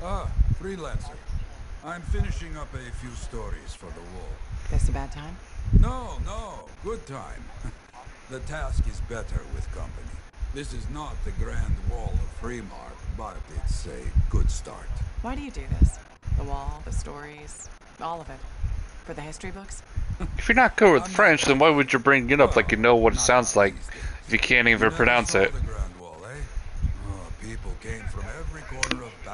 Ah, freelancer. I'm finishing up a few stories for the wall. This a bad time? No, good time. The task is better with company. This is not the grand wall of Fremar, but it's a good start. Why do you do this? The wall, the stories, all of it. For the history books? If you're not good with French, then why would you bring it up like you know what it sounds like if you can't even pronounce it?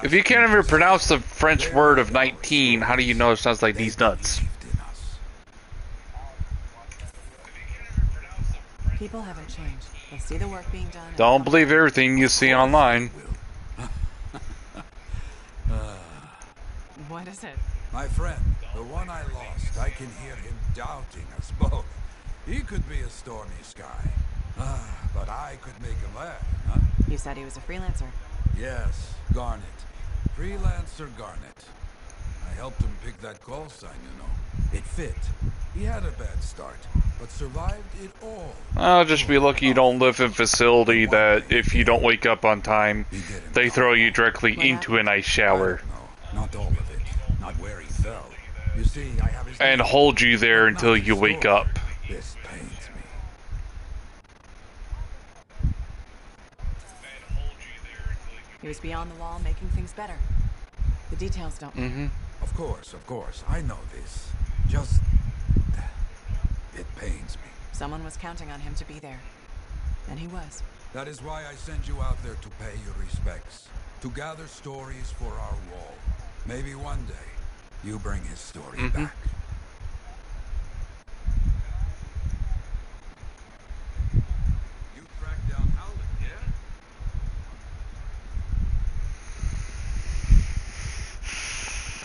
If you can't even pronounce the French word of 19, how do you know it sounds like these nuts? People haven't changed. They see the work being done. Don't believe everything you see online. What is it? My friend, the one I lost, I can hear him doubting us both. He could be a stormy sky. But I could make him laugh, huh? You said he was a freelancer. Yes, Garnet. Freelancer Garnet. I helped him pick that call sign, you know. It fit. He had a bad start, but survived it all. I'll just be lucky you don't live in a facility that if you don't wake up on time, they throw you directly into an ice shower. No, not all of it. Not where he fell. You see, I have his and hold you there until you wake up. This pains me. He was beyond the wall, making things better. The details don't. Of course. I know this. Just... it pains me. Someone was counting on him to be there. And he was. That is why I send you out there to pay your respects. To gather stories for our wall. Maybe one day, you bring his story back. You tracked down Howland, yeah?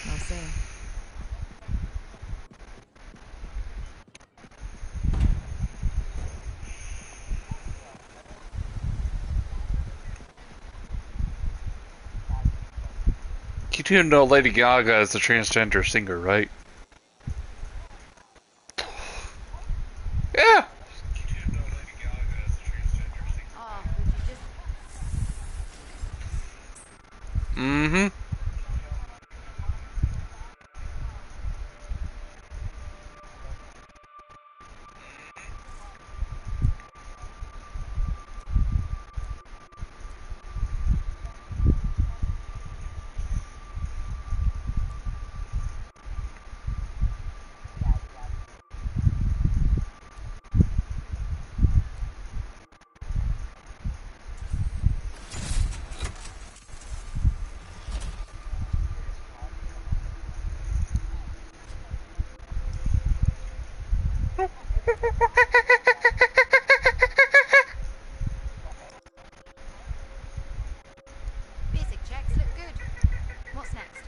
We'll see. You do know Lady Gaga is a transgender singer, right? Yeah! Basic checks look good. What's next?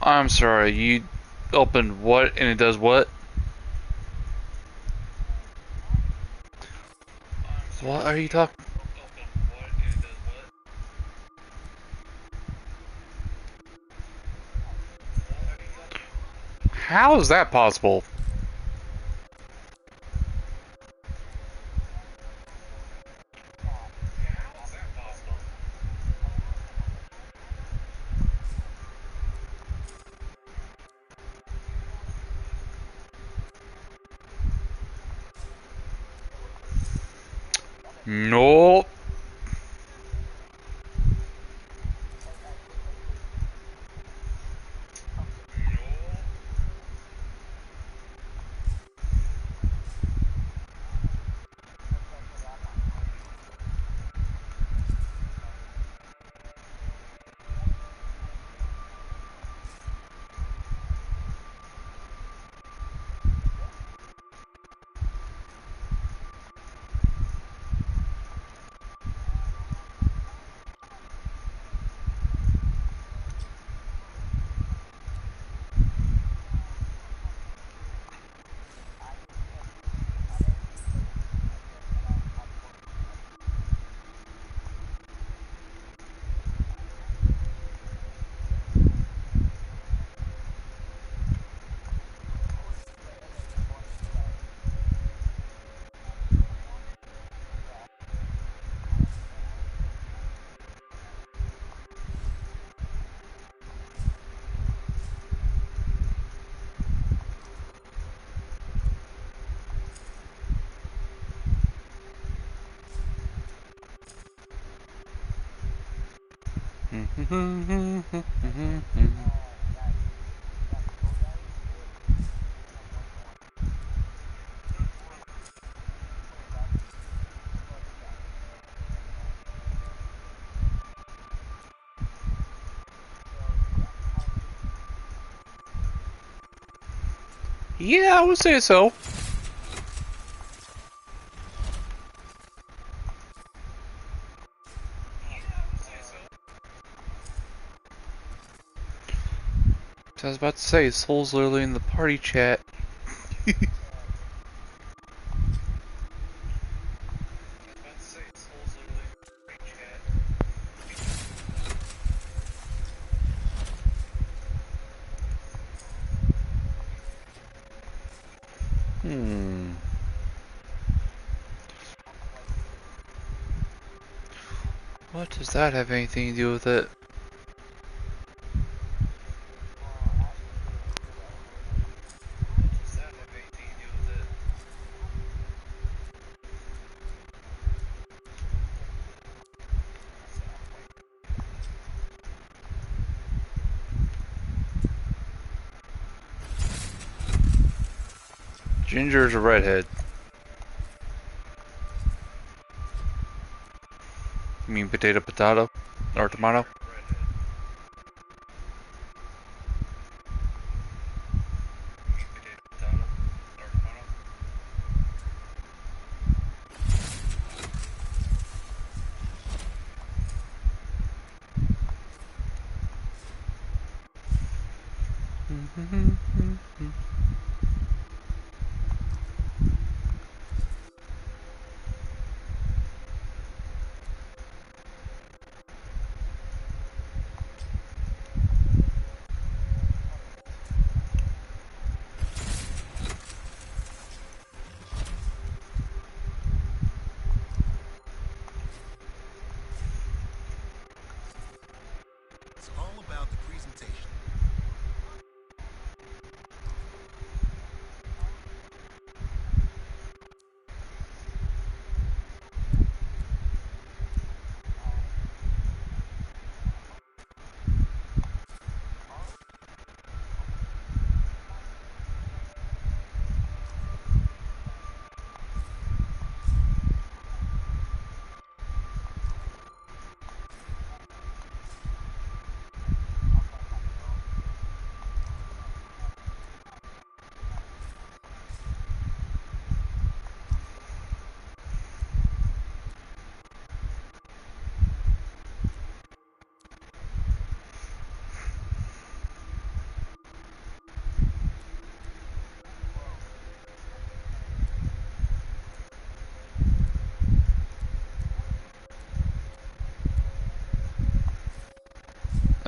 I'm sorry, you opened what and it does what? What are you talking? How is that possible? Nope. Yeah, I would say so. I was about to say, Soul's literally in the party chat. What does that have anything to do with it? Ginger's a redhead. You mean potato, potato? Or tomato?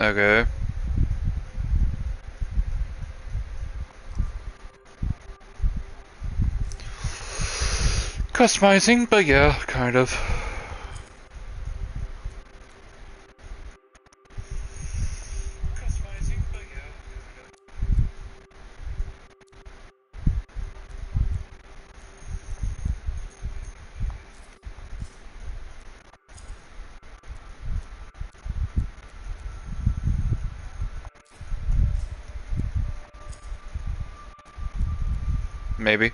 Okay. Customizing, but yeah, kind of. Maybe.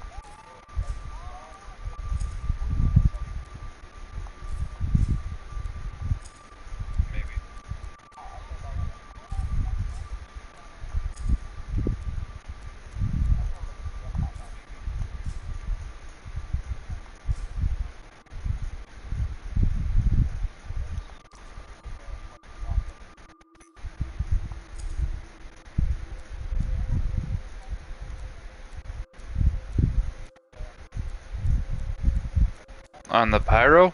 On the pyro?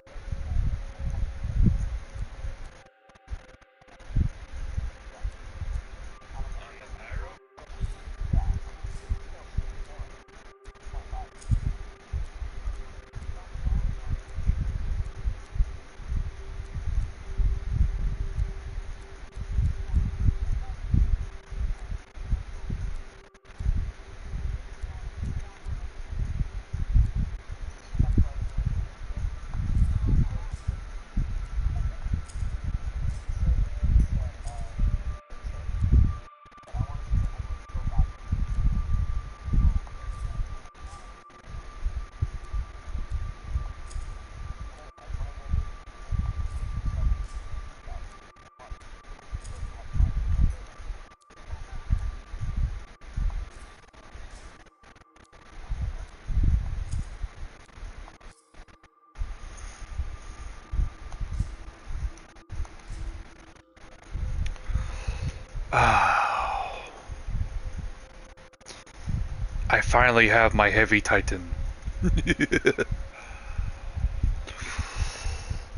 I finally have my heavy titan.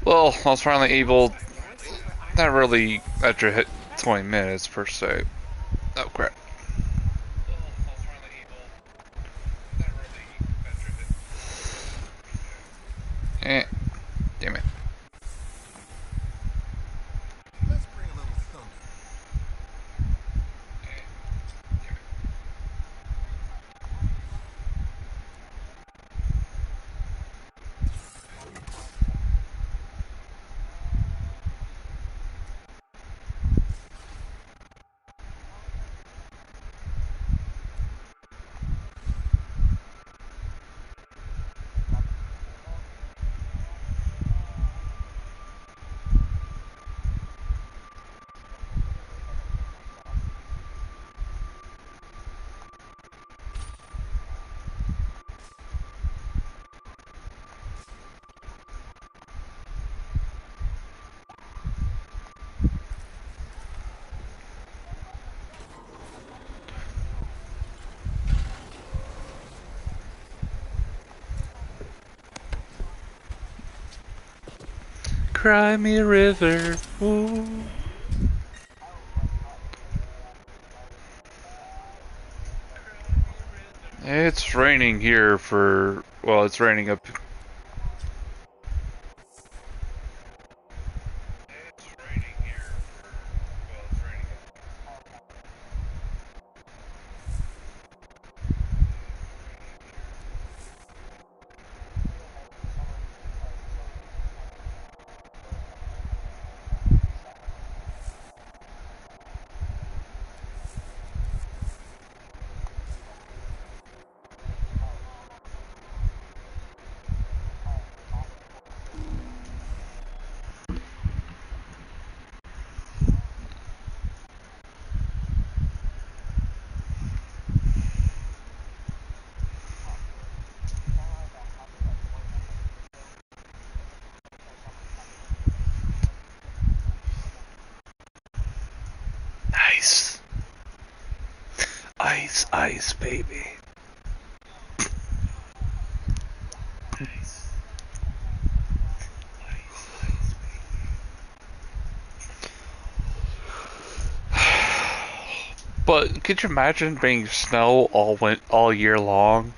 Well, I was finally able, not really after hit 20 minutes per se. Oh crap. Eh, damn it. Cry me a river. Ooh. It's raining here for, well, it's raining up. Nice. Ice, ice, baby. But could you imagine being snow all year long?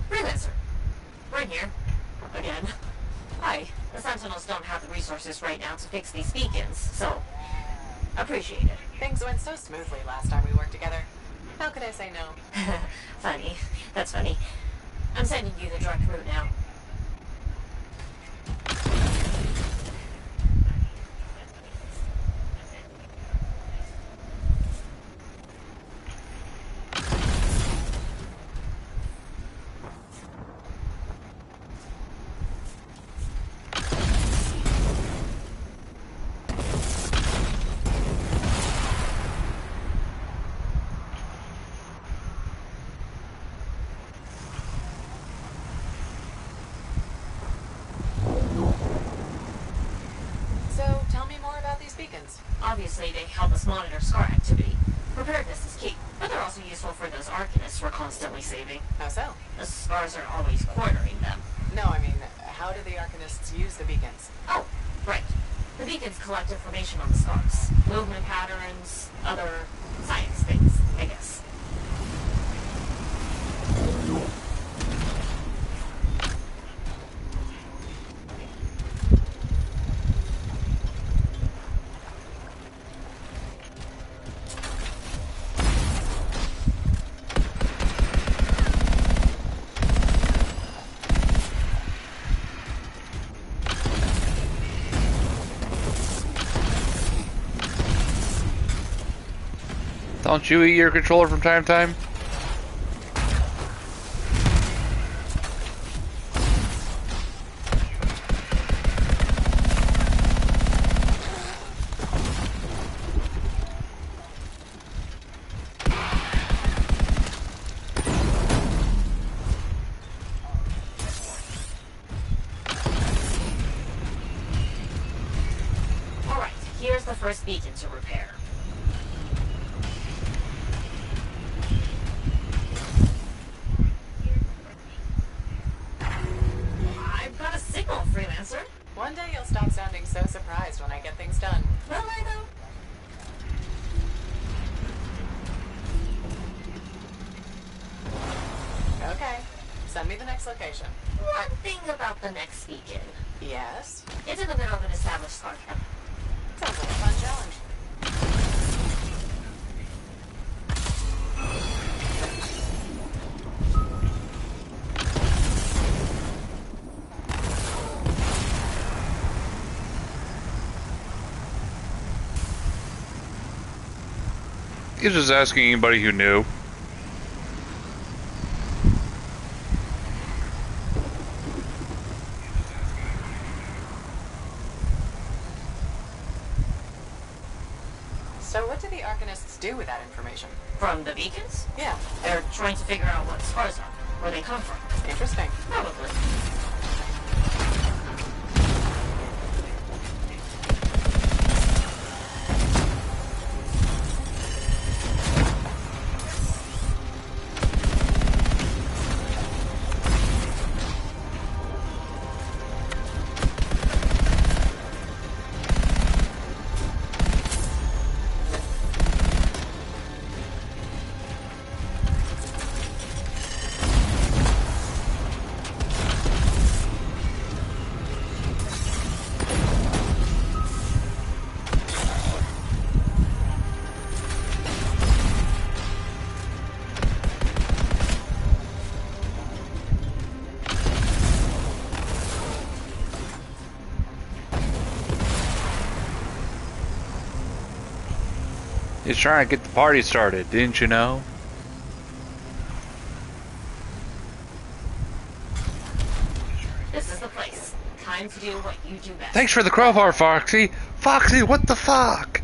Freelancer, we're here. Again. Hi. The Sentinels don't have the resources right now to fix these beacons, so appreciate it. Things went so smoothly last time we worked together. How could I say no? Funny. That's funny. I'm sending you the direct route now. Obviously, they help us monitor scar activity. Preparedness is key, but they're also useful for those Arcanists we're constantly saving. How so? The scars are always cornering them. No, I mean, how do the Arcanists use the beacons? Oh, right. The beacons collect information on the scars. Movement patterns, other science things, I guess. Don't you eat your controller from time to time? Alright, here's the first beacon to repair. Freelancer. One day you'll stop sounding so surprised when I get things done. Will I, though? Okay. Send me the next location. One thing about the next beacon. Yes? It's in the middle of an established scar camp. Sounds like a fun challenge. He's just asking anybody who knew. So what do the Arcanists do with that information? From the beacons? Yeah. They're trying to figure out what scars are, where they come from. Interesting. Probably. He's trying to get the party started, didn't you know? This is the place. Time to do what you do best. Thanks for the crowbar, Foxy. Foxy, what the fuck?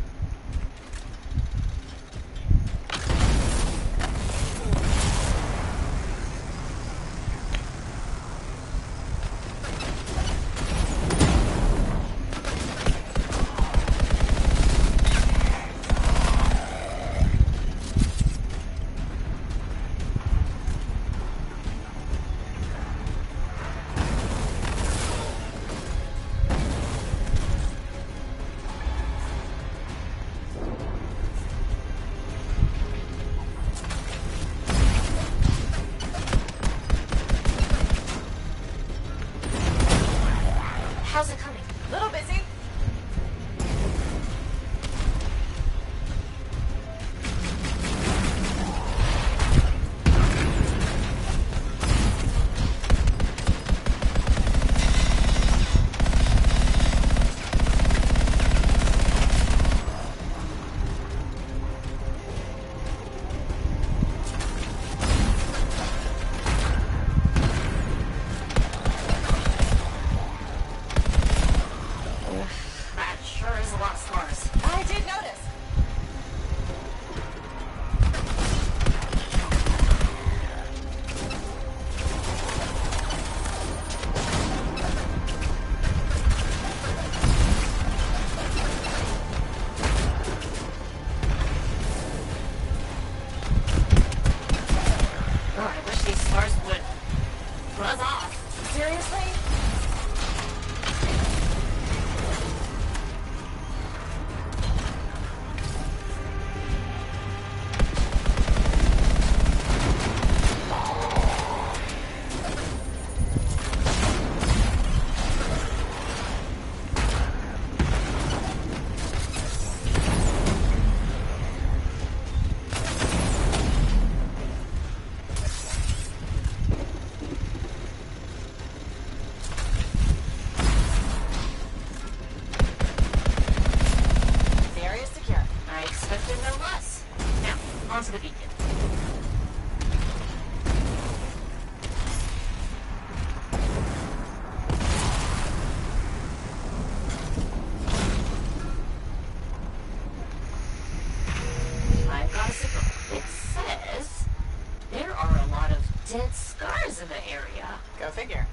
dead scars in the area. Go figure.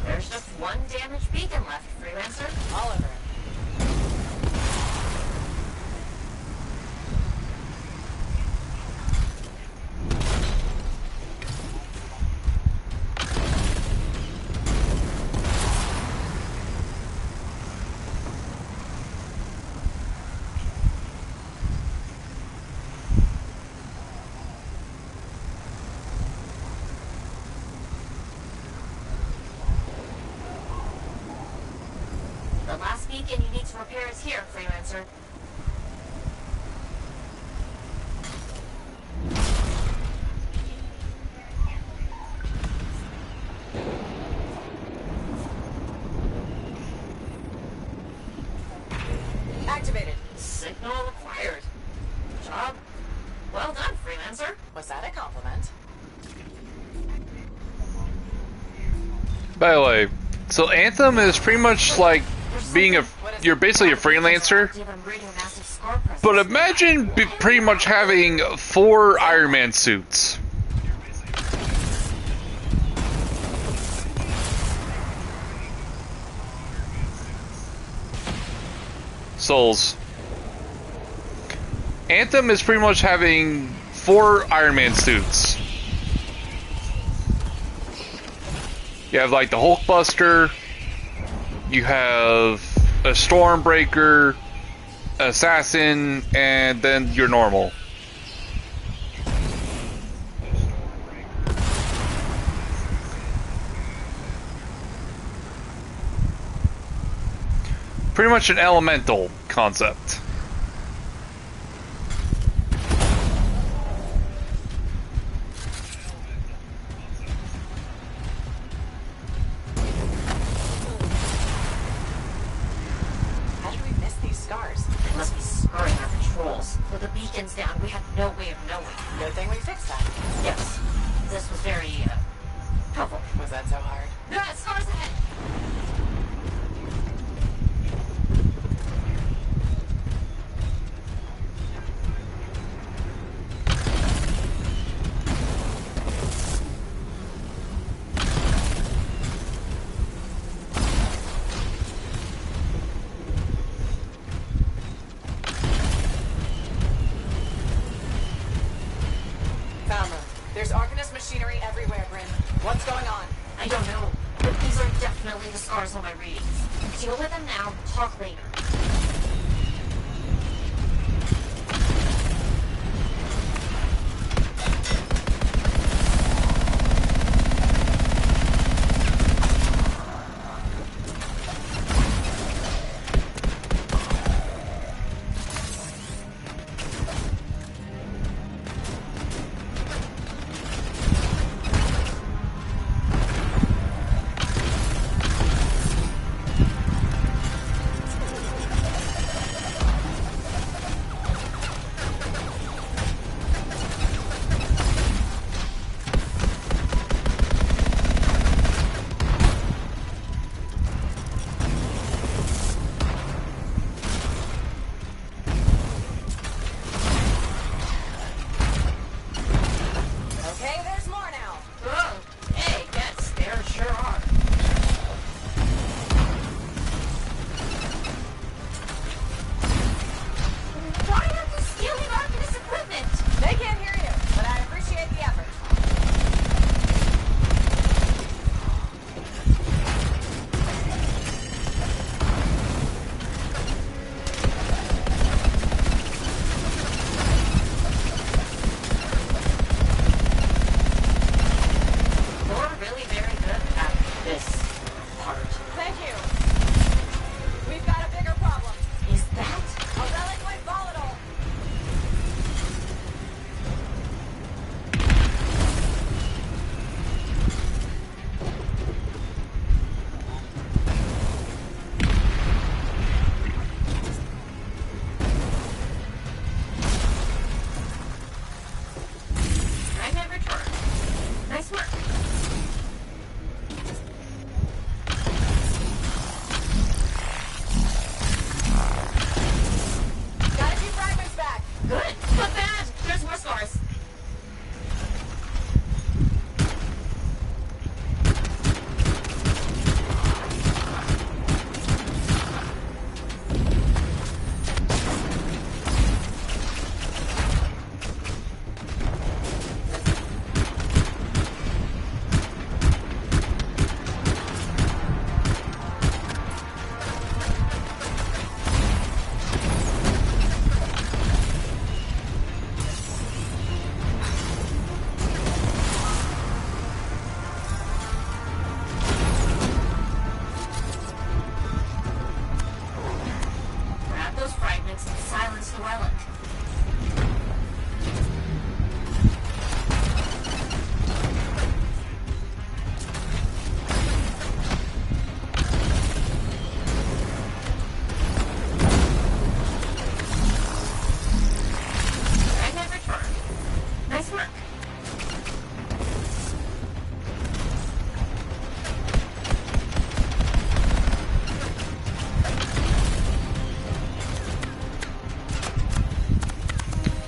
There's just one damaged beacon left, Freelancer. All over it. The last beacon you need to repair is here, Freelancer. Activated. Signal acquired. Job well done, Freelancer. Was that a compliment? By the way, so Anthem is pretty much like being you're basically a freelancer, but imagine pretty much having 4 Iron Man suits. Souls. Anthem is pretty much having 4 Iron Man suits. You have like the Hulkbuster, you have a Stormbreaker, Assassin, and then your normal. Pretty much an elemental concept. How did we miss these scars? They must be scarring our patrols. With the beacons down, we had no way of knowing. Good thing we fixed that. Yes. This was very, helpful. Was that so hard? Scars ahead! Found them. There's Arcanist machinery everywhere, Bryn. What's going on? I don't know, but these are definitely the scars on my readings. Deal with them now, talk later.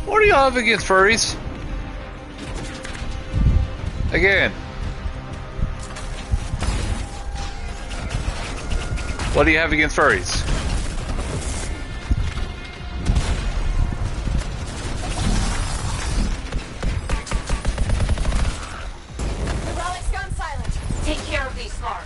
What do you have against furries? Again. What do you have against furries? The relic's gone silent. Take care of these scars.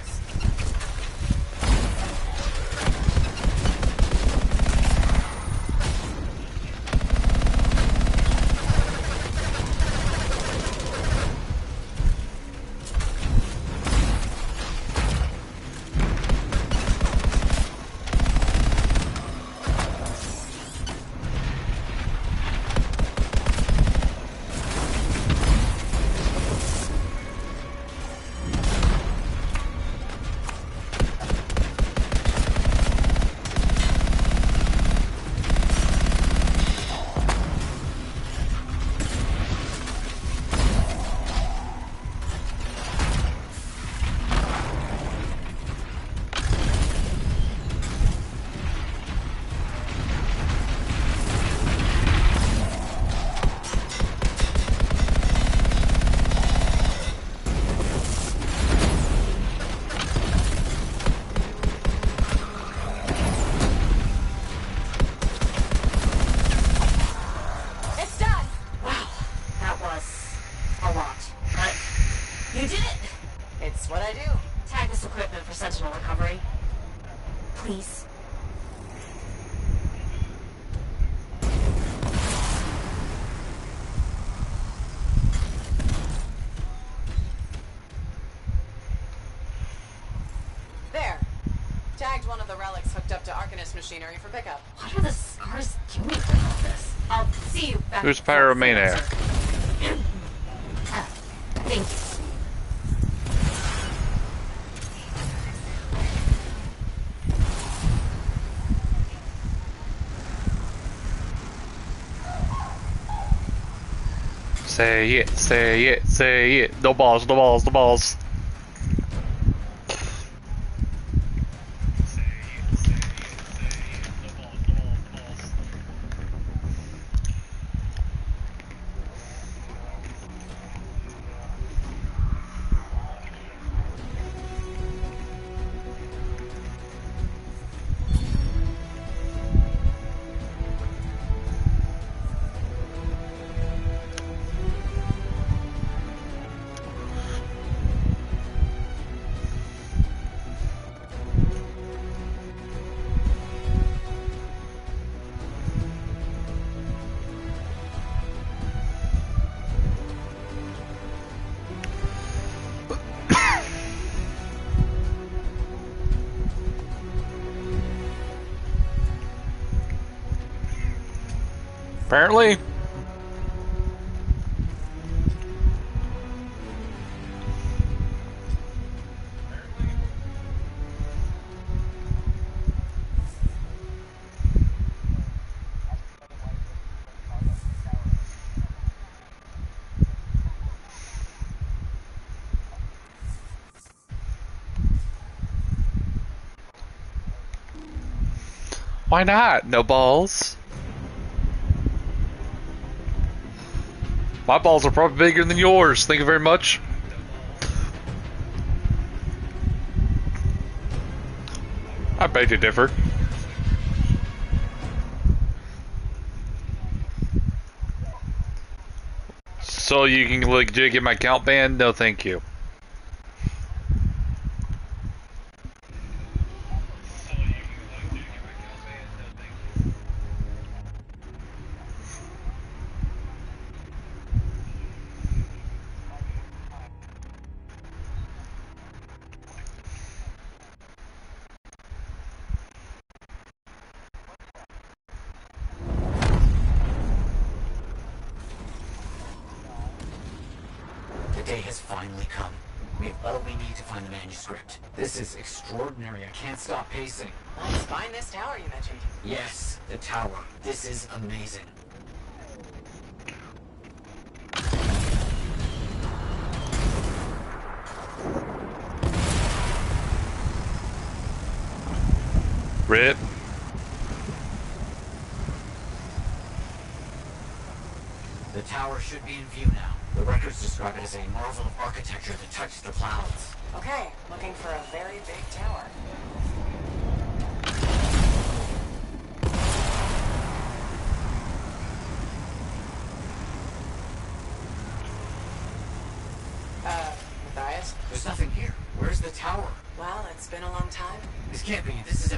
Please. There. Tagged one of the relics hooked up to Arcanist machinery for pickup. What are the scars doing with all this? I'll see you back. Who's Pyromaniac? Thank you. Say it, say it, say it. No balls, no balls, no balls. Apparently. Why not? No balls. My balls are probably bigger than yours. Thank you very much. I beg to differ. So you can legit get my count banned? No, thank you. The day has finally come. We have all we need to find the manuscript. This is extraordinary. I can't stop pacing. Let's find this tower you mentioned. Yes, the tower. This is amazing. Rip. The tower should be in view now. The records describe it as a marvel of architecture that touched the clouds. Okay, looking for a very big tower. Matthias? There's nothing here. Where's the tower? Well, it's been a long time. This can't be. This is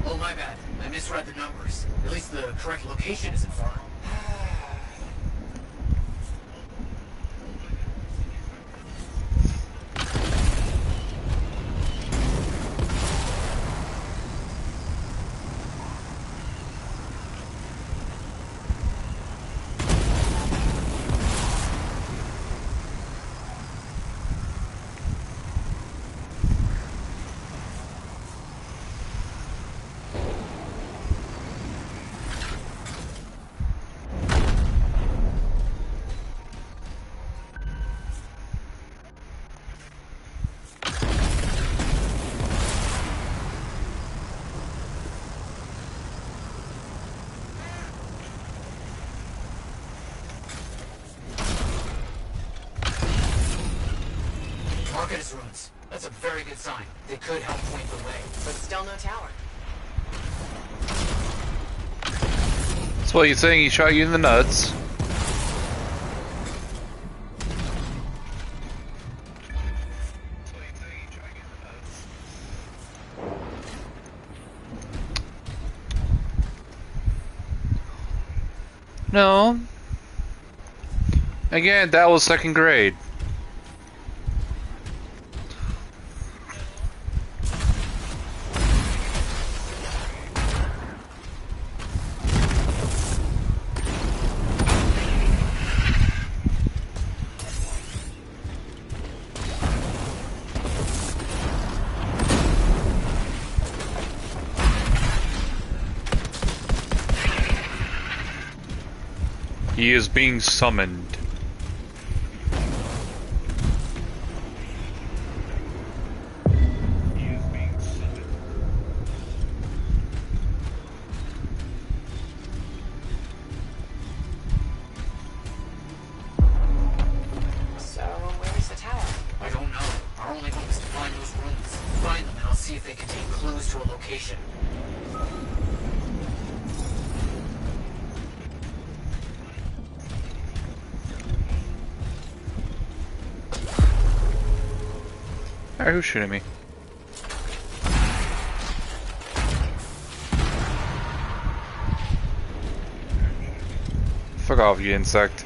Oh, my bad. I misread the numbers. At least the correct location isn't far. Arcanist ruins. That's a very good sign. They could help point the way. But still no tower. So what, you saying he shot you in the nuts? No. Again, that was second grade. He is being summoned. So, where's the tower? I don't know. Our only hope is to find those ruins. Find them and I'll see if they contain clues to a location. Alright, who's shooting me? Fuck off, you insect.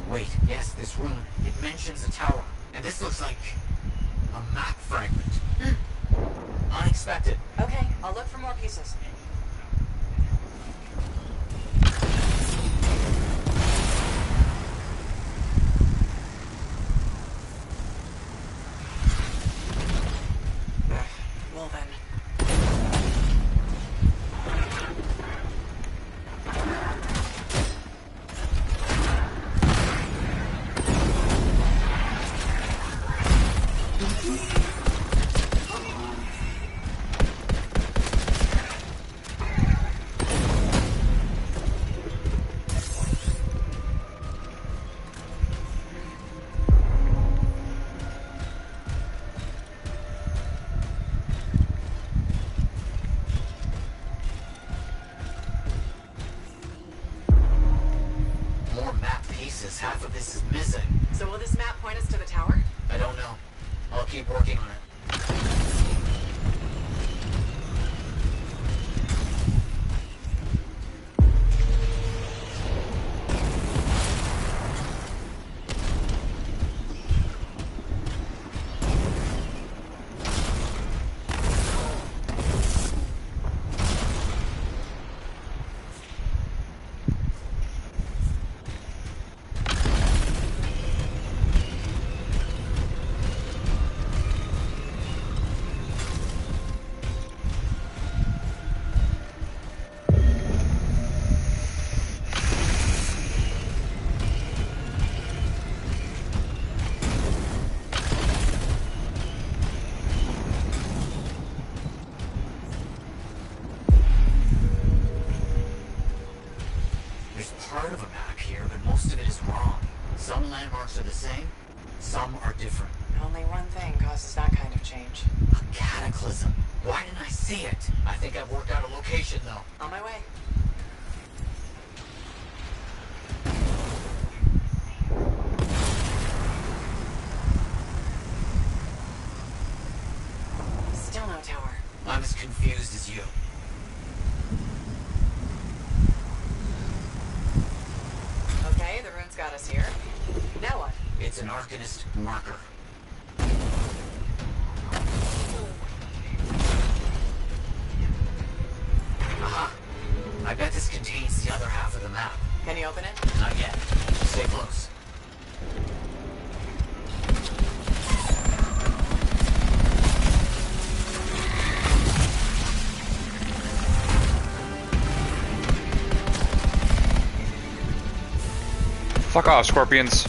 Wait, yes, this rune. It mentions a tower. And this looks like a map fragment. Unexpected. Okay, I'll look for more pieces. Well then. More map pieces. Half of this is missing. So will this map point us to the tower? I don't know. I'll keep working on it. part of a map here, but most of it is wrong. Some landmarks are the same, some are different. Only one thing causes that kind of change. A cataclysm. Why didn't I see it? I think I've worked out a location, though. On my way. Still no tower. I'm as confused as you. Okay, the rune's got us here. Now what? It's an Arcanist marker. Aha. I bet this contains the other half of the map. Can you open it? Not yet. Stay close. Fuck off, scorpions.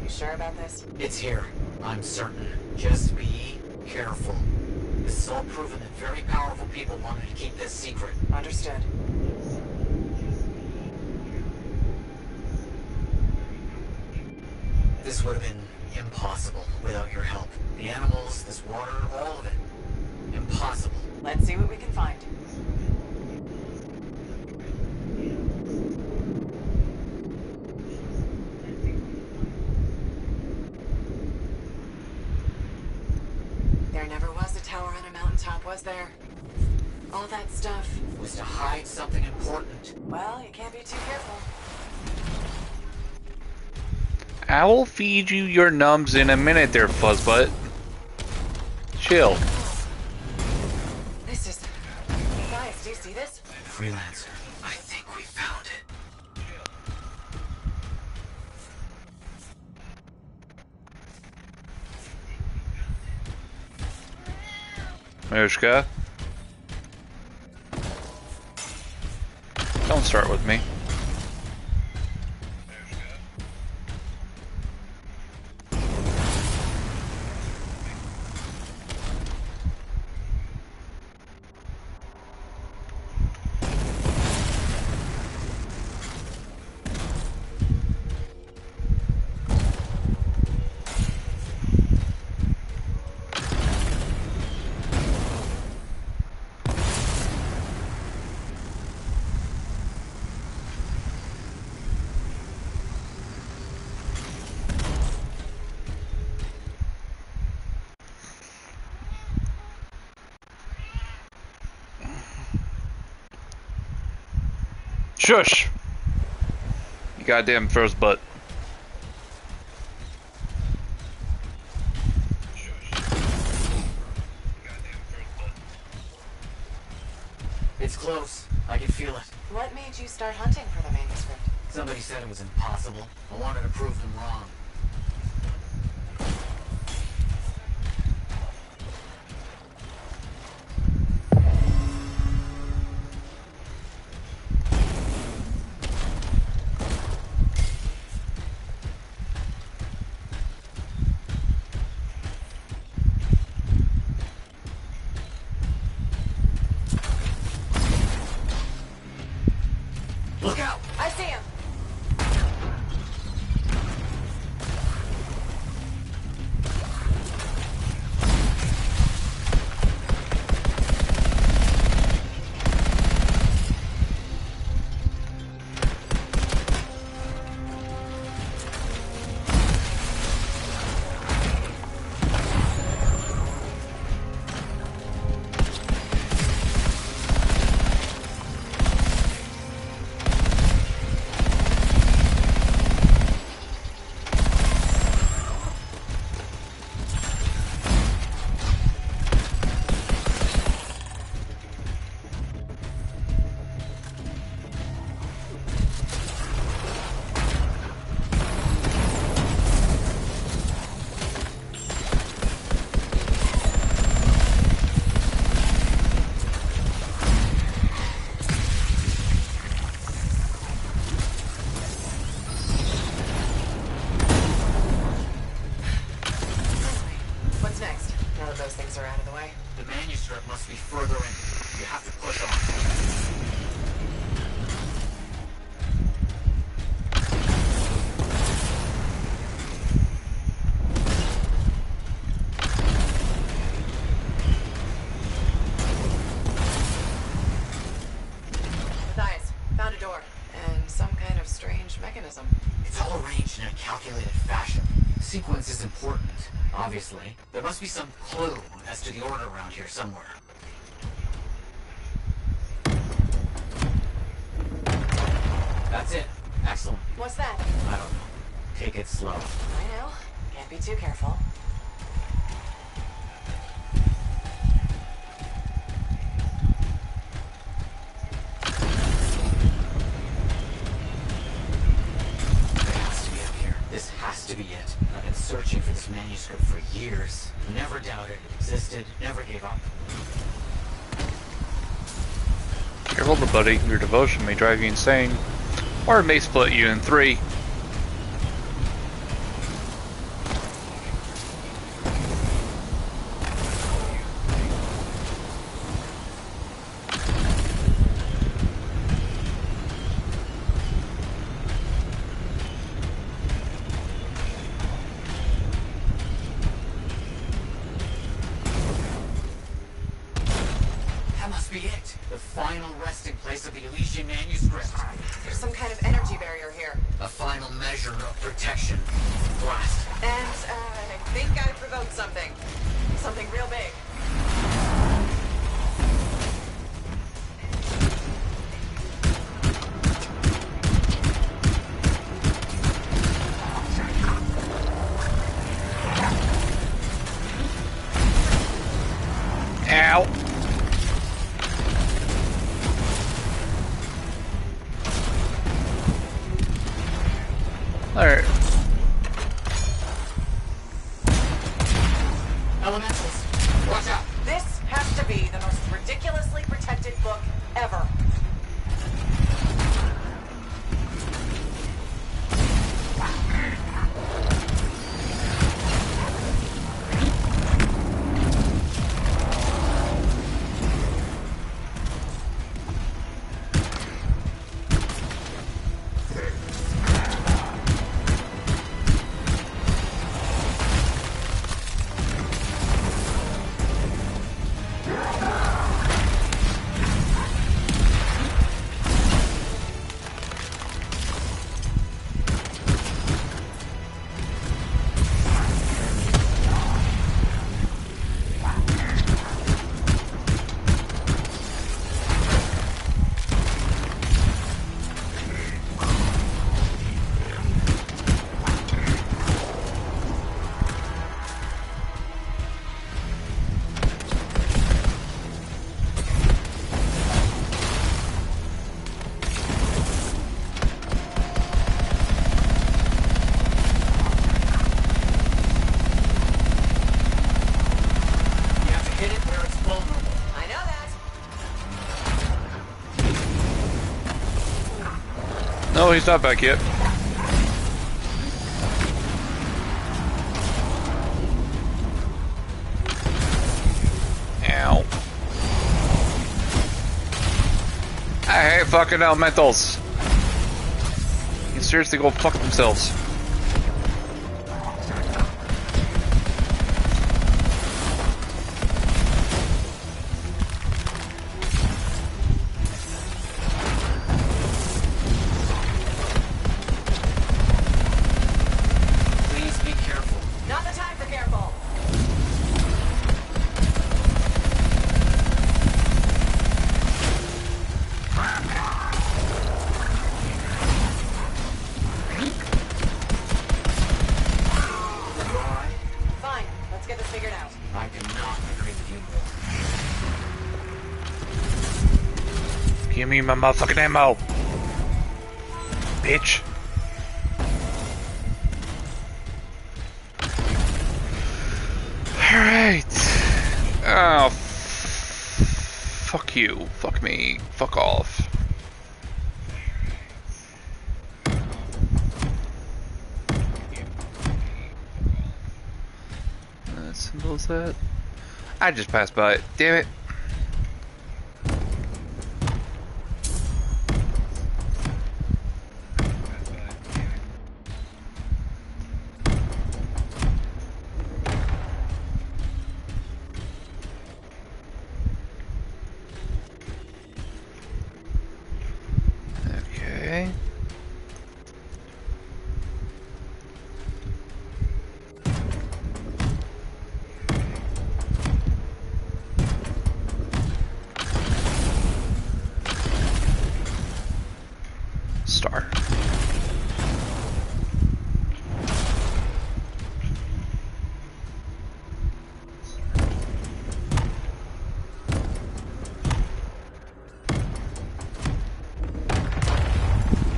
Sure about this? It's here. I'm certain. Just be careful. This is all proven that very powerful people wanted to keep this secret. Understood. This would have been impossible without your help. The animals, this water, all of it. Impossible. Let's see what we can find. Was there? All that stuff was to hide something important. Well, you can't be too careful. I will feed you your nums in a minute there, Fuzzbutt. Chill. This is... Guys, do you see this? Freelancer. I think we found it. Mishka. Don't start with me. Shush! You goddamn first butt. It's close. I can feel it. What made you start hunting for the manuscript? Somebody said it was impossible. I wanted to prove them wrong. see him. Sequence is important, obviously. There must be some clue as to the order around here somewhere. That's it. Excellent. What's that? I don't know. Take it slow. I know. Can't be too careful. This has to be it. I've been searching for this manuscript for years. Never doubted it existed, never gave up. Careful, buddy. Your devotion may drive you insane, or it may split you in three. No, he's not back yet. Ow. I hate fucking elementals. can seriously go fuck themselves. Please be careful. Not the time for careful. Fine, let's get this figured out. I cannot agree with you more. Give me my motherfucking ammo, bitch. Alright. Oh, fuck you. Fuck me. Fuck off. That symbols that. I just passed by it. Damn it. Okay. Star.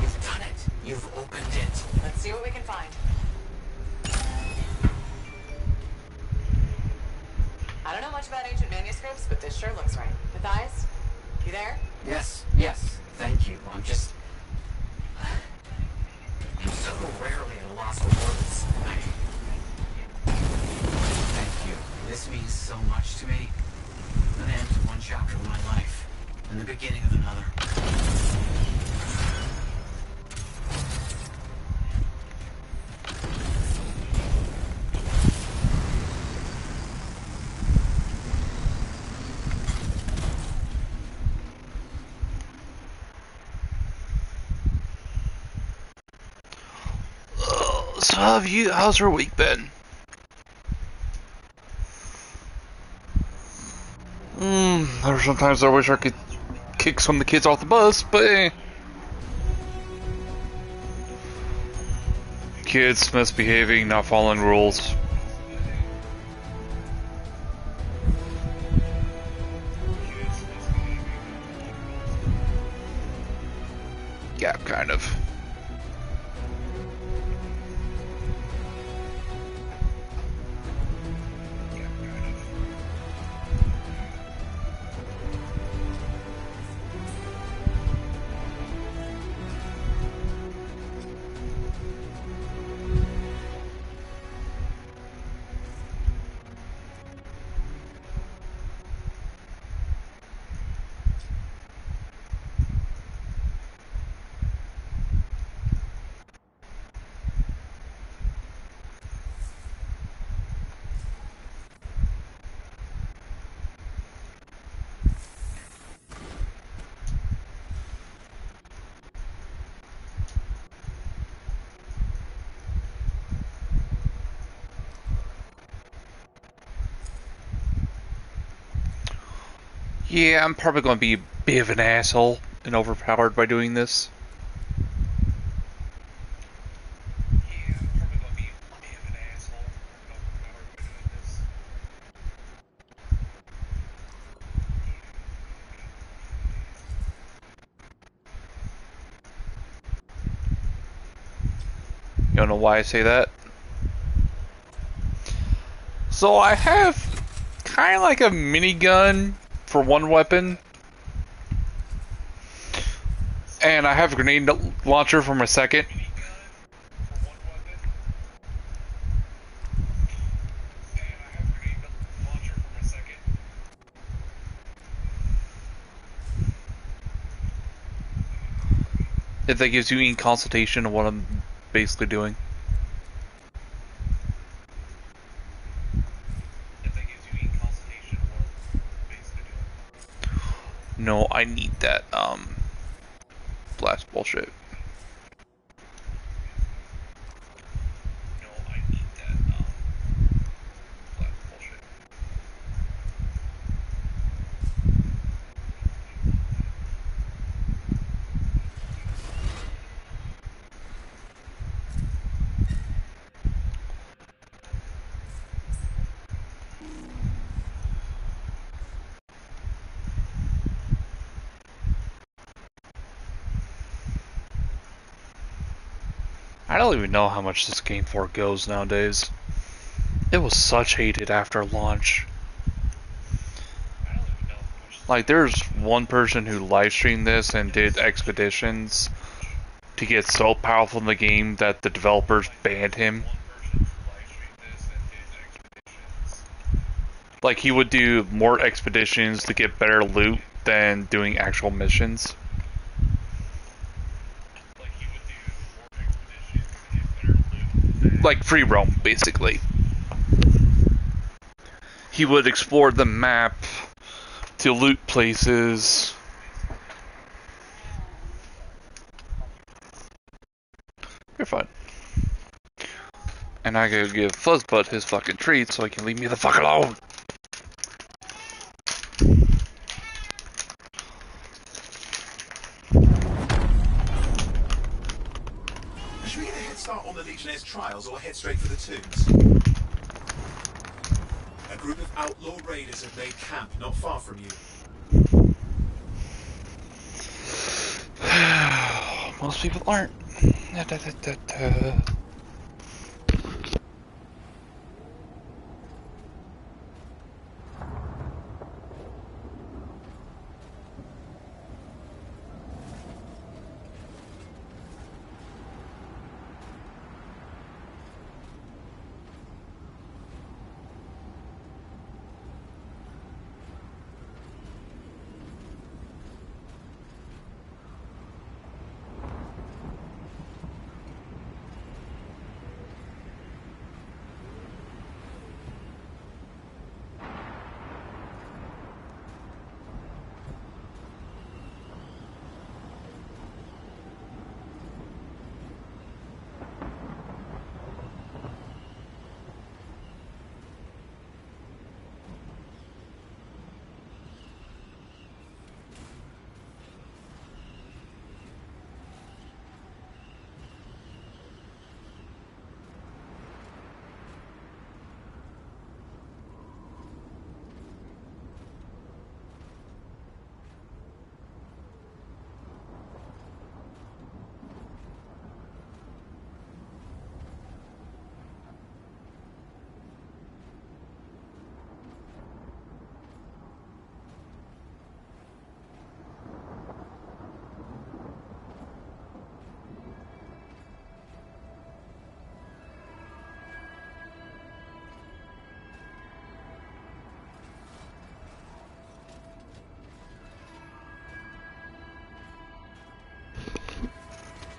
You've done it. You've opened it. Let's see what we can find. I don't know much about ancient manuscripts, but this sure looks right. Matthias, you there? Yes, yes. Thank you. I'm so rarely at a loss for words. Thank you. This means so much to me. An end to one chapter of my life, and the beginning of another. So how's your week been? There's sometimes I wish I could kick some of the kids off the bus, but Kids misbehaving, not following rules. Yeah, kind of. Yeah, I'm probably going to be a bit of an asshole and overpowered by doing this. You don't know why I say that? So I have kind of like a minigun for one weapon, and I have a grenade launcher for my second. If that gives you any consultation of what I'm basically doing. No, I need that, blast bullshit. I don't even know how much this game goes nowadays. It was such hated after launch. Like, there's one person who live streamed this and did expeditions to get so powerful in the game that the developers banned him. Like, he would do more expeditions to get better loot than doing actual missions. Like free roam, basically. He would explore the map to loot places. You're fine. And I gotta give Fuzzbutt his fucking treat so he can leave me the fuck alone. Should we get a head start on the Legionnaires' trials or head straight for the tombs? A group of outlaw raiders have made camp not far from you. Most people aren't.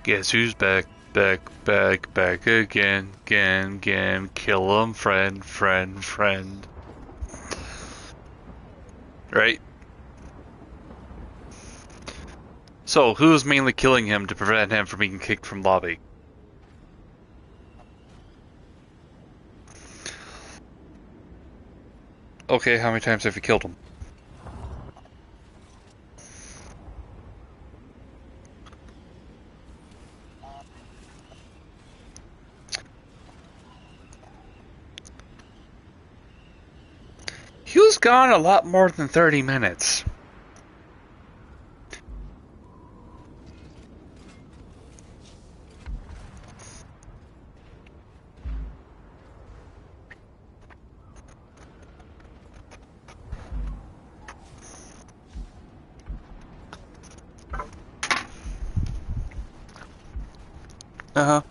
Guess who's back, back again, again, kill 'em, friend. Right? So, who's mainly killing him to prevent him from being kicked from lobby? Okay, how many times have you killed him? He was gone a lot more than 30 minutes. Uh-huh.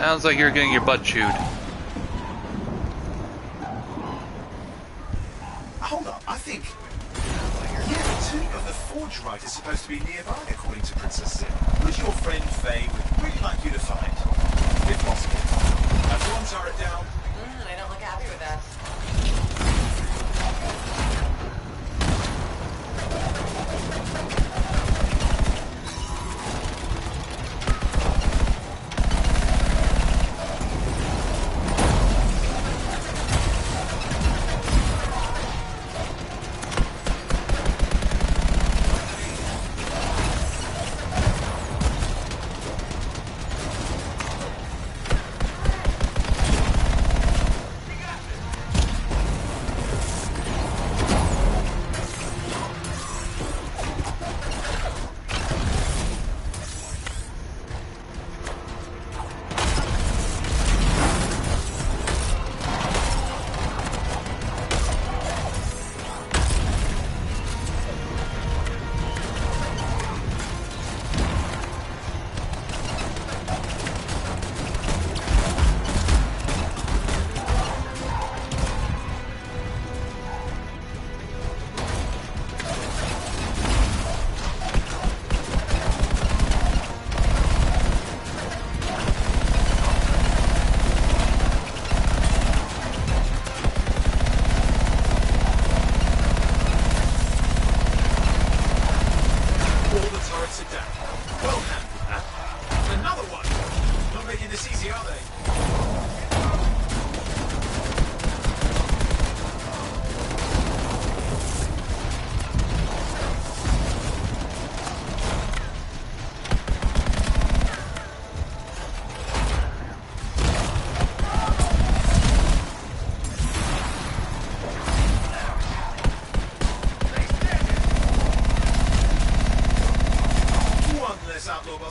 Sounds like you're getting your butt chewed. Hold up, I think... Yeah, the tomb of the Forge Rite is supposed to be nearby, according to Princess Sim, which your friend Faye would really like you to find, if possible. That's one turret down. I don't look happy with that.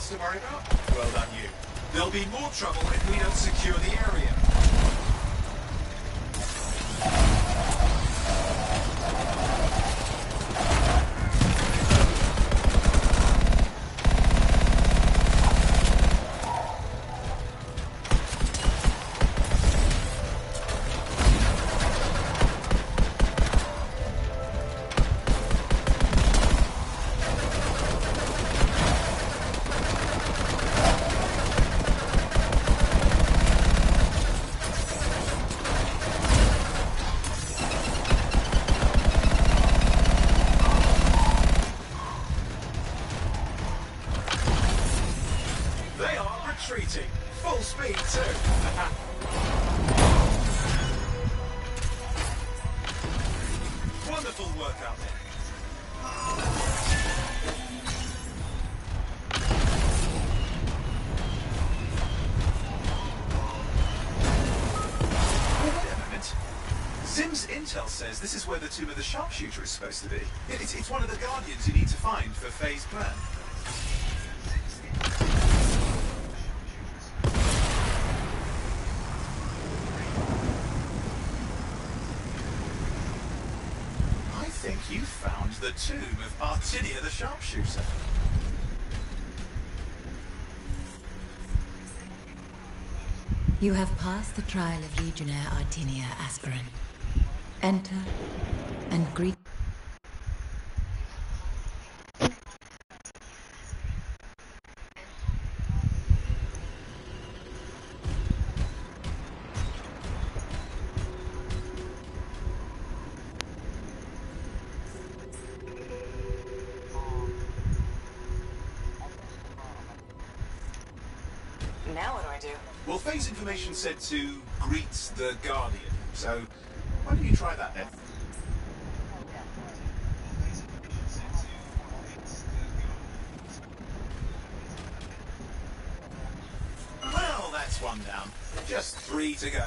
To worry about? Well done you. There'll be more trouble if we don't secure the area. Retreating. Full speed too. Wonderful work out there. Wait a moment. Sim's intel says this is where the tomb of the sharpshooter is supposed to be. It's one of the guardians you need to find for Faye's plan. I think you found the tomb of Artinia the Sharpshooter. You have passed the trial of Legionnaire Artinia, aspirant. Enter and greet. Now what do I do? Well, Faye's information said to greet the Guardian, so why don't you try that then? Well, that's one down. Just 3 to go.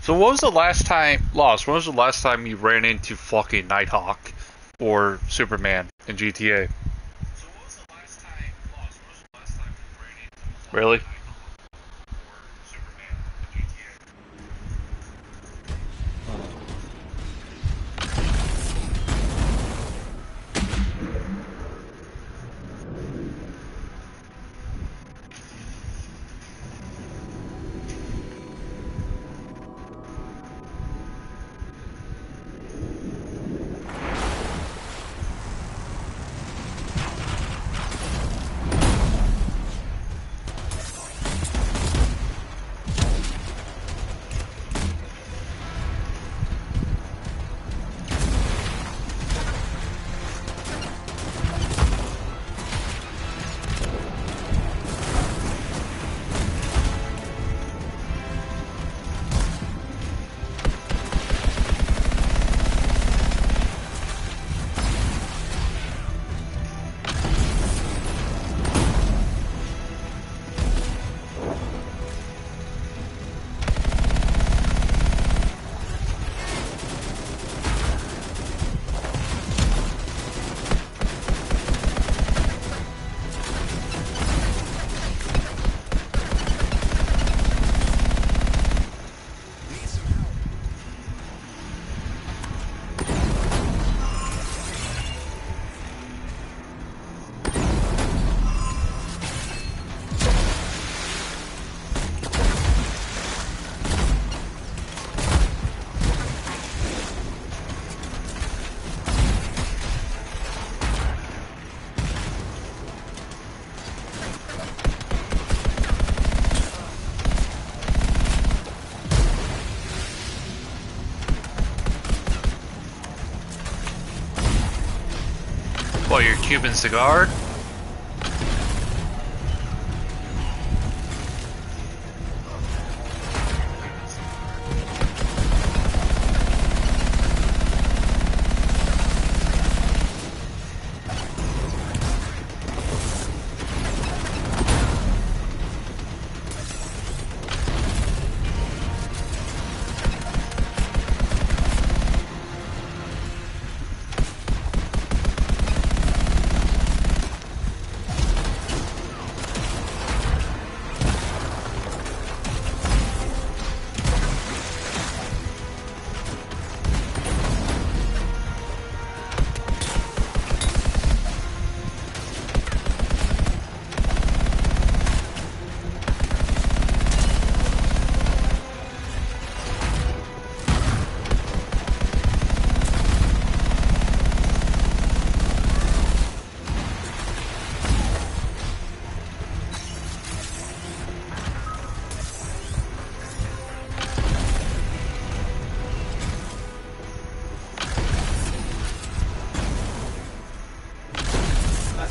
So what was the last time, Lost, when was the last time you ran into fucking Nighthawk or Superman in GTA? Really? What, your Cuban cigar?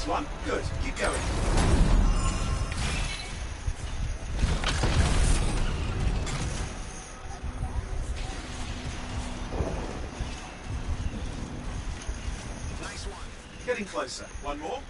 One. Good. Keep going. Nice one. Getting closer. One more.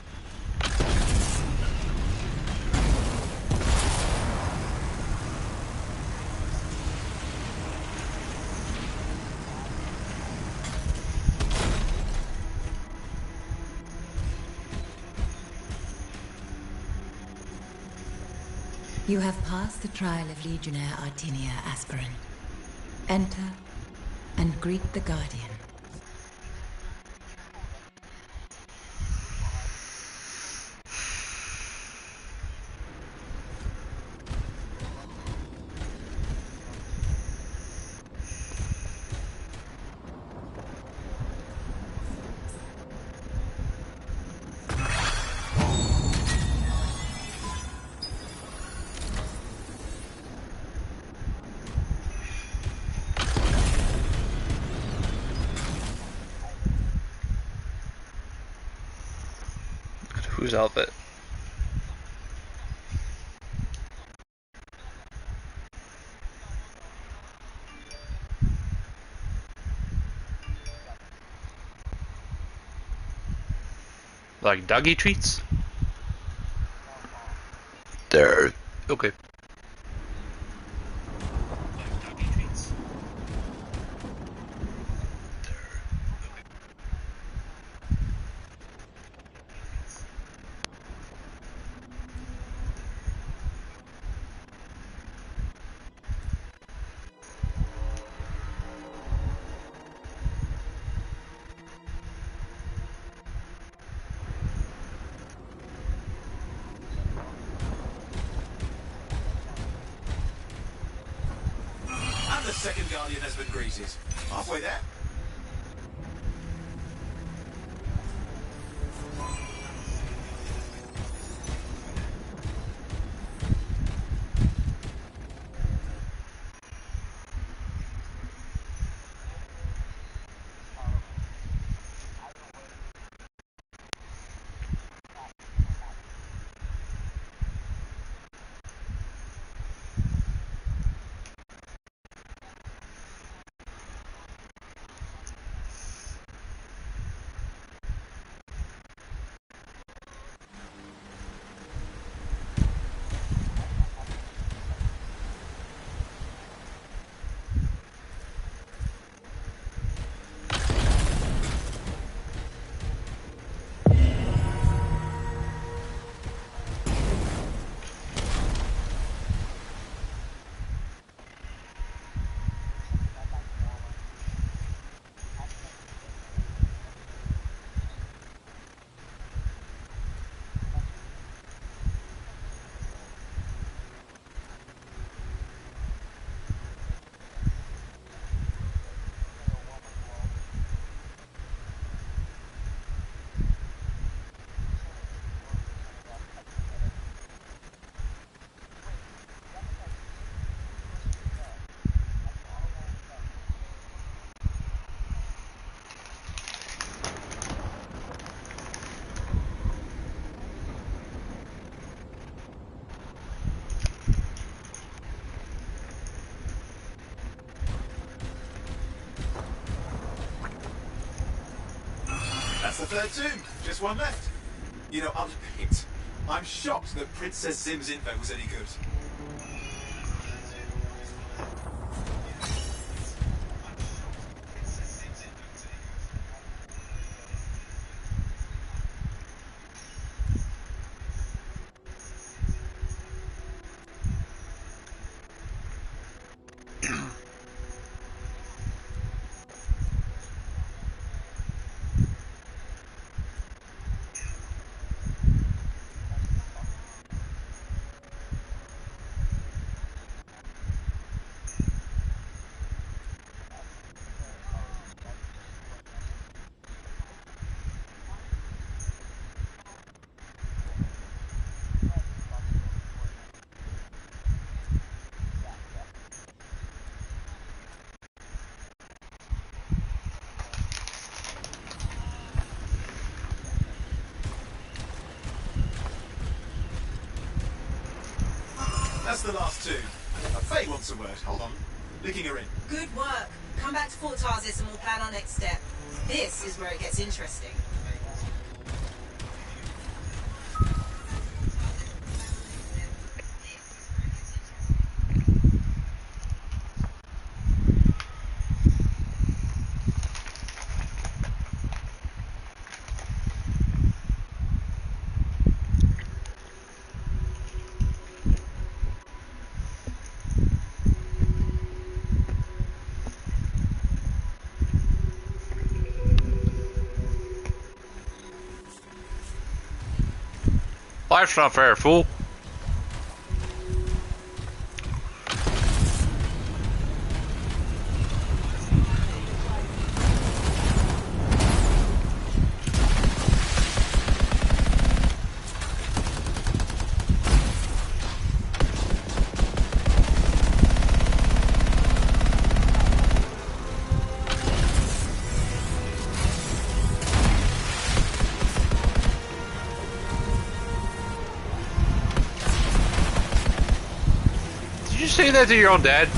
You have passed the trial of Legionnaire Artinia Aspirin. Enter and greet the Guardian. Whose outfit? Like doggy treats? There. Okay. the second Guardian has been greeted. Halfway there. That's the third tomb. Just one left. You know, I'll admit, I'm shocked that Princess Zim's info was any good. That's the last two. Faye wants a word. Hold on. Linking her in. Good work. Come back to Fort Tarsis and we'll plan our next step. This is where it gets interesting. Life's not fair, fool. Did you say that to your own dad?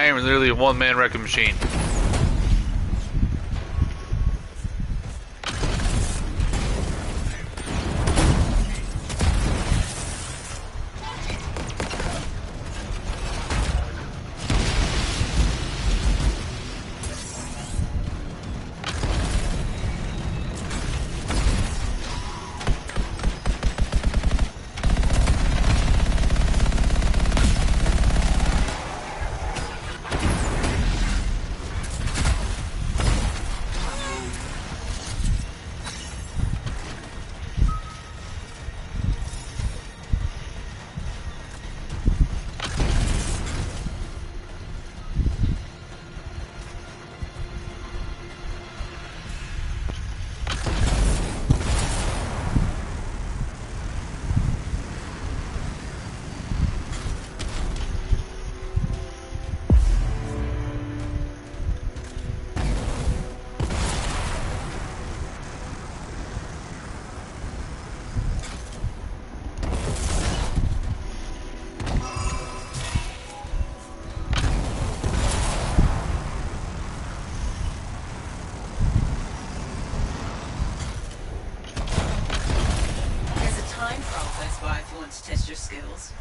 I am literally a one-man wrecking machine. To test your skills.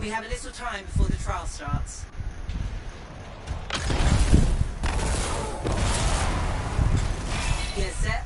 We have a little time before the trial starts. Get set.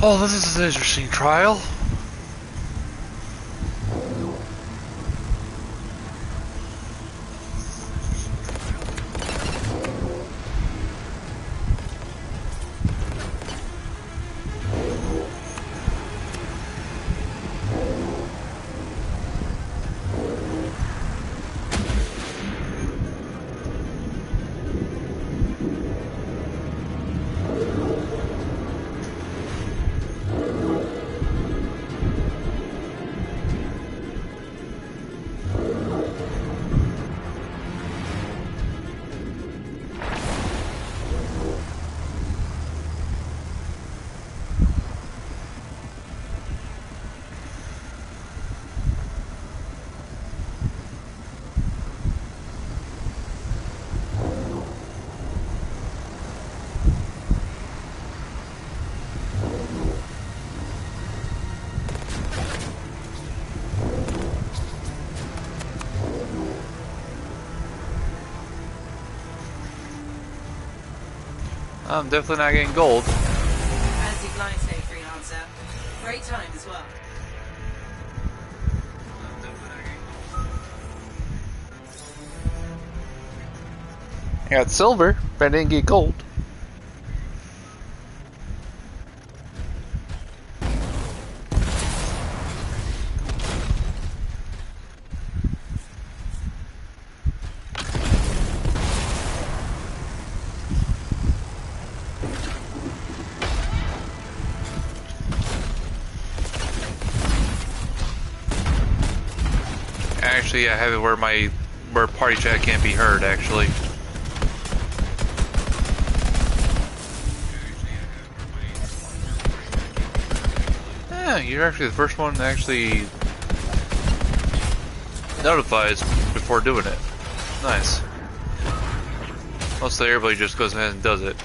Oh, this is an interesting trial. I'm definitely not getting gold. Fancy blind stay freelancer. Great time as well. I got silver, but I didn't get gold. Actually, I have it where party chat can't be heard, actually. Yeah, you're actually the first one that actually notifies before doing it. Nice. Mostly everybody just goes ahead and does it.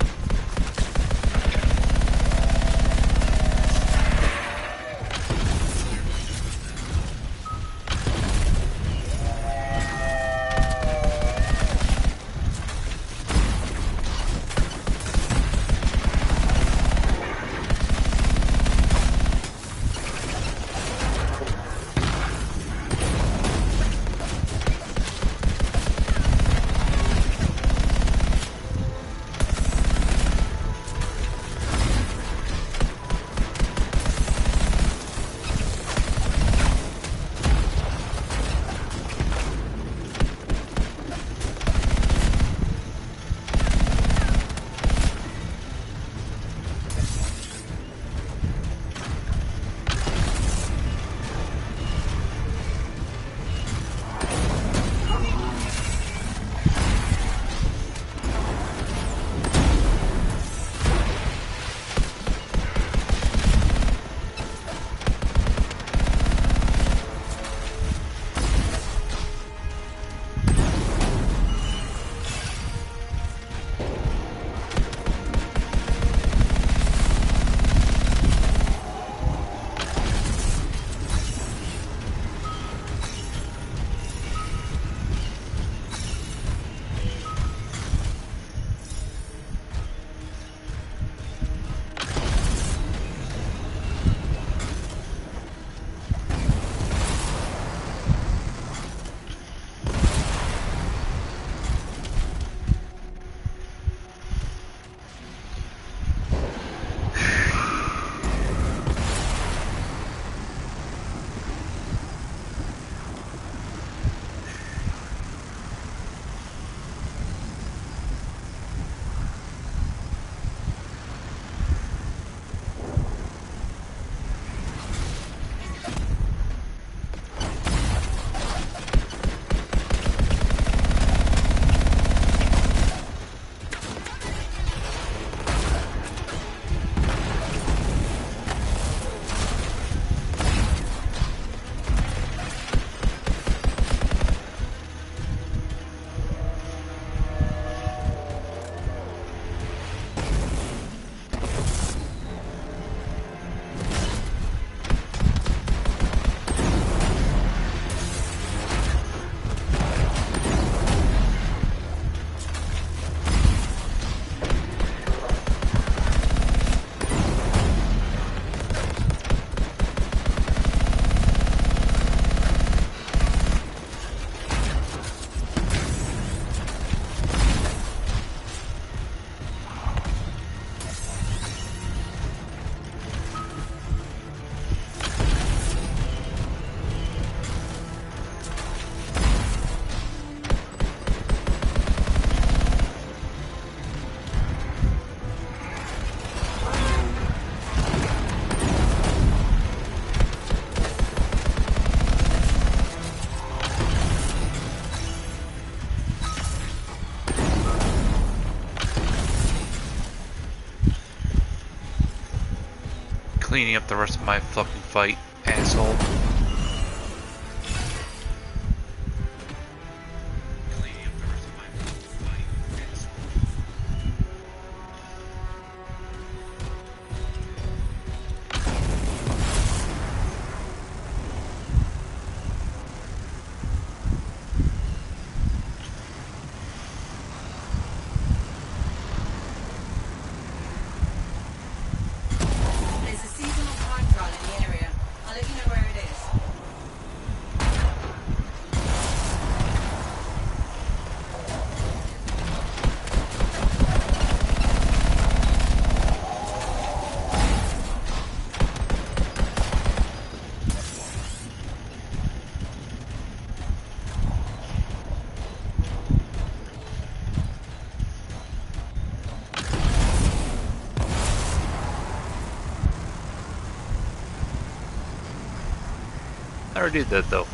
Cleaning up the rest of my fucking fight, asshole. I already did that though.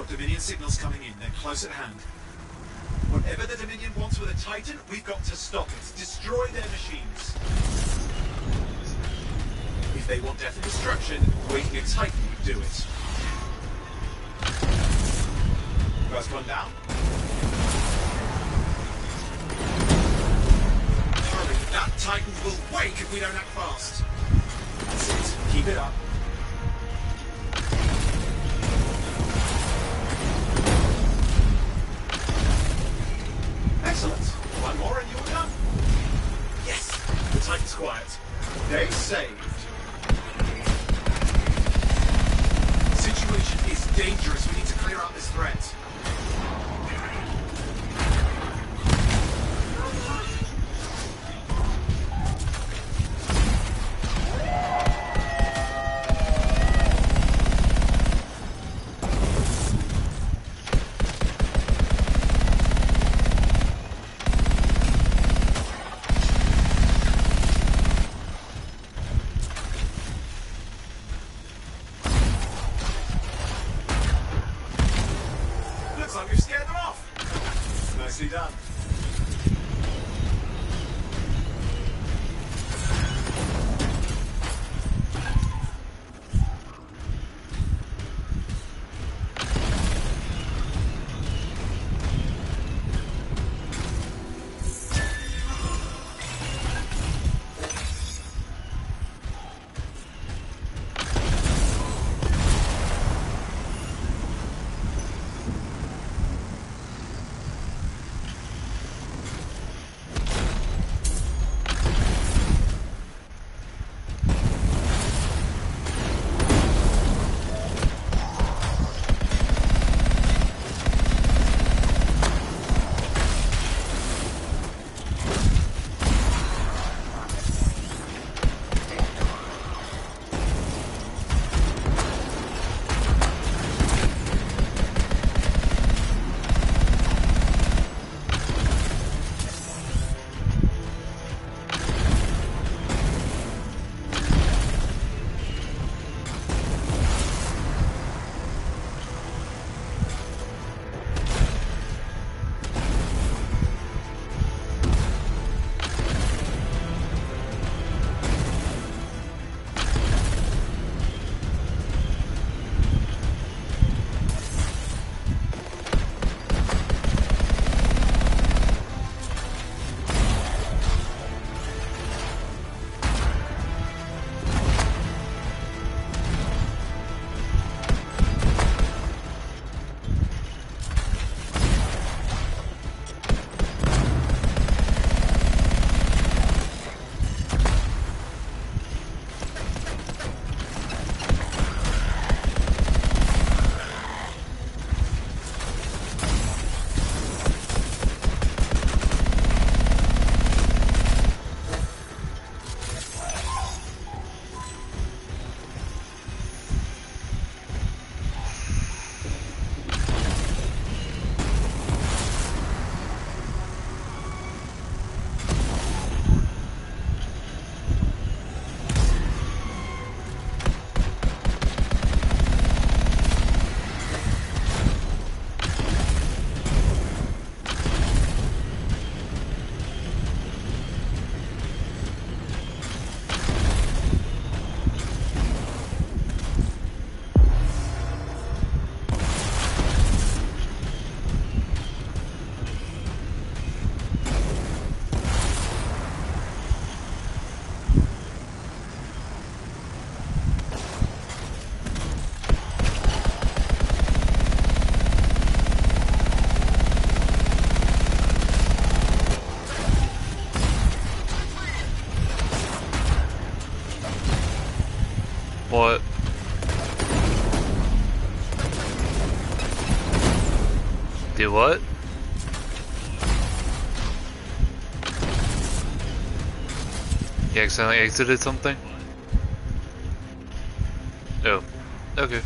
Dominion signals coming in. They're close at hand. Whatever the Dominion wants with a Titan, we've got to stop it. Destroy their machines. If they want death and destruction, waking a Titan would do it. First one down. Hurry, that Titan will wake if we don't act fast. That's it. Keep it up. dangerous. We need to clear up this threat. Done. What? Do what? You accidentally exited something? Oh, okay.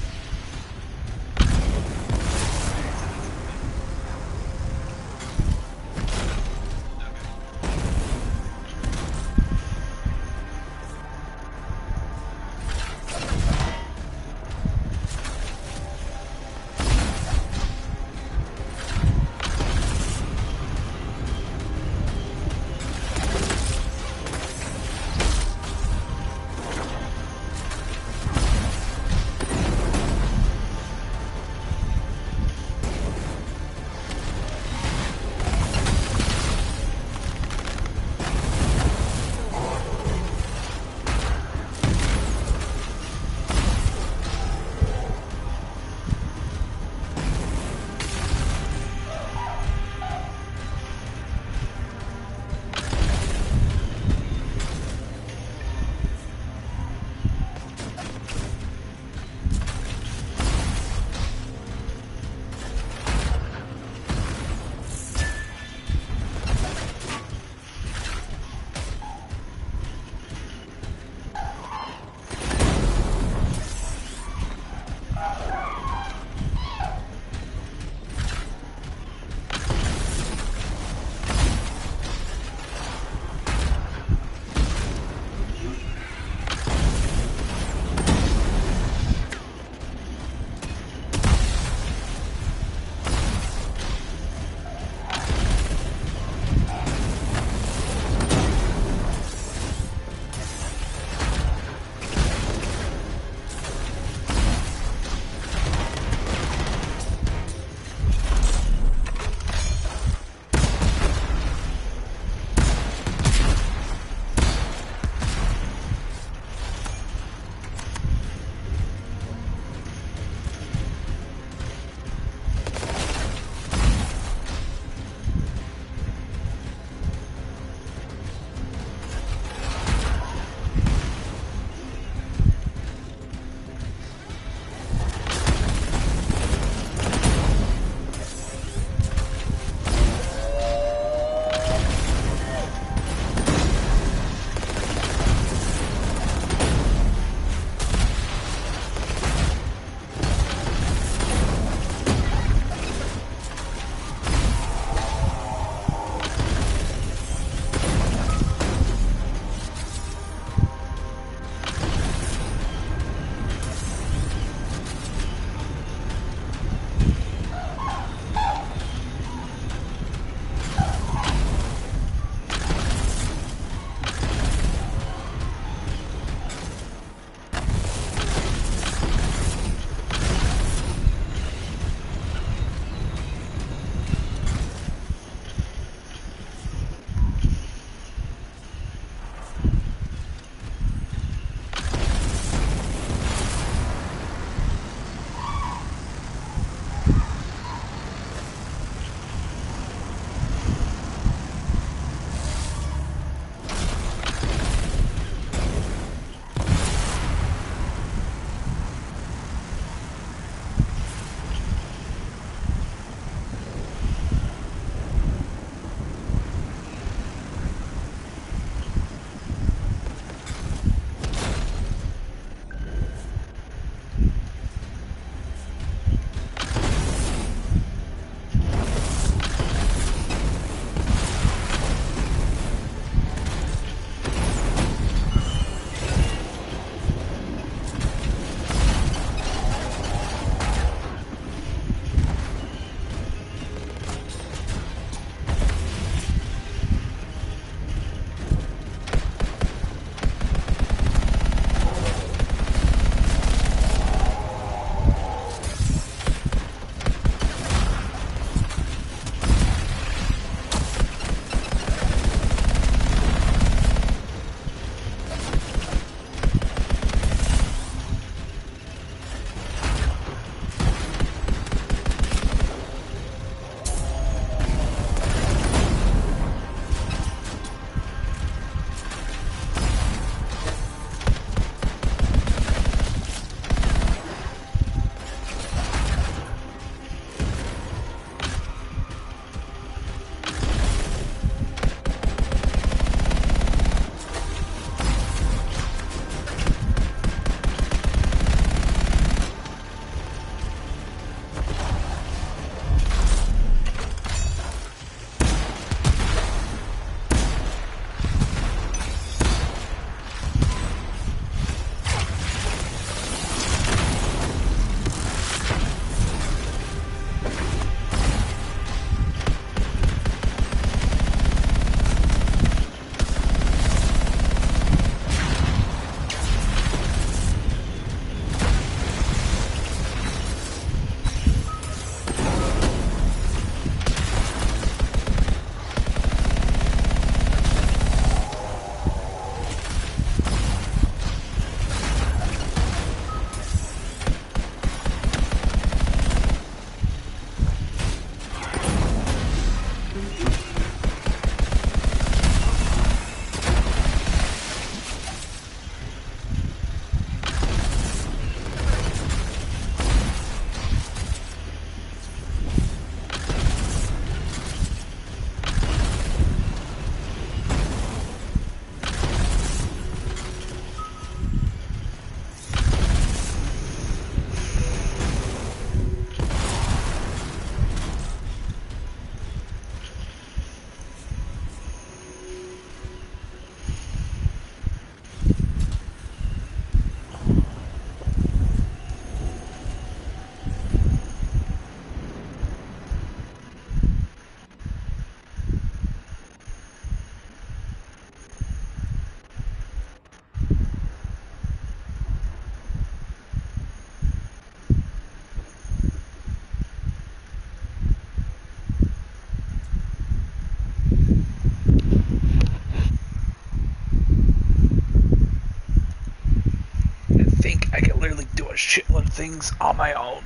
think I can literally do a shitload of things on my own.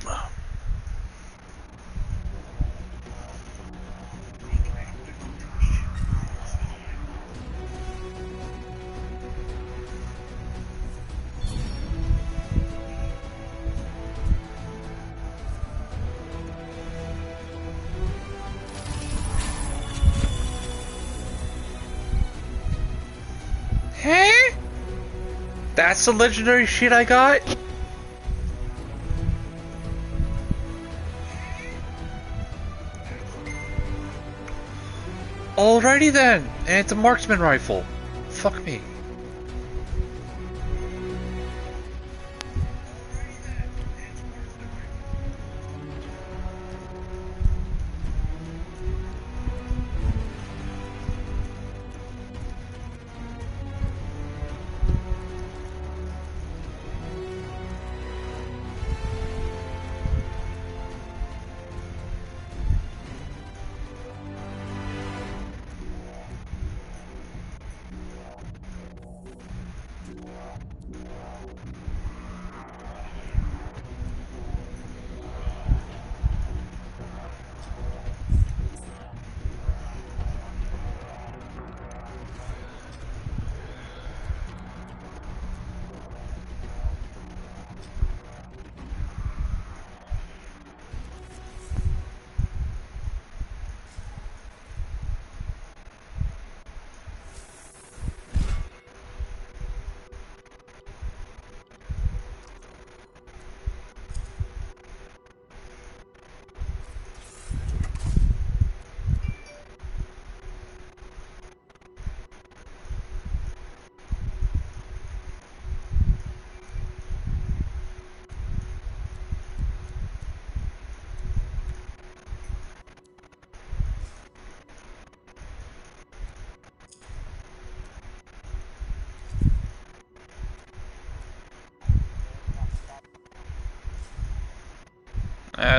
Huh? That's the legendary shit I got? Alrighty then, and it's a marksman rifle. Fuck me.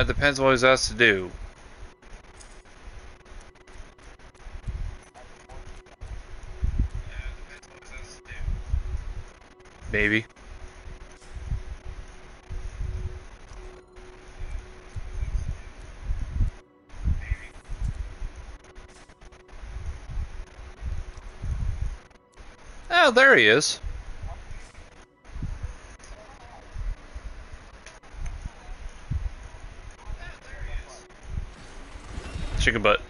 Depends what he's asked to do. Maybe. Oh, there he is. Chicken butt.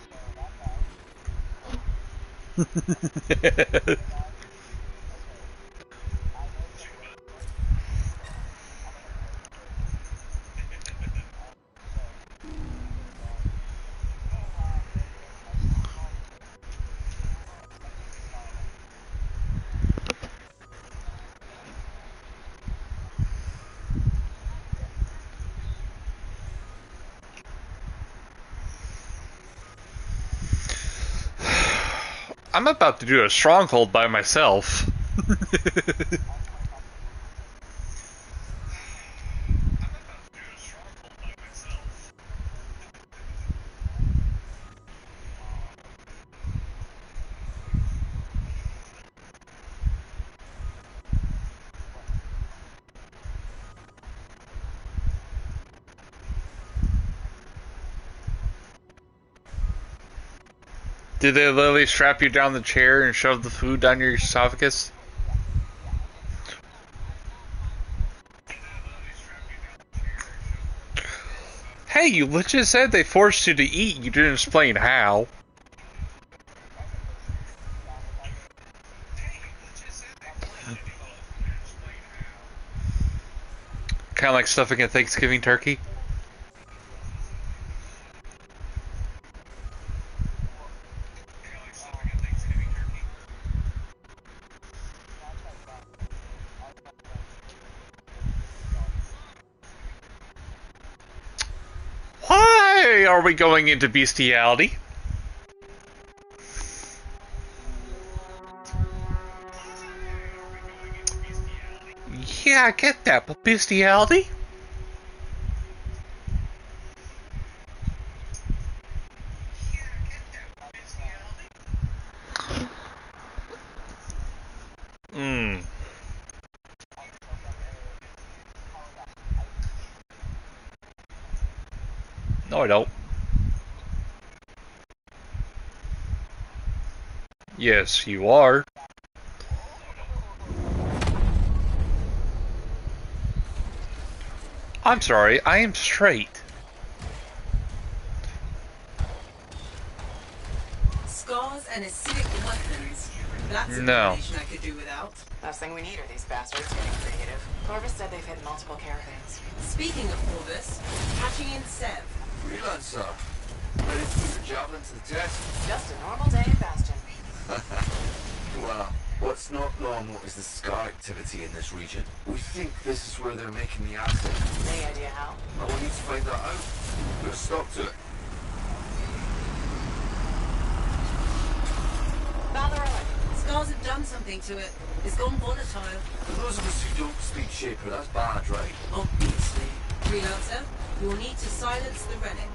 I'm about to do a stronghold by myself. Did they literally strap you down the chair and shove the food down your esophagus? Hey, you legit said they forced you to eat, you didn't explain how. Kinda like stuffing a Thanksgiving turkey. Why are we going into bestiality? Yeah, I get that, but bestiality? No, I don't. Yes, you are. I'm sorry, I am straight. Scars and acidic weapons. That's a No. combination I could do without. Last thing we need are these bastards getting creative. Corvus said they've hit multiple caravans. Speaking of Corvus, patching in Sev. Freelancer. Ready to put your javelin to the test? Just a normal day in Bastion. Well, what's not normal is the scar activity in this region. We think this is where they're making the acid. Any idea how? Well, we need to find that out. Put a stop to it. Scars have done something to it. It's gone volatile. For those of us who don't speak Shaper, that's bad, right? Obviously. Freelancer, you will need to silence the relic.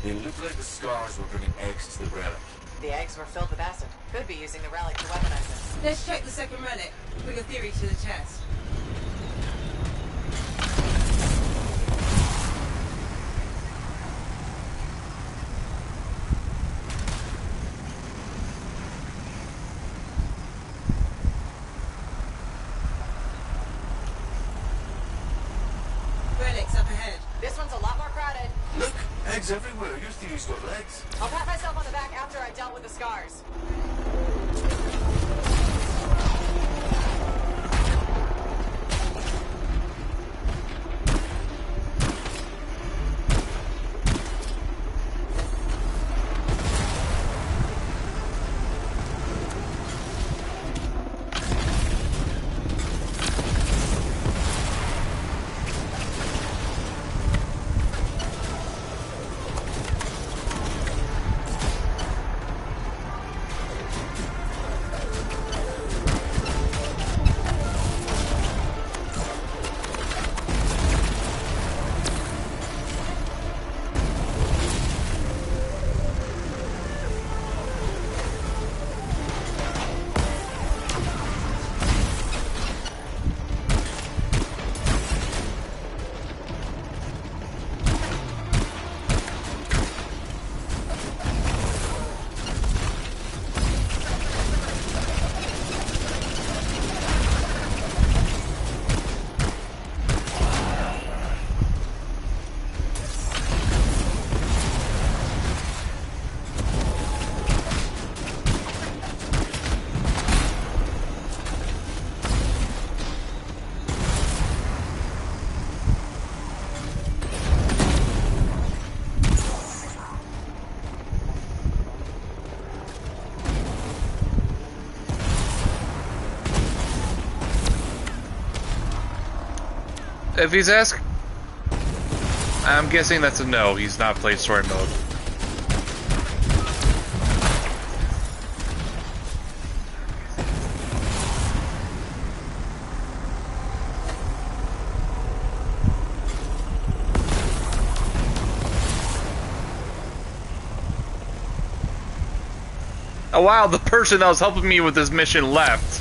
It looked like the scars were bringing eggs to the relic. The eggs were filled with acid. Could be using the relic to weaponize it. Let's check the second relic. Put your theory to the test. Relic's up ahead. This one's a lot more crowded. Look, eggs everywhere. Your theory's got legs. I'll pat myself on the back after I dealt with the scars. If he's asking, I'm guessing that's a no. He's not played story mode. Oh wow, the person that was helping me with this mission left.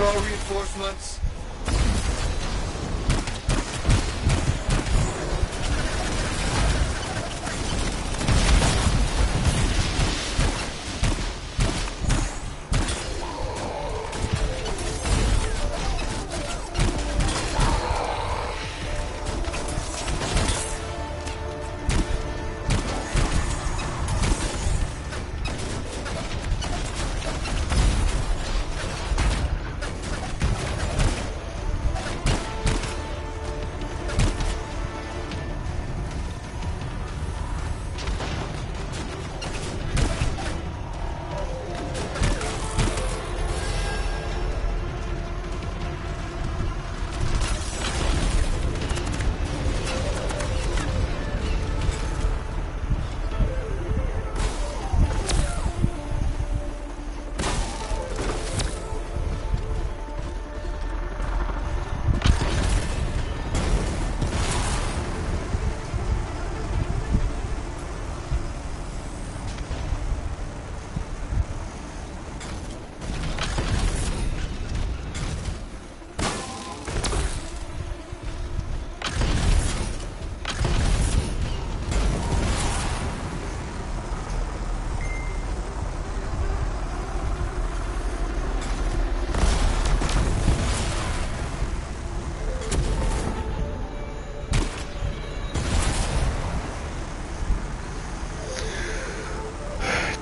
Reinforcements.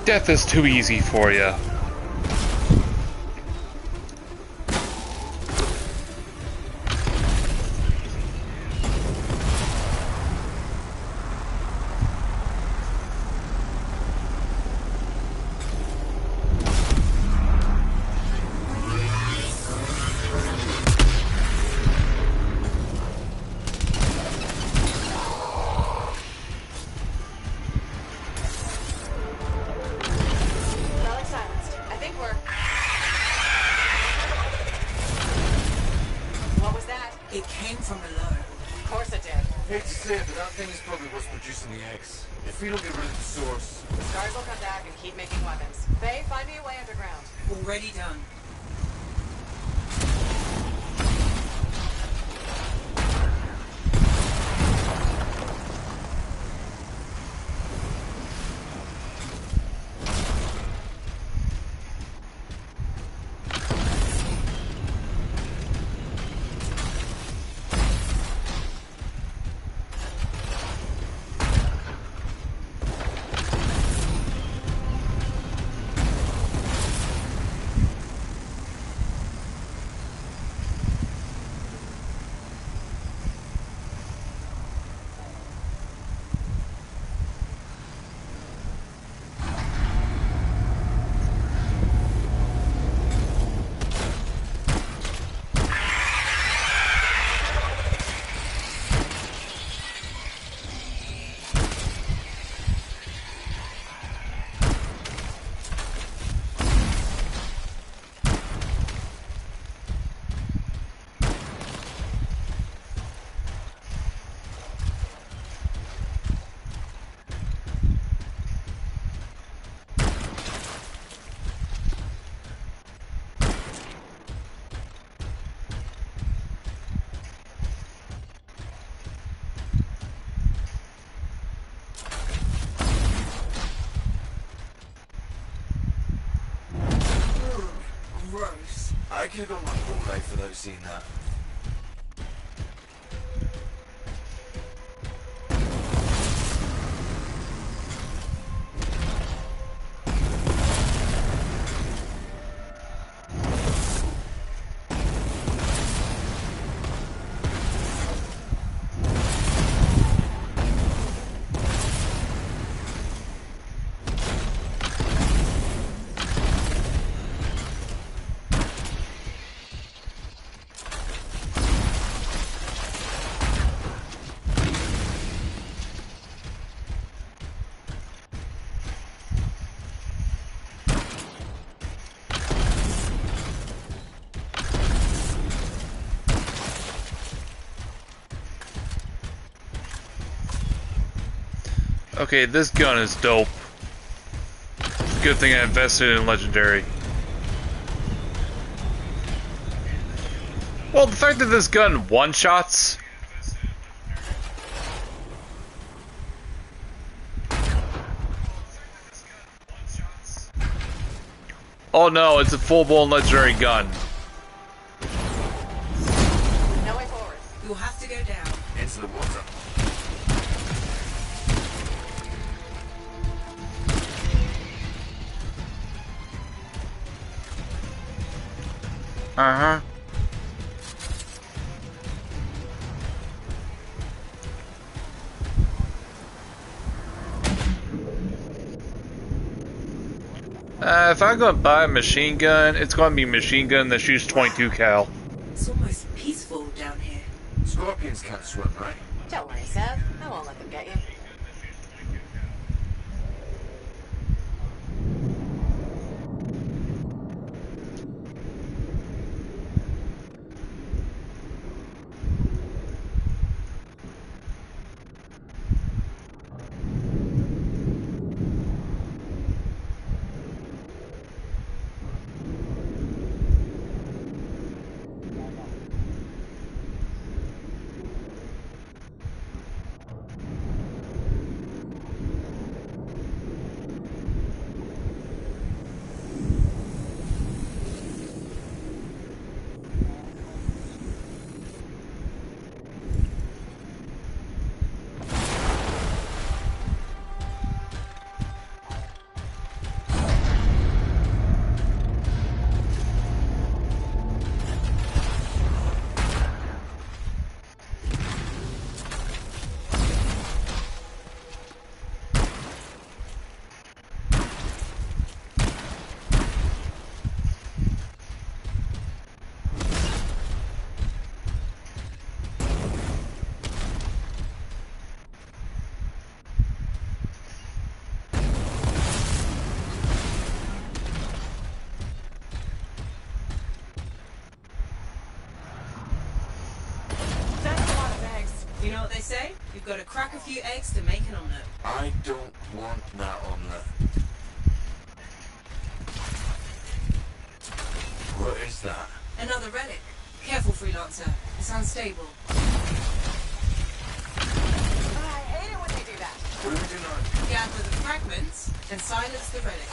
Death is too easy for you. Hate to say it, but that thing is probably what's producing the eggs. If we don't get rid of the source... The stars will come back and keep making weapons. Faye, find me a way underground. Already done. I could have gone my whole life without seeing that. Okay, this gun is dope. It's a good thing I invested in Legendary. Well, the fact that this gun one-shots... Oh no, it's a full-blown Legendary gun. No way forward. You'll have to go down. Into the water. Uh-huh. If I'm gonna buy a machine gun, it's gonna be a machine gun that shoots 22 cal. It's almost peaceful down here. Scorpions can't swim, right? Don't worry, Seth. I won't let them get you. You know what they say? You've got to crack a few eggs to make an omelette. I don't want that omelette. What is that? Another relic. Careful, freelancer. It's unstable. I hate it when they do that. What do we do now? Gather the fragments and silence the relic.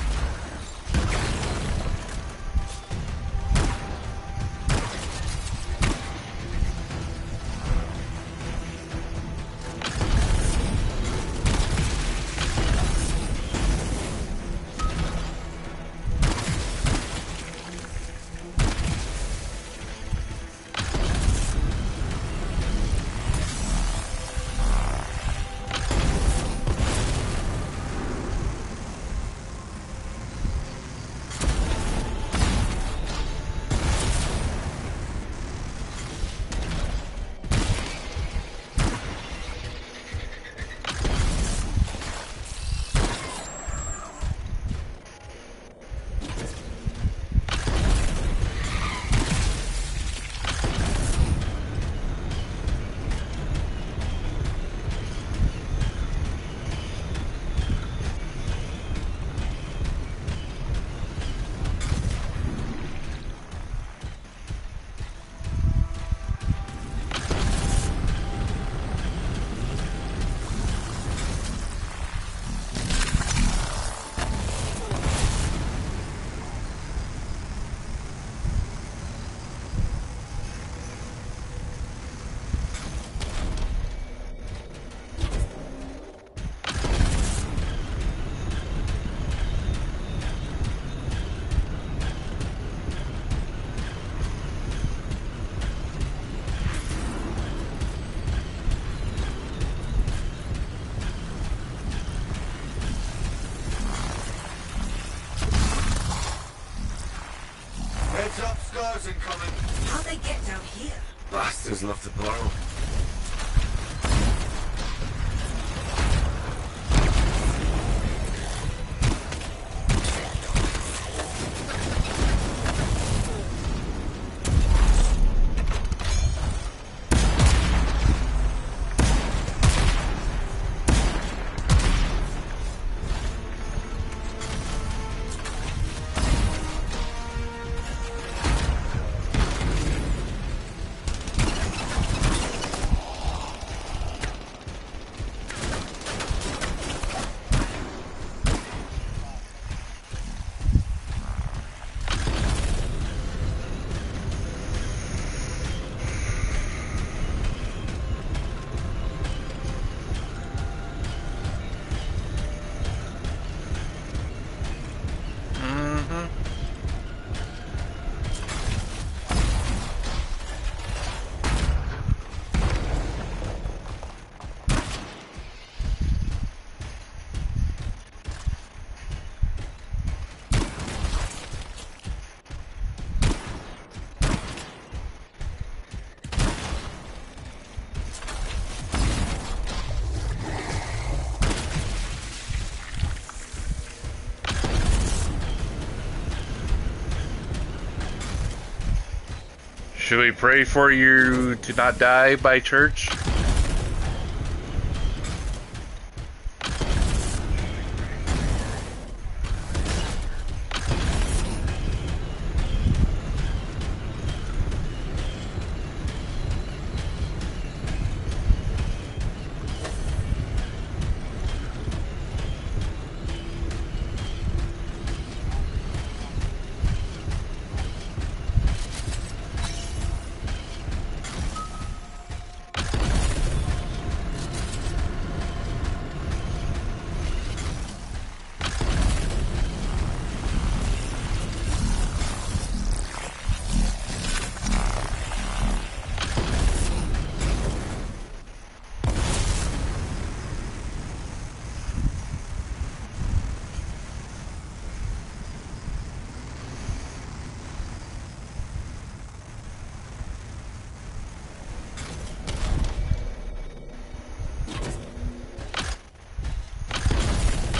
Heads up, scars incoming. How'd they get down here? Bastards love to borrow. Should we pray for you to not die by church?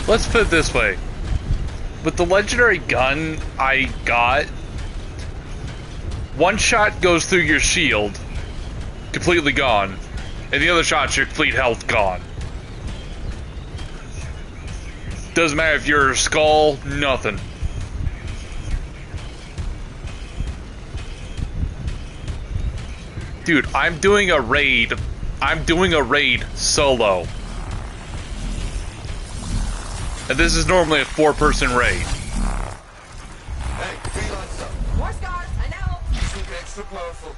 Let's put it this way. With the legendary gun I got, one shot goes through your shield, completely gone. and the other shot's your complete health gone. Doesn't matter if you're a skull, nothing. Dude, I'm doing a raid. I'm doing a raid solo. And this is normally a 4-person raid. Hey, freelancer. More scars, I know. Super extra powerful.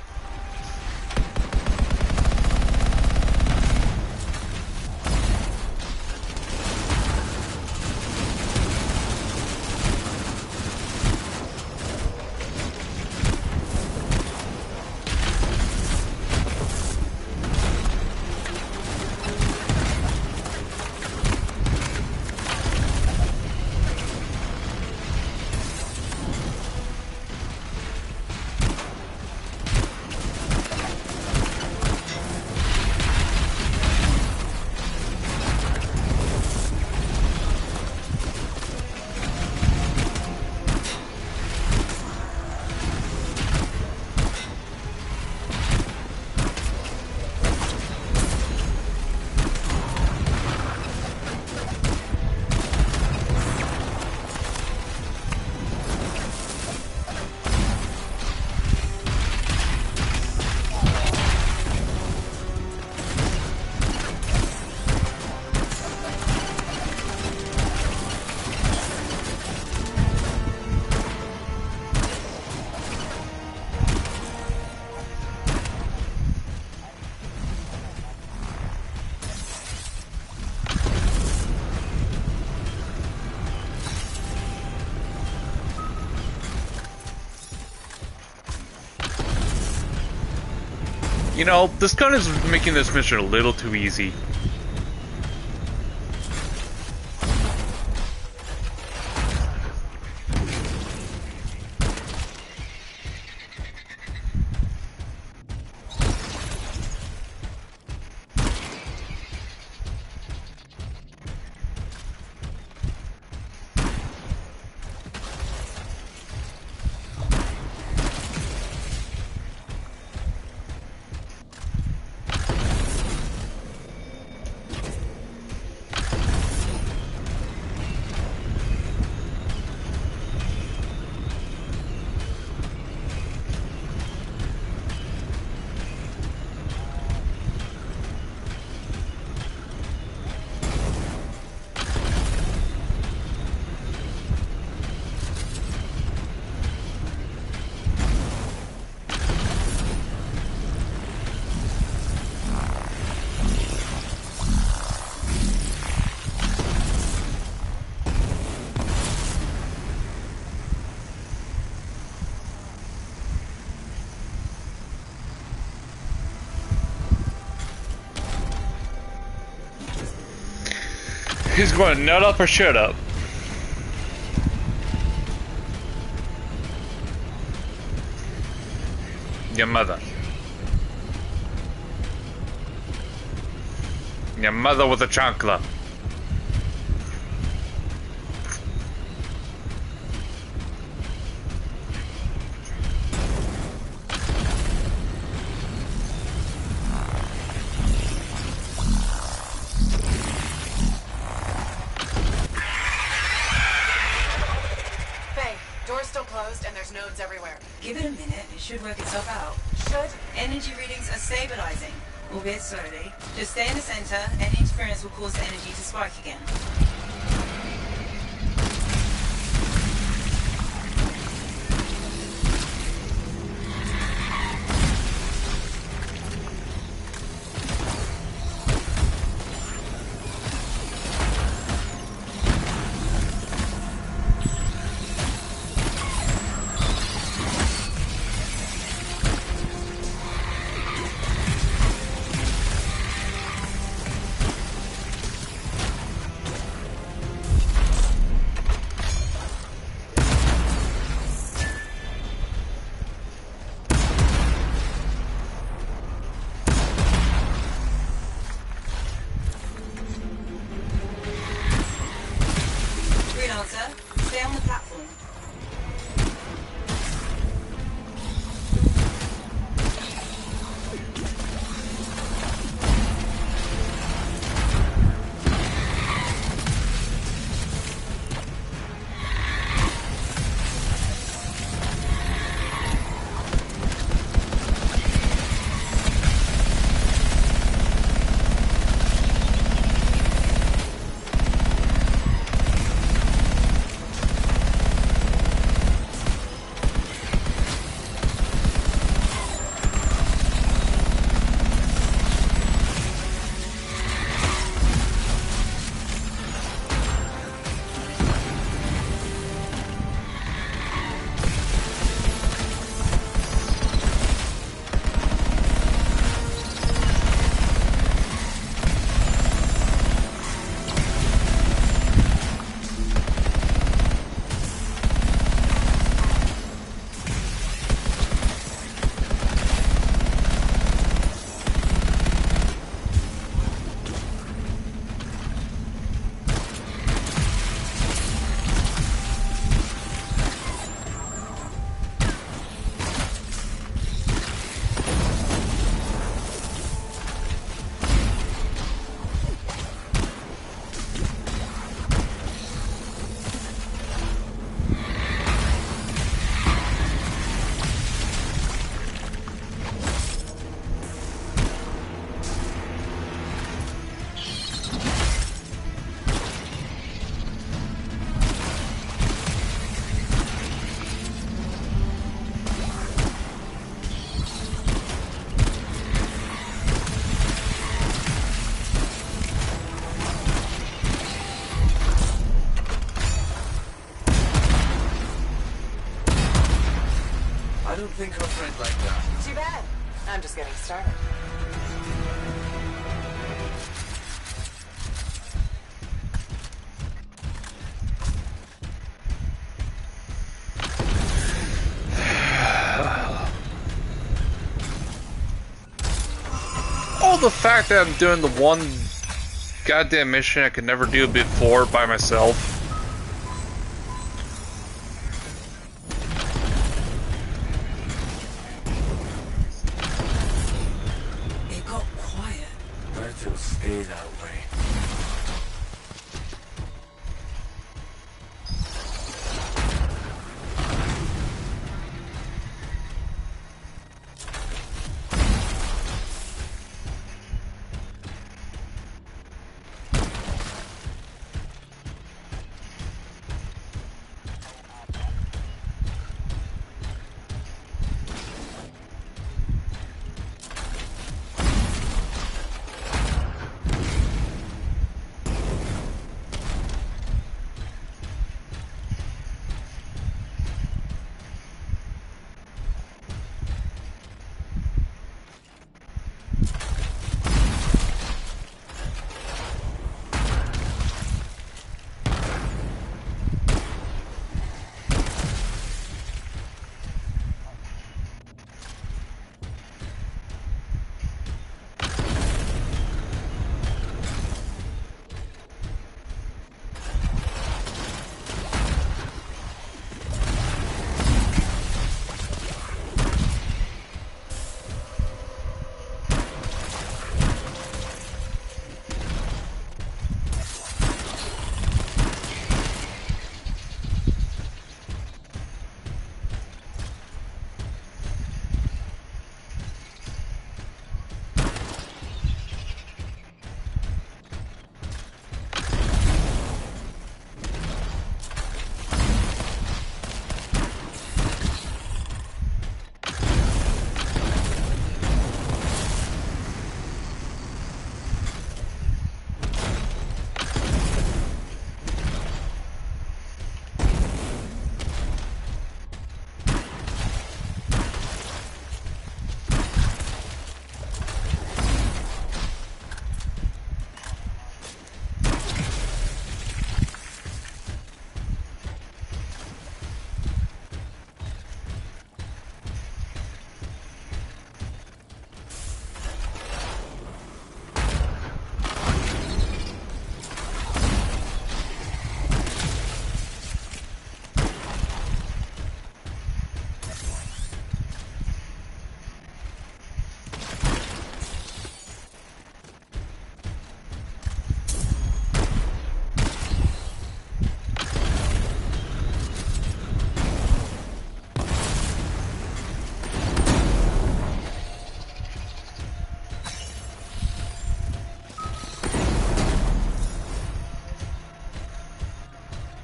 You know, this gun is making this mission a little too easy. He's going to nut up or shut up. Your mother. Your mother with a chancla. Give it a minute, it should work itself out. Should? Energy readings are stabilizing, albeit slowly. Just stay in the center, any interference will cause the energy to spike again. I don't think our friend like that. Too bad. I'm just getting started. Oh, the fact that I'm doing the one goddamn mission I could never do before by myself. It got quiet. Let it stay that way.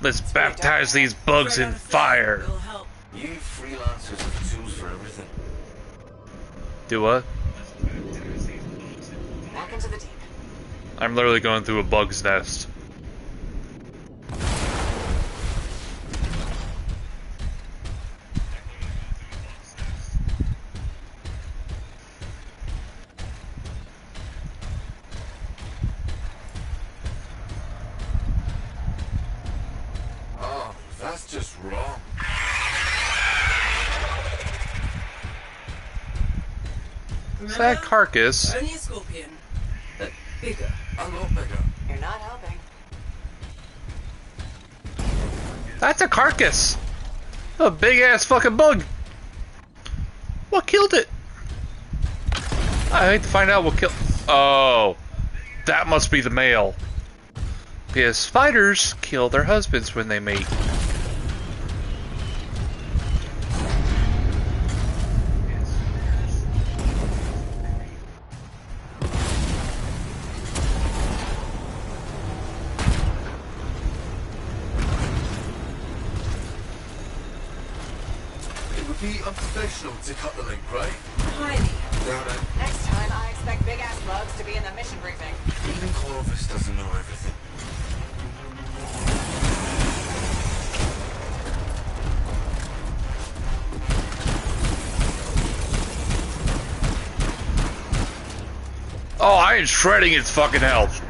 Let's baptize these bugs in fire. You freelancers have tools for everything. Do what? Back into the deep. I'm literally going through a bug's nest. Oh, that's just wrong. Is that carcass? Only a scorpion, but bigger. A lot bigger. You're not helping. That's a carcass! A big ass fucking bug! What killed it? I hate to find out what killed. Oh, that must be the male. Because spiders kill their husbands when they mate. It would be unprofessional to cut the link, right? Highly. Doubt it. Next time, I expect big-ass bugs to be in the mission briefing. Even Corvus doesn't know everything. Oh, I ain't shredding its fucking health.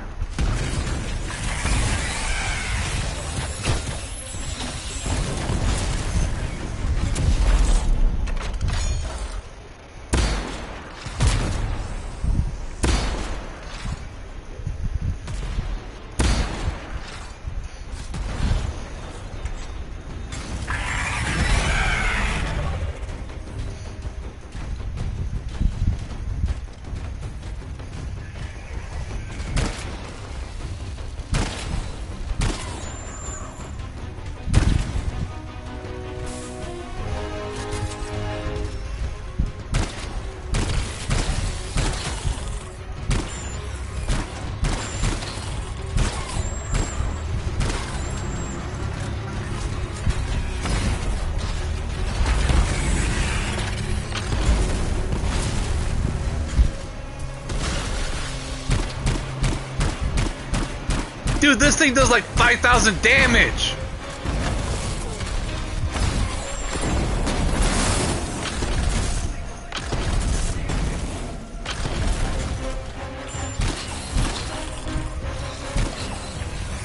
Dude, this thing does like 5,000 damage!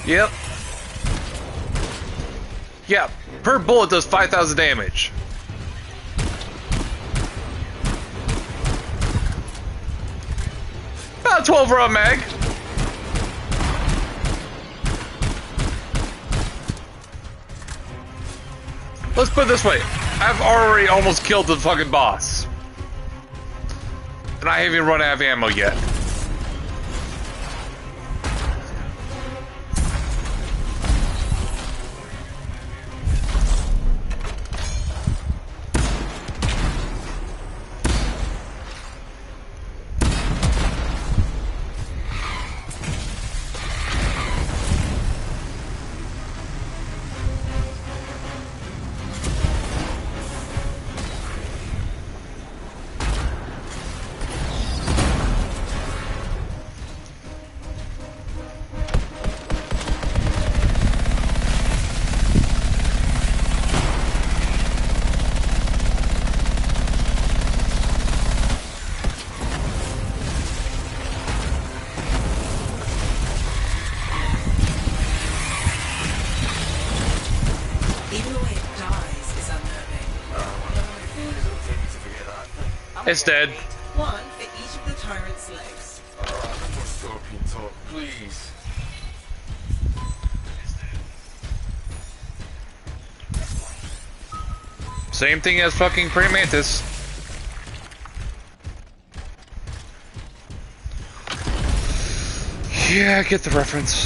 Yep. Yeah, per bullet does 5,000 damage. About 12 round mag. Let's put it this way. I've already almost killed the fucking boss. And I haven't even run out of ammo yet. It's dead. One for each of the tyrant's legs. More scorpion talk, please. Same thing as fucking Praying Mantis. Yeah, I get the reference.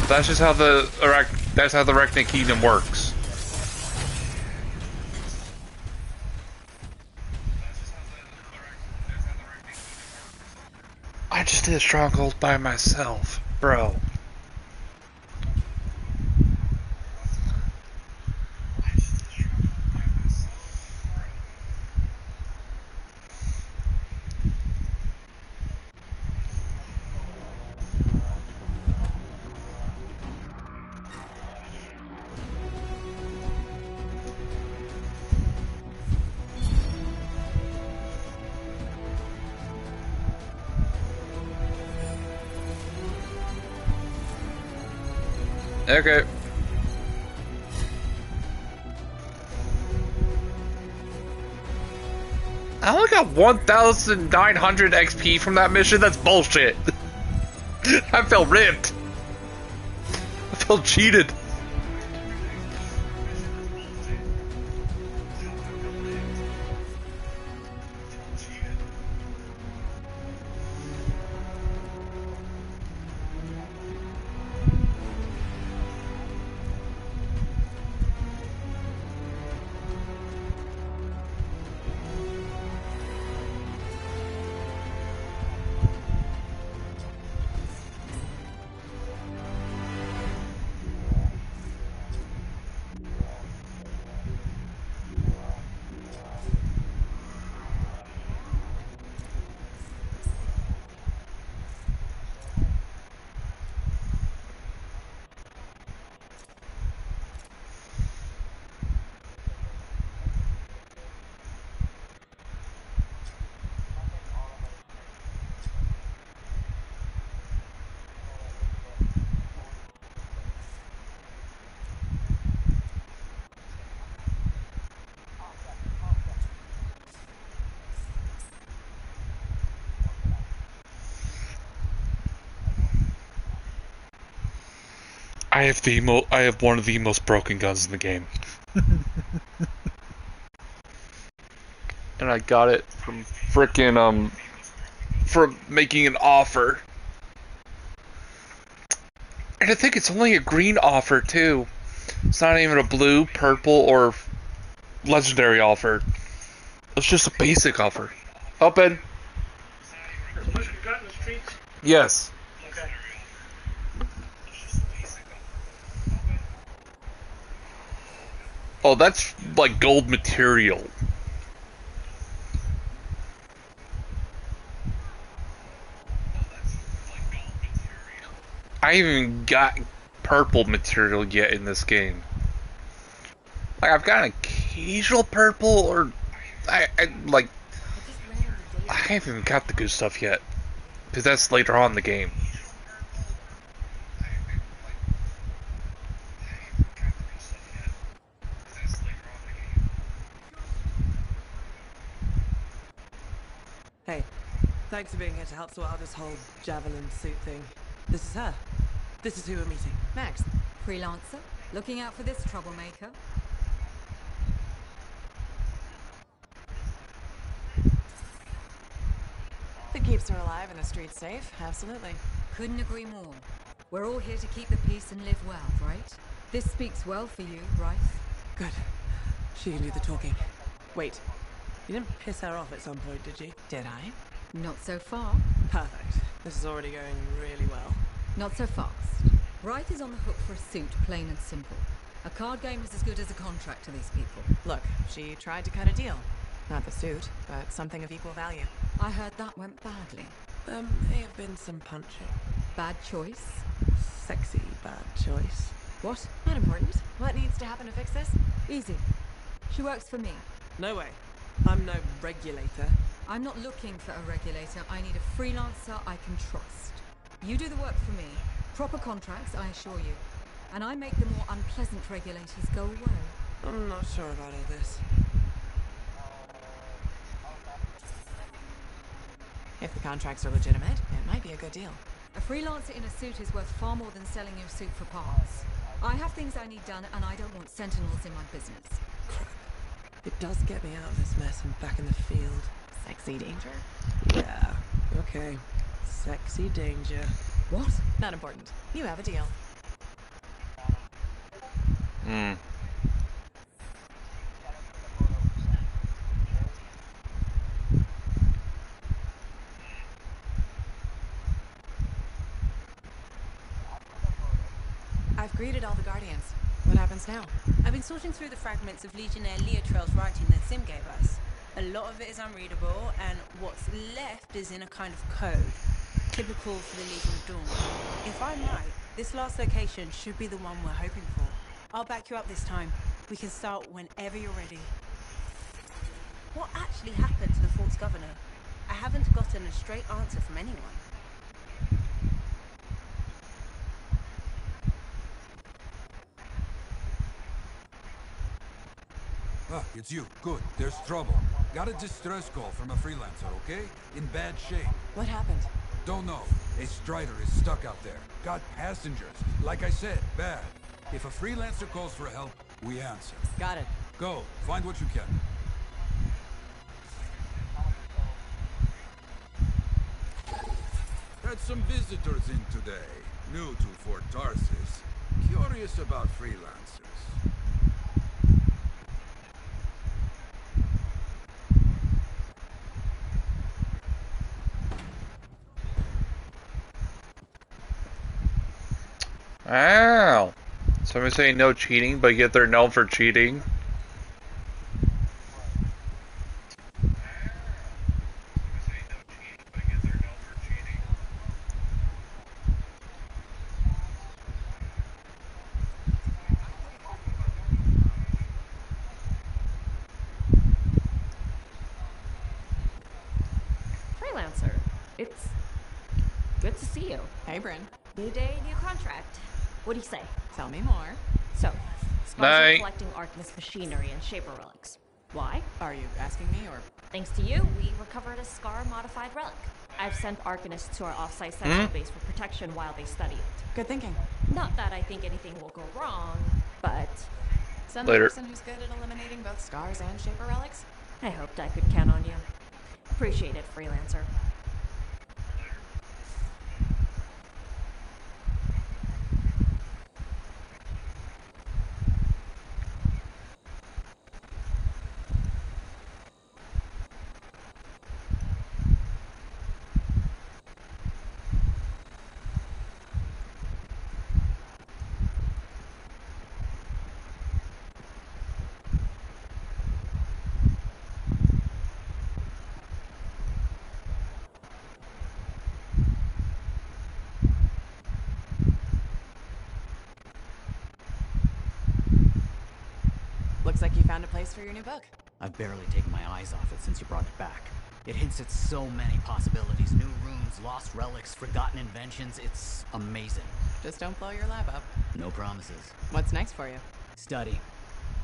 That's just how the Arachne Kingdom works. I just did a stronghold by myself, bro. Okay. I only got 1,900 XP from that mission. That's bullshit. I felt ripped. I felt cheated. I have one of the most broken guns in the game. And I got it from frickin' from making an offer. And I think it's only a green offer too. It's not even a blue, purple, or legendary offer. It's just a basic offer. Open. Yes. Okay. Oh, that's like gold material. I haven't even got purple material yet in this game. Like, I've got an occasional purple, or I haven't even got the good stuff yet, because that's later on in the game. Hey, thanks for being here to help sort out this whole javelin suit thing. This is her. This is who we're meeting. Max, freelancer, looking out for this troublemaker. If it keeps her alive and the streets safe, absolutely. Couldn't agree more. We're all here to keep the peace and live well, right? This speaks well for you, Bryce. Good. She can do the talking. Wait, you didn't piss her off at some point, did you? Did I? Not so far. Perfect. This is already going really well. Not so fast. Wright is on the hook for a suit, plain and simple. A card game is as good as a contract to these people. Look, she tried to cut a deal. Not the suit, but something of equal value. I heard that went badly. May have been some punching. Bad choice? Sexy bad choice. What? Not important. What needs to happen to fix this? Easy. She works for me. No way. I'm no regulator. I'm not looking for a regulator. I need a freelancer I can trust. You do the work for me. Proper contracts, I assure you. And I make the more unpleasant regulators go away. I'm not sure about all this. If the contracts are legitimate, it might be a good deal. A freelancer in a suit is worth far more than selling your suit for parts. I have things I need done, and I don't want sentinels in my business. Crap. It does get me out of this mess and back in the field. Sexy danger? Yeah, okay. Sexy danger. What? Not important. You have a deal. I've greeted all the Guardians. What happens now? I've been sorting through the fragments of Legionnaire Leotrell's writing that Sim gave us. A lot of it is unreadable, and what's left is in a kind of code. Typical for the Legion of Dawn. If I'm right, this last location should be the one we're hoping for. I'll back you up this time. We can start whenever you're ready. What actually happened to the fort's governor? I haven't gotten a straight answer from anyone. Ah, it's you. Good. There's trouble. Got a distress call from a freelancer, okay? In bad shape. What happened? Don't know. A Strider is stuck out there. Got passengers. Like I said, bad. If a freelancer calls for help, we answer. Got it. Go. Find what you can. Had some visitors in today. New to Fort Tarsis. Curious about freelancers. Wow. Somebody saying no cheating, but yet they're known for cheating. Freelancer, it's good to see you. Hey, Bryn. New day, new contract. What do you say? Tell me more. So, Scars are collecting Artemis machinery and Shaper relics. Why? Are you asking me, or? Thanks to you, we recovered a Scar-modified relic. I've sent Arcanists to our off-site Sentinel base for protection while they study it. Good thinking. Not that I think anything will go wrong, but... Send the person who's good at eliminating both scars and Shaper relics? I hoped I could count on you. Appreciate it, Freelancer. Looks like you found a place for your new book. I've barely taken my eyes off it since you brought it back. It hints at so many possibilities. New rooms, lost relics, forgotten inventions. It's amazing. Just don't blow your lab up. No promises. What's next for you? Study.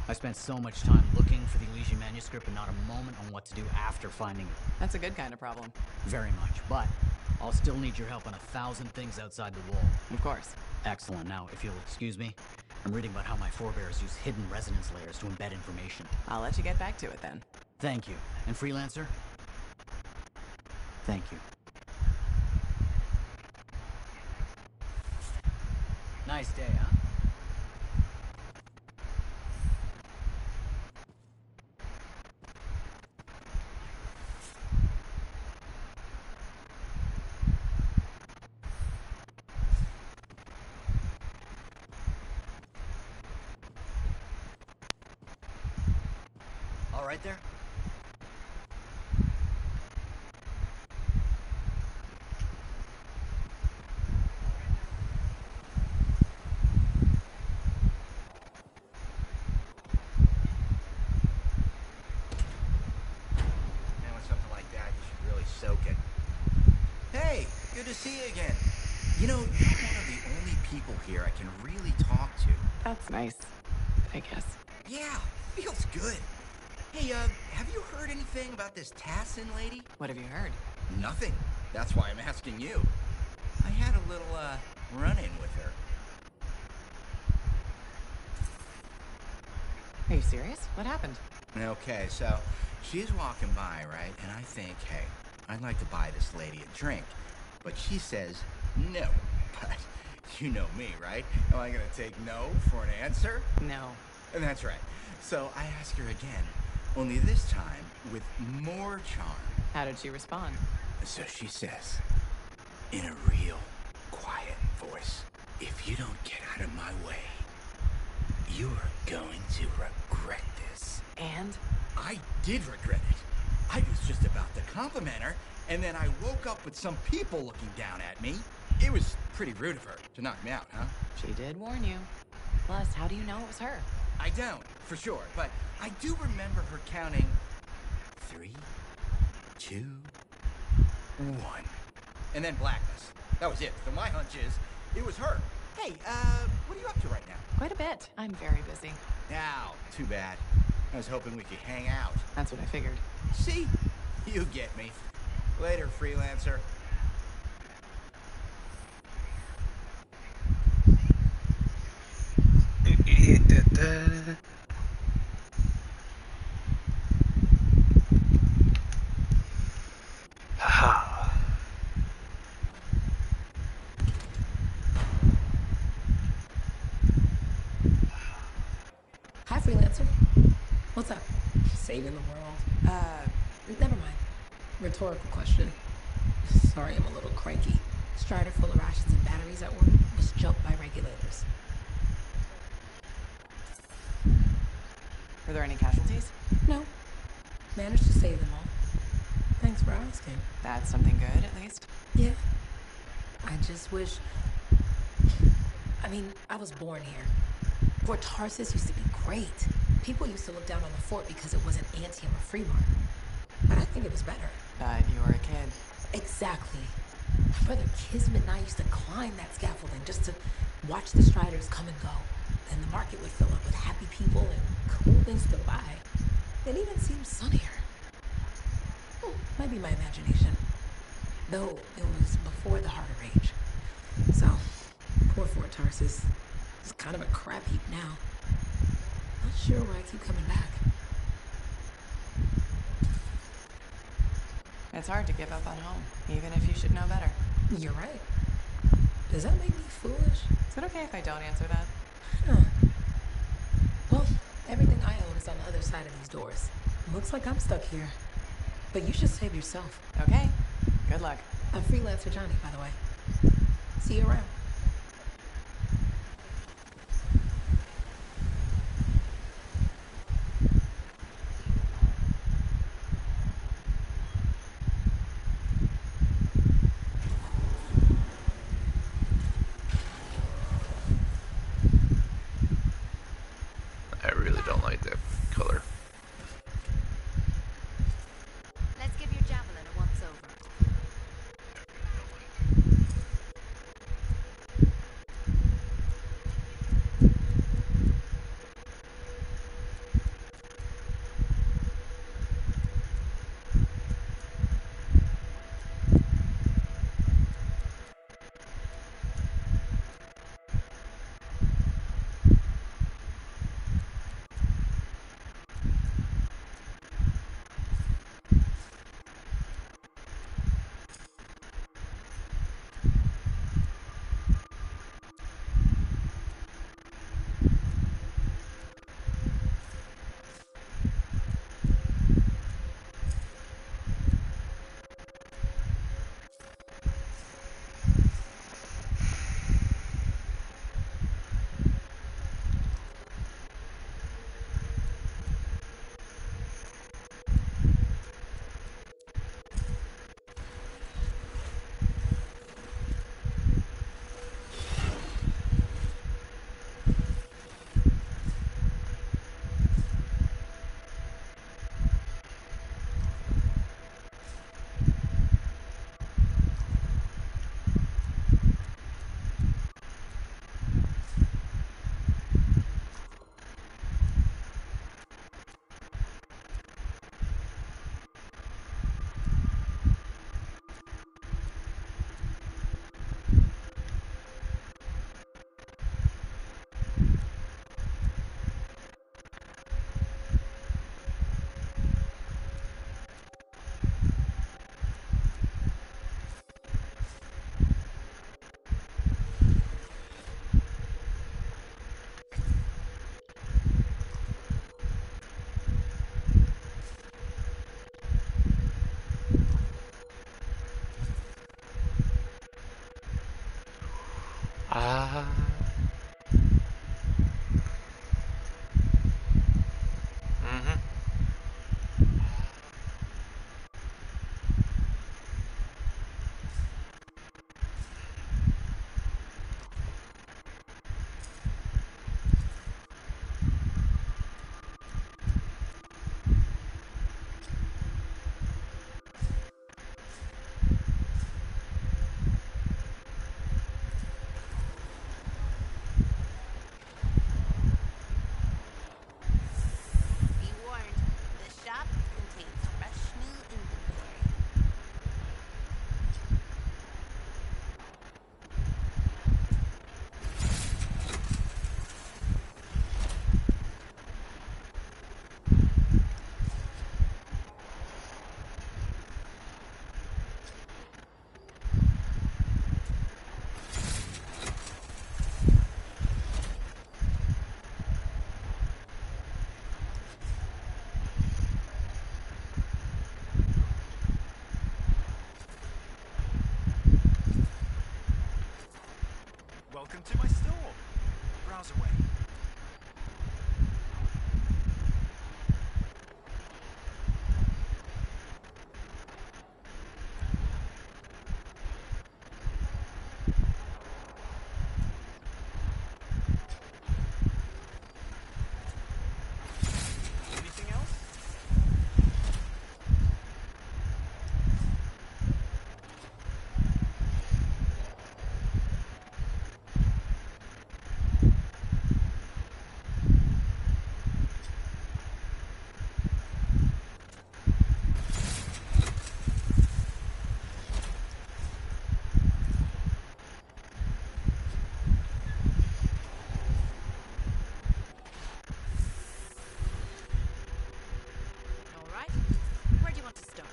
I spent so much time looking for the Elysian manuscript and not a moment on what to do after finding it. That's a good kind of problem. Very much, but I'll still need your help on 1,000 things outside the wall. Of course. Excellent. Now, if you'll excuse me, I'm reading about how my forebears use hidden resonance layers to embed information. I'll let you get back to it then. Thank you. And Freelancer? Thank you. Nice day, huh? All right there? Now with something like that, you should really soak it. Hey, good to see you again. You know, you're one of the only people here I can really talk to. That's nice, I guess. Yeah, feels good. Hey, have you heard anything about this Tassin lady? What have you heard? Nothing. That's why I'm asking you. I had a little, run-in with her. Are you serious? What happened? Okay, so she's walking by, right? And I think, hey, I'd like to buy this lady a drink. But she says no. But you know me, right? Am I gonna take no for an answer? No. And that's right. So I ask her again, only this time with more charm. How did she respond? So she says, in a real quiet voice, if you don't get out of my way, you are going to regret this. And? I did regret it. I was just about to compliment her, and then I woke up with some people looking down at me. It was pretty rude of her to knock me out, huh? She did warn you. Plus, how do you know it was her? I don't, for sure, but I do remember her counting 3, 2, 1. And then blackness. That was it. So my hunch is, it was her. Hey, what are you up to right now? Quite a bit. I'm very busy. Ow, too bad. I was hoping we could hang out. That's what I figured. See? You get me. Later, Freelancer. Hi, Freelancer. What's up? Saving the world? Never mind. Rhetorical question. Sorry, I'm a little cranky. Strider full of rations and batteries at work was jumped by regulators. Were there any casualties? No. Managed to save them all. Thanks for asking. That's something good, at least. Yeah. I just wish... I mean, I was born here. Fort Tarsis used to be great. People used to look down on the fort because it wasn't Anthem or Fremont. But I think it was better. But you were a kid. Exactly. My brother Kismet and I used to climb that scaffolding just to watch the Striders come and go. Then the market would fill up with happy people and cool things to buy. It even seemed sunnier. Might be my imagination. though it was before the Heart of Rage. So, poor Fort Tarsus is kind of a crap heap now. Not sure why I keep coming back. It's hard to give up on home, even if you should know better. You're right. Does that make me foolish? Is it okay if I don't answer that? Huh. Well, everything I own is on the other side of these doors. Looks like I'm stuck here. But you should save yourself. Okay. Good luck. I'm Freelancer Johnny, by the way. See you around. I really don't like that color. Let's give your javelin a once over. Welcome to my store. Browse away. Anything else? Where do you want to start?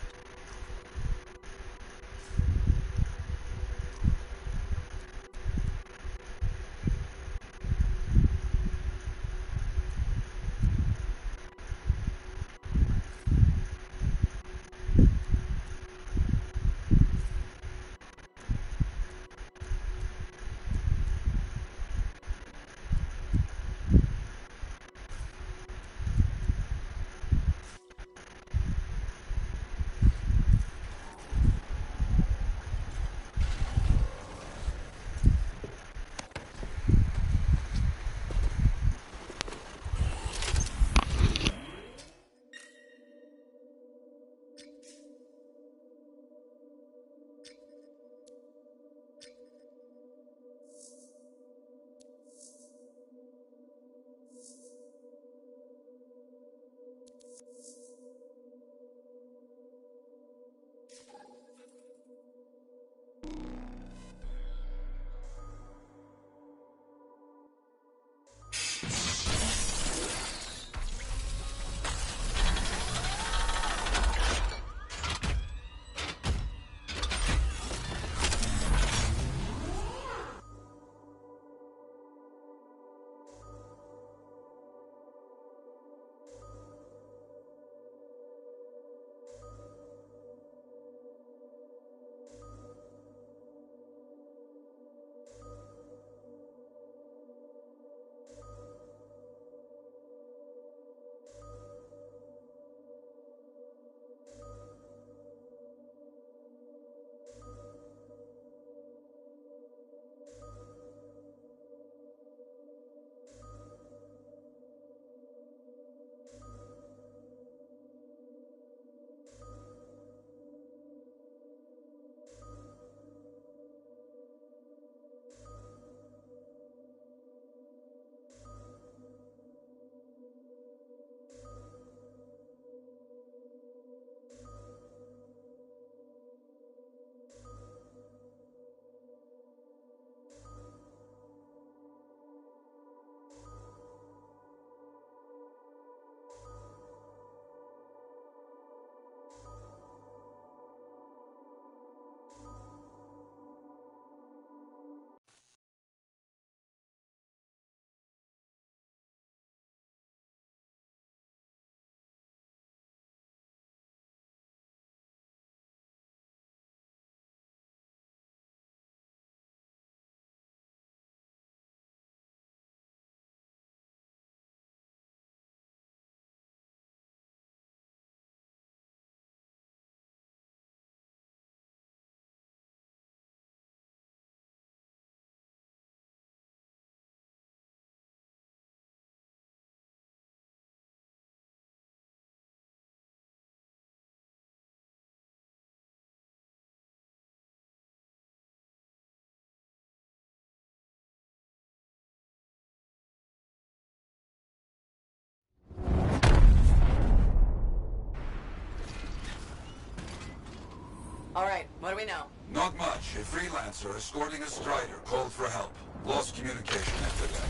All right, what do we know? Not much. A freelancer escorting a strider called for help. Lost communication after that.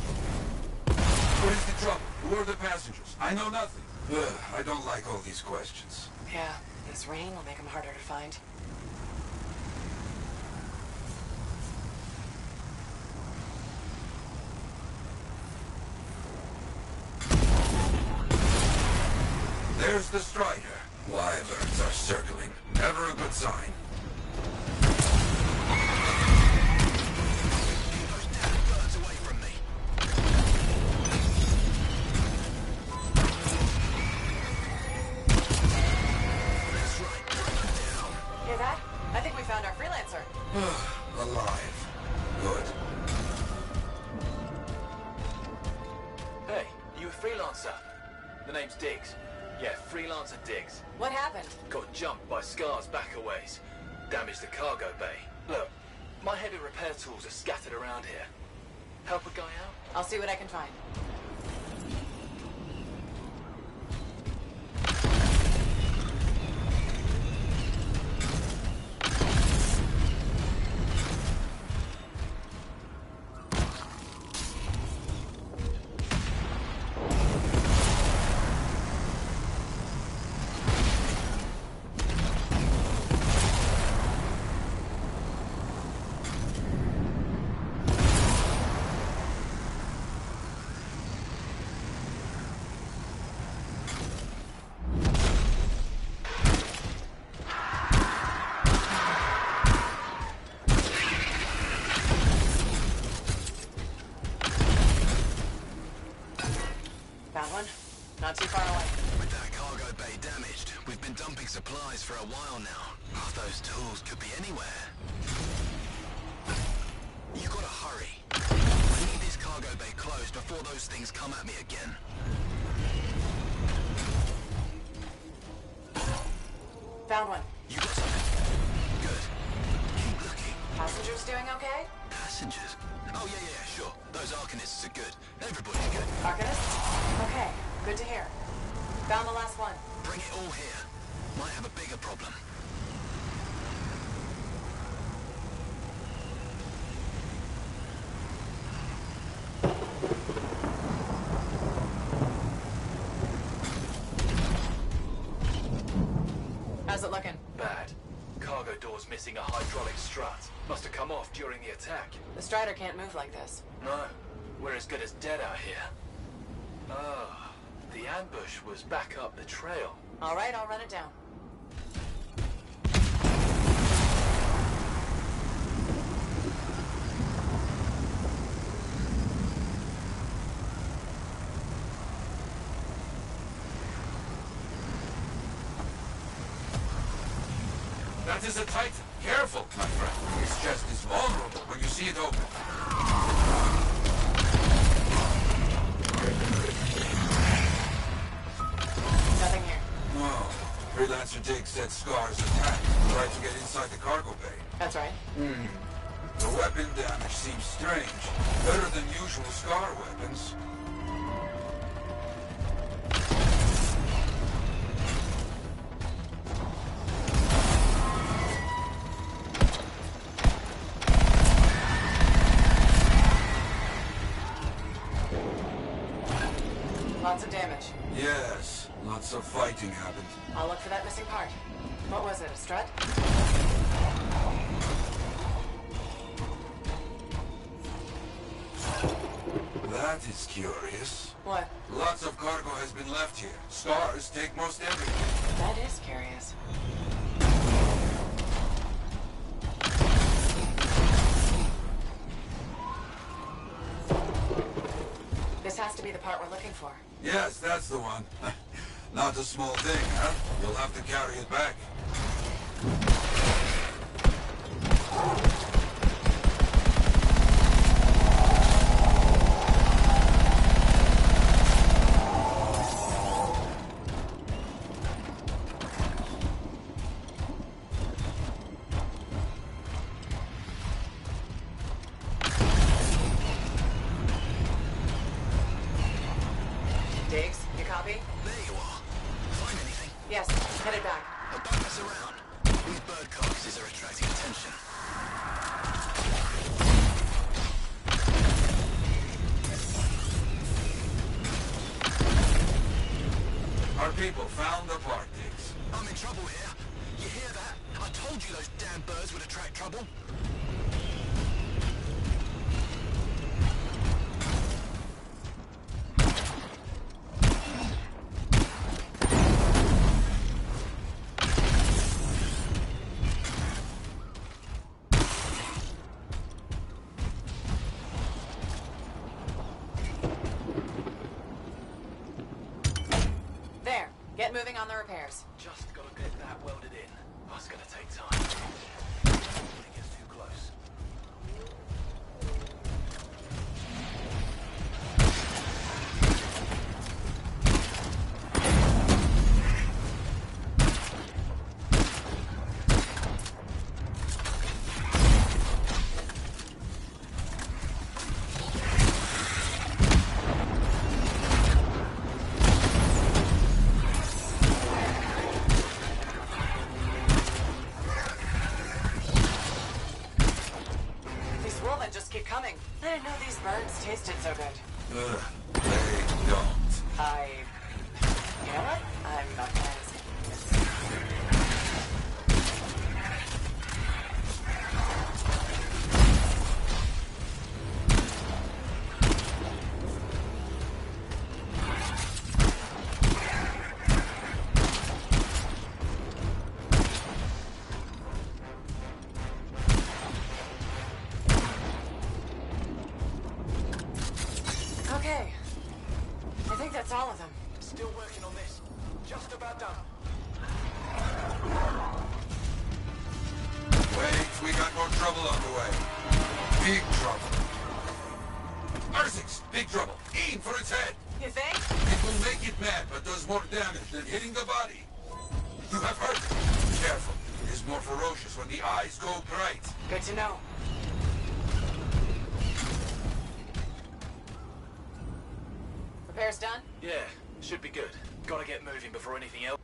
What is the trouble? Who are the passengers? I know nothing. I don't like all these questions. Yeah, this rain will make them harder to find. There's the strider. Wyverns are circling. Never a good sign. Hear that? I think we found our freelancer. Alive. Good. Hey, you a freelancer? The name's Diggs. Yeah, freelancer Diggs. What happened? Got jumped by Scars back a ways. Damaged the cargo bay. Look, my heavy repair tools are scattered around here. Help a guy out? I'll see what I can find. Not too far away. With that cargo bay damaged, we've been dumping supplies for a while now. Those tools could be anywhere. You gotta hurry. I need this cargo bay closed before those things come at me again. Found one. You got something? Good. Keep looking. Passengers doing okay? Passengers? Oh, yeah, sure. Those Arcanists are good. Everybody's good. Arcanists? Okay, good to hear. Found the last one. Bring it all here. Might have a bigger problem. How's it looking? Bad. Cargo door's missing a hydraulic strut. Must have come off during the attack. The Strider can't move like this. No, we're as good as dead out here. Ah, the ambush was back up the trail. All right, I'll run it down. That is a Titan. Careful, my friend. Its chest is vulnerable when you see it open. Nothing here. No. Freelancer Dig said Scar's attack. Tried to get inside the cargo bay. That's right. The weapon damage seems strange. Better than usual Scar weapons. Lots of damage. Yes, lots of fighting happened. I'll look for that missing part. What was it, a strut? That is curious. What? Lots of cargo has been left here. Scars take most everything. That is curious. This has to be the part we're looking for. Yes, that's the one. Not a small thing, huh? You'll have to carry it back. Diggs, you copy? There you are. Find anything? Yes, headed back. But don't mess around. These bird carcasses are attracting attention. Our people found the part, Diggs. I'm in trouble here. You hear that? I told you those damn birds would attract trouble. There. Get moving on the repairs. Just gotta get that welded in. That's gonna take time. It gets too close. These whirlmen just keep coming. I didn't know these birds tasted so good. They don't. You know what? I'm not gonna say. Okay. I think that's all of them. got more trouble on the way. Big trouble. Ursix, big trouble. Aim for its head. You think? It will make it mad, but does more damage than hitting the body. You have hurt it. Careful. It is more ferocious when the eyes go bright. Good to know. Repairs done? Yeah, should be good. Gotta get moving before anything else.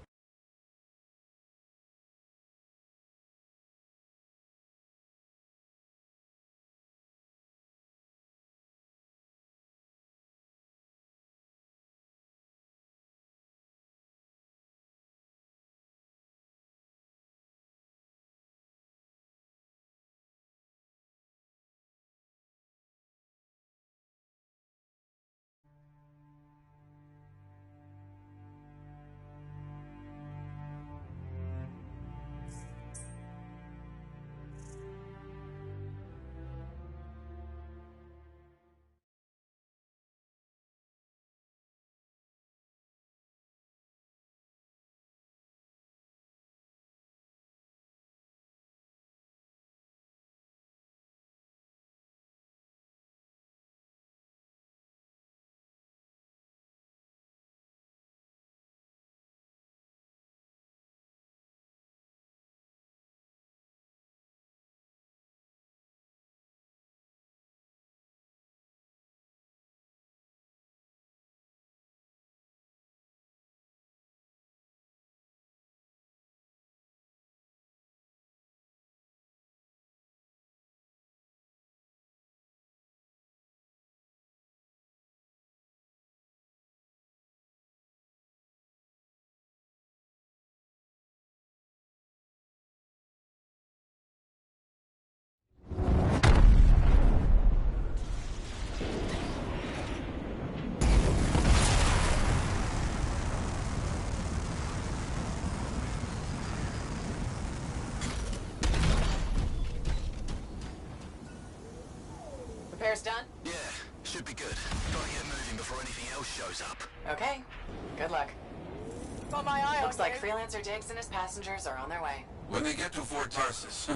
Repairs done? Yeah, should be good. Gotta get moving before anything else shows up. Okay. Good luck. Got my eye Looks on like you. Freelancer Diggs and his passengers are on their way. When they get to Fort Tarsus,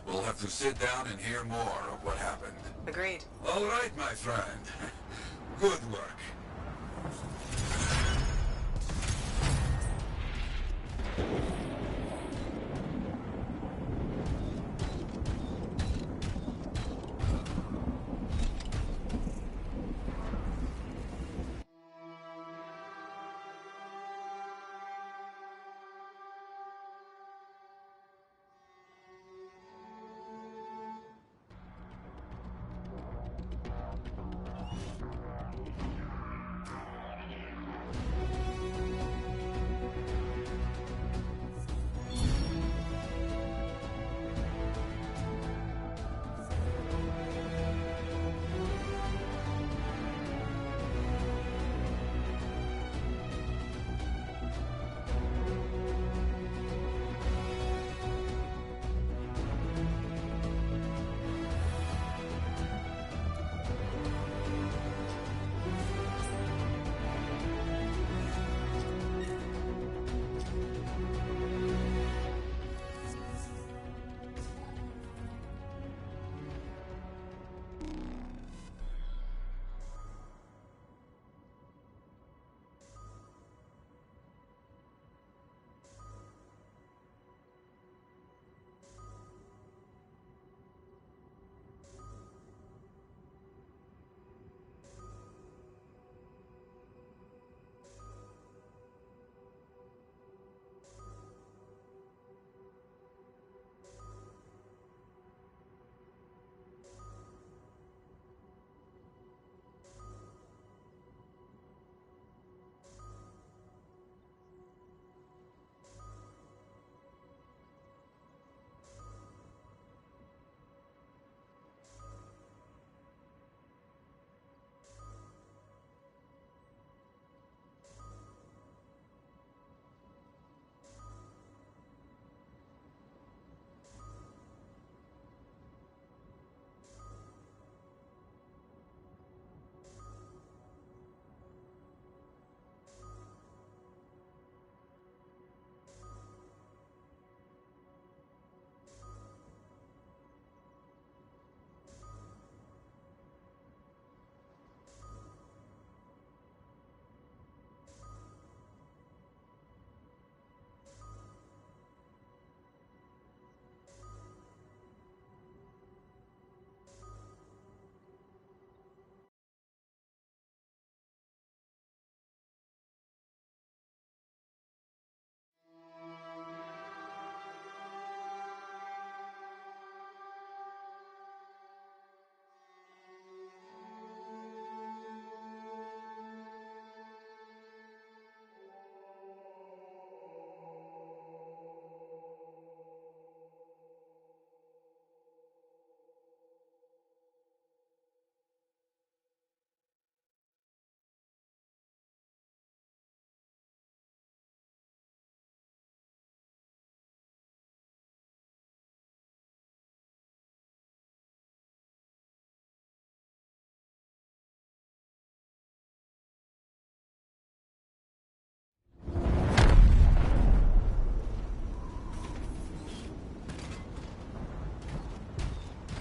we'll have to sit down and hear more of what happened. Agreed. All right, my friend. Good work.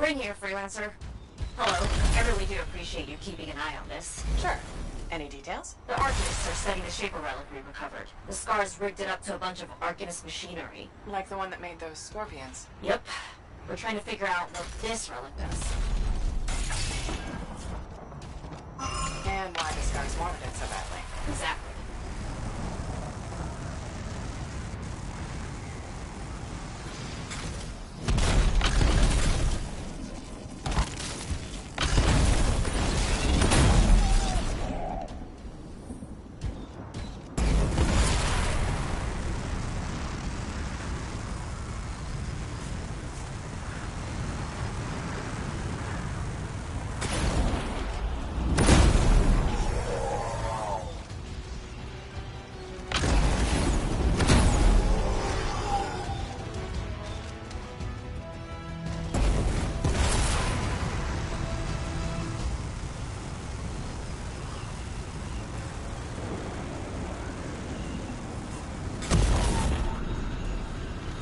Ring here, Freelancer. Hello. I really do appreciate you keeping an eye on this. Sure. Any details? The Arcanists are studying the Shaper relic we recovered. The Scars rigged it up to a bunch of Arcanist machinery. Like the one that made those scorpions? Yep. We're trying to figure out what this relic does. And why the Scars wanted it so badly. Exactly.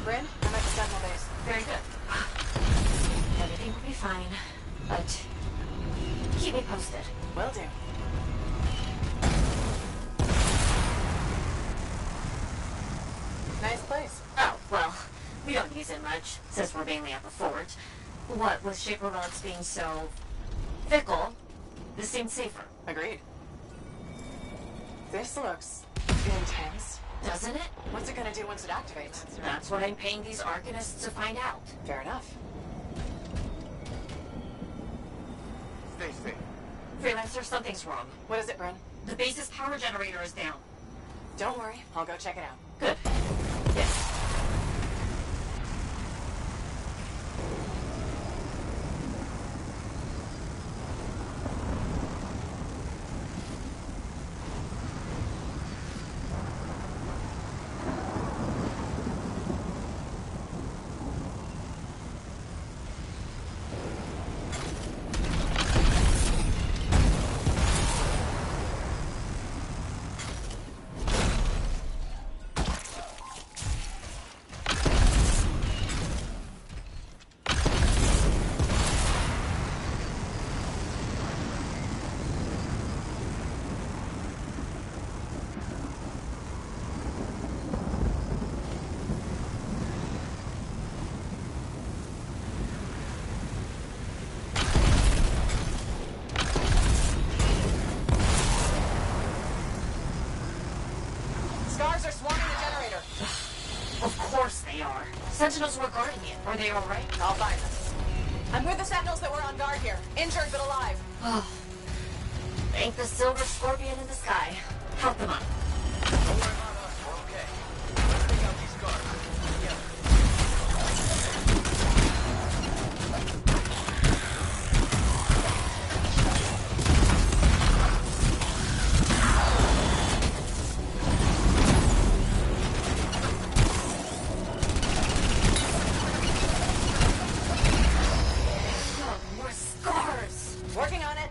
Bryn, I'm at the Sentinel base. Very good. Everything will be fine, but keep me posted. Will do. Nice place. Oh, well, we don't use it much, since we're mainly at the fort. What with Shaper relics being so fickle, this seemed safer. Agreed. This looks intense. Doesn't it? What's it gonna do once it activates? That's what I'm paying these Arcanists to find out. Fair enough. Stay safe. Freelancer, something's wrong. What is it, Bryn? The base's power generator is down. Don't worry, I'll go check it out. Good. Yes. Scars are swarming the generator. Of course they are. Sentinels were guarding it. Are they all right? I'll find them. I'm with the Sentinels that were on guard here. Injured but alive. Oh. Thank the silver scorpion in the sky. Help them up. Don't worry about us. We're okay. Let's take out these guards. Together. More scars. Working on it.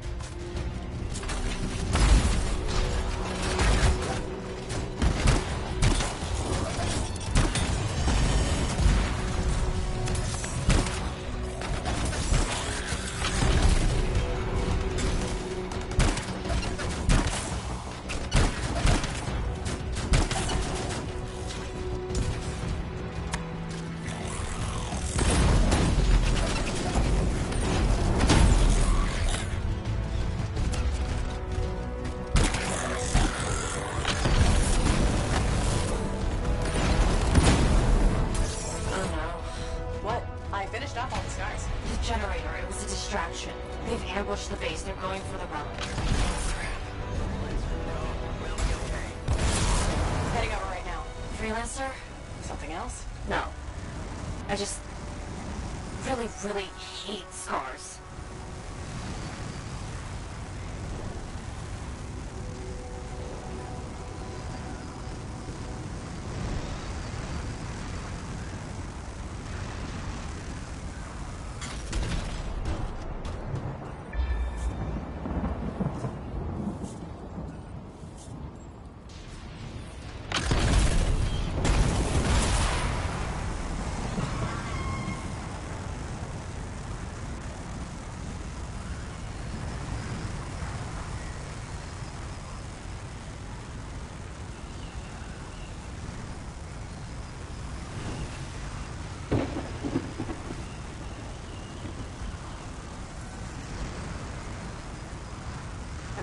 They've ambushed the base. They're going for the relic. Heading over right now. Freelancer? Something else? No. I just really, really hate scars.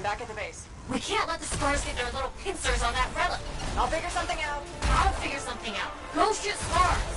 back at the base. We can't let the Scars get their little pincers on that relic. I'll figure something out. I'll figure something out. Go shoot Scars!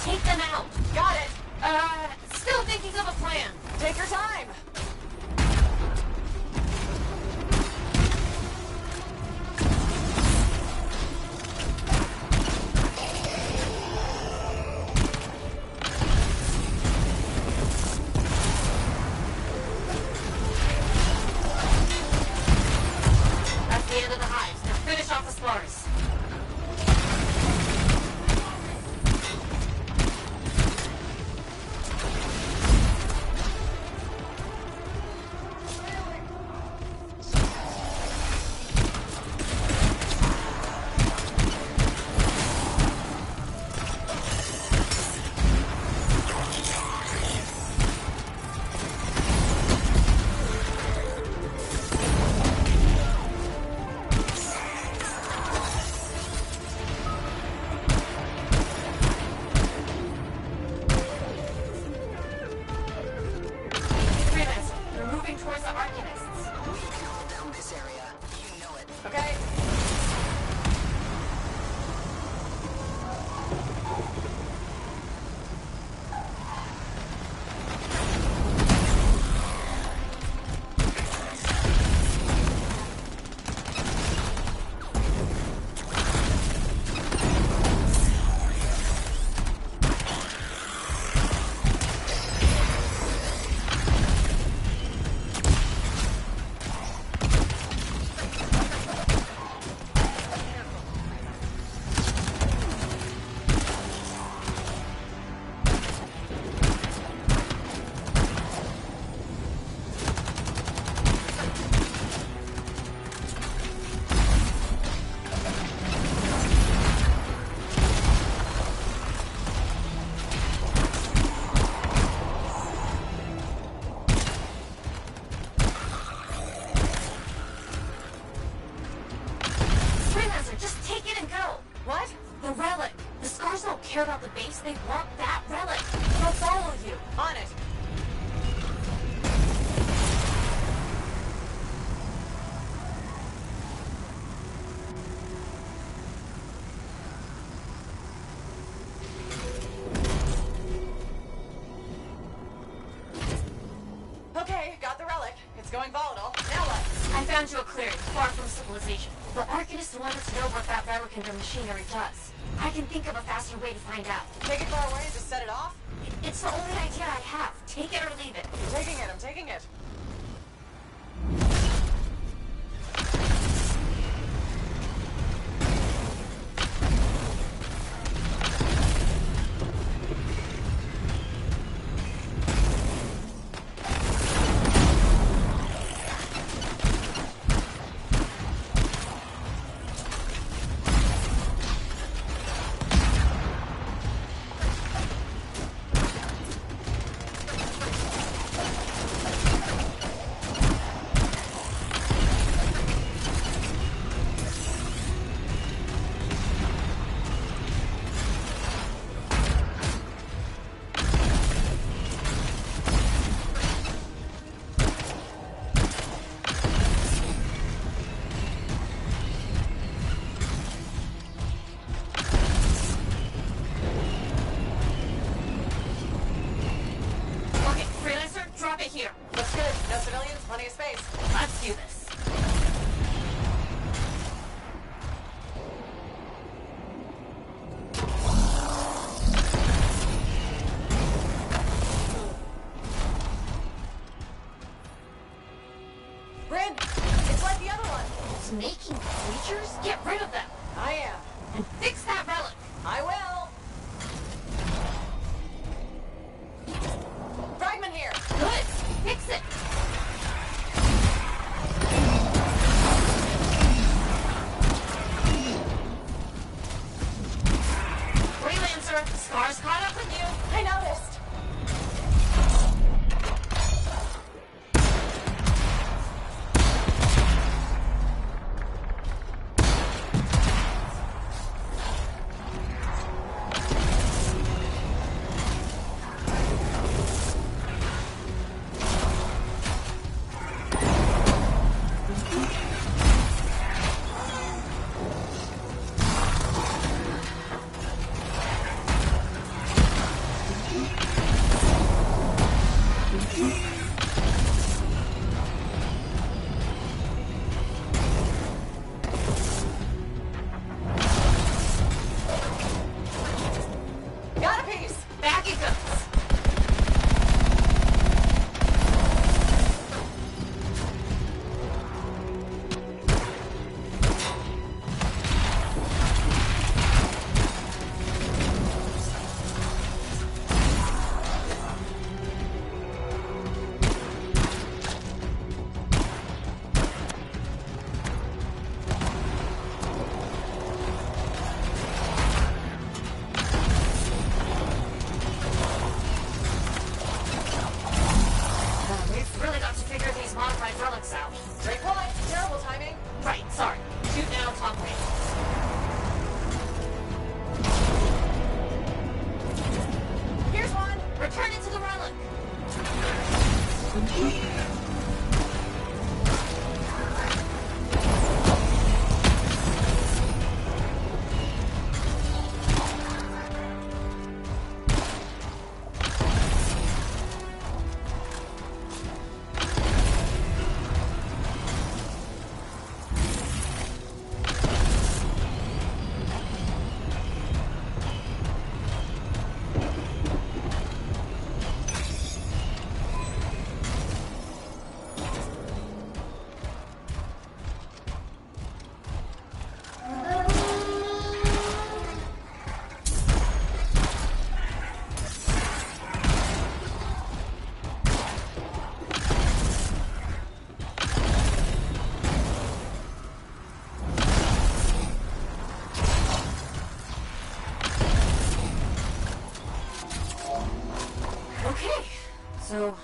Take them out. Got it. Still thinking of a plan. Take your time. That's the end of the hives. Now finish off the spars. Care about the base, they want that relic. They'll follow you. On it. Okay, got the relic. It's going volatile. Now what? I found you a clearing, far from civilization. The Arcanist wanted to know what that relic and their machinery does. I can think of a faster way to find out. Take it far away and just set it off? It's the only idea I have. Take it or leave it. I'm taking it, I'm taking it. civilians, plenty of space. Let's do this. Bryn, it's like the other one. Snaking creatures? Get rid of them. I am. And fix that relic. I will. Fragment here. Good. Fix it. Freelancer, Scar's caught up with you. I noticed. Got a piece. Back it goes. We've really got to figure these modified relics out. Great point. Terrible timing. Right, sorry. Shoot now, top range. Here's one. Return it to the relic. Okay, so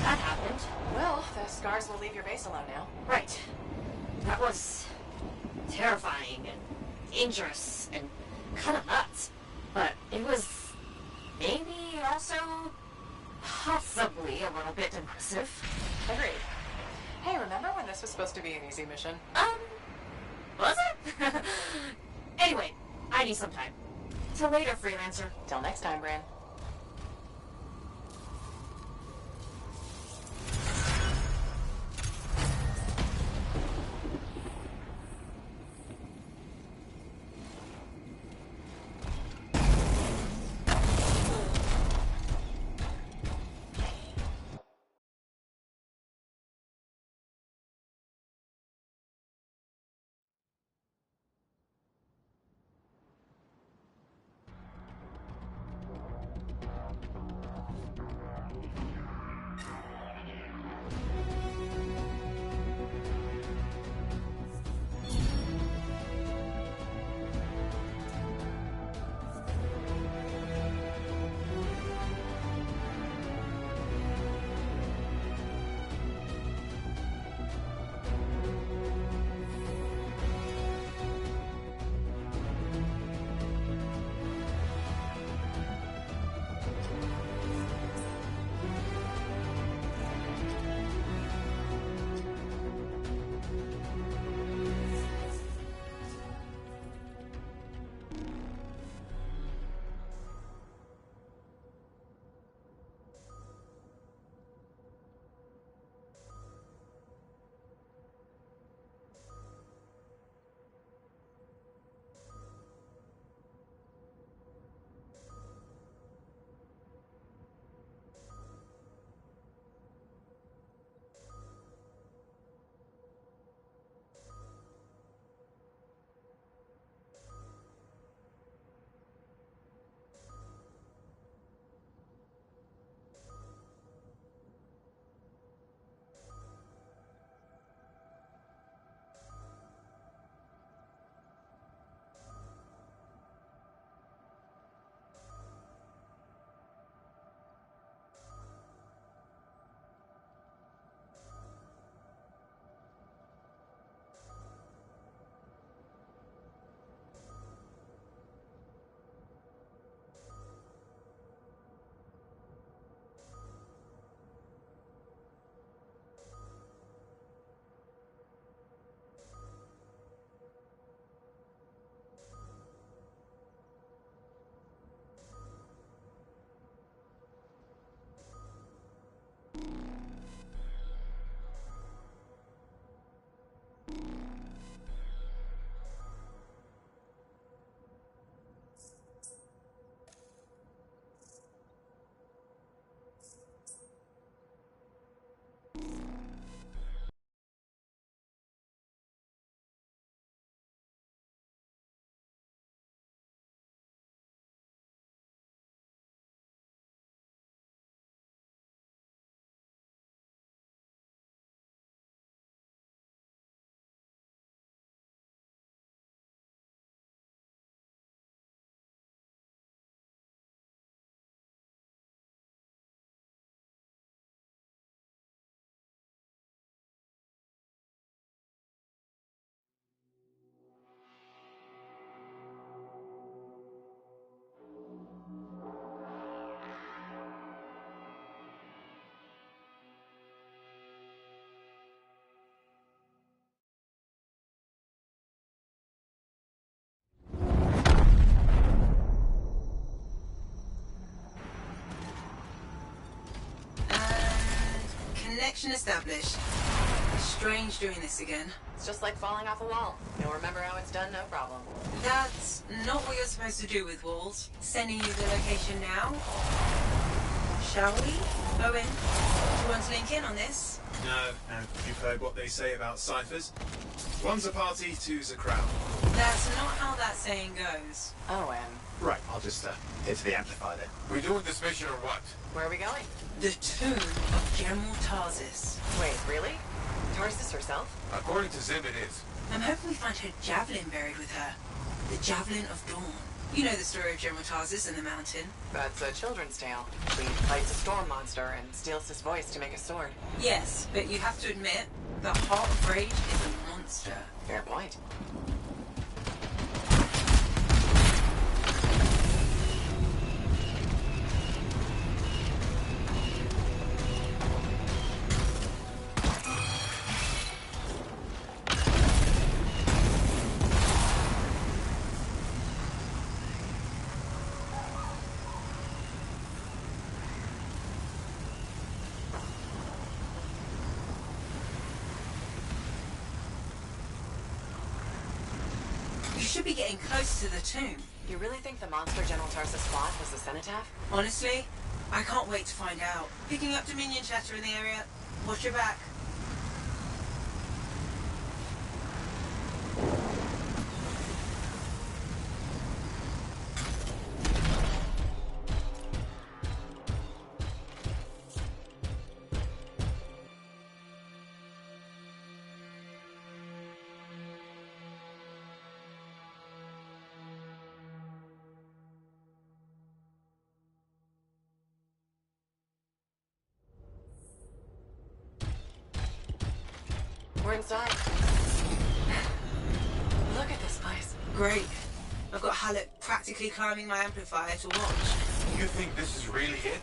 that happened. Well, the scars will leave your base alone now. Right. That was terrifying and dangerous and kind of nuts. But it was maybe also possibly a little bit impressive. Agreed. Hey, remember when this was supposed to be an easy mission? Was it? Anyway, I need some time. Till later, freelancer. Till next time, Bran. Connection established. Strange doing this again. It's just like falling off a wall. You'll remember how it's done, no problem. That's not what you're supposed to do with walls. Sending you the location now. Shall we? Owen, do you want to link in on this? No, you've heard what they say about ciphers. One's a party, two's a crowd. That's not how that saying goes. Owen. Right, I'll just hit the amplifier then. We doing this mission or what? Where are we going? The tomb of General Tarsis. Wait, really? Tarsis herself? According to Zim, it is. I'm hoping we find her javelin buried with her. The Javelin of Dawn. You know the story of General Tarsis and the mountain. That's a children's tale. She fights a storm monster and steals his voice to make a sword. Yes, but you have to admit, the Heart of Rage is a monster. Fair point. You should be getting close to the tomb. You really think the monster General Tarsis fought was the cenotaph? Honestly, I can't wait to find out. Picking up Dominion chatter in the area. Watch your back. We're inside. Look at this place. Great. I've got Halleck practically climbing my amplifier to watch. You think this is really it?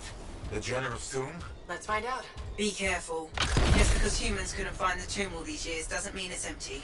The General's tomb? Let's find out. Be careful. Just because humans couldn't find the tomb all these years doesn't mean it's empty.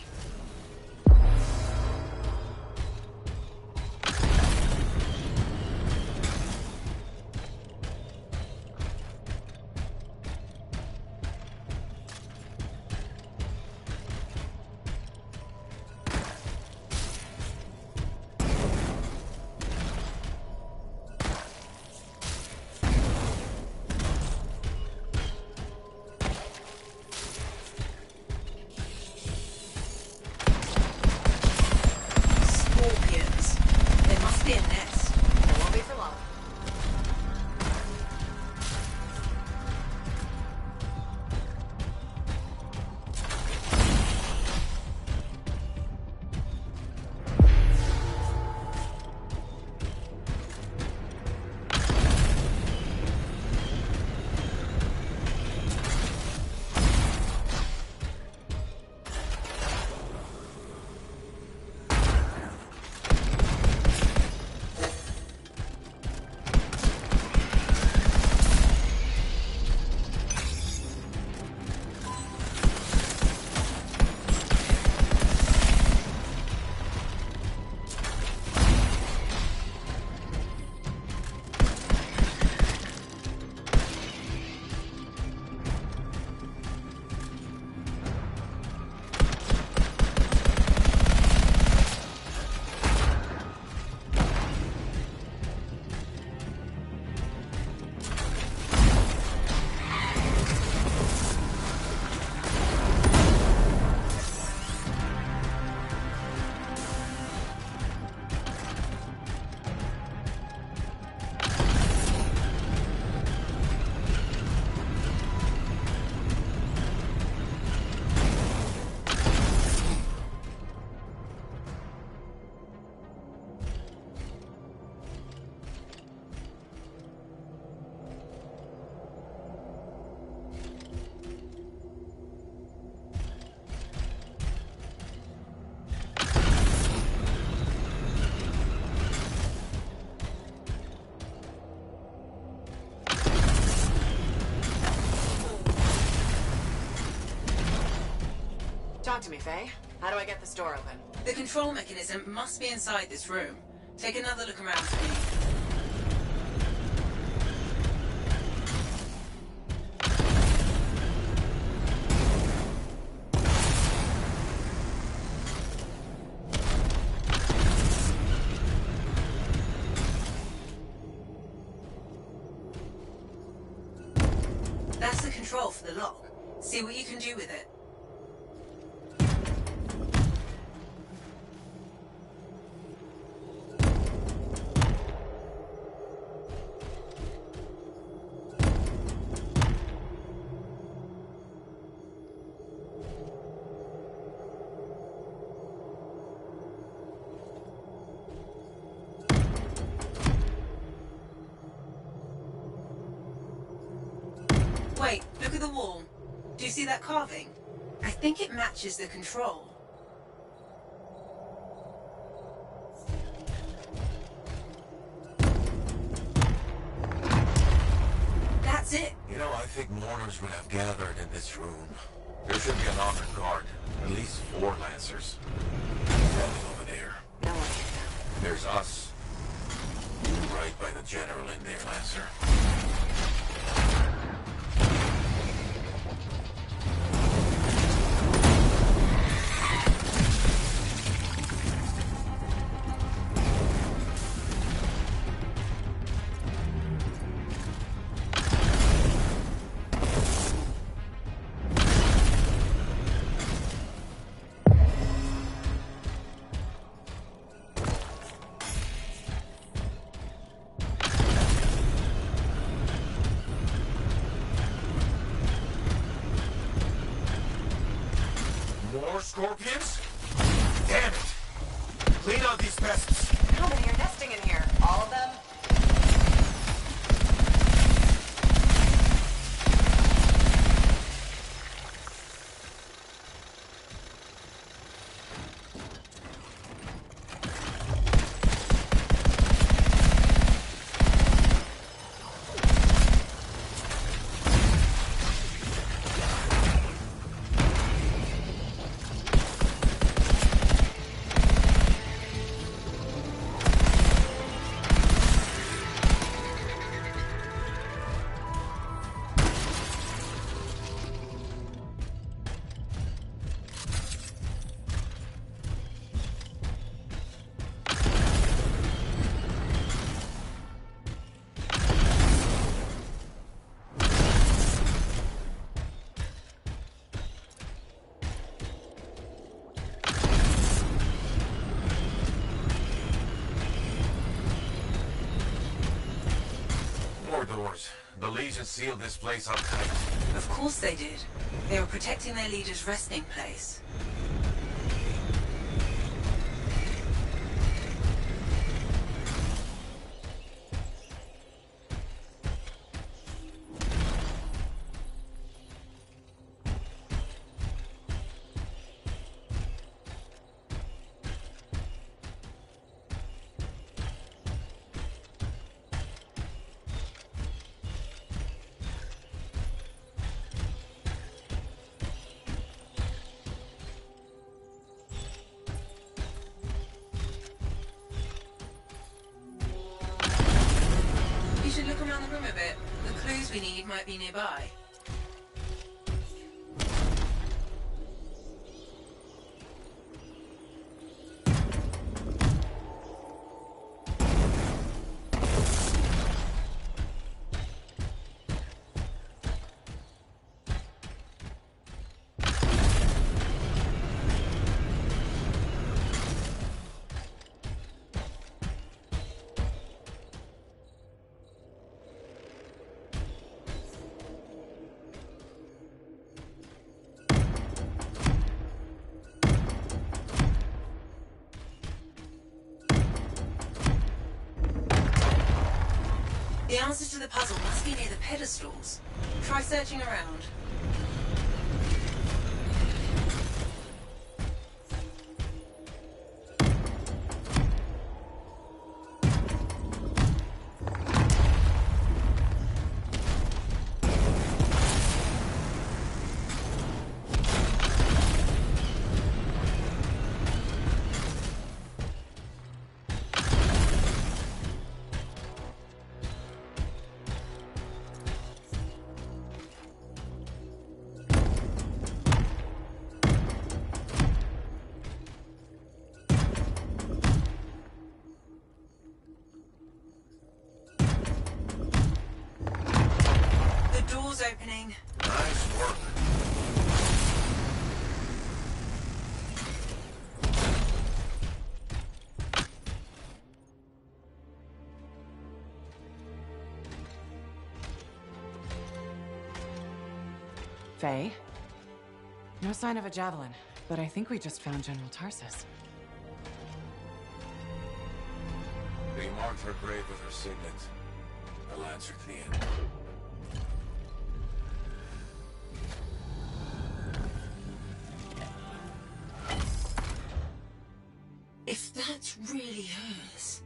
Talk to me, Faye. How do I get this door open? The control mechanism must be inside this room. Take another look around for me. the control for the lock. See what you can do with it. Wait, look at the wall. Do you see that carving? I think it matches the control. That's it. You know, I think mourners would have gathered in this room. There should be an armored guard. At least 4 Lancers. Standing over there. No one can know. There's us. Right by the general in there, Lancer. More scorpions? Damn it! Clean out these pests. How many are nesting in here? All of them? Doors. The Legion sealed this place up tight. Of course they did. They were protecting their leader's resting place. You should look around the room a bit. The clues we need might be nearby. The answers to the puzzle must be near the pedestals. Try searching around. Nice work. Faye? No sign of a javelin, but I think we just found General Tarsus. They marked her grave with her signet. A lancer to the end. If that's really hers,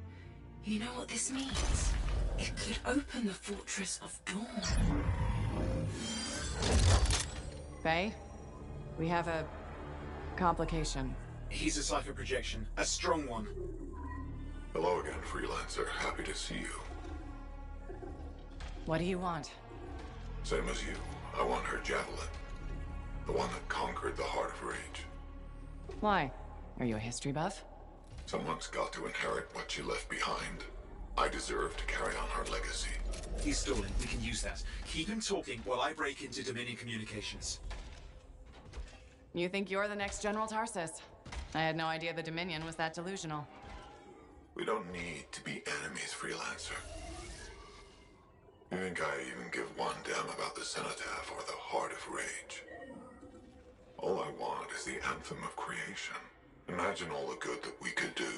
you know what this means? It could open the Fortress of Dawn. Faye? We have a complication. He's a cipher projection, a strong one. Hello again, Freelancer. Happy to see you. What do you want? Same as you. I want her javelin. The one that conquered the Heart of Rage. Why? Are you a history buff? Someone's got to inherit what she left behind. I deserve to carry on her legacy. He's stalling. We can use that. Keep him talking while I break into Dominion communications. You think you're the next General Tarsus? I had no idea the Dominion was that delusional. We don't need to be enemies, Freelancer. You think I even give one damn about the Cenotaph or the Heart of Rage? All I want is the Anthem of Creation. Imagine all the good that we could do.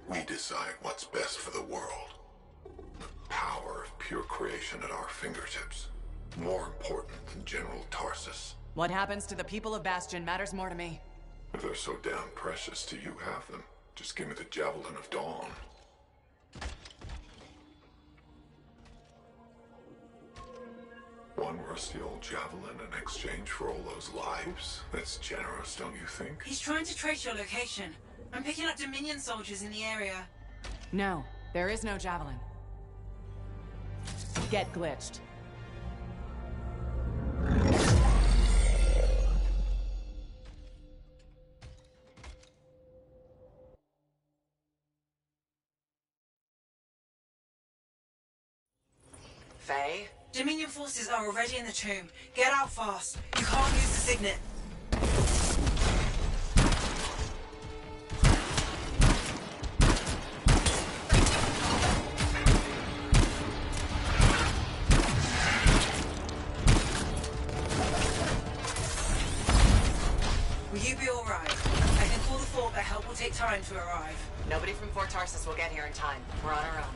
We decide what's best for the world. The power of pure creation at our fingertips. More important than General Tarsus. What happens to the people of Bastion matters more to me. If they're so damn precious to you, have them. Just give me the Javelin of Dawn. One rusty old javelin in exchange for all those lives? That's generous, don't you think? He's trying to trace your location. I'm picking up Dominion soldiers in the area. No, there is no javelin. Get glitched. Faye? Dominion forces are already in the tomb. Get out fast. You can't use the signet. Will you be alright? I can call the fort, but help will take time to arrive. Nobody from Fort Tarsus will get here in time. We're on our own.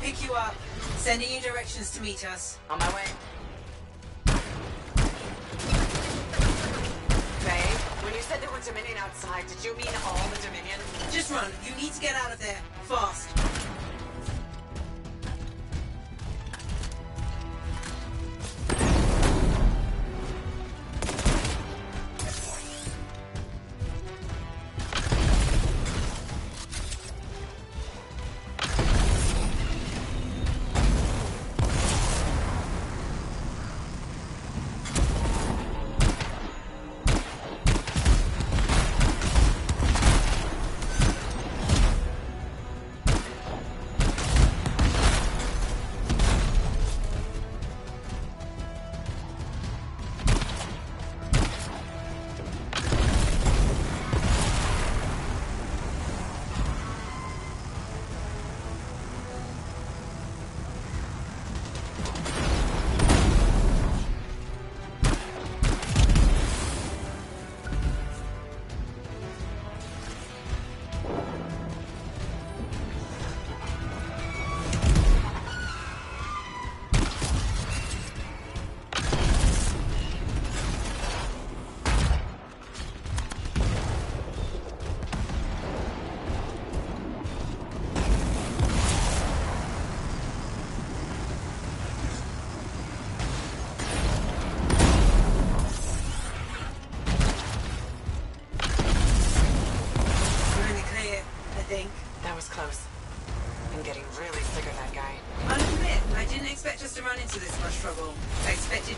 pick you up. Sending you directions to meet us. On my way. Faye, when you said there were Dominion outside, did you mean all the Dominion? Just run. You need to get out of there. Fast.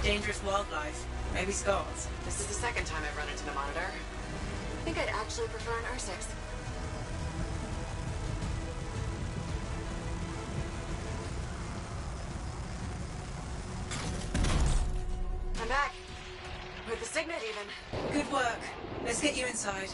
Dangerous wildlife. Maybe scars. This is the second time I've run into the Monitor. I think I'd actually prefer an R6. I'm back. With the Signet even. Good work. Let's get you inside.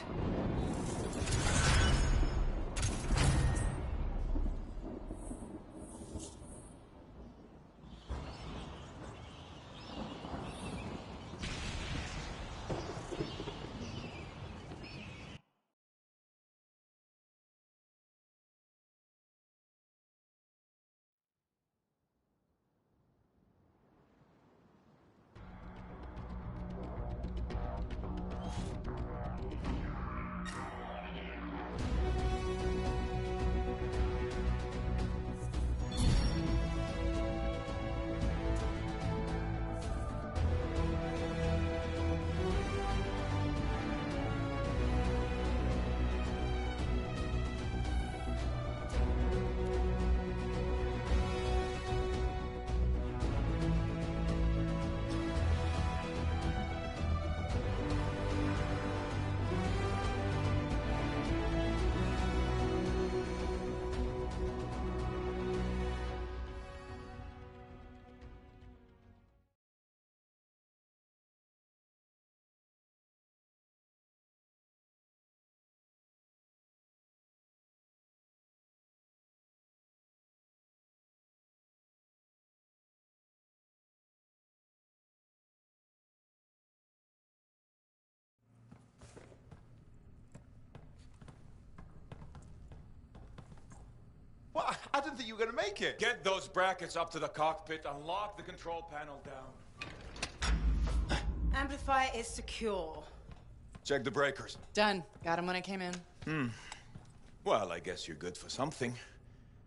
Well, I didn't think you were going to make it. Get those brackets up to the cockpit and lock the control panel down. Amplifier is secure. Check the breakers. Done. Got him when I came in. Well, I guess you're good for something.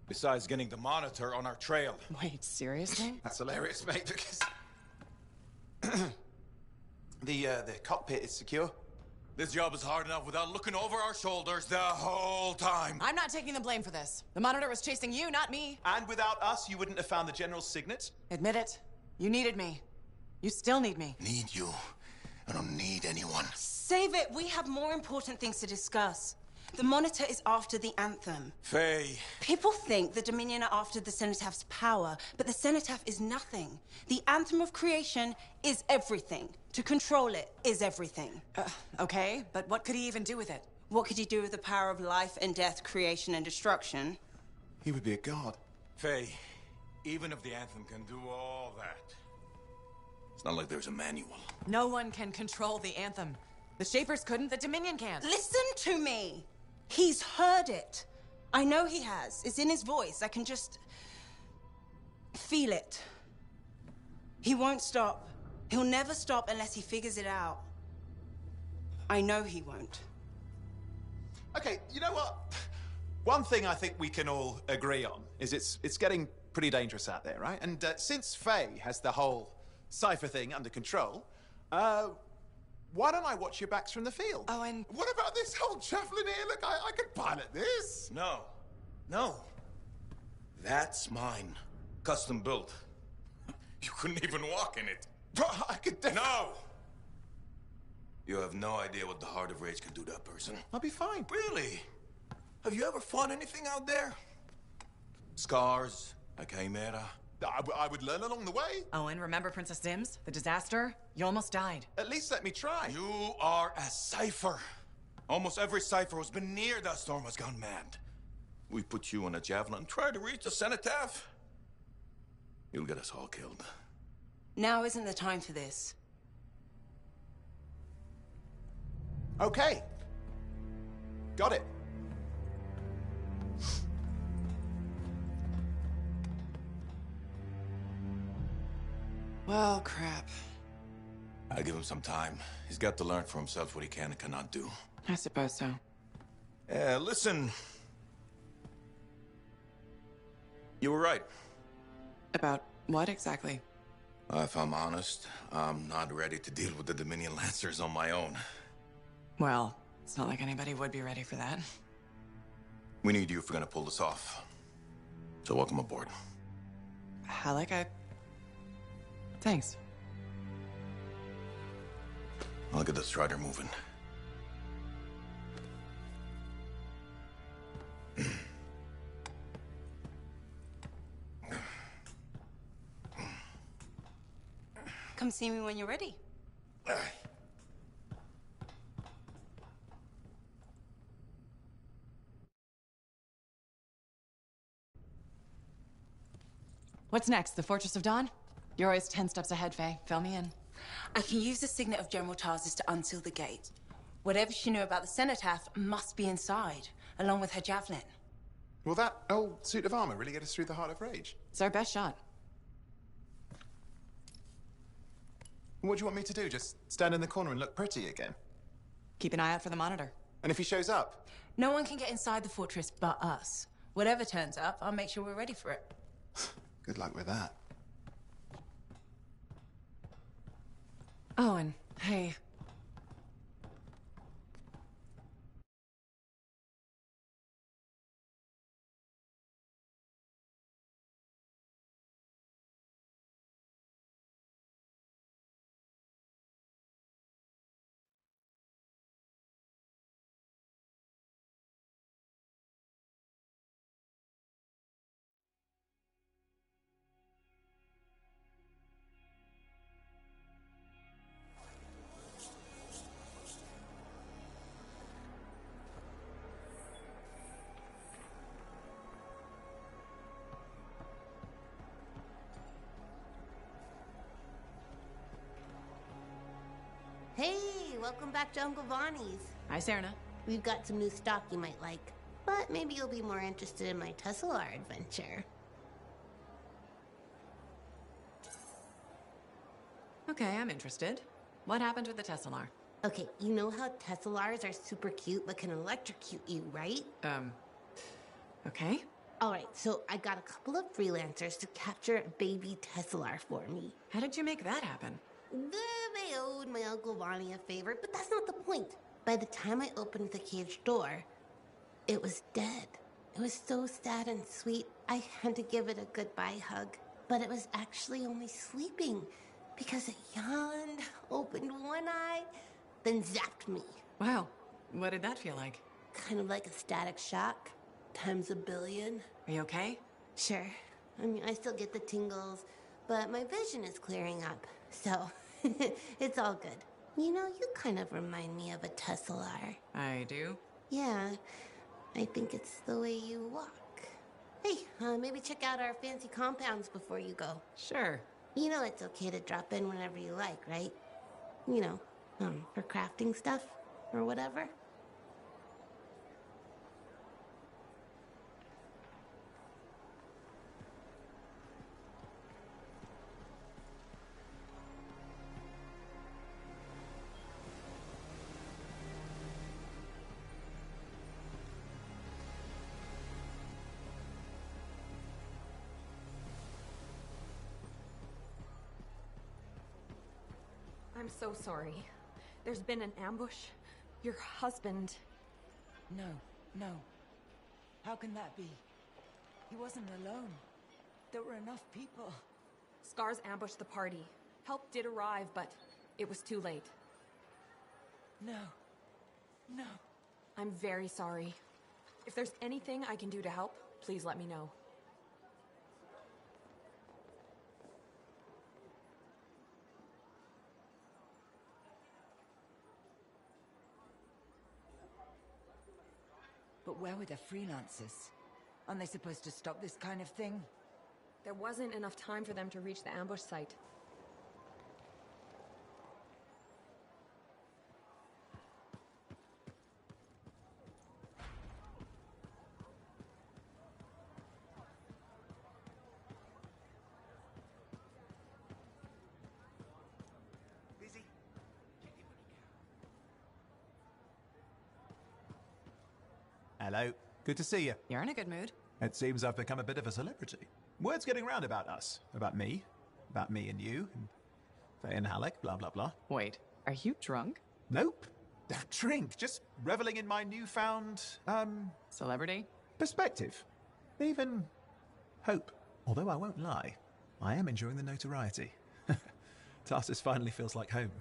Besides getting the Monitor on our trail. Wait, seriously? That's hilarious, mate, because... the cockpit is secure. This job is hard enough without looking over our shoulders the whole time. I'm not taking the blame for this. The Monitor was chasing you, not me. And without us, you wouldn't have found the General's signet? Admit it. You needed me. You still need me. Need you. I don't need anyone. Save it. We have more important things to discuss. The Monitor is after the Anthem. Faye. People think the Dominion are after the Cenotaph power, but the Cenotaph is nothing. The Anthem of creation is everything. To control it is everything. Okay, but what could he even do with it? What could he do with the power of life and death, creation and destruction? He would be a god. Faye, even if the Anthem can do all that, it's not like there's a manual. No one can control the Anthem. The Shapers couldn't, the Dominion can't. Listen to me! He's heard it. I know he has. It's in his voice. I can just... Feel it. He won't stop. He'll never stop unless he figures it out. I know he won't. Okay, you know what? One thing I think we can all agree on is it's getting pretty dangerous out there, right? And since Faye has the whole cipher thing under control, why don't I watch your backs from the field? Oh, and what about this whole javelin here? Look, I could pilot this. No. No. That's mine. Custom built. You couldn't even walk in it. But I could No! You have no idea what the Heart of Rage can do to a person. I'll be fine. Really? Have you ever fought anything out there? Scars, a chimera. I would learn along the way. Oh, and remember Princess Dims? The disaster? You almost died. At least let me try. You are a cipher. Almost every cipher who's been near that storm has gone mad. We put you on a javelin, try to reach the cenotaph. You'll get us all killed. Now isn't the time for this. Okay. Got it. Well, crap. I'll give him some time. He's got to learn for himself what he can and cannot do. I suppose so. Listen. You were right. About what exactly? If I'm honest, I'm not ready to deal with the Dominion Lancers on my own. Well, it's not like anybody would be ready for that. We need you if we're gonna pull this off. So welcome aboard. Halleck, thanks. I'll get the Strider moving. Come see me when you're ready. What's next? The Fortress of Dawn? You're always 10 steps ahead, Faye. Fill me in. I can use the signet of General Tarsis to unseal the gate. Whatever she knew about the cenotaph must be inside, along with her javelin. Will that old suit of armor really get us through the Heart of Rage? It's our best shot. What do you want me to do? Just stand in the corner and look pretty again? Keep an eye out for the monitor. And if he shows up? No one can get inside the fortress but us. Whatever turns up, I'll make sure we're ready for it. Good luck with that. Owen, hey. Hey, welcome back to Uncle Bonnie's. Hi, Serna. We've got some new stock you might like, but maybe you'll be more interested in my Tesla adventure. Okay, I'm interested. What happened with the Tesla? Okay, you know how Teslars are super cute but can electrocute you, right? Okay. Alright, so I got a couple of freelancers to capture a baby Teslar for me. How did you make that happen? They owed my Uncle Bonnie a favor, but that's not the point. By the time I opened the cage door, it was dead. It was so sad and sweet, I had to give it a goodbye hug. But it was actually only sleeping, because it yawned, opened one eye, then zapped me. Wow, what did that feel like? Kind of like a static shock, times a billion. Are you okay? Sure. I mean, I still get the tingles, but my vision is clearing up, so it's all good. You know, you kind of remind me of a Teslar. I do? Yeah, I think it's the way you walk. Hey, maybe check out our fancy compounds before you go. Sure. You know it's okay to drop in whenever you like, right? You know, for crafting stuff or whatever. I'm so sorry. There's been an ambush. Your husband... No. How can that be? He wasn't alone. There were enough people. Scars ambushed the party. Help did arrive, but it was too late. No. I'm very sorry. If there's anything I can do to help, please let me know. But where were the freelancers? Aren't they supposed to stop this kind of thing? There wasn't enough time for them to reach the ambush site. Busy? Hello. Good to see you. You're in a good mood. It seems I've become a bit of a celebrity. Word's getting round about us. About me and you, and Faye and Halleck, blah, blah, blah. Wait, are you drunk? Nope. Don't drink. Just reveling in my newfound, Celebrity? perspective. Even hope. Although I won't lie, I am enjoying the notoriety. Tarsus finally feels like home.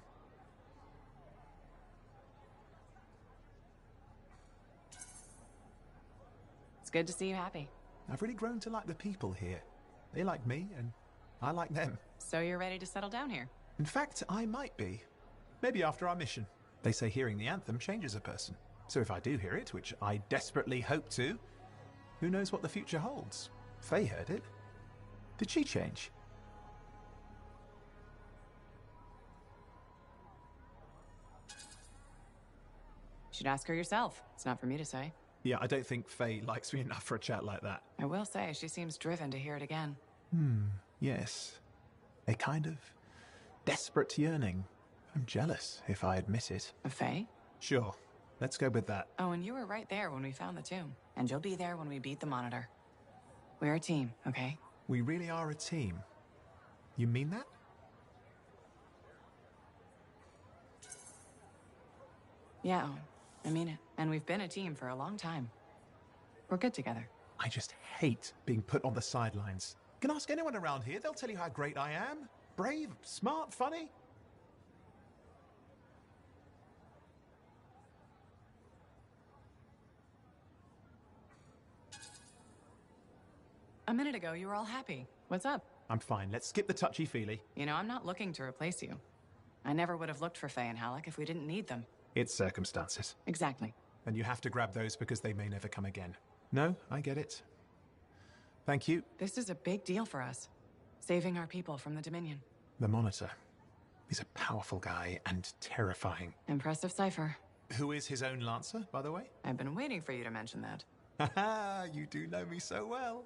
It's good to see you happy. I've really grown to like the people here. They like me, and I like them. So you're ready to settle down here? In fact, I might be. Maybe after our mission. They say hearing the anthem changes a person. So if I do hear it, which I desperately hope to, who knows what the future holds? Faye heard it. Did she change? You should ask her yourself. It's not for me to say. Yeah, I don't think Faye likes me enough for a chat like that. I will say, she seems driven to hear it again. Yes. A kind of desperate yearning. I'm jealous, if I admit it. Of Faye? Sure. Let's go with that. Oh, and you were right there when we found the tomb. And you'll be there when we beat the Monitor. We're a team, okay? We really are a team. You mean that? Yeah, I mean it. And we've been a team for a long time. We're good together. I just hate being put on the sidelines. You can ask anyone around here, they'll tell you how great I am. Brave, smart, funny. A minute ago, you were all happy. What's up? I'm fine. Let's skip the touchy-feely. You know, I'm not looking to replace you. I never would have looked for Faye and Halleck if we didn't need them. It's circumstances. Exactly. And you have to grab those because they may never come again. No, I get it. Thank you. This is a big deal for us. Saving our people from the Dominion. The Monitor. He's a powerful guy and terrifying. Impressive cipher. Who is his own Lancer, by the way? I've been waiting for you to mention that. Haha, you do know me so well.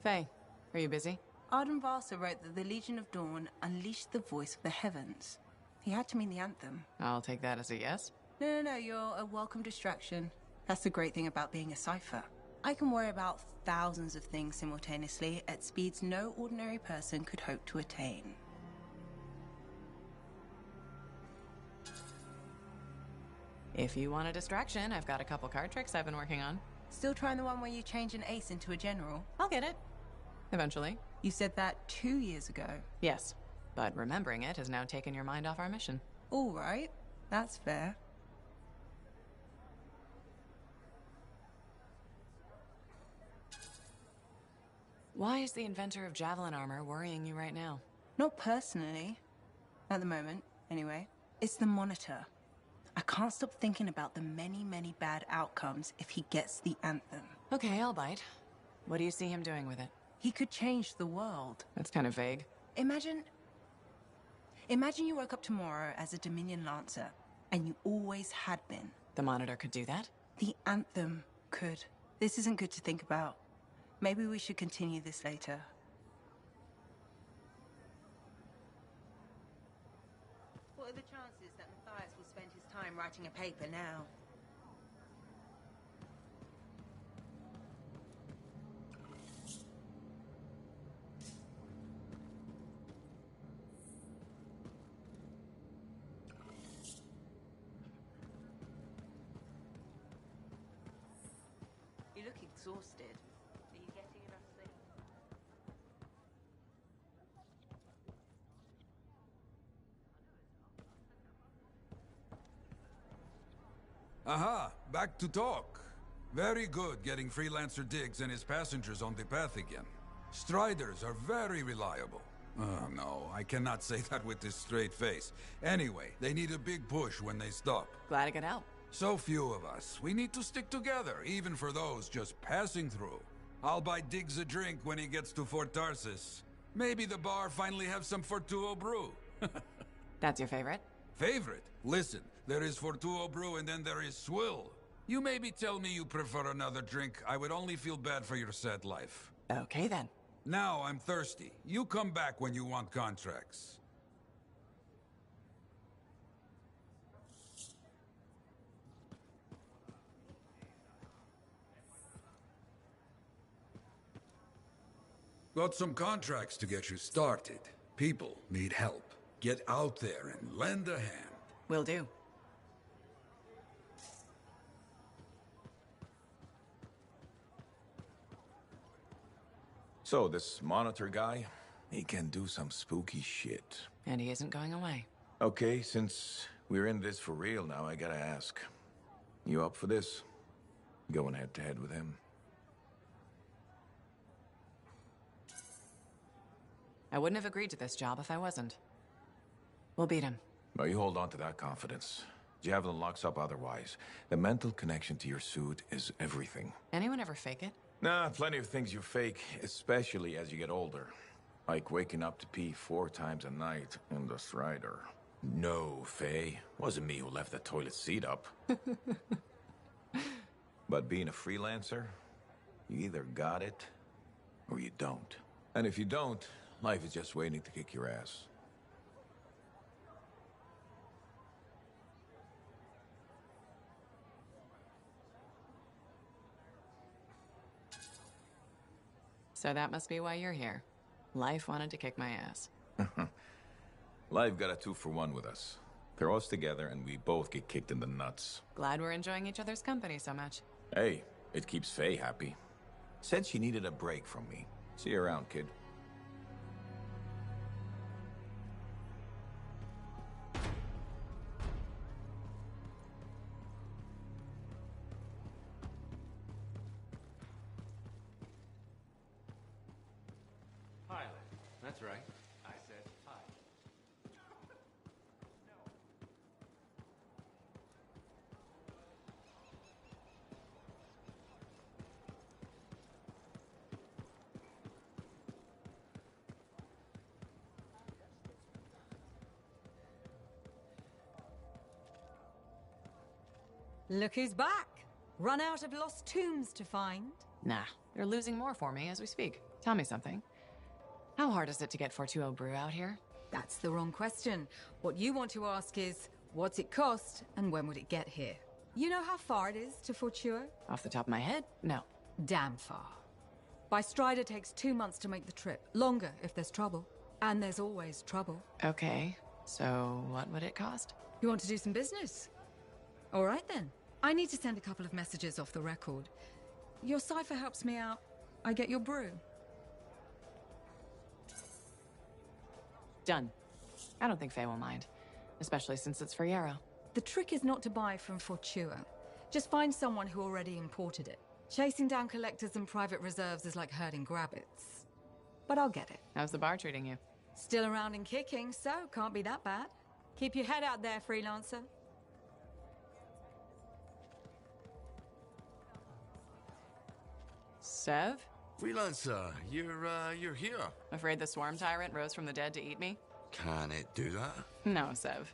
Faye, are you busy? Arden Varsa wrote that the Legion of Dawn unleashed the voice of the heavens. He had to mean the anthem. I'll take that as a yes. No, you're a welcome distraction. That's the great thing about being a cipher. I can worry about thousands of things simultaneously at speeds no ordinary person could hope to attain. If you want a distraction, I've got a couple card tricks I've been working on. Still trying the one where you change an ace into a general? I'll get it. Eventually. You said that 2 years ago. Yes, but remembering it has now taken your mind off our mission. All right, that's fair. Why is the inventor of javelin armor worrying you right now? Not personally. At the moment, anyway. It's the Monitor. I can't stop thinking about the many, many bad outcomes if he gets the anthem. Okay, I'll bite. What do you see him doing with it? He could change the world. That's kind of vague. Imagine you woke up tomorrow as a Dominion Lancer, and you always had been. The Monitor could do that? The anthem could. This isn't good to think about. Maybe we should continue this later. What are the chances that Matthias will spend his time writing a paper now? exhausted. Are you getting enough sleep? Aha, back to talk. Very good getting Freelancer Diggs and his passengers on the path again. Striders are very reliable. Oh no, I cannot say that with this straight face. Anyway, they need a big push when they stop. Glad I could help. So few of us. We need to stick together, even for those just passing through. I'll buy Diggs a drink when he gets to Fort Tarsis. Maybe the bar finally have some Fortuo brew. That's your favorite? Favorite? Listen, there is Fortuo brew and then there is Swill. You maybe tell me you prefer another drink. I would only feel bad for your sad life. Okay then. Now I'm thirsty. You come back when you want contracts. Got some contracts to get you started. People need help. Get out there and lend a hand. Will do. So, this monitor guy, he can do some spooky shit. And he isn't going away. Okay, since we're in this for real now, I gotta ask. You up for this? Going head to head with him? I wouldn't have agreed to this job if I wasn't. We'll beat him. Well, you hold on to that confidence. Javelin locks up otherwise. The mental connection to your suit is everything. Anyone ever fake it? Nah, plenty of things you fake, especially as you get older. Like waking up to pee 4 times a night in the Strider. No, Faye. Wasn't me who left the toilet seat up. But being a freelancer, you either got it, or you don't. And if you don't, life is just waiting to kick your ass. So that must be why you're here. Life wanted to kick my ass. Life got a 2-for-1 with us. Throw us together and we both get kicked in the nuts. Glad we're enjoying each other's company so much. Hey, it keeps Faye happy. Said she needed a break from me. See you around, kid. Pilot. That's right. I said hi. Look who's back! Run out of lost tombs to find? Nah, they're losing more for me as we speak. Tell me something. How hard is it to get Fortuo brew out here? That's the wrong question. What you want to ask is, what's it cost and when would it get here? You know how far it is to Fortuo? Off the top of my head, no. Damn far. By Strider takes 2 months to make the trip. Longer if there's trouble. And there's always trouble. Okay, so what would it cost? You want to do some business? All right then. I need to send a couple of messages off the record. Your cipher helps me out. I get your brew. Done. I don't think Faye will mind. Especially since it's for Yarrow. The trick is not to buy from Fortuo. Just find someone who already imported it. Chasing down collectors and private reserves is like herding rabbits. But I'll get it. How's the bar treating you? Still around and kicking, so can't be that bad. Keep your head out there, freelancer. Sev? Freelancer, you're here. Afraid the swarm tyrant rose from the dead to eat me? Can it do that? No, Sev.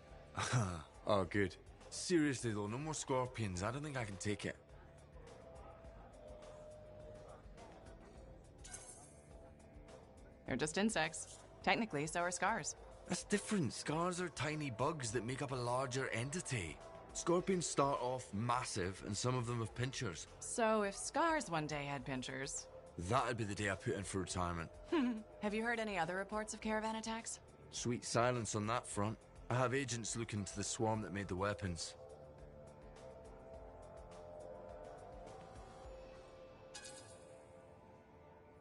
Oh, good. Seriously though, no more scorpions. I don't think I can take it. They're just insects. Technically, so are scars. That's different. Scars are tiny bugs that make up a larger entity. Scorpions start off massive, and some of them have pinchers. So if scars one day had pinchers... That'd be the day I put in for retirement. Have you heard any other reports of caravan attacks? Sweet silence on that front. I have agents looking into the swarm that made the weapons.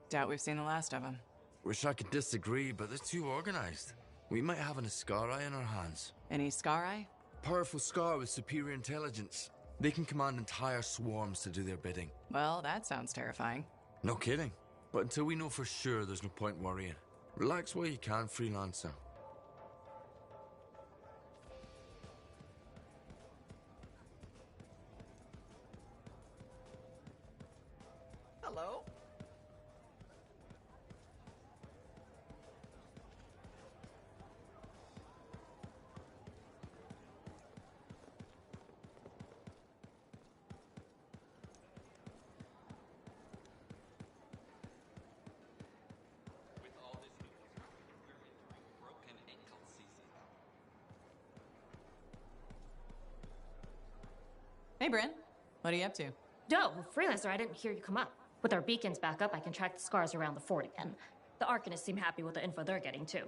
Doubt we've seen the last of them. Wish I could disagree, but they're too organized. We might have an Iskari in our hands. Any Iskari? Powerful Scar with superior intelligence. They can command entire swarms to do their bidding. Well, that sounds terrifying. No kidding. But until we know for sure, there's no point worrying. Relax while you can, freelancer. Hello? Hey, Bryn. What are you up to? No, Freelancer, I didn't hear you come up. With our beacons back up, I can track the scars around the fort again. The Arcanists seem happy with the info they're getting, too.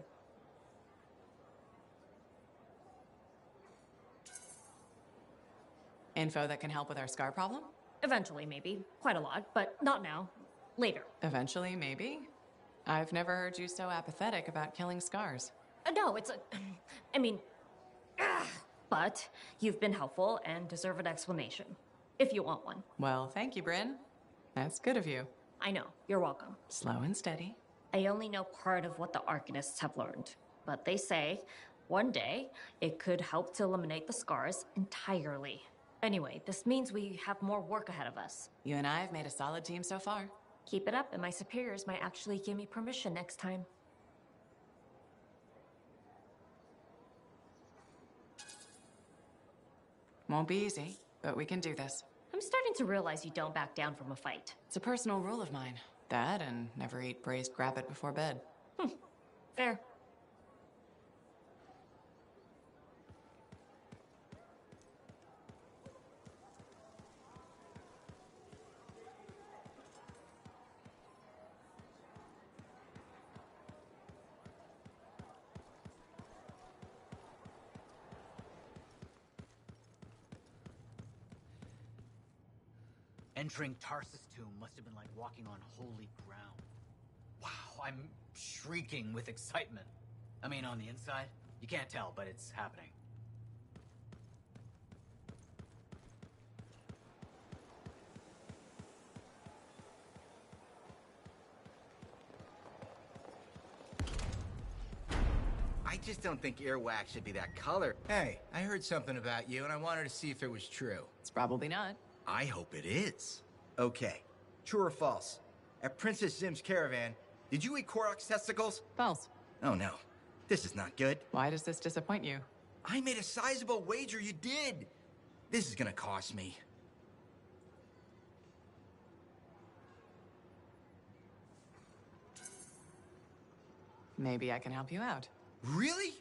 Info that can help with our scar problem? Eventually, maybe. Quite a lot, but not now. Later. Eventually, maybe? I've never heard you so apathetic about killing scars. No, it's a... I mean... But you've been helpful and deserve an explanation. If you want one. Well, thank you, Bryn. That's good of you. I know. You're welcome. Slow and steady. I only know part of what the Arcanists have learned. But they say, one day, it could help to eliminate the scars entirely. Anyway, this means we have more work ahead of us. You and I have made a solid team so far. Keep it up, and my superiors might actually give me permission next time. Won't be easy, but we can do this. I'm starting to realize you don't back down from a fight. It's a personal rule of mine. That and never eat braised rabbit before bed. Fair. Entering Tarsus' tomb must have been like walking on holy ground. Wow, I'm shrieking with excitement. I mean, on the inside, you can't tell, but it's happening. I just don't think earwax should be that color. Hey, I heard something about you, and I wanted to see if it was true. It's probably not. I hope it is. Okay, true or false? At Princess Zim's caravan, did you eat Korok's testicles? False. Oh no, this is not good. Why does this disappoint you? I made a sizable wager you did. This is gonna cost me. Maybe I can help you out. Really?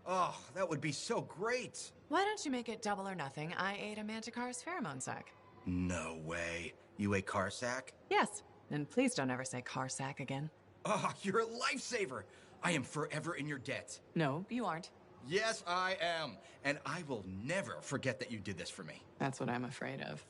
Oh, that would be so great. Why don't you make it double or nothing? I ate a Manticore's pheromone sac. No way. You ate Carsack? Yes. And please don't ever say Carsack again. Oh, you're a lifesaver. I am forever in your debt. No, you aren't. Yes, I am. And I will never forget that you did this for me. That's what I'm afraid of.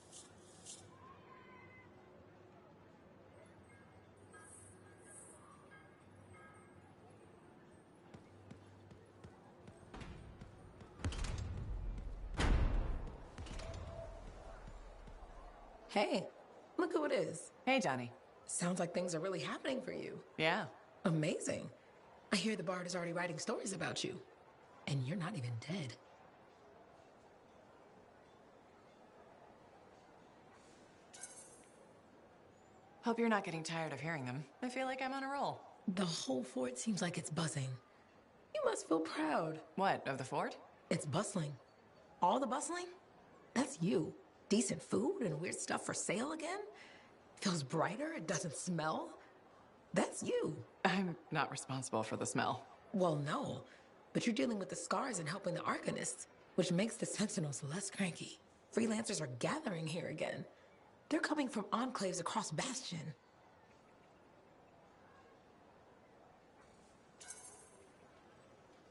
Hey, look who it is. Hey, Johnny. Sounds like things are really happening for you. Yeah. Amazing. I hear the Bard is already writing stories about you. And you're not even dead. Hope you're not getting tired of hearing them. I feel like I'm on a roll. The whole fort seems like it's buzzing. You must feel proud. What, of the fort? It's bustling. All the bustling? That's you. Decent food and weird stuff for sale again? Feels brighter, it doesn't smell. That's you. I'm not responsible for the smell. Well, no. But you're dealing with the scars and helping the Arcanists, which makes the Sentinels less cranky. Freelancers are gathering here again. They're coming from enclaves across Bastion.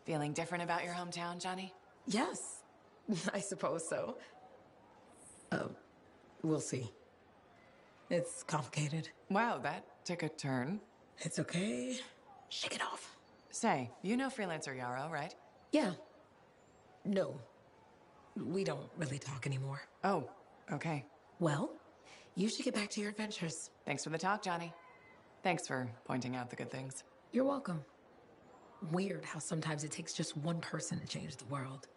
Feeling different about your hometown, Johnny? Yes, I suppose so. We'll see. It's complicated. Wow, that took a turn. It's okay. Shake it off. Say, you know Freelancer Yarrow, right? Yeah. No. We don't really talk anymore. Oh, okay. Well, you should get back to your adventures. Thanks for the talk, Johnny. Thanks for pointing out the good things. You're welcome. Weird how sometimes it takes just one person to change the world.